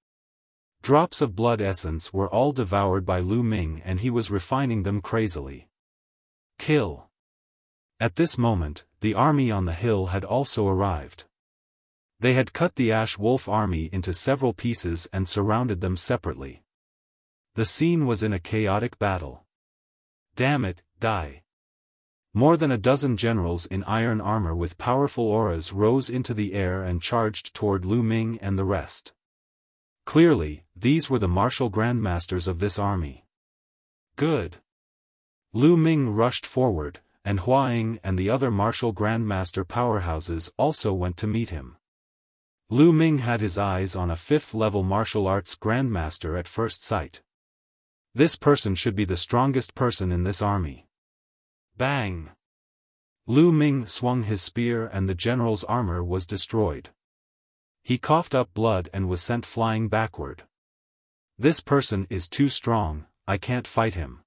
Drops of blood essence were all devoured by Lu Ming and he was refining them crazily. Kill! At this moment, the army on the hill had also arrived. They had cut the Ash Wolf army into several pieces and surrounded them separately. The scene was in a chaotic battle. Damn it, die! More than a dozen generals in iron armor with powerful auras rose into the air and charged toward Lu Ming and the rest. Clearly, these were the martial grandmasters of this army. Good! Lu Ming rushed forward, and Hua Ying and the other martial grandmaster powerhouses also went to meet him. Lu Ming had his eyes on a 5th-level martial arts grandmaster at first sight. This person should be the strongest person in this army. Bang! Lu Ming swung his spear and the general's armor was destroyed. He coughed up blood and was sent flying backward. This person is too strong, I can't fight him.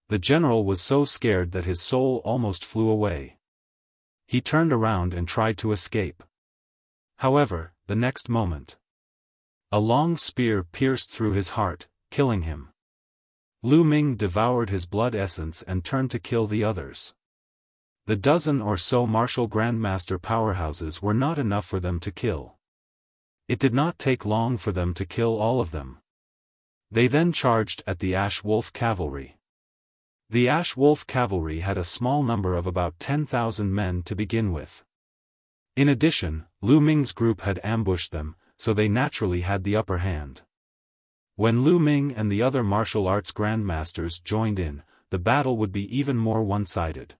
The general was so scared that his soul almost flew away. He turned around and tried to escape. However, the next moment, a long spear pierced through his heart, killing him. Lu Ming devoured his blood essence and turned to kill the others. The dozen or so martial grandmaster powerhouses were not enough for them to kill. It did not take long for them to kill all of them. They then charged at the Ash Wolf cavalry. The Ash Wolf cavalry had a small number of about 10,000 men to begin with. In addition, Lu Ming's group had ambushed them, so they naturally had the upper hand. When Lu Ming and the other martial arts grandmasters joined in, the battle would be even more one-sided.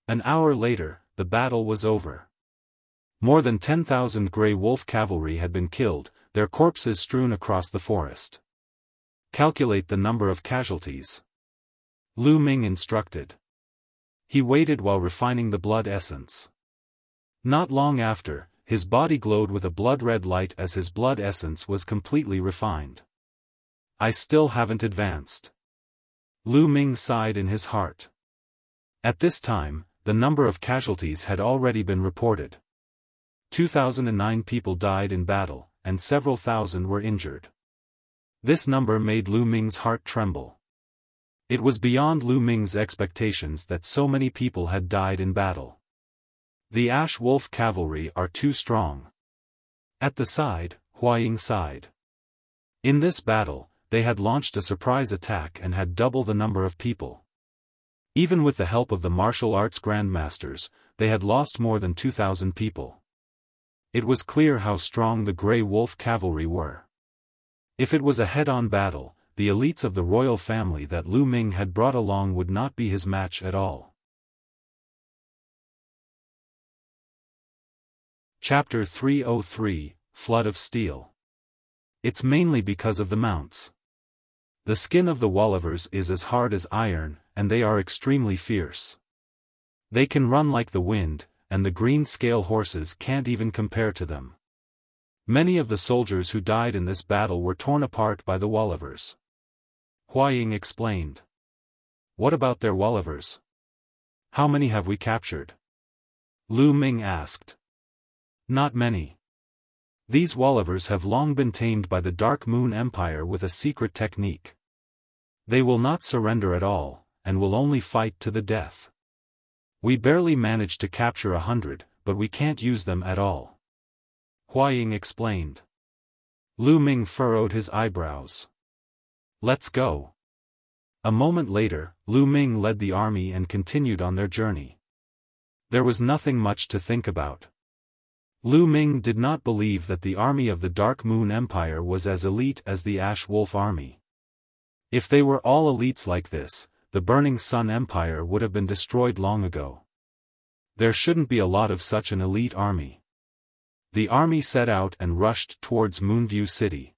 An hour later, the battle was over. More than 10,000 Grey Wolf cavalry had been killed, their corpses strewn across the forest. Calculate the number of casualties. Lu Ming instructed. He waited while refining the blood essence. Not long after, his body glowed with a blood-red light as his blood essence was completely refined. I still haven't advanced. Lu Ming sighed in his heart. At this time, the number of casualties had already been reported. 2,009 people died in battle, and several thousand were injured. This number made Lu Ming's heart tremble. It was beyond Lu Ming's expectations that so many people had died in battle. The Ash Wolf cavalry are too strong. At the side, Hua Ying sighed. In this battle, they had launched a surprise attack and had double the number of people. Even with the help of the martial arts grandmasters, they had lost more than 2,000 people. It was clear how strong the Grey Wolf cavalry were. If it was a head-on battle, the elites of the royal family that Lu Ming had brought along would not be his match at all. Chapter 303, Flood of Steel. It's mainly because of the mounts. The skin of the Wollivers is as hard as iron, and they are extremely fierce. They can run like the wind, and the green scale horses can't even compare to them. Many of the soldiers who died in this battle were torn apart by the Wollivers. Hua Ying explained. What about their Wollivers? How many have we captured? Lu Ming asked. Not many. These Wollivers have long been tamed by the Dark Moon Empire with a secret technique. They will not surrender at all, and will only fight to the death. We barely managed to capture 100, but we can't use them at all. Hua Ying explained. Lu Ming furrowed his eyebrows. Let's go. A moment later, Lu Ming led the army and continued on their journey. There was nothing much to think about. Lu Ming did not believe that the army of the Dark Moon Empire was as elite as the Ash Wolf army. If they were all elites like this, the Burning Sun Empire would have been destroyed long ago. There shouldn't be a lot of such an elite army. The army set out and rushed towards Moonview City.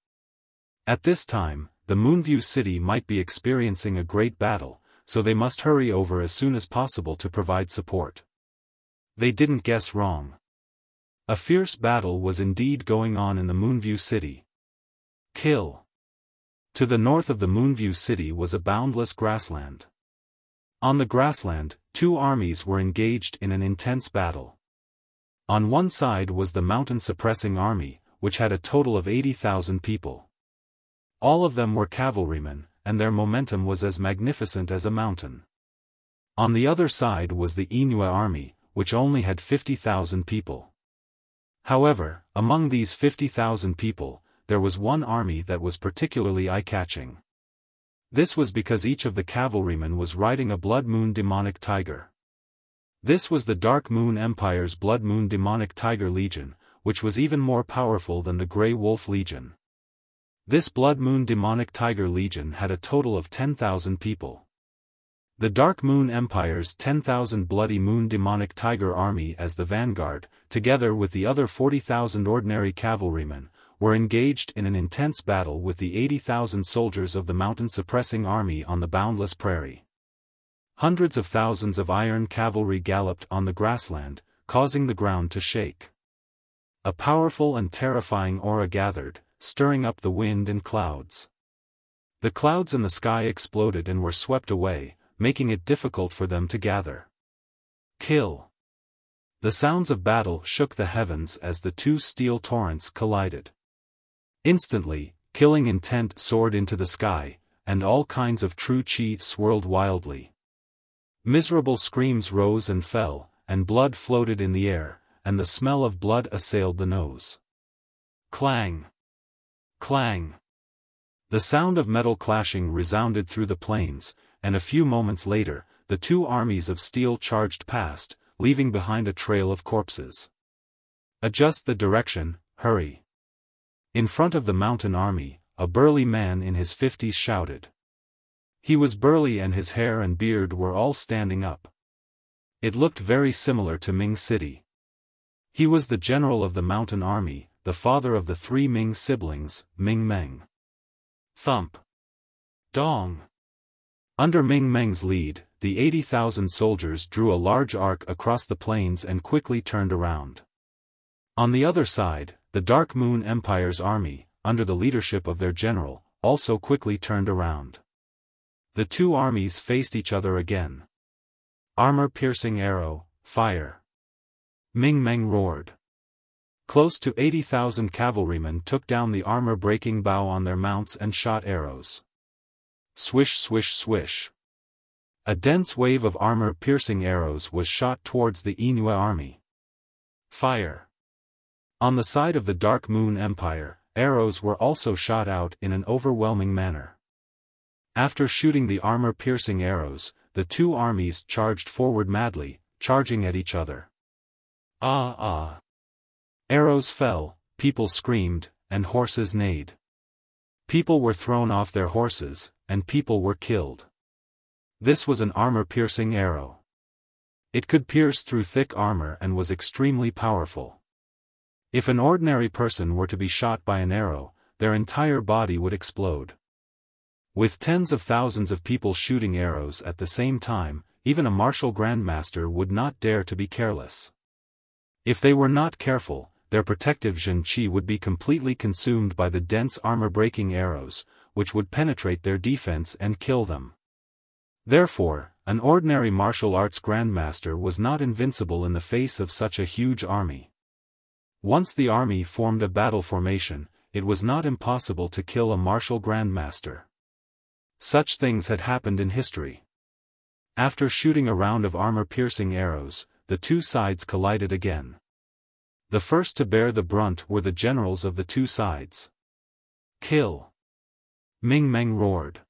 At this time, the Moonview City might be experiencing a great battle, so they must hurry over as soon as possible to provide support. They didn't guess wrong. A fierce battle was indeed going on in the Moonview City. Kill. To the north of the Moonview City was a boundless grassland. On the grassland, two armies were engaged in an intense battle. On one side was the mountain-suppressing army, which had a total of 80,000 people. All of them were cavalrymen, and their momentum was as magnificent as a mountain. On the other side was the Inua army, which only had 50,000 people. However, among these 50,000 people, there was one army that was particularly eye-catching. This was because each of the cavalrymen was riding a Blood Moon demonic tiger. This was the Dark Moon Empire's Blood Moon demonic tiger legion, which was even more powerful than the Grey Wolf Legion. This Blood Moon demonic tiger legion had a total of 10,000 people. The Dark Moon Empire's 10,000 Bloody Moon demonic tiger army as the vanguard, together with the other 40,000 ordinary cavalrymen, were engaged in an intense battle with the 80,000 soldiers of the mountain-suppressing army on the boundless prairie. Hundreds of thousands of iron cavalry galloped on the grassland, causing the ground to shake. A powerful and terrifying aura gathered, stirring up the wind and clouds. The clouds in the sky exploded and were swept away, making it difficult for them to gather. Kill! The sounds of battle shook the heavens as the two steel torrents collided. Instantly, killing intent soared into the sky, and all kinds of true chi swirled wildly. Miserable screams rose and fell, and blood floated in the air, and the smell of blood assailed the nose. Clang! Clang! The sound of metal clashing resounded through the plains, and a few moments later, the two armies of steel charged past, leaving behind a trail of corpses. Adjust the direction, hurry! In front of the mountain army, a burly man in his 50s shouted. He was burly and his hair and beard were all standing up. It looked very similar to Ming City. He was the general of the mountain army, the father of the three Ming siblings, Ming Meng. Thump! Dong! Under Ming Meng's lead, the 80,000 soldiers drew a large arc across the plains and quickly turned around. On the other side, the Dark Moon Empire's army, under the leadership of their general, also quickly turned around. The two armies faced each other again. Armor-piercing arrow, fire! Ming Meng roared. Close to 80,000 cavalrymen took down the armor-breaking bow on their mounts and shot arrows. Swish swish swish. A dense wave of armor-piercing arrows was shot towards the Inua army. Fire! On the side of the Dark Moon Empire, arrows were also shot out in an overwhelming manner. After shooting the armor-piercing arrows, the two armies charged forward madly, charging at each other. Ah ah! Arrows fell, people screamed, and horses neighed. People were thrown off their horses, and people were killed. This was an armor-piercing arrow. It could pierce through thick armor and was extremely powerful. If an ordinary person were to be shot by an arrow, their entire body would explode. With tens of thousands of people shooting arrows at the same time, even a martial grandmaster would not dare to be careless. If they were not careful, their protective Zhen Qi would be completely consumed by the dense armor-breaking arrows, which would penetrate their defense and kill them. Therefore, an ordinary martial arts grandmaster was not invincible in the face of such a huge army. Once the army formed a battle formation, it was not impossible to kill a martial grandmaster. Such things had happened in history. After shooting a round of armor-piercing arrows, the two sides collided again. The first to bear the brunt were the generals of the two sides. Kill! Ming Meng roared.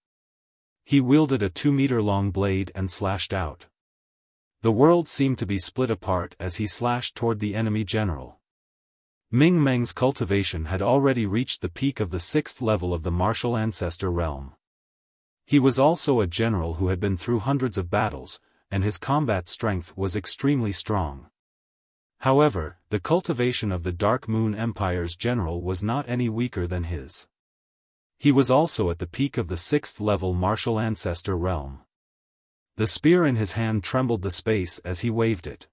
He wielded a 2-meter-long blade and slashed out. The world seemed to be split apart as he slashed toward the enemy general. Ming Meng's cultivation had already reached the peak of the 6th level of the martial ancestor realm. He was also a general who had been through hundreds of battles, and his combat strength was extremely strong. However, the cultivation of the Dark Moon Empire's general was not any weaker than his. He was also at the peak of the 6th level martial ancestor realm. The spear in his hand trembled the space as he waved it.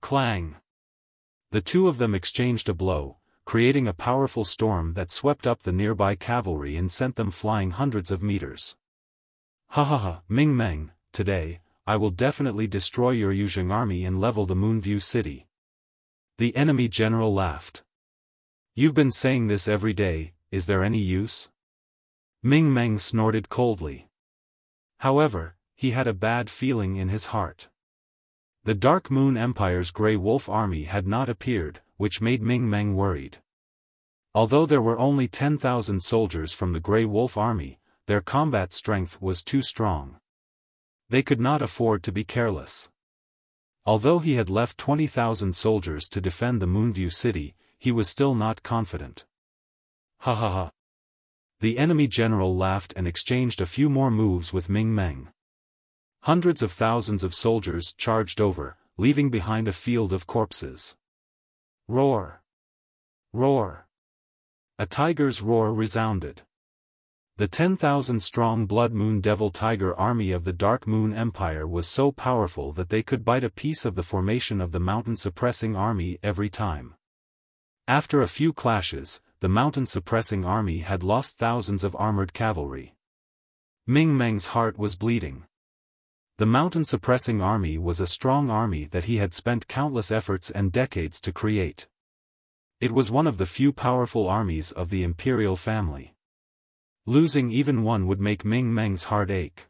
Clang! The two of them exchanged a blow, creating a powerful storm that swept up the nearby cavalry and sent them flying hundreds of meters. Ha ha ha, Ming Meng, today, I will definitely destroy your Yuzheng army and level the Moonview city. The enemy general laughed. You've been saying this every day, is there any use? Ming Meng snorted coldly. However, he had a bad feeling in his heart. The Dark Moon Empire's Grey Wolf army had not appeared, which made Ming Meng worried. Although there were only 10,000 soldiers from the Grey Wolf army, their combat strength was too strong. They could not afford to be careless. Although he had left 20,000 soldiers to defend the Moonview city, he was still not confident. Ha ha ha. The enemy general laughed and exchanged a few more moves with Ming Meng. Hundreds of thousands of soldiers charged over, leaving behind a field of corpses. Roar! Roar! A tiger's roar resounded. The 10,000-strong Blood Moon Devil Tiger army of the Dark Moon Empire was so powerful that they could bite a piece of the formation of the mountain-suppressing army every time. After a few clashes, the mountain-suppressing army had lost thousands of armored cavalry. Ming Meng's heart was bleeding. The mountain-suppressing army was a strong army that he had spent countless efforts and decades to create. It was one of the few powerful armies of the imperial family. Losing even one would make Ming Meng's heart ache.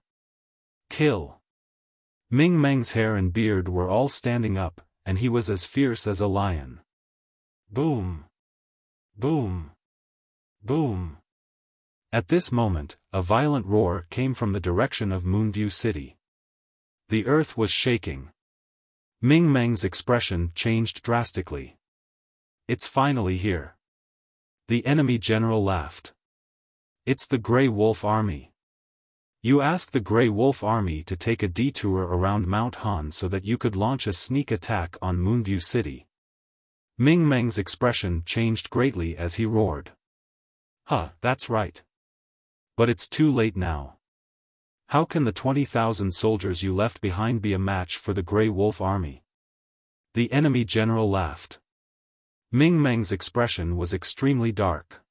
Kill! Ming Meng's hair and beard were all standing up, and he was as fierce as a lion. Boom! Boom! Boom! At this moment, a violent roar came from the direction of Moonview City. The earth was shaking. Ming Meng's expression changed drastically. It's finally here. The enemy general laughed. It's the Grey Wolf army. You asked the Grey Wolf army to take a detour around Mount Han so that you could launch a sneak attack on Moonview City. Ming Meng's expression changed greatly as he roared. Huh, that's right. But it's too late now. How can the 20,000 soldiers you left behind be a match for the Grey Wolf army? The enemy general laughed. Ming Meng's expression was extremely dark.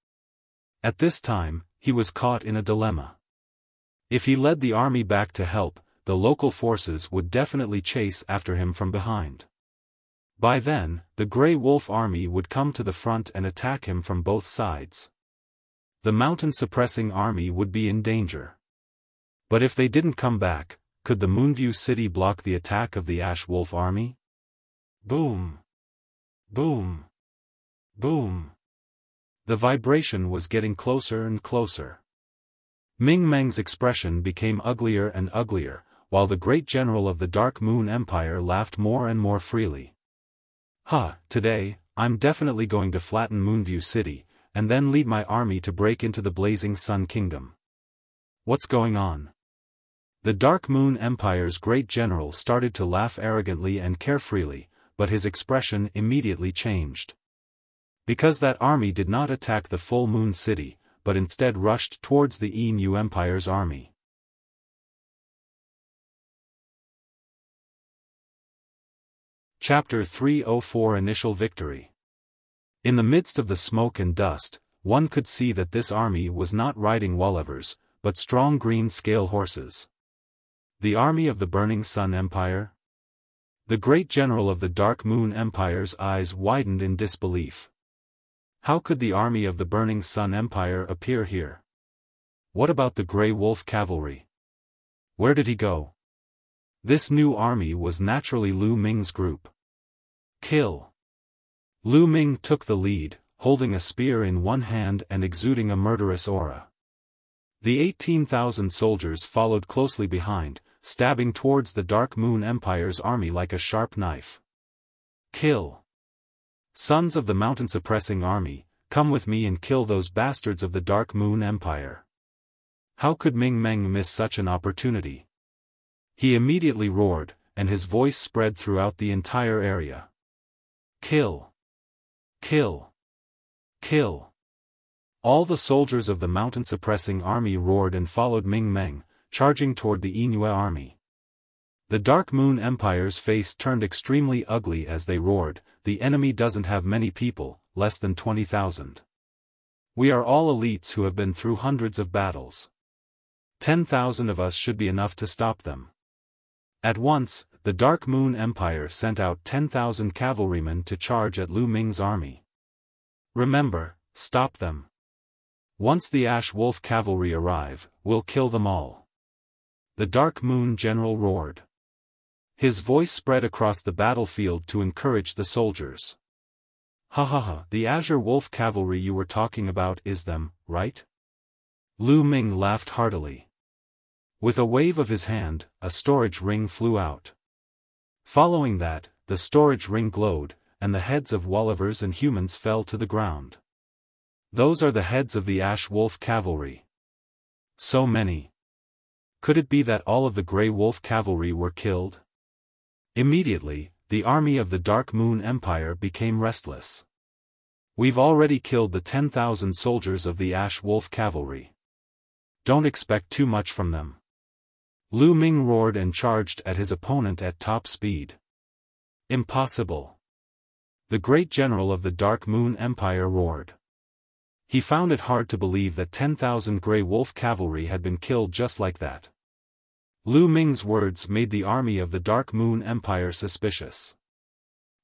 At this time, he was caught in a dilemma. If he led the army back to help, the local forces would definitely chase after him from behind. By then, the Grey Wolf army would come to the front and attack him from both sides. The mountain-suppressing army would be in danger. But if they didn't come back, could the Moonview City block the attack of the Ash Wolf army? Boom! Boom! Boom! The vibration was getting closer and closer. Ming Meng's expression became uglier and uglier, while the great general of the Dark Moon Empire laughed more and more freely. Today, I'm definitely going to flatten Moonview City, and then lead my army to break into the Blazing Sun Kingdom. What's going on? The Dark Moon Empire's great general started to laugh arrogantly and carefreely, but his expression immediately changed. Because that army did not attack the Full Moon City, but instead rushed towards the Emu Empire's army. Chapter 304 Initial Victory. In the midst of the smoke and dust, one could see that this army was not riding Wollevers, but strong green scale horses. The army of the Burning Sun Empire? The great general of the Dark Moon Empire's eyes widened in disbelief. How could the army of the Burning Sun Empire appear here? What about the Grey Wolf cavalry? Where did he go? This new army was naturally Lu Ming's group. Kill! Lu Ming took the lead, holding a spear in one hand and exuding a murderous aura. The 18,000 soldiers followed closely behind, stabbing towards the Dark Moon Empire's army like a sharp knife. Kill! Sons of the mountain-suppressing army, come with me and kill those bastards of the Dark Moon Empire. How could Ming Meng miss such an opportunity? He immediately roared, and his voice spread throughout the entire area. Kill! Kill! Kill! All the soldiers of the mountain-suppressing army roared and followed Ming Meng, charging toward the Inua army. The Dark Moon Empire's face turned extremely ugly as they roared. The enemy doesn't have many people, less than 20,000. We are all elites who have been through hundreds of battles. 10,000 of us should be enough to stop them. At once, the Dark Moon Empire sent out 10,000 cavalrymen to charge at Lu Ming's army. Remember, stop them. Once the Ash Wolf cavalry arrive, we'll kill them all. The Dark Moon General roared. His voice spread across the battlefield to encourage the soldiers. Ha ha ha, the Azure Wolf cavalry you were talking about is them, right? Lu Ming laughed heartily. With a wave of his hand, a storage ring flew out. Following that, the storage ring glowed, and the heads of Wollivers and humans fell to the ground. Those are the heads of the Ash Wolf cavalry. So many. Could it be that all of the Grey Wolf cavalry were killed? Immediately, the army of the Dark Moon Empire became restless. We've already killed the 10,000 soldiers of the Ash Wolf cavalry. Don't expect too much from them. Lu Ming roared and charged at his opponent at top speed. Impossible. The great general of the Dark Moon Empire roared. He found it hard to believe that 10,000 Grey Wolf cavalry had been killed just like that. Lu Ming's words made the army of the Dark Moon Empire suspicious.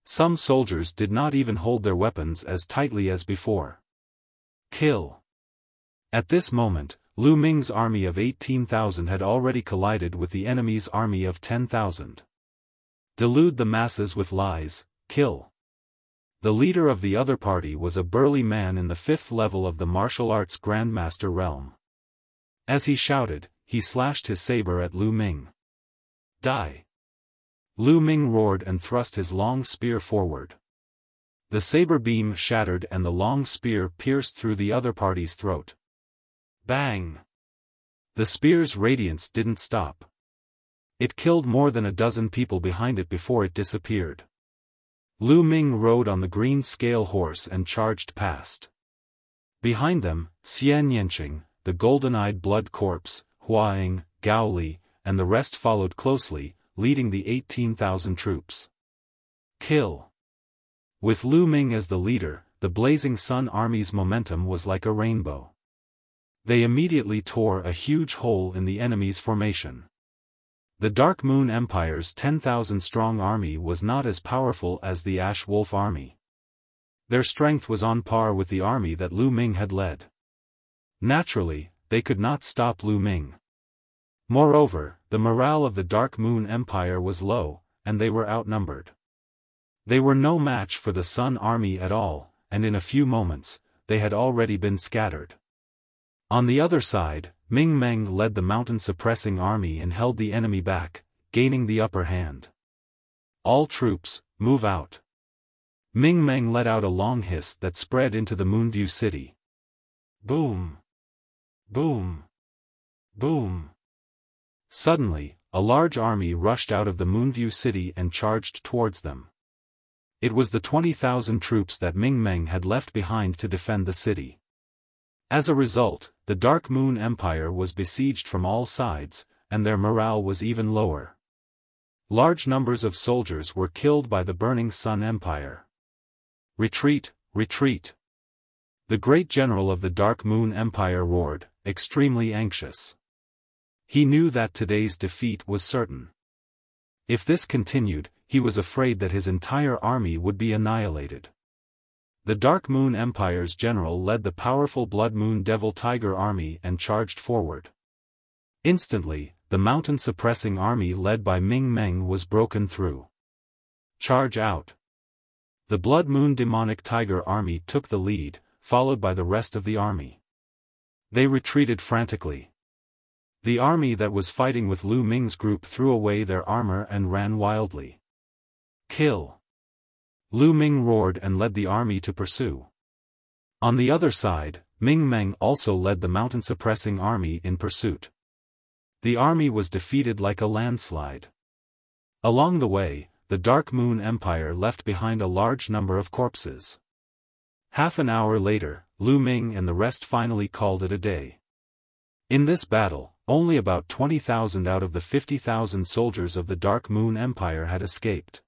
Some soldiers did not even hold their weapons as tightly as before. Kill. At this moment, Lu Ming's army of 18,000 had already collided with the enemy's army of 10,000. Delude the masses with lies, kill. The leader of the other party was a burly man in the 5th level of the martial arts Grandmaster realm. As he shouted, he slashed his saber at Lu Ming. Die! Lu Ming roared and thrust his long spear forward. The saber beam shattered and the long spear pierced through the other party's throat. Bang! The spear's radiance didn't stop. It killed more than a dozen people behind it before it disappeared. Lu Ming rode on the green scale horse and charged past. Behind them, Xian Yanqing, the golden-eyed blood corpse, Hua Ying, Gao Li, and the rest followed closely, leading the 18,000 troops. Kill. With Lu Ming as the leader, the Blazing Sun Army's momentum was like a rainbow. They immediately tore a huge hole in the enemy's formation. The Dark Moon Empire's 10,000-strong army was not as powerful as the Ash Wolf army. Their strength was on par with the army that Lu Ming had led. Naturally, they could not stop Lu Ming. Moreover, the morale of the Dark Moon Empire was low, and they were outnumbered. They were no match for the Sun Army at all, and in a few moments, they had already been scattered. On the other side, Ming Meng led the mountain-suppressing army and held the enemy back, gaining the upper hand. All troops, move out. Ming Meng let out a long hiss that spread into the Moonview city. Boom! Boom! Boom! Suddenly, a large army rushed out of the Moonview city and charged towards them. It was the 20,000 troops that Ming Meng had left behind to defend the city. As a result, the Dark Moon Empire was besieged from all sides, and their morale was even lower. Large numbers of soldiers were killed by the Burning Sun Empire. Retreat, retreat! The great general of the Dark Moon Empire roared, extremely anxious. He knew that today's defeat was certain. If this continued, he was afraid that his entire army would be annihilated. The Dark Moon Empire's general led the powerful Blood Moon Devil Tiger army and charged forward. Instantly, the mountain-suppressing army led by Ming Meng was broken through. Charge out! The Blood Moon Demonic Tiger army took the lead, followed by the rest of the army. They retreated frantically. The army that was fighting with Lu Ming's group threw away their armor and ran wildly. Kill! Lu Ming roared and led the army to pursue. On the other side, Ming Meng also led the mountain-suppressing army in pursuit. The army was defeated like a landslide. Along the way, the Dark Moon Empire left behind a large number of corpses. Half an hour later, Lu Ming and the rest finally called it a day. In this battle, only about 20,000 out of the 50,000 soldiers of the Dark Moon Empire had escaped.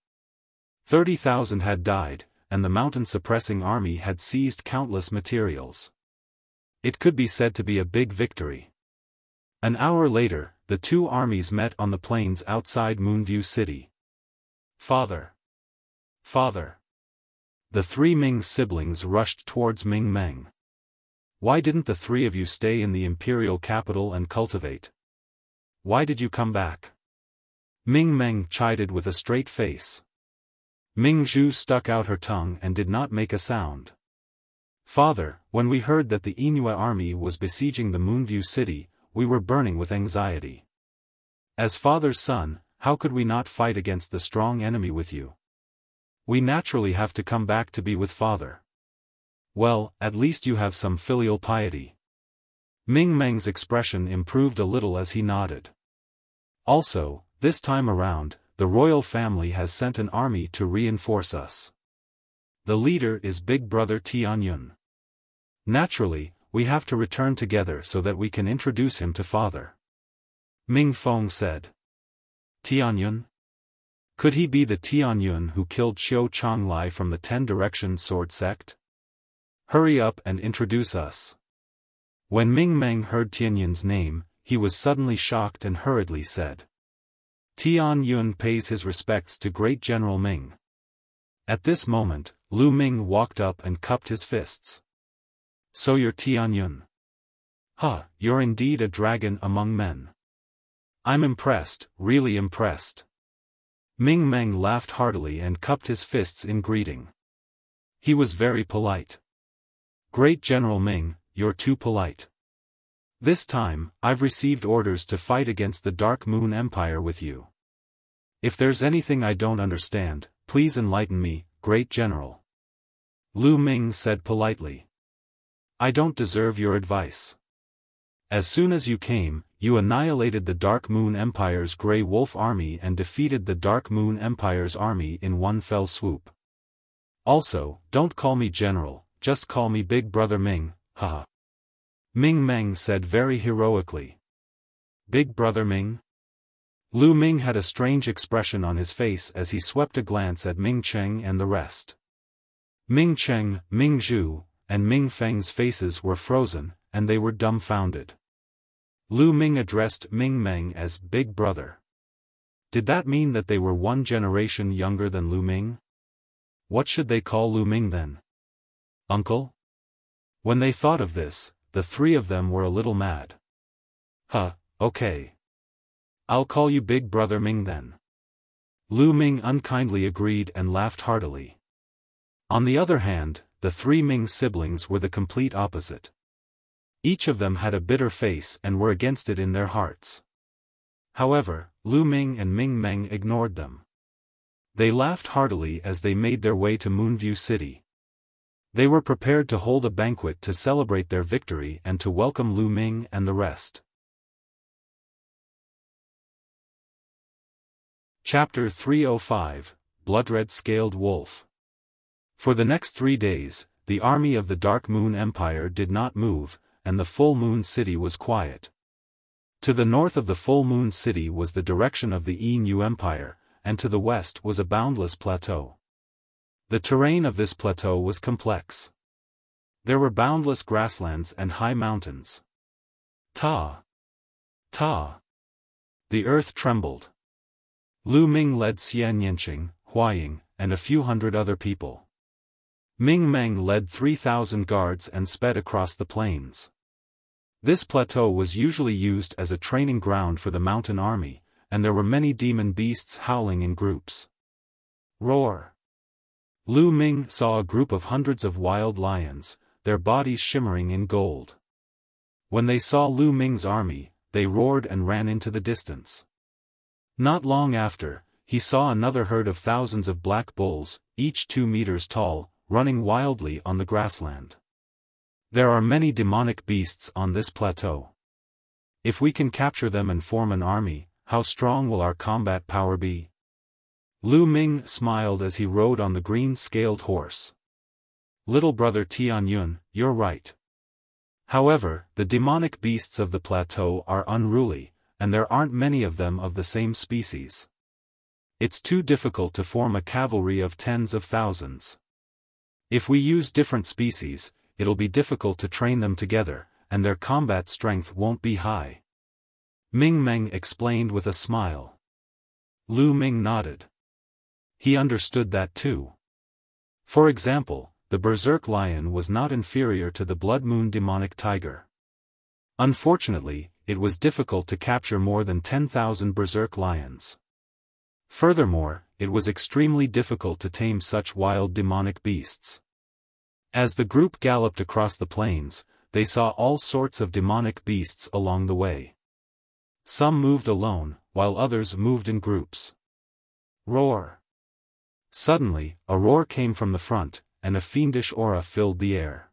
30,000 had died, and the mountain-suppressing army had seized countless materials. It could be said to be a big victory. An hour later, the two armies met on the plains outside Moonview City. Father! Father! The three Ming siblings rushed towards Ming Meng. Why didn't the three of you stay in the imperial capital and cultivate? why did you come back? Ming Meng chided with a straight face. Ming Zhu stuck out her tongue and did not make a sound. Father, when we heard that the Inua army was besieging the Moonview city, we were burning with anxiety. As father's son, how could we not fight against the strong enemy with you? We naturally have to come back to be with father. Well, at least you have some filial piety. Ming Meng's expression improved a little as he nodded. Also, this time around, the royal family has sent an army to reinforce us. The leader is Big Brother Tianyun. Naturally, we have to return together so that we can introduce him to father. Ming Feng said. Tianyun? Could he be the Tianyun who killed Xiao Changlai from the 10 Direction Sword Sect? Hurry up and introduce us. When Ming Meng heard Tianyun's name, he was suddenly shocked and hurriedly said. Tianyun pays his respects to Great General Ming. At this moment, Lu Ming walked up and cupped his fists. So you're Tianyun. Huh, you're indeed a dragon among men. I'm impressed, really impressed. Ming Meng laughed heartily and cupped his fists in greeting. He was very polite. Great General Ming, you're too polite. This time, I've received orders to fight against the Dark Moon Empire with you. If there's anything I don't understand, please enlighten me, Great General. Lu Ming said politely. I don't deserve your advice. As soon as you came, you annihilated the Dark Moon Empire's Grey Wolf army and defeated the Dark Moon Empire's army in one fell swoop. Also, don't call me General, just call me Big Brother Ming, haha. Ming Meng said very heroically. Big Brother Ming? Lu Ming had a strange expression on his face as he swept a glance at Ming Cheng and the rest. Ming Cheng, Ming Zhu, and Ming Feng's faces were frozen, and they were dumbfounded. Lu Ming addressed Ming Meng as Big Brother. Did that mean that they were one generation younger than Lu Ming? What should they call Lu Ming then? Uncle? When they thought of this, the three of them were a little mad. Huh, okay. I'll call you Big Brother Ming then. Lu Ming unkindly agreed and laughed heartily. On the other hand, the three Ming siblings were the complete opposite. Each of them had a bitter face and were against it in their hearts. However, Lu Ming and Ming Meng ignored them. They laughed heartily as they made their way to Moonview City. They were prepared to hold a banquet to celebrate their victory and to welcome Lu Ming and the rest. Chapter 305, Bloodred Scaled Wolf. For the next 3 days, the army of the Dark Moon Empire did not move, and the Full Moon City was quiet. To the north of the Full Moon City was the direction of the Inu Empire, and to the west was a boundless plateau. The terrain of this plateau was complex. There were boundless grasslands and high mountains. Ta! Ta! The earth trembled. Lu Ming led Xian Yanqing, Huaying, and a few hundred other people. Ming Meng led 3,000 guards and sped across the plains. This plateau was usually used as a training ground for the mountain army, and there were many demon beasts howling in groups. Roar! Lu Ming saw a group of hundreds of wild lions, their bodies shimmering in gold. When they saw Lu Ming's army, they roared and ran into the distance. Not long after, he saw another herd of thousands of black bulls, each 2 meters tall, running wildly on the grassland. There are many demonic beasts on this plateau. If we can capture them and form an army, how strong will our combat power be? Lu Ming smiled as he rode on the green-scaled horse. Little brother Tianyun, you're right. However, the demonic beasts of the plateau are unruly, and there aren't many of them of the same species. It's too difficult to form a cavalry of tens of thousands. If we use different species, it'll be difficult to train them together, and their combat strength won't be high. Ming Meng explained with a smile. Lu Ming nodded. He understood that too. For example, the berserk lion was not inferior to the blood moon demonic tiger. Unfortunately, it was difficult to capture more than 10,000 berserk lions. Furthermore, it was extremely difficult to tame such wild demonic beasts. As the group galloped across the plains, they saw all sorts of demonic beasts along the way. Some moved alone, while others moved in groups. Roar! Suddenly, a roar came from the front, and a fiendish aura filled the air.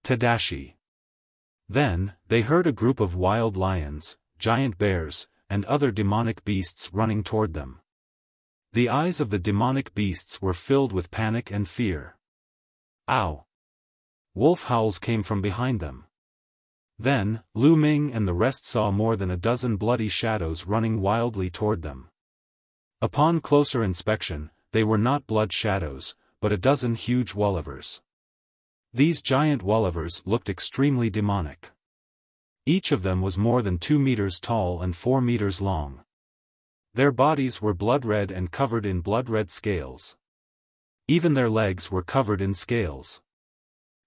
Tadashi! Then, they heard a group of wild lions, giant bears, and other demonic beasts running toward them. The eyes of the demonic beasts were filled with panic and fear. Ow! Wolf howls came from behind them. Then, Lu Ming and the rest saw more than a dozen bloody shadows running wildly toward them. Upon closer inspection, they were not blood shadows, but a dozen huge Wollivers. These giant Wollivers looked extremely demonic. Each of them was more than 2 meters tall and 4 meters long. Their bodies were blood-red and covered in blood-red scales. Even their legs were covered in scales.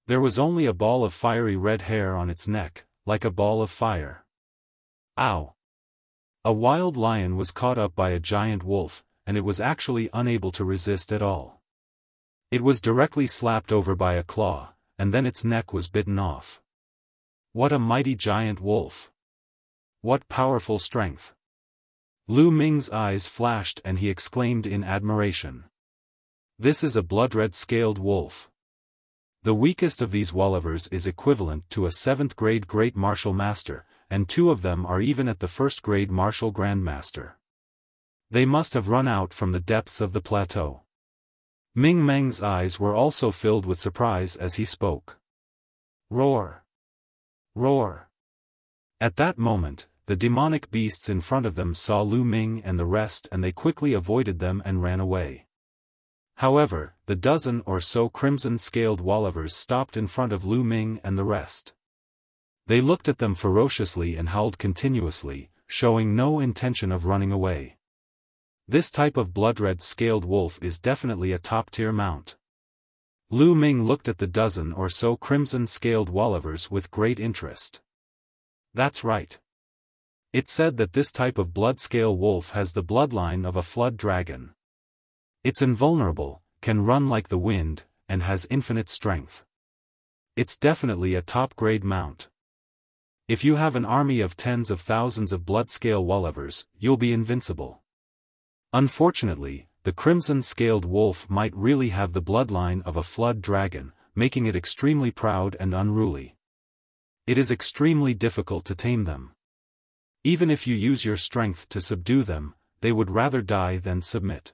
There was only a ball of fiery red hair on its neck, like a ball of fire. Ow! A wild lion was caught up by a giant wolf, and it was actually unable to resist at all. It was directly slapped over by a claw, and then its neck was bitten off. What a mighty giant wolf! What powerful strength! Lu Ming's eyes flashed and he exclaimed in admiration. This is a blood-red scaled wolf. The weakest of these Wollivers is equivalent to a 7th grade Great Martial Master, and 2 of them are even at the 1st grade Martial Grandmaster. They must have run out from the depths of the plateau. Ming Meng's eyes were also filled with surprise as he spoke. Roar! Roar! At that moment, the demonic beasts in front of them saw Lu Ming and the rest and they quickly avoided them and ran away. However, the dozen or so crimson-scaled Wollivers stopped in front of Lu Ming and the rest. They looked at them ferociously and howled continuously, showing no intention of running away. This type of blood-red scaled wolf is definitely a top-tier mount. Lu Ming looked at the dozen or so crimson-scaled Wollivers with great interest. That's right. It said that this type of blood-scale wolf has the bloodline of a flood dragon. It's invulnerable, can run like the wind, and has infinite strength. It's definitely a top-grade mount. If you have an army of tens of thousands of blood-scale Wollivers, you'll be invincible. Unfortunately, the crimson-scaled wolf might really have the bloodline of a flood dragon, making it extremely proud and unruly. It is extremely difficult to tame them. Even if you use your strength to subdue them, they would rather die than submit.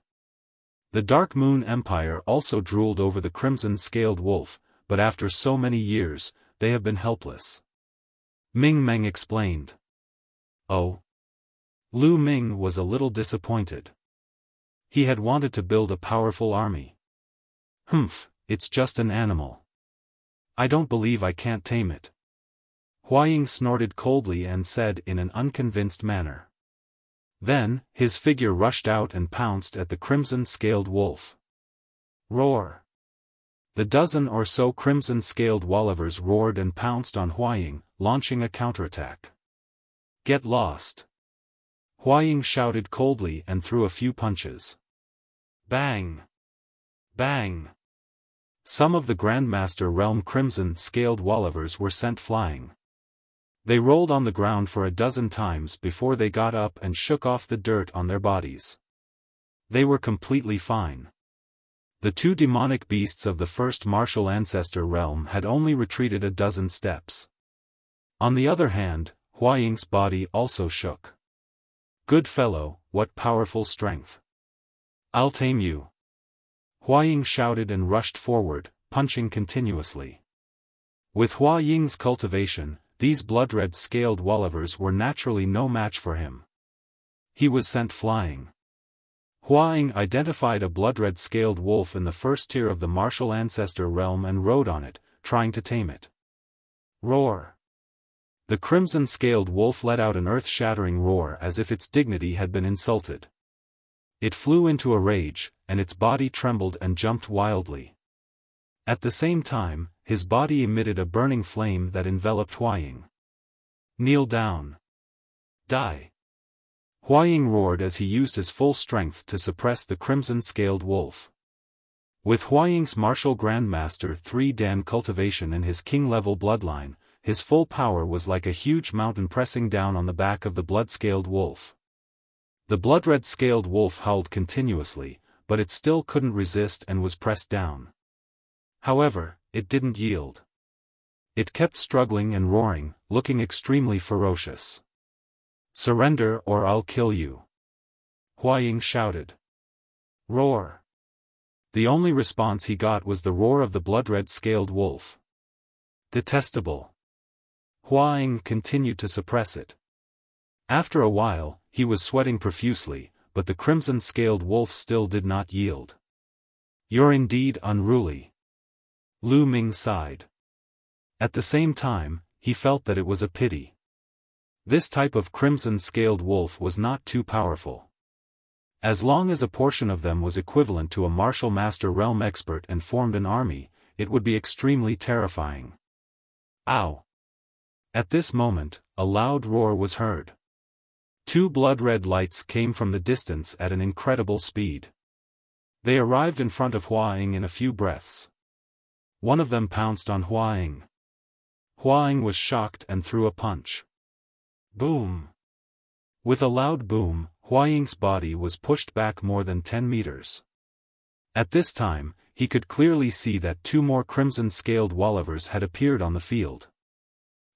The Dark Moon Empire also drooled over the crimson-scaled wolf, but after so many years, they have been helpless. Ming Meng explained. Oh. Lu Ming was a little disappointed. He had wanted to build a powerful army. Humph, it's just an animal. I don't believe I can't tame it. Huaying snorted coldly and said in an unconvinced manner. Then, his figure rushed out and pounced at the crimson-scaled wolf. Roar! The dozen or so crimson-scaled Wollivers roared and pounced on Huaying, launching a counterattack. Get lost! Huaying shouted coldly and threw a few punches. Bang! Bang! Some of the Grandmaster Realm crimson-scaled Wollivers were sent flying. They rolled on the ground for a dozen times before they got up and shook off the dirt on their bodies. They were completely fine. The 2 demonic beasts of the first martial ancestor realm had only retreated a dozen steps. On the other hand, Huaying's body also shook. Good fellow, what powerful strength. I'll tame you. Huaying shouted and rushed forward, punching continuously. With Huaying's cultivation, these blood-red scaled Wollivers were naturally no match for him. He was sent flying. Huaying identified a blood-red scaled wolf in the first tier of the martial ancestor realm and rode on it, trying to tame it. Roar! The crimson-scaled wolf let out an earth-shattering roar as if its dignity had been insulted. It flew into a rage, and its body trembled and jumped wildly. At the same time, his body emitted a burning flame that enveloped Huaying. Kneel down. Die. Huaying roared as he used his full strength to suppress the crimson-scaled wolf. With Huaying's martial grandmaster 3 Dan cultivation in his king-level bloodline, his full power was like a huge mountain pressing down on the back of the blood-scaled wolf. The blood-red-scaled wolf howled continuously, but it still couldn't resist and was pressed down. However, it didn't yield. It kept struggling and roaring, looking extremely ferocious. "Surrender or I'll kill you," Huaying shouted. "Roar." The only response he got was the roar of the blood-red-scaled wolf. Detestable. Huaying continued to suppress it. After a while, he was sweating profusely, but the crimson-scaled wolf still did not yield. "You're indeed unruly." Lu Ming sighed. At the same time, he felt that it was a pity. This type of crimson-scaled wolf was not too powerful. As long as a portion of them was equivalent to a martial master realm expert and formed an army, it would be extremely terrifying. Ow! At this moment, a loud roar was heard. 2 blood-red lights came from the distance at an incredible speed. They arrived in front of Huaying in a few breaths. One of them pounced on Huaying. Huaying was shocked and threw a punch. Boom! With a loud boom, Huaying's body was pushed back more than 10 meters. At this time, he could clearly see that 2 more crimson-scaled Wallivers had appeared on the field.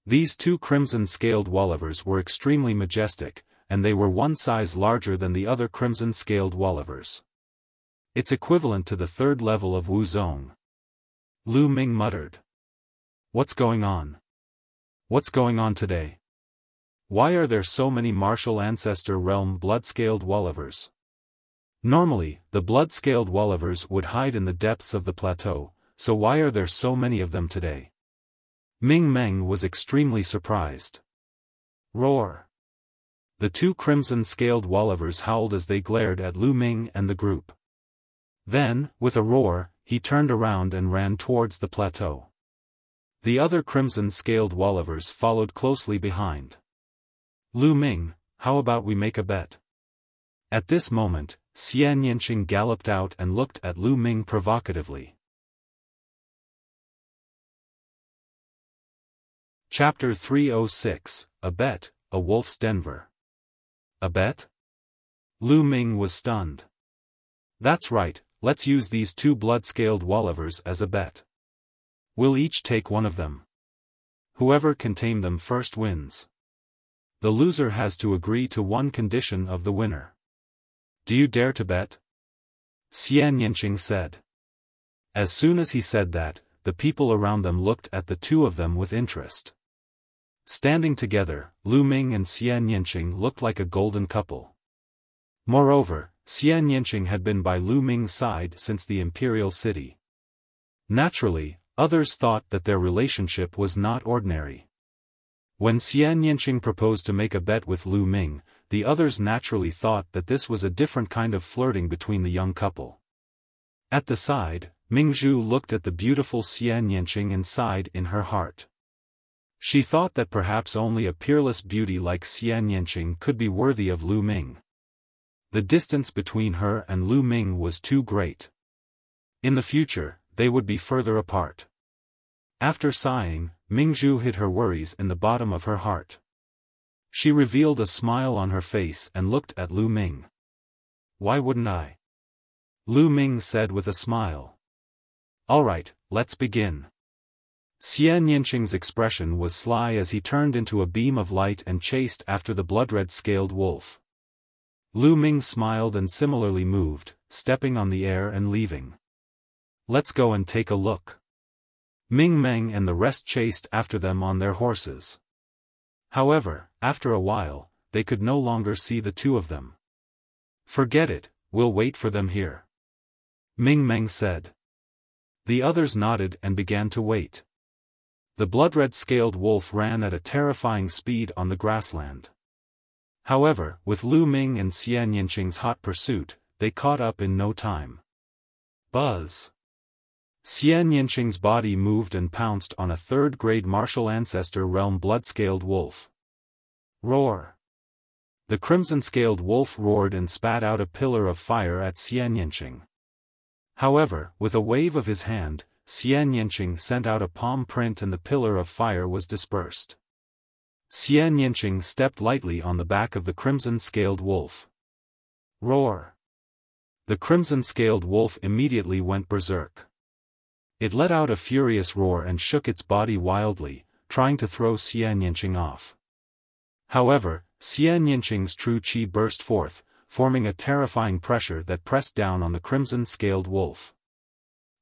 These 2 crimson-scaled Wallivers were extremely majestic, and they were 1 size larger than the other crimson-scaled Wallivers. It's equivalent to the 3rd level of Wuzong. Lu Ming muttered. "What's going on? What's going on today? Why are there so many martial ancestor realm blood-scaled Wallivers? Normally, the blood-scaled Wallivers would hide in the depths of the plateau, so why are there so many of them today?" Ming Meng was extremely surprised. Roar! The 2 crimson-scaled Wallivers howled as they glared at Lu Ming and the group. Then, with a roar, he turned around and ran towards the plateau. The other crimson-scaled Wallivers followed closely behind. "Lu Ming, how about we make a bet?" At this moment, Xian Yanqing galloped out and looked at Lu Ming provocatively. Chapter 306, A Bet, A Wolf's Denver. A bet? Lu Ming was stunned. "That's right, let's use these 2 blood-scaled Wallivers as a bet. We'll each take one of them. Whoever can tame them first wins. The loser has to agree to one condition of the winner." "Do you dare to bet?" Xian Yanqing said. As soon as he said that, the people around them looked at the 2 of them with interest. Standing together, Lu Ming and Xian Yanqing looked like a golden couple. Moreover, Xian Yanqing had been by Lu Ming's side since the imperial city. Naturally, others thought that their relationship was not ordinary. When Xian Yanqing proposed to make a bet with Lu Ming, the others naturally thought that this was a different kind of flirting between the young couple. At the side, Mingzhu looked at the beautiful Xian Yanqing and sighed in her heart. She thought that perhaps only a peerless beauty like Xian Yanqing could be worthy of Lu Ming. The distance between her and Lu Ming was too great. In the future, they would be further apart. After sighing, Mingzhu hid her worries in the bottom of her heart. She revealed a smile on her face and looked at Lu Ming. "Why wouldn't I?" Lu Ming said with a smile. "All right, let's begin." Xian Yanqing's expression was sly as he turned into a beam of light and chased after the blood-red-scaled wolf. Lu Ming smiled and similarly moved, stepping on the air and leaving. "Let's go and take a look." Ming Meng and the rest chased after them on their horses. However, after a while, they could no longer see the 2 of them. "Forget it, we'll wait for them here," Ming Meng said. The others nodded and began to wait. The blood-red-scaled wolf ran at a terrifying speed on the grassland. However, with Lu Ming and Xian Yanqing's hot pursuit, they caught up in no time. Buzz! Xian Yanqing's body moved and pounced on a 3rd-grade martial ancestor realm blood-scaled wolf. Roar! The crimson-scaled wolf roared and spat out a pillar of fire at Xian Yinqing. However, with a wave of his hand, Xian Yinqing sent out a palm print and the pillar of fire was dispersed. Xian Yinqing stepped lightly on the back of the crimson-scaled wolf. Roar! The crimson-scaled wolf immediately went berserk. It let out a furious roar and shook its body wildly, trying to throw Xian Yinqing off. However, Xian Yinqing's true qi burst forth, forming a terrifying pressure that pressed down on the crimson-scaled wolf.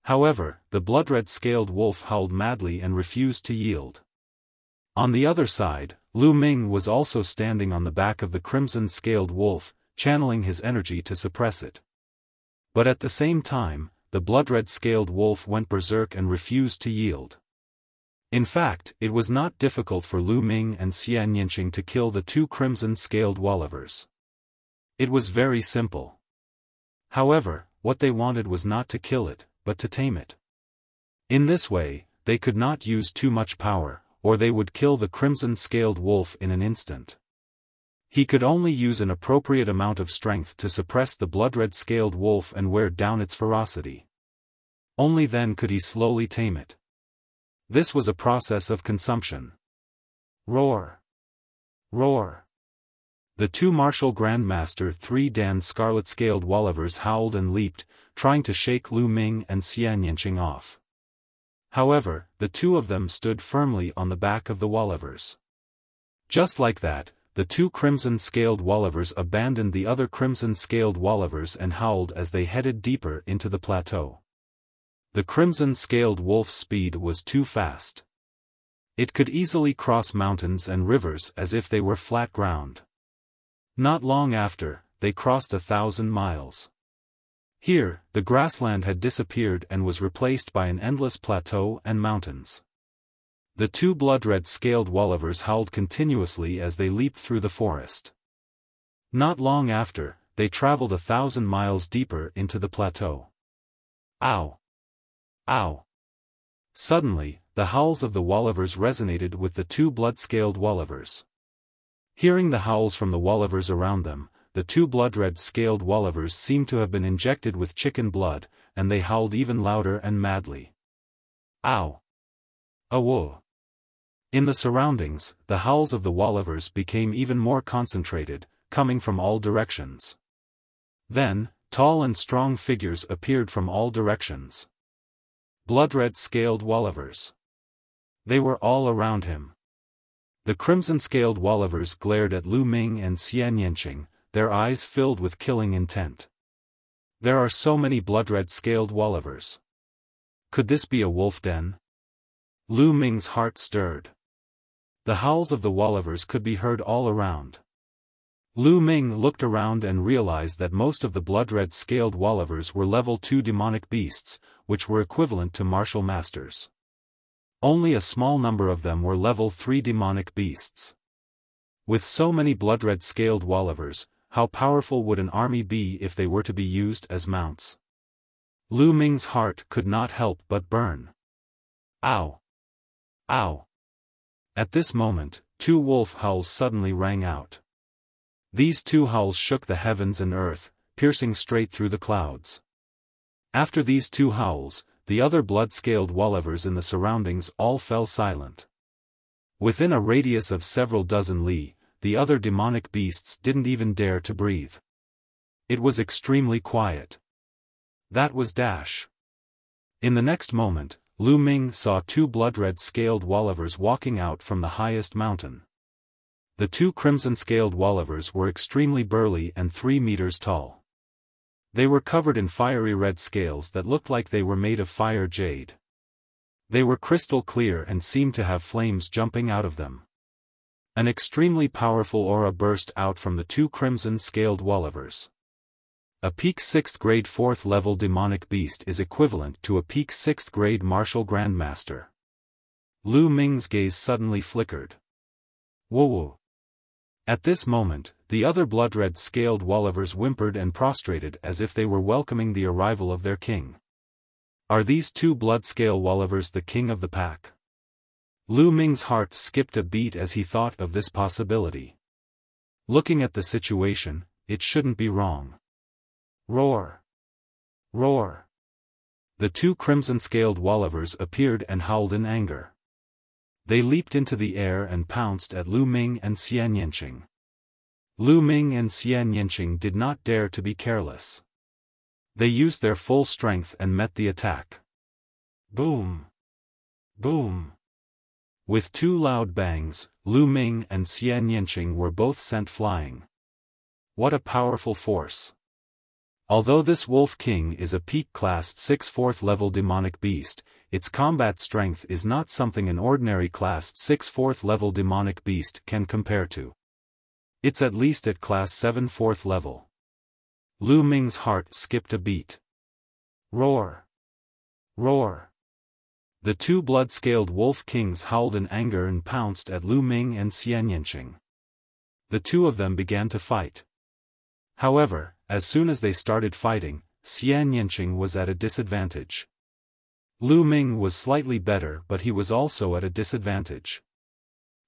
However, the blood-red-scaled wolf howled madly and refused to yield. On the other side, Lu Ming was also standing on the back of the crimson-scaled wolf, channeling his energy to suppress it. But at the same time, the blood-red-scaled wolf went berserk and refused to yield. In fact, it was not difficult for Lu Ming and Xian Yinqing to kill the two crimson-scaled wolvers. It was very simple. However, what they wanted was not to kill it, but to tame it. In this way, they could not use too much power, or they would kill the crimson-scaled wolf in an instant. He could only use an appropriate amount of strength to suppress the blood-red-scaled wolf and wear down its ferocity. Only then could he slowly tame it. This was a process of consumption. Roar! Roar! The two martial grandmaster 3 Dan scarlet-scaled wolvers howled and leaped, trying to shake Lu Ming and Xian Yinqing off. However, the two of them stood firmly on the back of the wolvers. Just like that, the two crimson-scaled wolvers abandoned the other crimson-scaled wolvers and howled as they headed deeper into the plateau. The crimson-scaled wolf's speed was too fast. It could easily cross mountains and rivers as if they were flat ground. Not long after, they crossed 1,000 miles. Here, the grassland had disappeared and was replaced by an endless plateau and mountains. The two blood-red-scaled wolvers howled continuously as they leaped through the forest. Not long after, they traveled 1,000 miles deeper into the plateau. Ow! Ow! Suddenly, the howls of the wolvers resonated with the two blood-scaled wolvers. Hearing the howls from the wolvers around them, the two blood-red-scaled wolvers seemed to have been injected with chicken blood, and they howled even louder and madly. Ow! Awo! In the surroundings, the howls of the wolvers became even more concentrated, coming from all directions. Then, tall and strong figures appeared from all directions. Blood-red-scaled wolvers. They were all around him. The crimson-scaled wolvers glared at Lu Ming and Xian Yinqing, their eyes filled with killing intent. There are so many blood-red-scaled wolvers. Could this be a wolf den? Lu Ming's heart stirred. The howls of the wolvers could be heard all around. Lu Ming looked around and realized that most of the blood-red-scaled wolvers were level 2 demonic beasts, which were equivalent to martial masters. Only a small number of them were level 3 demonic beasts. With so many blood-red-scaled wolvers, how powerful would an army be if they were to be used as mounts? Lu Ming's heart could not help but burn. Ow! Ow! At this moment, 2 wolf howls suddenly rang out. These 2 howls shook the heavens and earth, piercing straight through the clouds. After these 2 howls, the other blood-scaled wolvers in the surroundings all fell silent. Within a radius of several dozen li, the other demonic beasts didn't even dare to breathe. It was extremely quiet. That was Dash. In the next moment, Lu Ming saw 2 blood-red-scaled wolvers walking out from the highest mountain. The 2 crimson-scaled wolvers were extremely burly and 3 meters tall. They were covered in fiery red scales that looked like they were made of fire jade. They were crystal clear and seemed to have flames jumping out of them. An extremely powerful aura burst out from the 2 crimson-scaled wolvers. A peak 6th grade 4th level demonic beast is equivalent to a peak 6th grade martial grandmaster. Lu Ming's gaze suddenly flickered. Whoa! At this moment, the other blood-red-scaled wolvers whimpered and prostrated as if they were welcoming the arrival of their king. Are these 2 blood-scale wolvers the king of the pack? Lu Ming's heart skipped a beat as he thought of this possibility. Looking at the situation, it shouldn't be wrong. Roar! Roar! The two crimson-scaled Wallivers appeared and howled in anger. They leaped into the air and pounced at Lu Ming and Xian Yanqing. Lu Ming and Xian Yanqing did not dare to be careless. They used their full strength and met the attack. Boom! Boom! With two loud bangs, Lu Ming and Xian Yanqing were both sent flying. What a powerful force! Although this Wolf King is a peak-class 6th 4th level demonic beast, its combat strength is not something an ordinary class 6th 4th level demonic beast can compare to. It's at least at class 7 4th level. Lu Ming's heart skipped a beat. Roar! Roar! The two blood-scaled Wolf Kings howled in anger and pounced at Lu Ming and Xian Yanqing. The two of them began to fight. However, as soon as they started fighting, Xian Yanqing was at a disadvantage. Lu Ming was slightly better, but he was also at a disadvantage.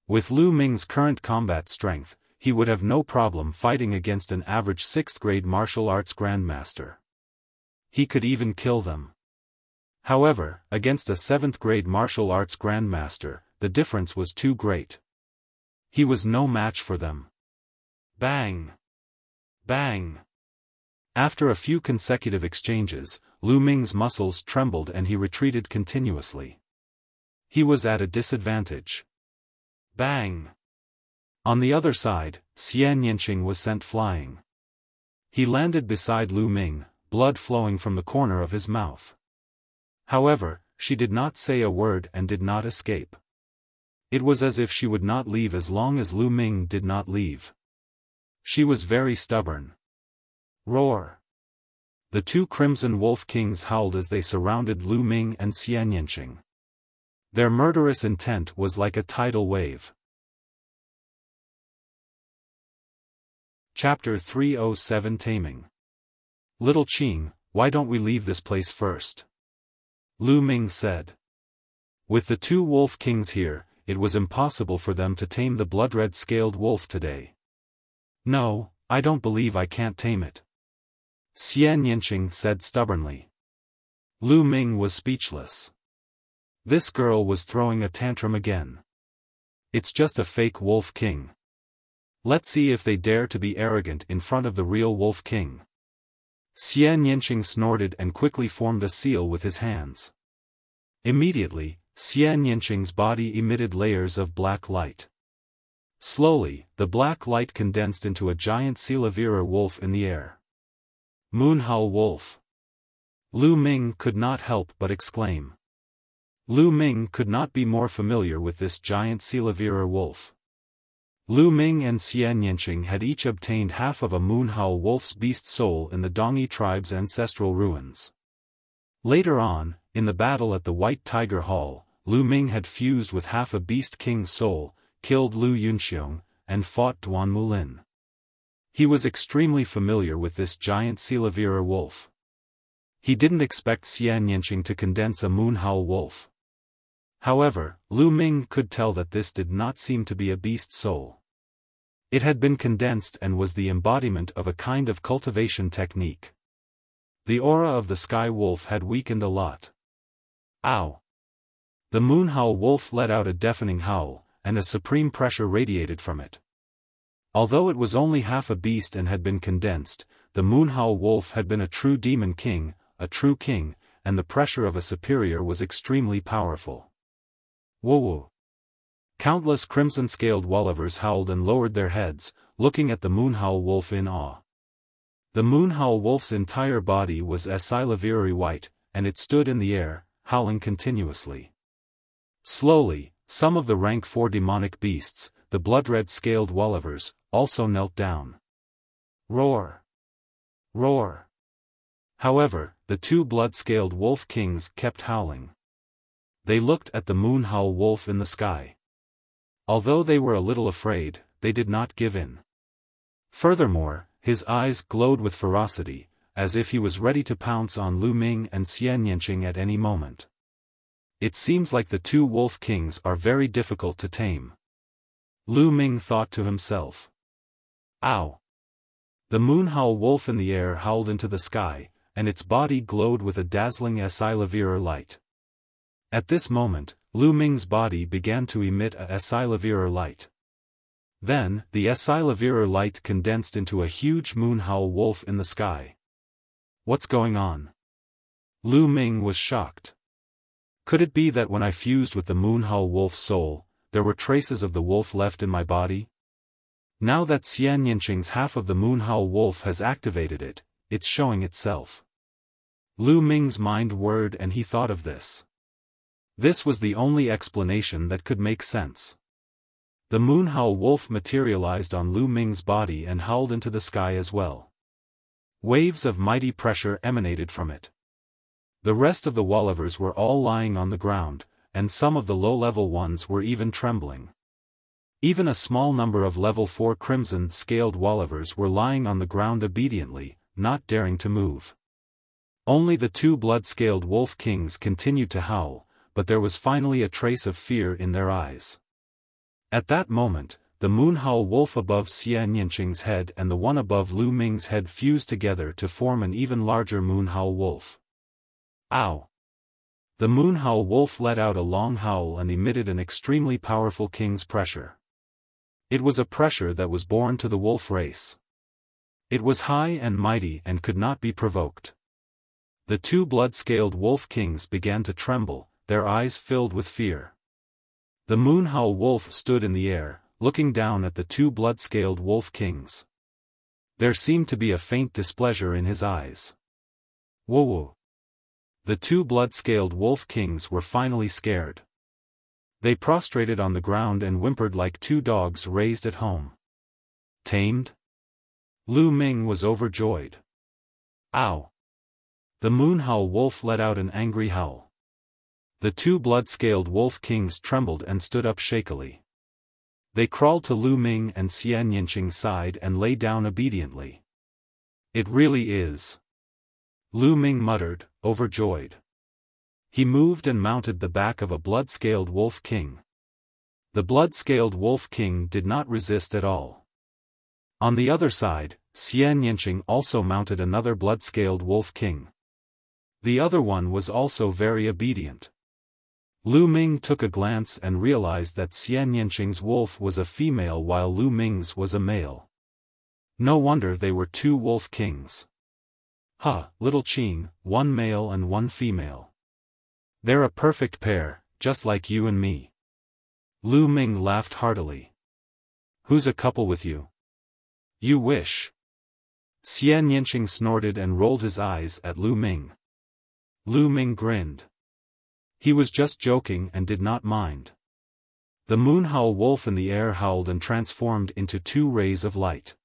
With Lu Ming's current combat strength, he would have no problem fighting against an average 6th grade martial arts grandmaster. He could even kill them. However, against a 7th grade martial arts grandmaster, the difference was too great. He was no match for them. Bang! Bang! After a few consecutive exchanges, Lu Ming's muscles trembled and he retreated continuously. He was at a disadvantage. Bang! On the other side, Xian Yanqing was sent flying. He landed beside Lu Ming, blood flowing from the corner of his mouth. However, she did not say a word and did not escape. It was as if she would not leave as long as Lu Ming did not leave. She was very stubborn. Roar! The two Crimson Wolf Kings howled as they surrounded Lu Ming and Xian Yanqing. Their murderous intent was like a tidal wave. Chapter 307 Taming. Little Qing, why don't we leave this place first? Lu Ming said. With the two Wolf Kings here, it was impossible for them to tame the blood-red-scaled wolf today. No, I don't believe I can't tame it. Xian Yanqing said stubbornly. Lu Ming was speechless. This girl was throwing a tantrum again. It's just a fake Wolf King. Let's see if they dare to be arrogant in front of the real Wolf King. Xian Yanqing snorted and quickly formed a seal with his hands. Immediately, Xian Yanqing's body emitted layers of black light. Slowly, the black light condensed into a giant Silavira wolf in the air. Moonhowl Wolf. Lu Ming could not help but exclaim. Lu Ming could not be more familiar with this giant Silavira wolf. Lu Ming and Xian Yanqing had each obtained half of a Moonhowl Wolf's beast soul in the Dongyi tribe's ancestral ruins. Later on, in the battle at the White Tiger Hall, Lu Ming had fused with half a Beast King's soul, killed Lu Yunxiong, and fought Duan Mulin. He was extremely familiar with this giant Silavira wolf. He didn't expect Xian Yanqing to condense a Moonhowl wolf. However, Lu Ming could tell that this did not seem to be a beast soul. It had been condensed and was the embodiment of a kind of cultivation technique. The aura of the Sky Wolf had weakened a lot. Ow! The Moonhowl Wolf let out a deafening howl, and a supreme pressure radiated from it. Although it was only half a beast and had been condensed, the Moonhowl Wolf had been a true demon king, a true king, and the pressure of a superior was extremely powerful. Woo-woo! Countless crimson-scaled Wallivers howled and lowered their heads, looking at the Moonhowl Wolf in awe. The Moonhowl Wolf's entire body was Silaviri white, and it stood in the air, howling continuously. Slowly, some of the rank 4 demonic beasts, the blood-red-scaled Wallivers, also knelt down. Roar! Roar! However, the two blood-scaled Wolf Kings kept howling. They looked at the Moonhowl Wolf in the sky. Although they were a little afraid, they did not give in. Furthermore, his eyes glowed with ferocity, as if he was ready to pounce on Lu Ming and Xian Yanqing at any moment. It seems like the two Wolf Kings are very difficult to tame. Lu Ming thought to himself. Ow! The moonhowl wolf in the air howled into the sky, and its body glowed with a dazzling Silavirer light. At this moment, Lu Ming's body began to emit a Silavirer light. Then, the Silavirer light condensed into a huge moonhowl wolf in the sky. What's going on? Lu Ming was shocked. Could it be that when I fused with the moonhowl wolf's soul, there were traces of the wolf left in my body? Now that Xian Yinqing's half of the moonhowl wolf has activated it, it's showing itself. Lu Ming's mind whirred and he thought of this. This was the only explanation that could make sense. The moonhowl wolf materialized on Lu Ming's body and howled into the sky as well. Waves of mighty pressure emanated from it. The rest of the Wallivers were all lying on the ground, and some of the low-level ones were even trembling. Even a small number of level 4 crimson-scaled Wallivers were lying on the ground obediently, not daring to move. Only the 2 blood-scaled wolf kings continued to howl, but there was finally a trace of fear in their eyes. At that moment, the moonhowl wolf above Xian Yinqing's head and the one above Lu Ming's head fused together to form an even larger moonhowl wolf. Ow! The moonhowl wolf let out a long howl and emitted an extremely powerful king's pressure. It was a pressure that was born to the wolf race. It was high and mighty and could not be provoked. The 2 blood-scaled wolf kings began to tremble, their eyes filled with fear. The moonhowl wolf stood in the air, looking down at the 2 blood-scaled wolf kings. There seemed to be a faint displeasure in his eyes. Whoa! The 2 blood-scaled wolf kings were finally scared. They prostrated on the ground and whimpered like 2 dogs raised at home. Tamed? Lu Ming was overjoyed. Ow! The moonhowl wolf let out an angry howl. The 2 blood-scaled wolf kings trembled and stood up shakily. They crawled to Lu Ming and Xian Yinqing's side and lay down obediently. It really is. Lu Ming muttered, overjoyed. He moved and mounted the back of a blood-scaled wolf king. The blood-scaled wolf king did not resist at all. On the other side, Xian Yinqing also mounted another blood-scaled wolf king. The other one was also very obedient. Lu Ming took a glance and realized that Xian Yinqing's wolf was a female while Lu Ming's was a male. No wonder they were 2 wolf kings. Little Qing, 1 male and 1 female. They're a perfect pair, just like you and me. Lu Ming laughed heartily. Who's a couple with you? You wish. Xian Yinqing snorted and rolled his eyes at Lu Ming. Lu Ming grinned. He was just joking and did not mind. The moonhowl wolf in the air howled and transformed into 2 rays of light.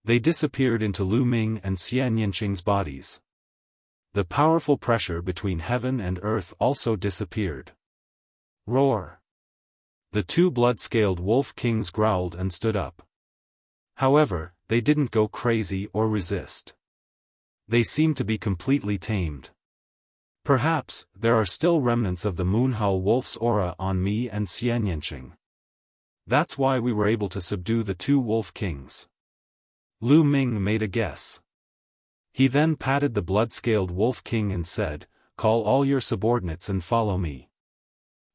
They disappeared into Lu Ming and Xian Yinqing's bodies. The powerful pressure between heaven and earth also disappeared. Roar! The 2 blood-scaled wolf kings growled and stood up. However, they didn't go crazy or resist. They seemed to be completely tamed. Perhaps, there are still remnants of the moonhowl wolf's aura on me and Xian Yinqing. That's why we were able to subdue the 2 wolf kings. Lu Ming made a guess. He then patted the blood-scaled wolf king and said, "Call all your subordinates and follow me."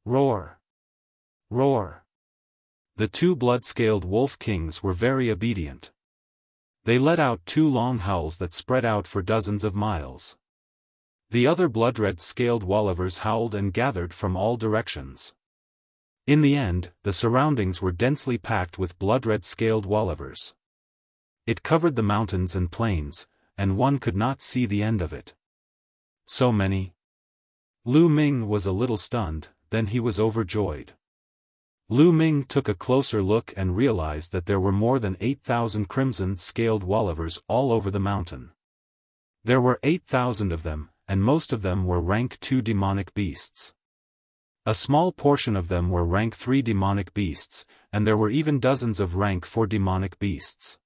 Roar! Roar! The 2 blood-scaled wolf kings were very obedient. They let out 2 long howls that spread out for dozens of miles. The other blood-red-scaled Wallivers howled and gathered from all directions. In the end, the surroundings were densely packed with blood-red-scaled Wallivers. It covered the mountains and plains, and one could not see the end of it. So many? Lu Ming was a little stunned, then he was overjoyed. Lu Ming took a closer look and realized that there were more than 8,000 crimson-scaled Wallivers all over the mountain. There were 8,000 of them, and most of them were rank 2 demonic beasts. A small portion of them were rank 3 demonic beasts, and there were even dozens of rank 4 demonic beasts.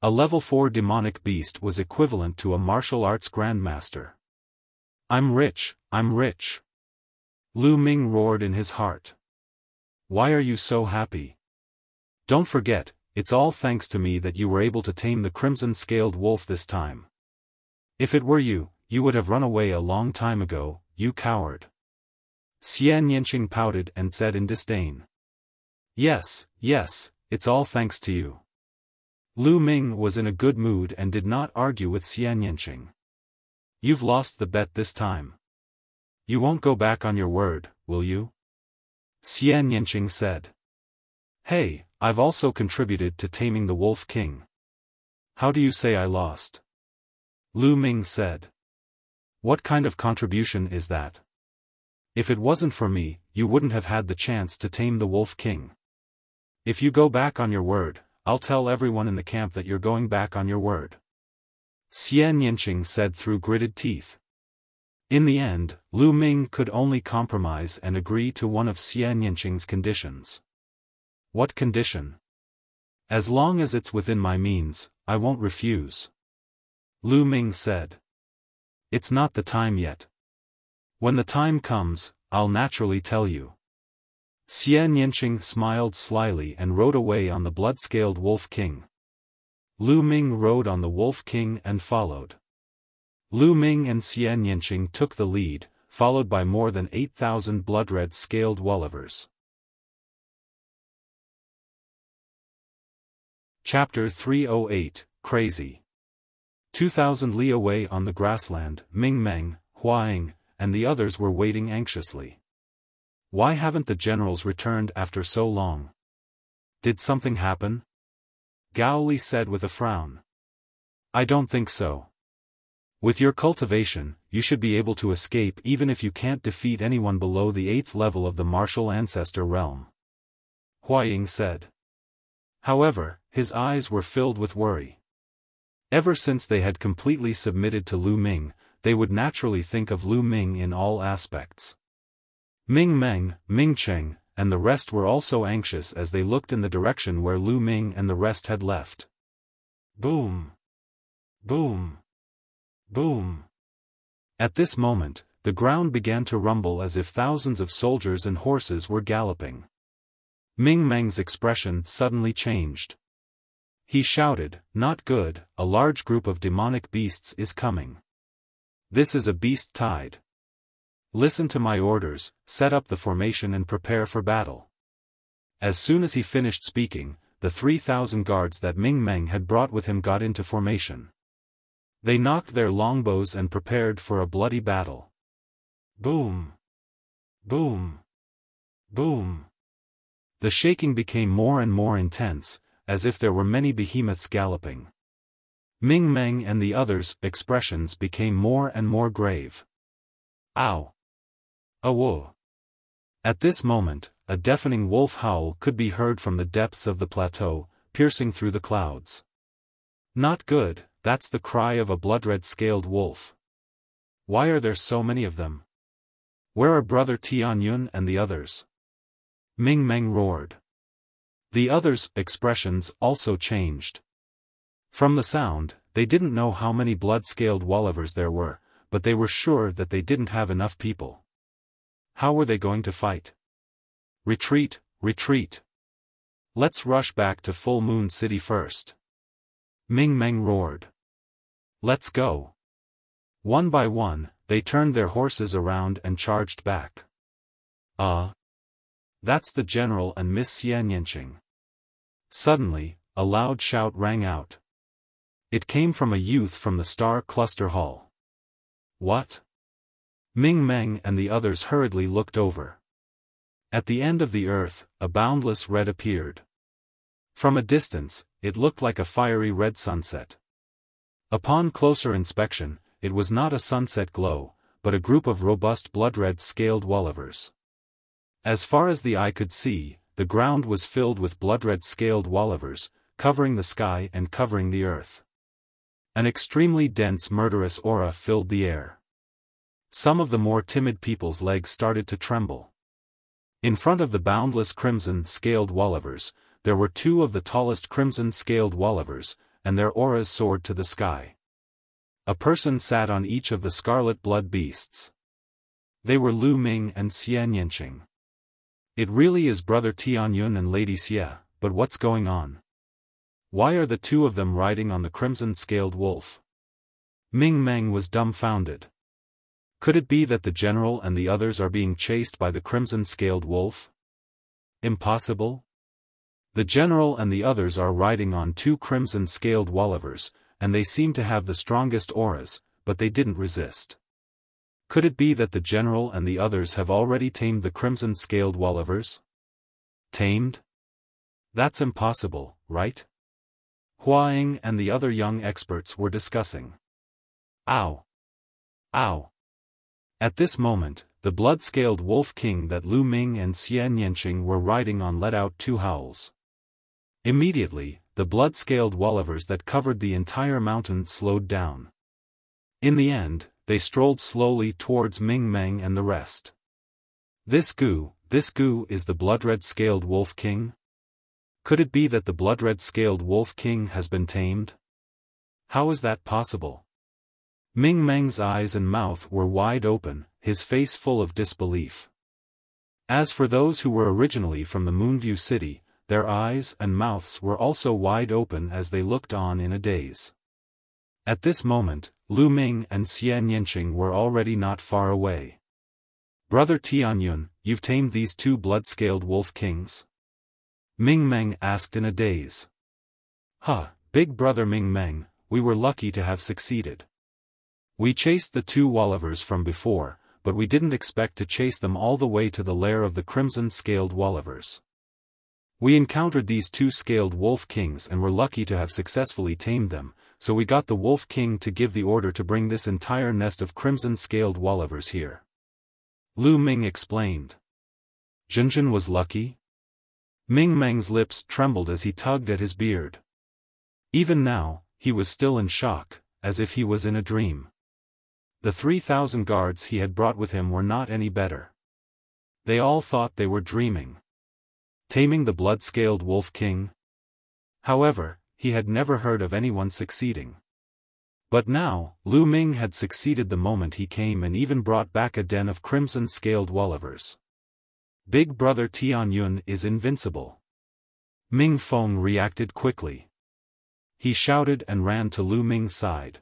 A level 4 demonic beast was equivalent to a martial arts grandmaster. I'm rich, I'm rich. Lu Ming roared in his heart. Why are you so happy? Don't forget, it's all thanks to me that you were able to tame the crimson-scaled wolf this time. If it were you, you would have run away a long time ago, you coward." Xian Yanqing pouted and said in disdain. Yes, it's all thanks to you." Lu Ming was in a good mood and did not argue with Xian Yanqing. "You've lost the bet this time. You won't go back on your word, will you?" Xian Yanqing said. "Hey, I've also contributed to taming the Wolf King. How do you say I lost?" Lu Ming said. "What kind of contribution is that? If it wasn't for me, you wouldn't have had the chance to tame the Wolf King. If you go back on your word, I'll tell everyone in the camp that you're going back on your word," Xian Yanqing said through gritted teeth. In the end, Lu Ming could only compromise and agree to one of Xian Yanqing's conditions. "What condition?" "As long as it's within my means, I won't refuse," Lu Ming said. "It's not the time yet. When the time comes, I'll naturally tell you." Xian Yanqing smiled slyly and rode away on the blood-scaled Wolf King. Lu Ming rode on the Wolf King and followed. Lu Ming and Xian Yanqing took the lead, followed by more than 8,000 blood-red scaled Wollivers. Chapter 308, Crazy. 2,000 li away on the grassland, Ming Meng, Huaying, and the others were waiting anxiously. Why haven't the generals returned after so long? Did something happen? Gao Li said with a frown. I don't think so. With your cultivation, you should be able to escape even if you can't defeat anyone below the 8th level of the martial ancestor realm, Huaying said. However, his eyes were filled with worry. Ever since they had completely submitted to Lu Ming, they would naturally think of Lu Ming in all aspects. Ming Meng, Ming Cheng, and the rest were also anxious as they looked in the direction where Lu Ming and the rest had left. Boom! Boom! Boom! At this moment, the ground began to rumble as if thousands of soldiers and horses were galloping. Ming Meng's expression suddenly changed. He shouted, "Not good, a large group of demonic beasts is coming. This is a beast tide. Listen to my orders, set up the formation and prepare for battle." As soon as he finished speaking, the 3,000 guards that Ming Meng had brought with him got into formation. They knocked their longbows and prepared for a bloody battle. Boom! Boom! Boom! The shaking became more and more intense, as if there were many behemoths galloping. Ming Meng and the others' expressions became more and more grave. Ow! Awo! At this moment, a deafening wolf howl could be heard from the depths of the plateau, piercing through the clouds. Not good, that's the cry of a blood-red scaled wolf. Why are there so many of them? Where are Brother Tianyun and the others? Ming Meng roared. The others' expressions also changed. From the sound, they didn't know how many blood-scaled Wollivers there were, but they were sure that they didn't have enough people. How were they going to fight? Retreat, retreat! Let's rush back to Full Moon City first. Ming Meng roared. Let's go. One by one, they turned their horses around and charged back. That's the general and Miss Xian Yanqing. Suddenly, a loud shout rang out. It came from a youth from the Star Cluster Hall. What? Ming Meng and the others hurriedly looked over. At the end of the earth, a boundless red appeared. From a distance, it looked like a fiery red sunset. Upon closer inspection, it was not a sunset glow, but a group of robust blood-red scaled Wollivers. As far as the eye could see, the ground was filled with blood-red scaled Wollivers, covering the sky and covering the earth. An extremely dense murderous aura filled the air. Some of the more timid people's legs started to tremble. In front of the boundless crimson-scaled Wollivers, there were two of the tallest crimson-scaled Wollivers, and their auras soared to the sky. A person sat on each of the scarlet blood beasts. They were Lu Ming and Xian Yanqing. It really is Brother Tianyun and Lady Xia, but what's going on? Why are the two of them riding on the crimson-scaled wolf? Ming Meng was dumbfounded. Could it be that the general and the others are being chased by the crimson-scaled wolf? Impossible. The general and the others are riding on two crimson-scaled wolvers, and they seem to have the strongest auras, but they didn't resist. Could it be that the general and the others have already tamed the crimson-scaled wolvers? Tamed? That's impossible, right? Huaying and the other young experts were discussing. Ow! Ow! At this moment, the blood-scaled wolf king that Lu Ming and Xian Yanqing were riding on let out two howls. Immediately, the blood-scaled wolvers that covered the entire mountain slowed down. In the end, they strolled slowly towards Ming Meng and the rest. This goo is the blood-red-scaled wolf king? Could it be that the blood-red-scaled wolf king has been tamed? How is that possible? Ming Meng's eyes and mouth were wide open, his face full of disbelief. As for those who were originally from the Moonview City, their eyes and mouths were also wide open as they looked on in a daze. At this moment, Lu Ming and Xian Yanqing were already not far away. Brother Tianyun, you've tamed these two blood-scaled wolf kings? Ming Meng asked in a daze. Big brother Ming Meng, we were lucky to have succeeded. We chased the two wolvers from before, but we didn't expect to chase them all the way to the lair of the crimson-scaled wolvers. We encountered these two scaled wolf kings and were lucky to have successfully tamed them, so we got the wolf king to give the order to bring this entire nest of crimson-scaled wolvers here. Lu Ming explained. Junjun was lucky? Ming Meng's lips trembled as he tugged at his beard. Even now, he was still in shock, as if he was in a dream. The 3,000 guards he had brought with him were not any better. They all thought they were dreaming. Taming the blood-scaled wolf king? However, he had never heard of anyone succeeding. But now, Lu Ming had succeeded the moment he came and even brought back a den of crimson-scaled wolvers. Big brother Tianyun is invincible. Ming Feng reacted quickly. He shouted and ran to Lu Ming's side.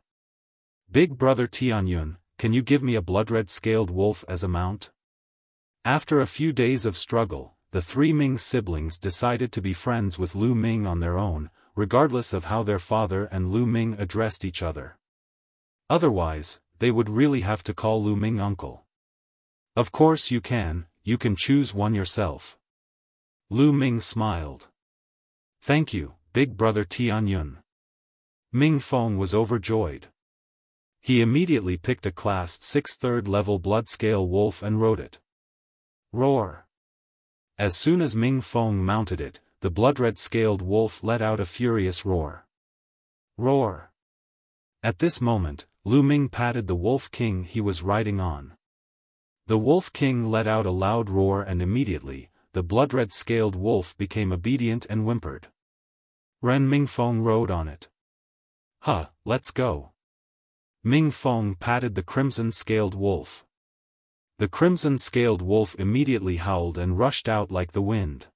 Big brother Tianyun, can you give me a blood-red-scaled wolf as a mount? After a few days of struggle, the three Ming siblings decided to be friends with Lu Ming on their own, regardless of how their father and Lu Ming addressed each other. Otherwise, they would really have to call Lu Ming uncle. Of course you can choose one yourself. Lu Ming smiled. Thank you, big brother Tianyun. Ming Feng was overjoyed. He immediately picked a Class 6 third-level blood-scale wolf and rode it. Roar! As soon as Ming Feng mounted it, the blood-red-scaled wolf let out a furious roar. Roar! At this moment, Lu Ming patted the wolf king he was riding on. The wolf king let out a loud roar and immediately, the blood-red-scaled wolf became obedient and whimpered. Ren Ming Feng rode on it. Let's go. Ming Feng patted the crimson-scaled wolf. The crimson-scaled wolf immediately howled and rushed out like the wind.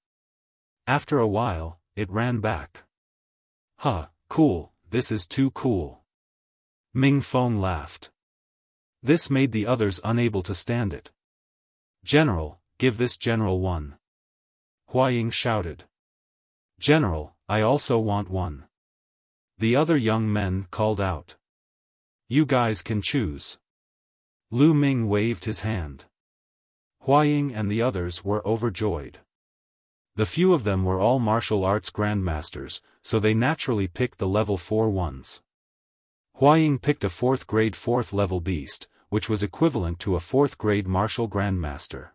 After a while, it ran back. Cool, this is too cool. Ming Feng laughed. This made the others unable to stand it. General, give this general one. Huaying shouted. General, I also want one. The other young men called out. You guys can choose. Lu Ming waved his hand. Huaying and the others were overjoyed. The few of them were all martial arts grandmasters, so they naturally picked the level 4 ones. Huaying picked a 4th grade 4th level beast, which was equivalent to a 4th grade martial grandmaster.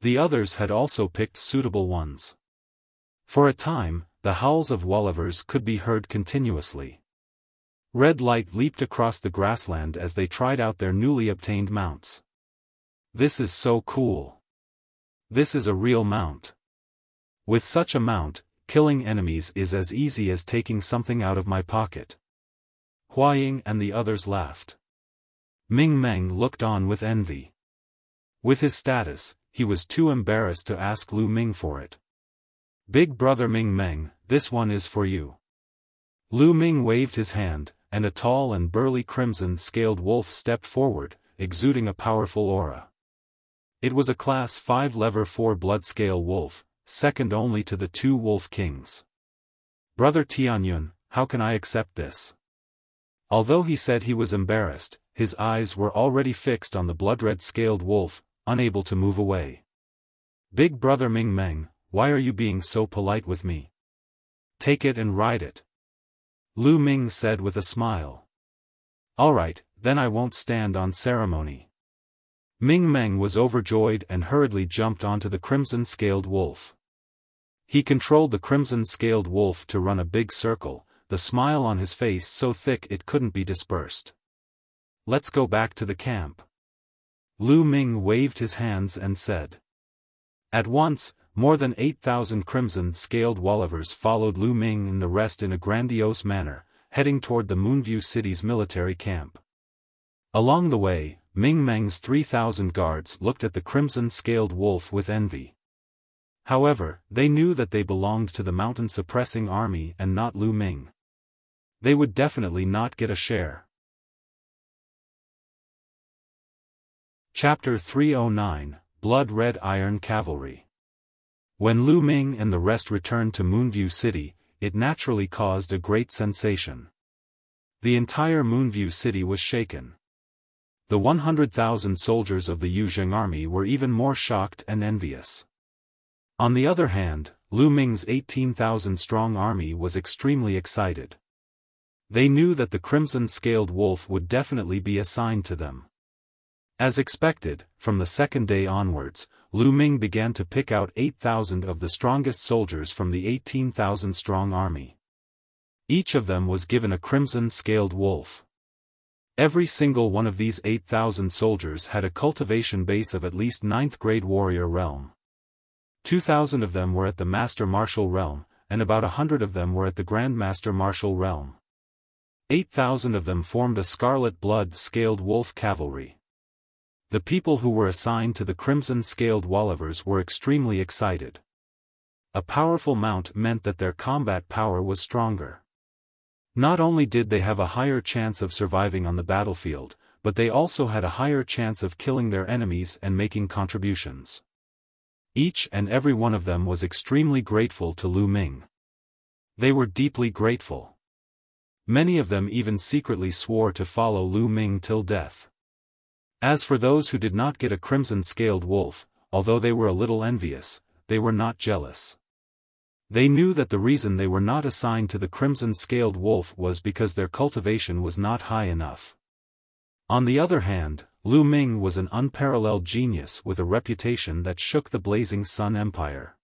The others had also picked suitable ones. For a time, the howls of wolvers could be heard continuously. Red light leaped across the grassland as they tried out their newly obtained mounts. This is so cool. This is a real mount. With such a mount, killing enemies is as easy as taking something out of my pocket. Huaying and the others laughed. Ming Meng looked on with envy. With his status, he was too embarrassed to ask Lu Ming for it. Big brother Ming Meng, this one is for you. Lu Ming waved his hand, and a tall and burly crimson-scaled wolf stepped forward, exuding a powerful aura. It was a Class 5 Lever 4 blood-scale wolf, second only to the 2 wolf kings. Brother Tianyun, how can I accept this? Although he said he was embarrassed, his eyes were already fixed on the blood-red-scaled wolf, unable to move away. Big brother Ming Meng, why are you being so polite with me? Take it and ride it. Lu Ming said with a smile. Alright, then I won't stand on ceremony. Ming Meng was overjoyed and hurriedly jumped onto the crimson-scaled wolf. He controlled the crimson-scaled wolf to run a big circle, the smile on his face so thick it couldn't be dispersed. Let's go back to the camp. Lu Ming waved his hands and said. At once, more than 8,000 crimson-scaled Wollivers followed Lu Ming and the rest in a grandiose manner, heading toward the Moonview City's military camp. Along the way, Ming Meng's 3,000 guards looked at the crimson-scaled wolf with envy. However, they knew that they belonged to the mountain-suppressing army and not Lu Ming. They would definitely not get a share. Chapter 309, Blood Red Iron Cavalry. When Lu Ming and the rest returned to Moonview City, it naturally caused a great sensation. The entire Moonview City was shaken. The 100,000 soldiers of the Yuzheng army were even more shocked and envious. On the other hand, Lu Ming's 18,000-strong army was extremely excited. They knew that the crimson-scaled wolf would definitely be assigned to them. As expected, from the second day onwards, Lu Ming began to pick out 8,000 of the strongest soldiers from the 18,000-strong army. Each of them was given a crimson-scaled wolf. Every single one of these 8,000 soldiers had a cultivation base of at least 9th-grade warrior realm. 2,000 of them were at the Master Martial realm, and about 100 of them were at the Grandmaster Martial realm. 8,000 of them formed a scarlet blood-scaled wolf cavalry. The people who were assigned to the crimson-scaled Wollivers were extremely excited. A powerful mount meant that their combat power was stronger. Not only did they have a higher chance of surviving on the battlefield, but they also had a higher chance of killing their enemies and making contributions. Each and every one of them was extremely grateful to Lu Ming. They were deeply grateful. Many of them even secretly swore to follow Lu Ming till death. As for those who did not get a crimson-scaled wolf, although they were a little envious, they were not jealous. They knew that the reason they were not assigned to the crimson-scaled wolf was because their cultivation was not high enough. On the other hand, Lu Ming was an unparalleled genius with a reputation that shook the Blazing Sun Empire.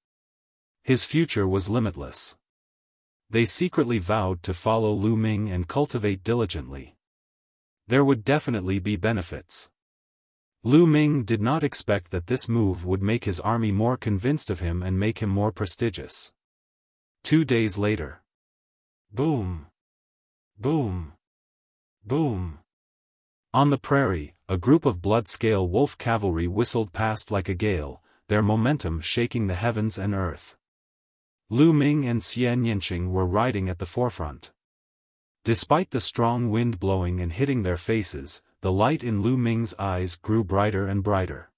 His future was limitless. They secretly vowed to follow Lu Ming and cultivate diligently. There would definitely be benefits. Lu Ming did not expect that this move would make his army more convinced of him and make him more prestigious. 2 days later. Boom! Boom! Boom! On the prairie, a group of blood-scale wolf cavalry whistled past like a gale, their momentum shaking the heavens and earth. Lu Ming and Xian Yinqing were riding at the forefront. Despite the strong wind blowing and hitting their faces, the light in Lu Ming's eyes grew brighter and brighter.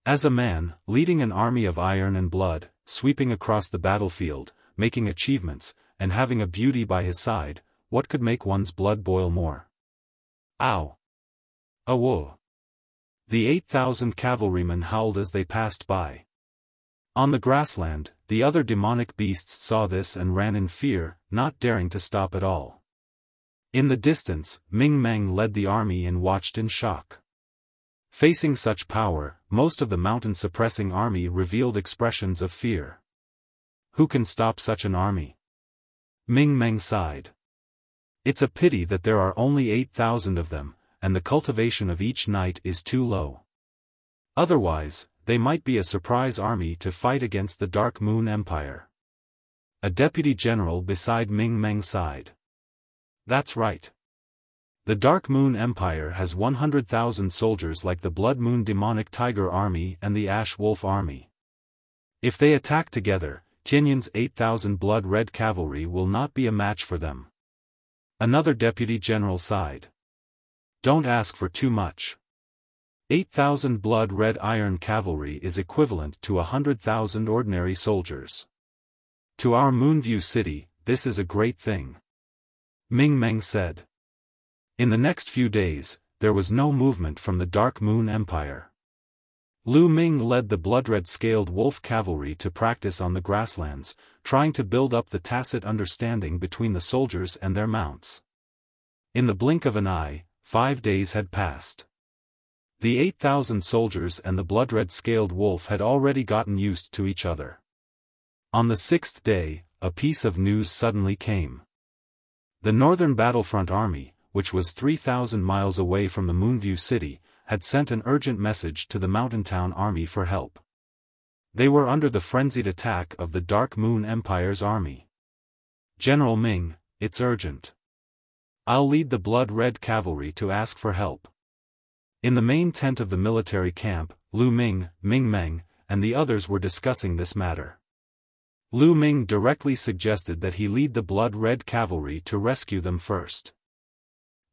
As a man, leading an army of iron and blood, sweeping across the battlefield, making achievements, and having a beauty by his side, what could make one's blood boil more? Ow! Awo! The 8,000 cavalrymen howled as they passed by. On the grassland, the other demonic beasts saw this and ran in fear, not daring to stop at all. In the distance, Ming Meng led the army and watched in shock. Facing such power, most of the mountain-suppressing army revealed expressions of fear. Who can stop such an army? Ming Meng sighed. It's a pity that there are only 8,000 of them, and the cultivation of each knight is too low. Otherwise, they might be a surprise army to fight against the Dark Moon Empire. A deputy general beside Ming Meng sighed. That's right. The Dark Moon Empire has 100,000 soldiers like the Blood Moon Demonic Tiger Army and the Ash Wolf Army. If they attack together, Tianyun's 8,000 Blood Red Cavalry will not be a match for them. Another deputy general sighed. Don't ask for too much. 8,000 blood-red iron cavalry is equivalent to 100,000 ordinary soldiers. To our Moonview city, this is a great thing. Ming Meng said. In the next few days, there was no movement from the Dark Moon Empire. Lu Ming led the blood-red scaled wolf cavalry to practice on the grasslands, trying to build up the tacit understanding between the soldiers and their mounts. In the blink of an eye, 5 days had passed. The 8,000 soldiers and the blood-red scaled wolf had already gotten used to each other. On the 6th day, a piece of news suddenly came. The Northern Battlefront Army, which was 3,000 miles away from the Moonview city, had sent an urgent message to the Mountain Town Army for help. They were under the frenzied attack of the Dark Moon Empire's army. General Ming, it's urgent. I'll lead the blood-red cavalry to ask for help. In the main tent of the military camp, Lu Ming, Ming Meng, and the others were discussing this matter. Lu Ming directly suggested that he lead the blood-red cavalry to rescue them first.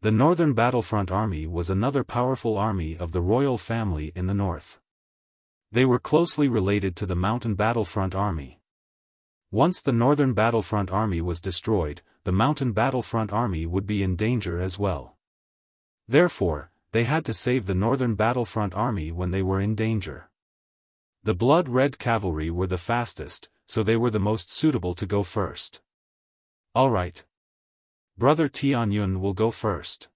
The Northern Battlefront Army was another powerful army of the royal family in the north. They were closely related to the Mountain Battlefront Army. Once the Northern Battlefront Army was destroyed, the Mountain Battlefront Army would be in danger as well. Therefore, they had to save the Northern Battlefront Army when they were in danger. The blood-red cavalry were the fastest, so they were the most suitable to go first. All right. Brother Tianyun will go first.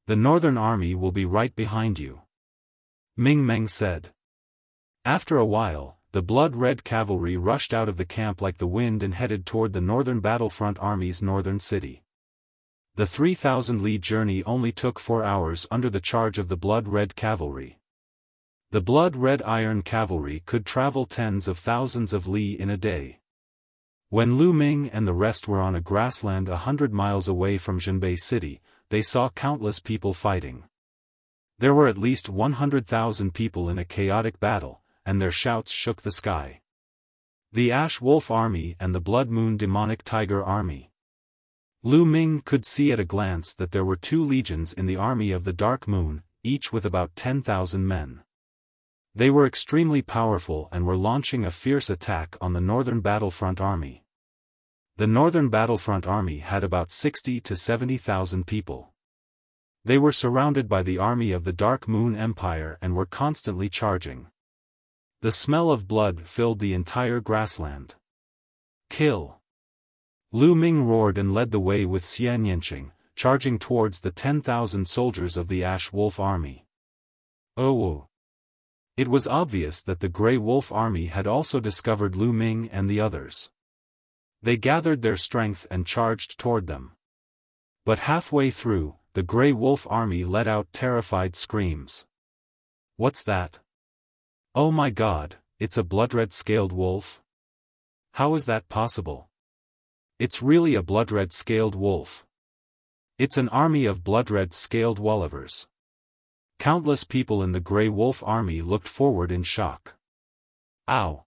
The Northern Army will be right behind you. Ming Meng said. After a while, the blood-red cavalry rushed out of the camp like the wind and headed toward the Northern Battlefront Army's northern city. The 3,000-li journey only took 4 hours under the charge of the blood-red cavalry. The blood-red iron cavalry could travel tens of thousands of li in a day. When Lu Ming and the rest were on a grassland 100 miles away from Zhenbei City, they saw countless people fighting. There were at least 100,000 people in a chaotic battle, and their shouts shook the sky. The Ash Wolf Army and the Blood Moon Demonic Tiger Army. Lu Ming could see at a glance that there were 2 legions in the army of the Dark Moon, each with about 10,000 men. They were extremely powerful and were launching a fierce attack on the Northern Battlefront Army. The Northern Battlefront Army had about 60 to 70,000 people. They were surrounded by the army of the Dark Moon Empire and were constantly charging. The smell of blood filled the entire grassland. Kill! Lu Ming roared and led the way with Xian Yanqing, charging towards the 10,000 soldiers of the Ash Wolf Army. Oh! It was obvious that the Grey Wolf Army had also discovered Lu Ming and the others. They gathered their strength and charged toward them. But halfway through, the Grey Wolf Army let out terrified screams. What's that? Oh my God, it's a blood-red scaled wolf? How is that possible? It's really a blood-red scaled wolf. It's an army of blood-red scaled wolvers. Countless people in the Grey Wolf Army looked forward in shock. Ow!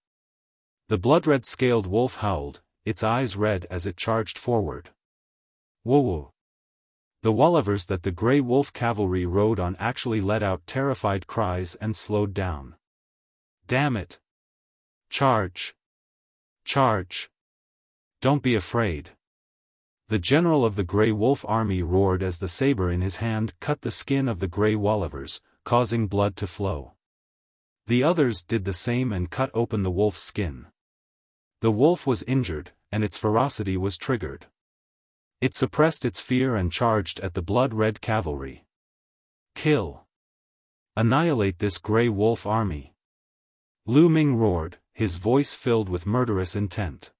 The blood-red scaled wolf howled, its eyes red as it charged forward. Woo-woo! The wolvers that the Grey Wolf cavalry rode on actually let out terrified cries and slowed down. Damn it! Charge! Charge! Don't be afraid. The general of the Grey Wolf Army roared as the saber in his hand cut the skin of the Grey Wolvers, causing blood to flow. The others did the same and cut open the wolf's skin. The wolf was injured, and its ferocity was triggered. It suppressed its fear and charged at the blood-red cavalry. Kill! Annihilate this Grey Wolf Army! Lu Ming roared, his voice filled with murderous intent.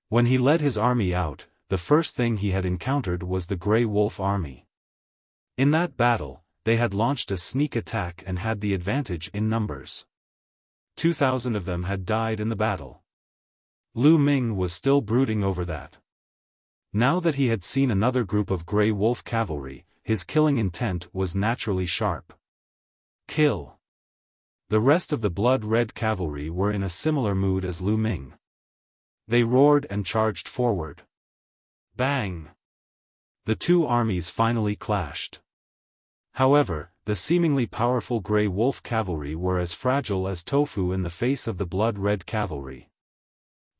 When he led his army out, the first thing he had encountered was the Grey Wolf Army. In that battle, they had launched a sneak attack and had the advantage in numbers. 2,000 of them had died in the battle. Lu Ming was still brooding over that. Now that he had seen another group of Grey Wolf cavalry, his killing intent was naturally sharp. Kill! The rest of the blood-red cavalry were in a similar mood as Lu Ming. They roared and charged forward. Bang! The two armies finally clashed. However, the seemingly powerful Grey Wolf cavalry were as fragile as tofu in the face of the blood-red cavalry.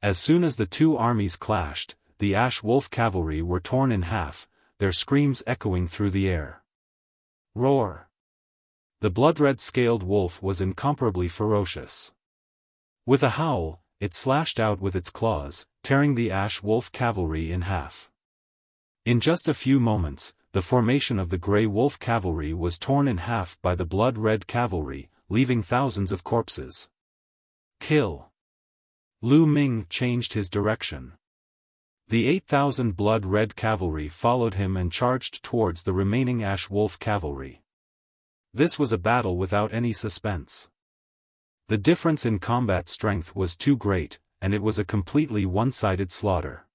As soon as the two armies clashed, the Ash Wolf cavalry were torn in half, their screams echoing through the air. Roar! The blood-red scaled wolf was incomparably ferocious. With a howl, it slashed out with its claws, tearing the Ash Wolf cavalry in half. In just a few moments, the formation of the Grey Wolf cavalry was torn in half by the blood-red cavalry, leaving thousands of corpses. Kill! Lu Ming changed his direction. The 8,000 blood-red cavalry followed him and charged towards the remaining Ash Wolf cavalry. This was a battle without any suspense. The difference in combat strength was too great, and it was a completely one-sided slaughter.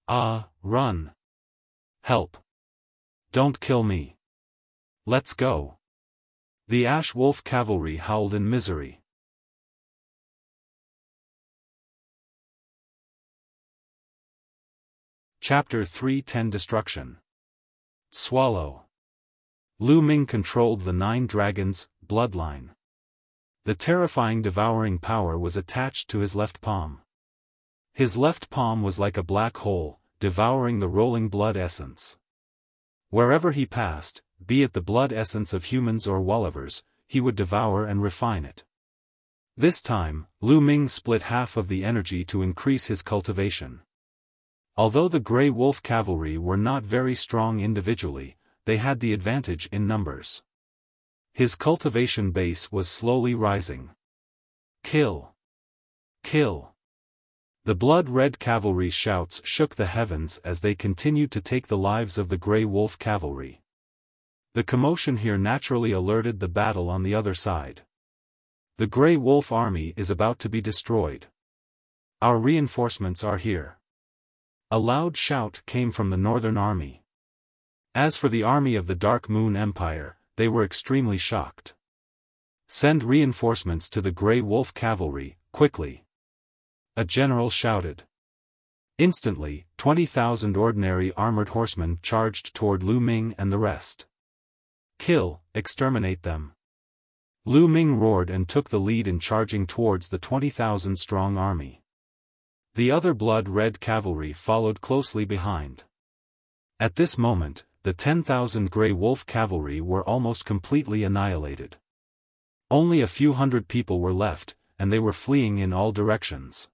Ah, run! Help! Don't kill me! Let's go! The Ash Wolf cavalry howled in misery. Chapter 3:10 Destruction. Swallow. Lu Ming controlled the 9 dragons' bloodline. The terrifying devouring power was attached to his left palm. His left palm was like a black hole, devouring the rolling blood essence. Wherever he passed, be it the blood essence of humans or Wollivers, he would devour and refine it. This time, Lu Ming split half of the energy to increase his cultivation. Although the Grey Wolf cavalry were not very strong individually, they had the advantage in numbers. His cultivation base was slowly rising. Kill! Kill! The blood-red cavalry's shouts shook the heavens as they continued to take the lives of the Grey Wolf cavalry. The commotion here naturally alerted the battle on the other side. The Grey Wolf army is about to be destroyed. Our reinforcements are here. A loud shout came from the northern army. As for the army of the Dark Moon Empire, they were extremely shocked. Send reinforcements to the Grey Wolf cavalry, quickly! A general shouted. Instantly, 20,000 ordinary armored horsemen charged toward Lu Ming and the rest. Kill, exterminate them! Lu Ming roared and took the lead in charging towards the 20,000-strong army. The other blood-red cavalry followed closely behind. At this moment, the 10,000 Grey Wolf cavalry were almost completely annihilated. Only a few hundred people were left, and they were fleeing in all directions.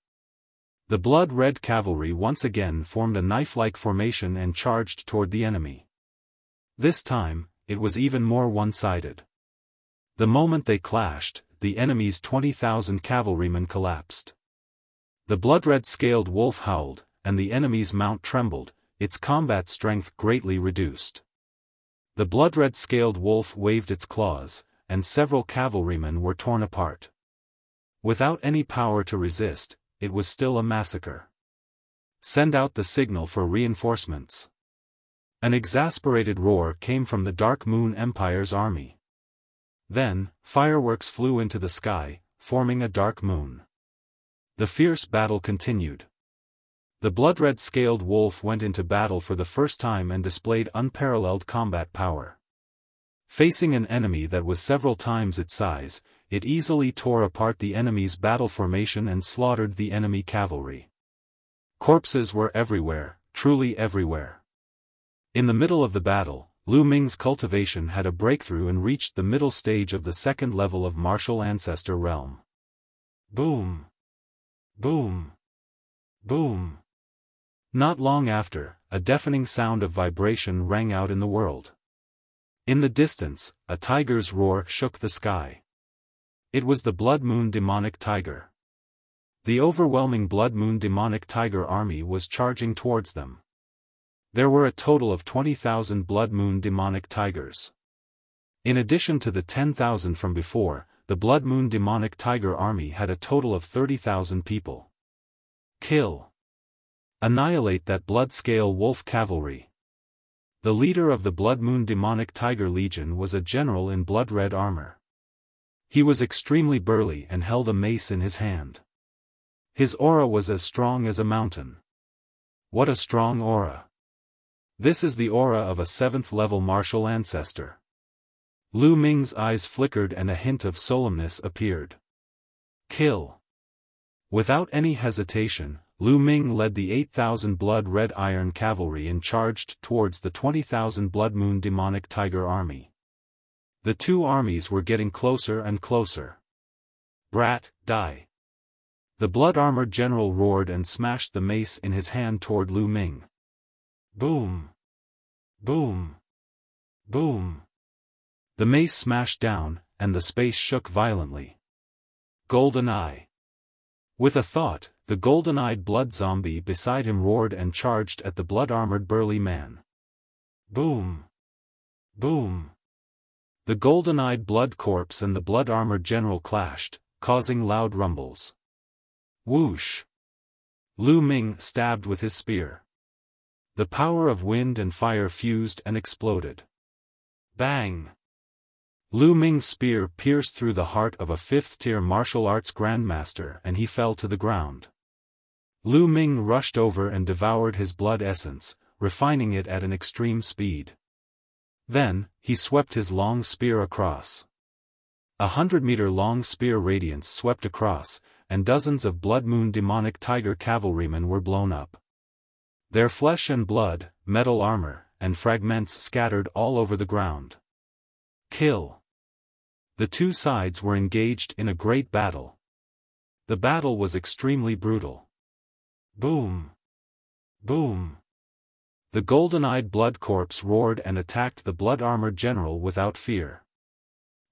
The blood-red cavalry once again formed a knife-like formation and charged toward the enemy. This time, it was even more one-sided. The moment they clashed, the enemy's 20,000 cavalrymen collapsed. The blood-red scaled wolf howled, and the enemy's mount trembled, its combat strength greatly reduced. The blood-red scaled wolf waved its claws, and several cavalrymen were torn apart. Without any power to resist, it was still a massacre. Send out the signal for reinforcements. An exasperated roar came from the Dark Moon Empire's army. Then, fireworks flew into the sky, forming a dark moon. The fierce battle continued. The blood-red scaled wolf went into battle for the first time and displayed unparalleled combat power. Facing an enemy that was several times its size, it easily tore apart the enemy's battle formation and slaughtered the enemy cavalry. Corpses were everywhere, truly everywhere. In the middle of the battle, Lu Ming's cultivation had a breakthrough and reached the middle stage of the second level of martial ancestor realm. Boom! Boom! Boom! Not long after, a deafening sound of vibration rang out in the world. In the distance, a tiger's roar shook the sky. It was the Blood Moon demonic tiger. The overwhelming Blood Moon demonic tiger army was charging towards them. There were a total of 20,000 Blood Moon demonic tigers. In addition to the 10,000 from before, the Blood Moon demonic tiger army had a total of 30,000 people. Kill! Annihilate that blood-scale wolf cavalry. The leader of the Blood Moon demonic tiger legion was a general in blood-red armor. He was extremely burly and held a mace in his hand. His aura was as strong as a mountain. What a strong aura! This is the aura of a 7th-level martial ancestor. Lu Ming's eyes flickered and a hint of solemnness appeared. Kill. Without any hesitation, Lu Ming led the 8,000 Blood Red Iron Cavalry and charged towards the 20,000 Blood Moon Demonic Tiger Army. The two armies were getting closer and closer. Brat, die. The blood-armored general roared and smashed the mace in his hand toward Lu Ming. Boom. Boom. Boom. The mace smashed down, and the space shook violently. Golden Eye. With a thought, the golden-eyed blood zombie beside him roared and charged at the blood-armored burly man. Boom. Boom. The golden-eyed blood corpse and the blood-armored general clashed, causing loud rumbles. Whoosh. Lu Ming stabbed with his spear. The power of wind and fire fused and exploded. Bang. Lu Ming's spear pierced through the heart of a 5th-tier martial arts grandmaster and he fell to the ground. Lu Ming rushed over and devoured his blood essence, refining it at an extreme speed. Then, he swept his long spear across. 100-meter-long spear radiance swept across, and dozens of Blood Moon Demonic Tiger cavalrymen were blown up. Their flesh and blood, metal armor, and fragments scattered all over the ground. Kill. The two sides were engaged in a great battle. The battle was extremely brutal. Boom. Boom. The golden-eyed blood corpse roared and attacked the blood-armored general without fear.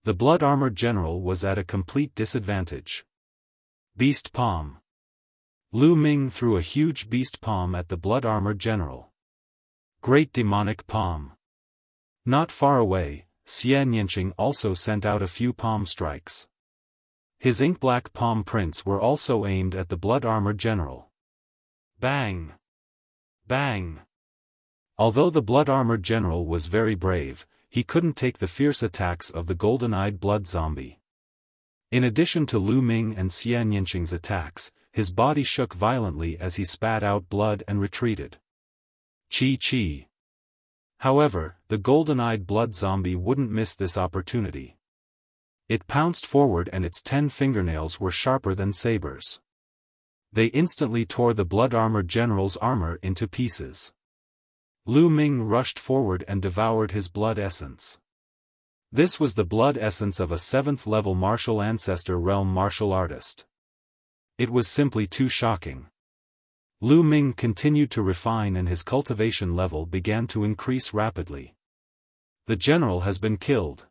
The blood-armored general was at a complete disadvantage. Beast Palm. Lu Ming threw a huge beast palm at the blood-armored general. Great demonic palm. Not far away, Xian Yanqing also sent out a few palm strikes. His ink-black palm prints were also aimed at the blood-armored general. Bang! Bang! Although the blood-armored general was very brave, he couldn't take the fierce attacks of the golden-eyed blood zombie. In addition to Lu Ming and Xian Yanqing's attacks, his body shook violently as he spat out blood and retreated. Chi. However, the golden-eyed blood zombie wouldn't miss this opportunity. It pounced forward and its 10 fingernails were sharper than sabers. They instantly tore the blood-armored general's armor into pieces. Lu Ming rushed forward and devoured his blood essence. This was the blood essence of a 7th-level martial ancestor realm martial artist. It was simply too shocking. Lu Ming continued to refine and his cultivation level began to increase rapidly. The general has been killed.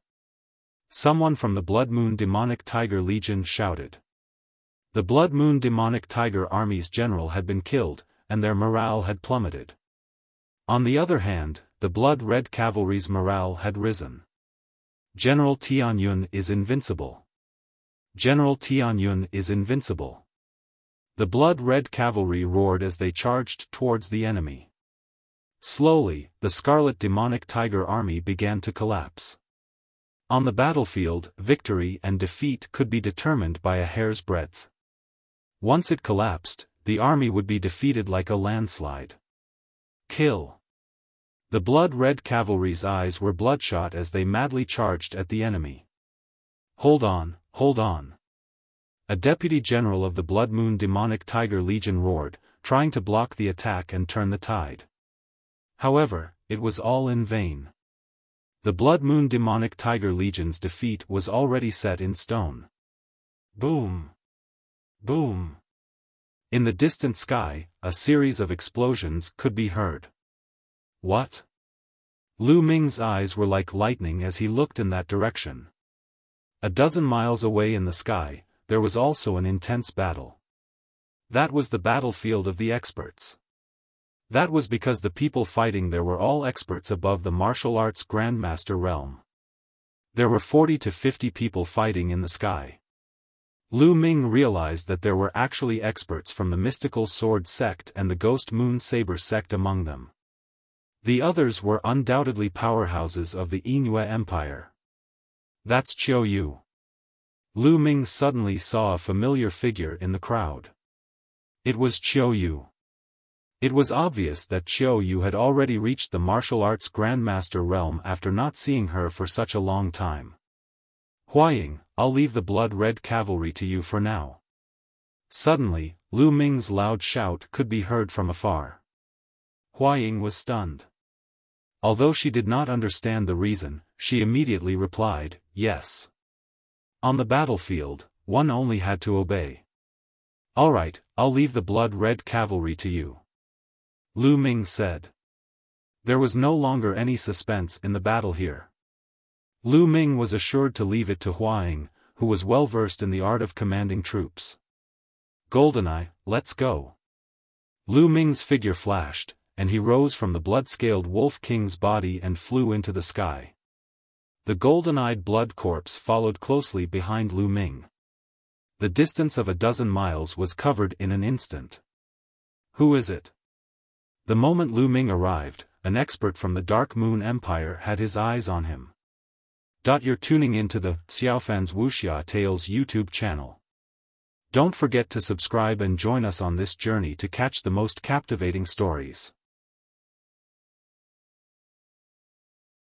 Someone from the Blood Moon Demonic Tiger Legion shouted. The Blood Moon Demonic Tiger Army's general had been killed, and their morale had plummeted. On the other hand, the Blood Red Cavalry's morale had risen. General Tianyun is invincible. General Tianyun is invincible. The Blood Red Cavalry roared as they charged towards the enemy. Slowly, the Scarlet Demonic Tiger Army began to collapse. On the battlefield, victory and defeat could be determined by a hair's breadth. Once it collapsed, the army would be defeated like a landslide. Kill. The Blood Red Cavalry's eyes were bloodshot as they madly charged at the enemy. Hold on, hold on. A deputy general of the Blood Moon Demonic Tiger Legion roared, trying to block the attack and turn the tide. However, it was all in vain. The Blood Moon Demonic Tiger Legion's defeat was already set in stone. Boom! Boom! In the distant sky, a series of explosions could be heard. What? Lu Ming's eyes were like lightning as he looked in that direction. A dozen miles away in the sky, there was also an intense battle. That was the battlefield of the experts. That was because the people fighting there were all experts above the martial arts grandmaster realm. There were 40 to 50 people fighting in the sky. Lu Ming realized that there were actually experts from the Mystical Sword sect and the Ghost Moon Saber sect among them. The others were undoubtedly powerhouses of the Yinhua Empire. That's Qiu Yu. Lu Ming suddenly saw a familiar figure in the crowd. It was Qiu Yu. It was obvious that Qiu Yu had already reached the martial arts grandmaster realm after not seeing her for such a long time. Huaying, I'll leave the blood-red cavalry to you for now. Suddenly, Lu Ming's loud shout could be heard from afar. Huaying was stunned. Although she did not understand the reason, she immediately replied, yes. On the battlefield, one only had to obey. All right, I'll leave the blood-red cavalry to you. Lu Ming said. There was no longer any suspense in the battle here. Lu Ming was assured to leave it to Huaying, who was well versed in the art of commanding troops. Goldeneye, let's go. Lu Ming's figure flashed, and he rose from the blood-scaled Wolf King's body and flew into the sky. The golden-eyed blood corpse followed closely behind Lu Ming. The distance of 12 miles was covered in an instant. Who is it? The moment Lu Ming arrived, an expert from the Dark Moon Empire had his eyes on him. You're tuning into the Xiaofan's Wuxia Tales YouTube channel. Don't forget to subscribe and join us on this journey to catch the most captivating stories.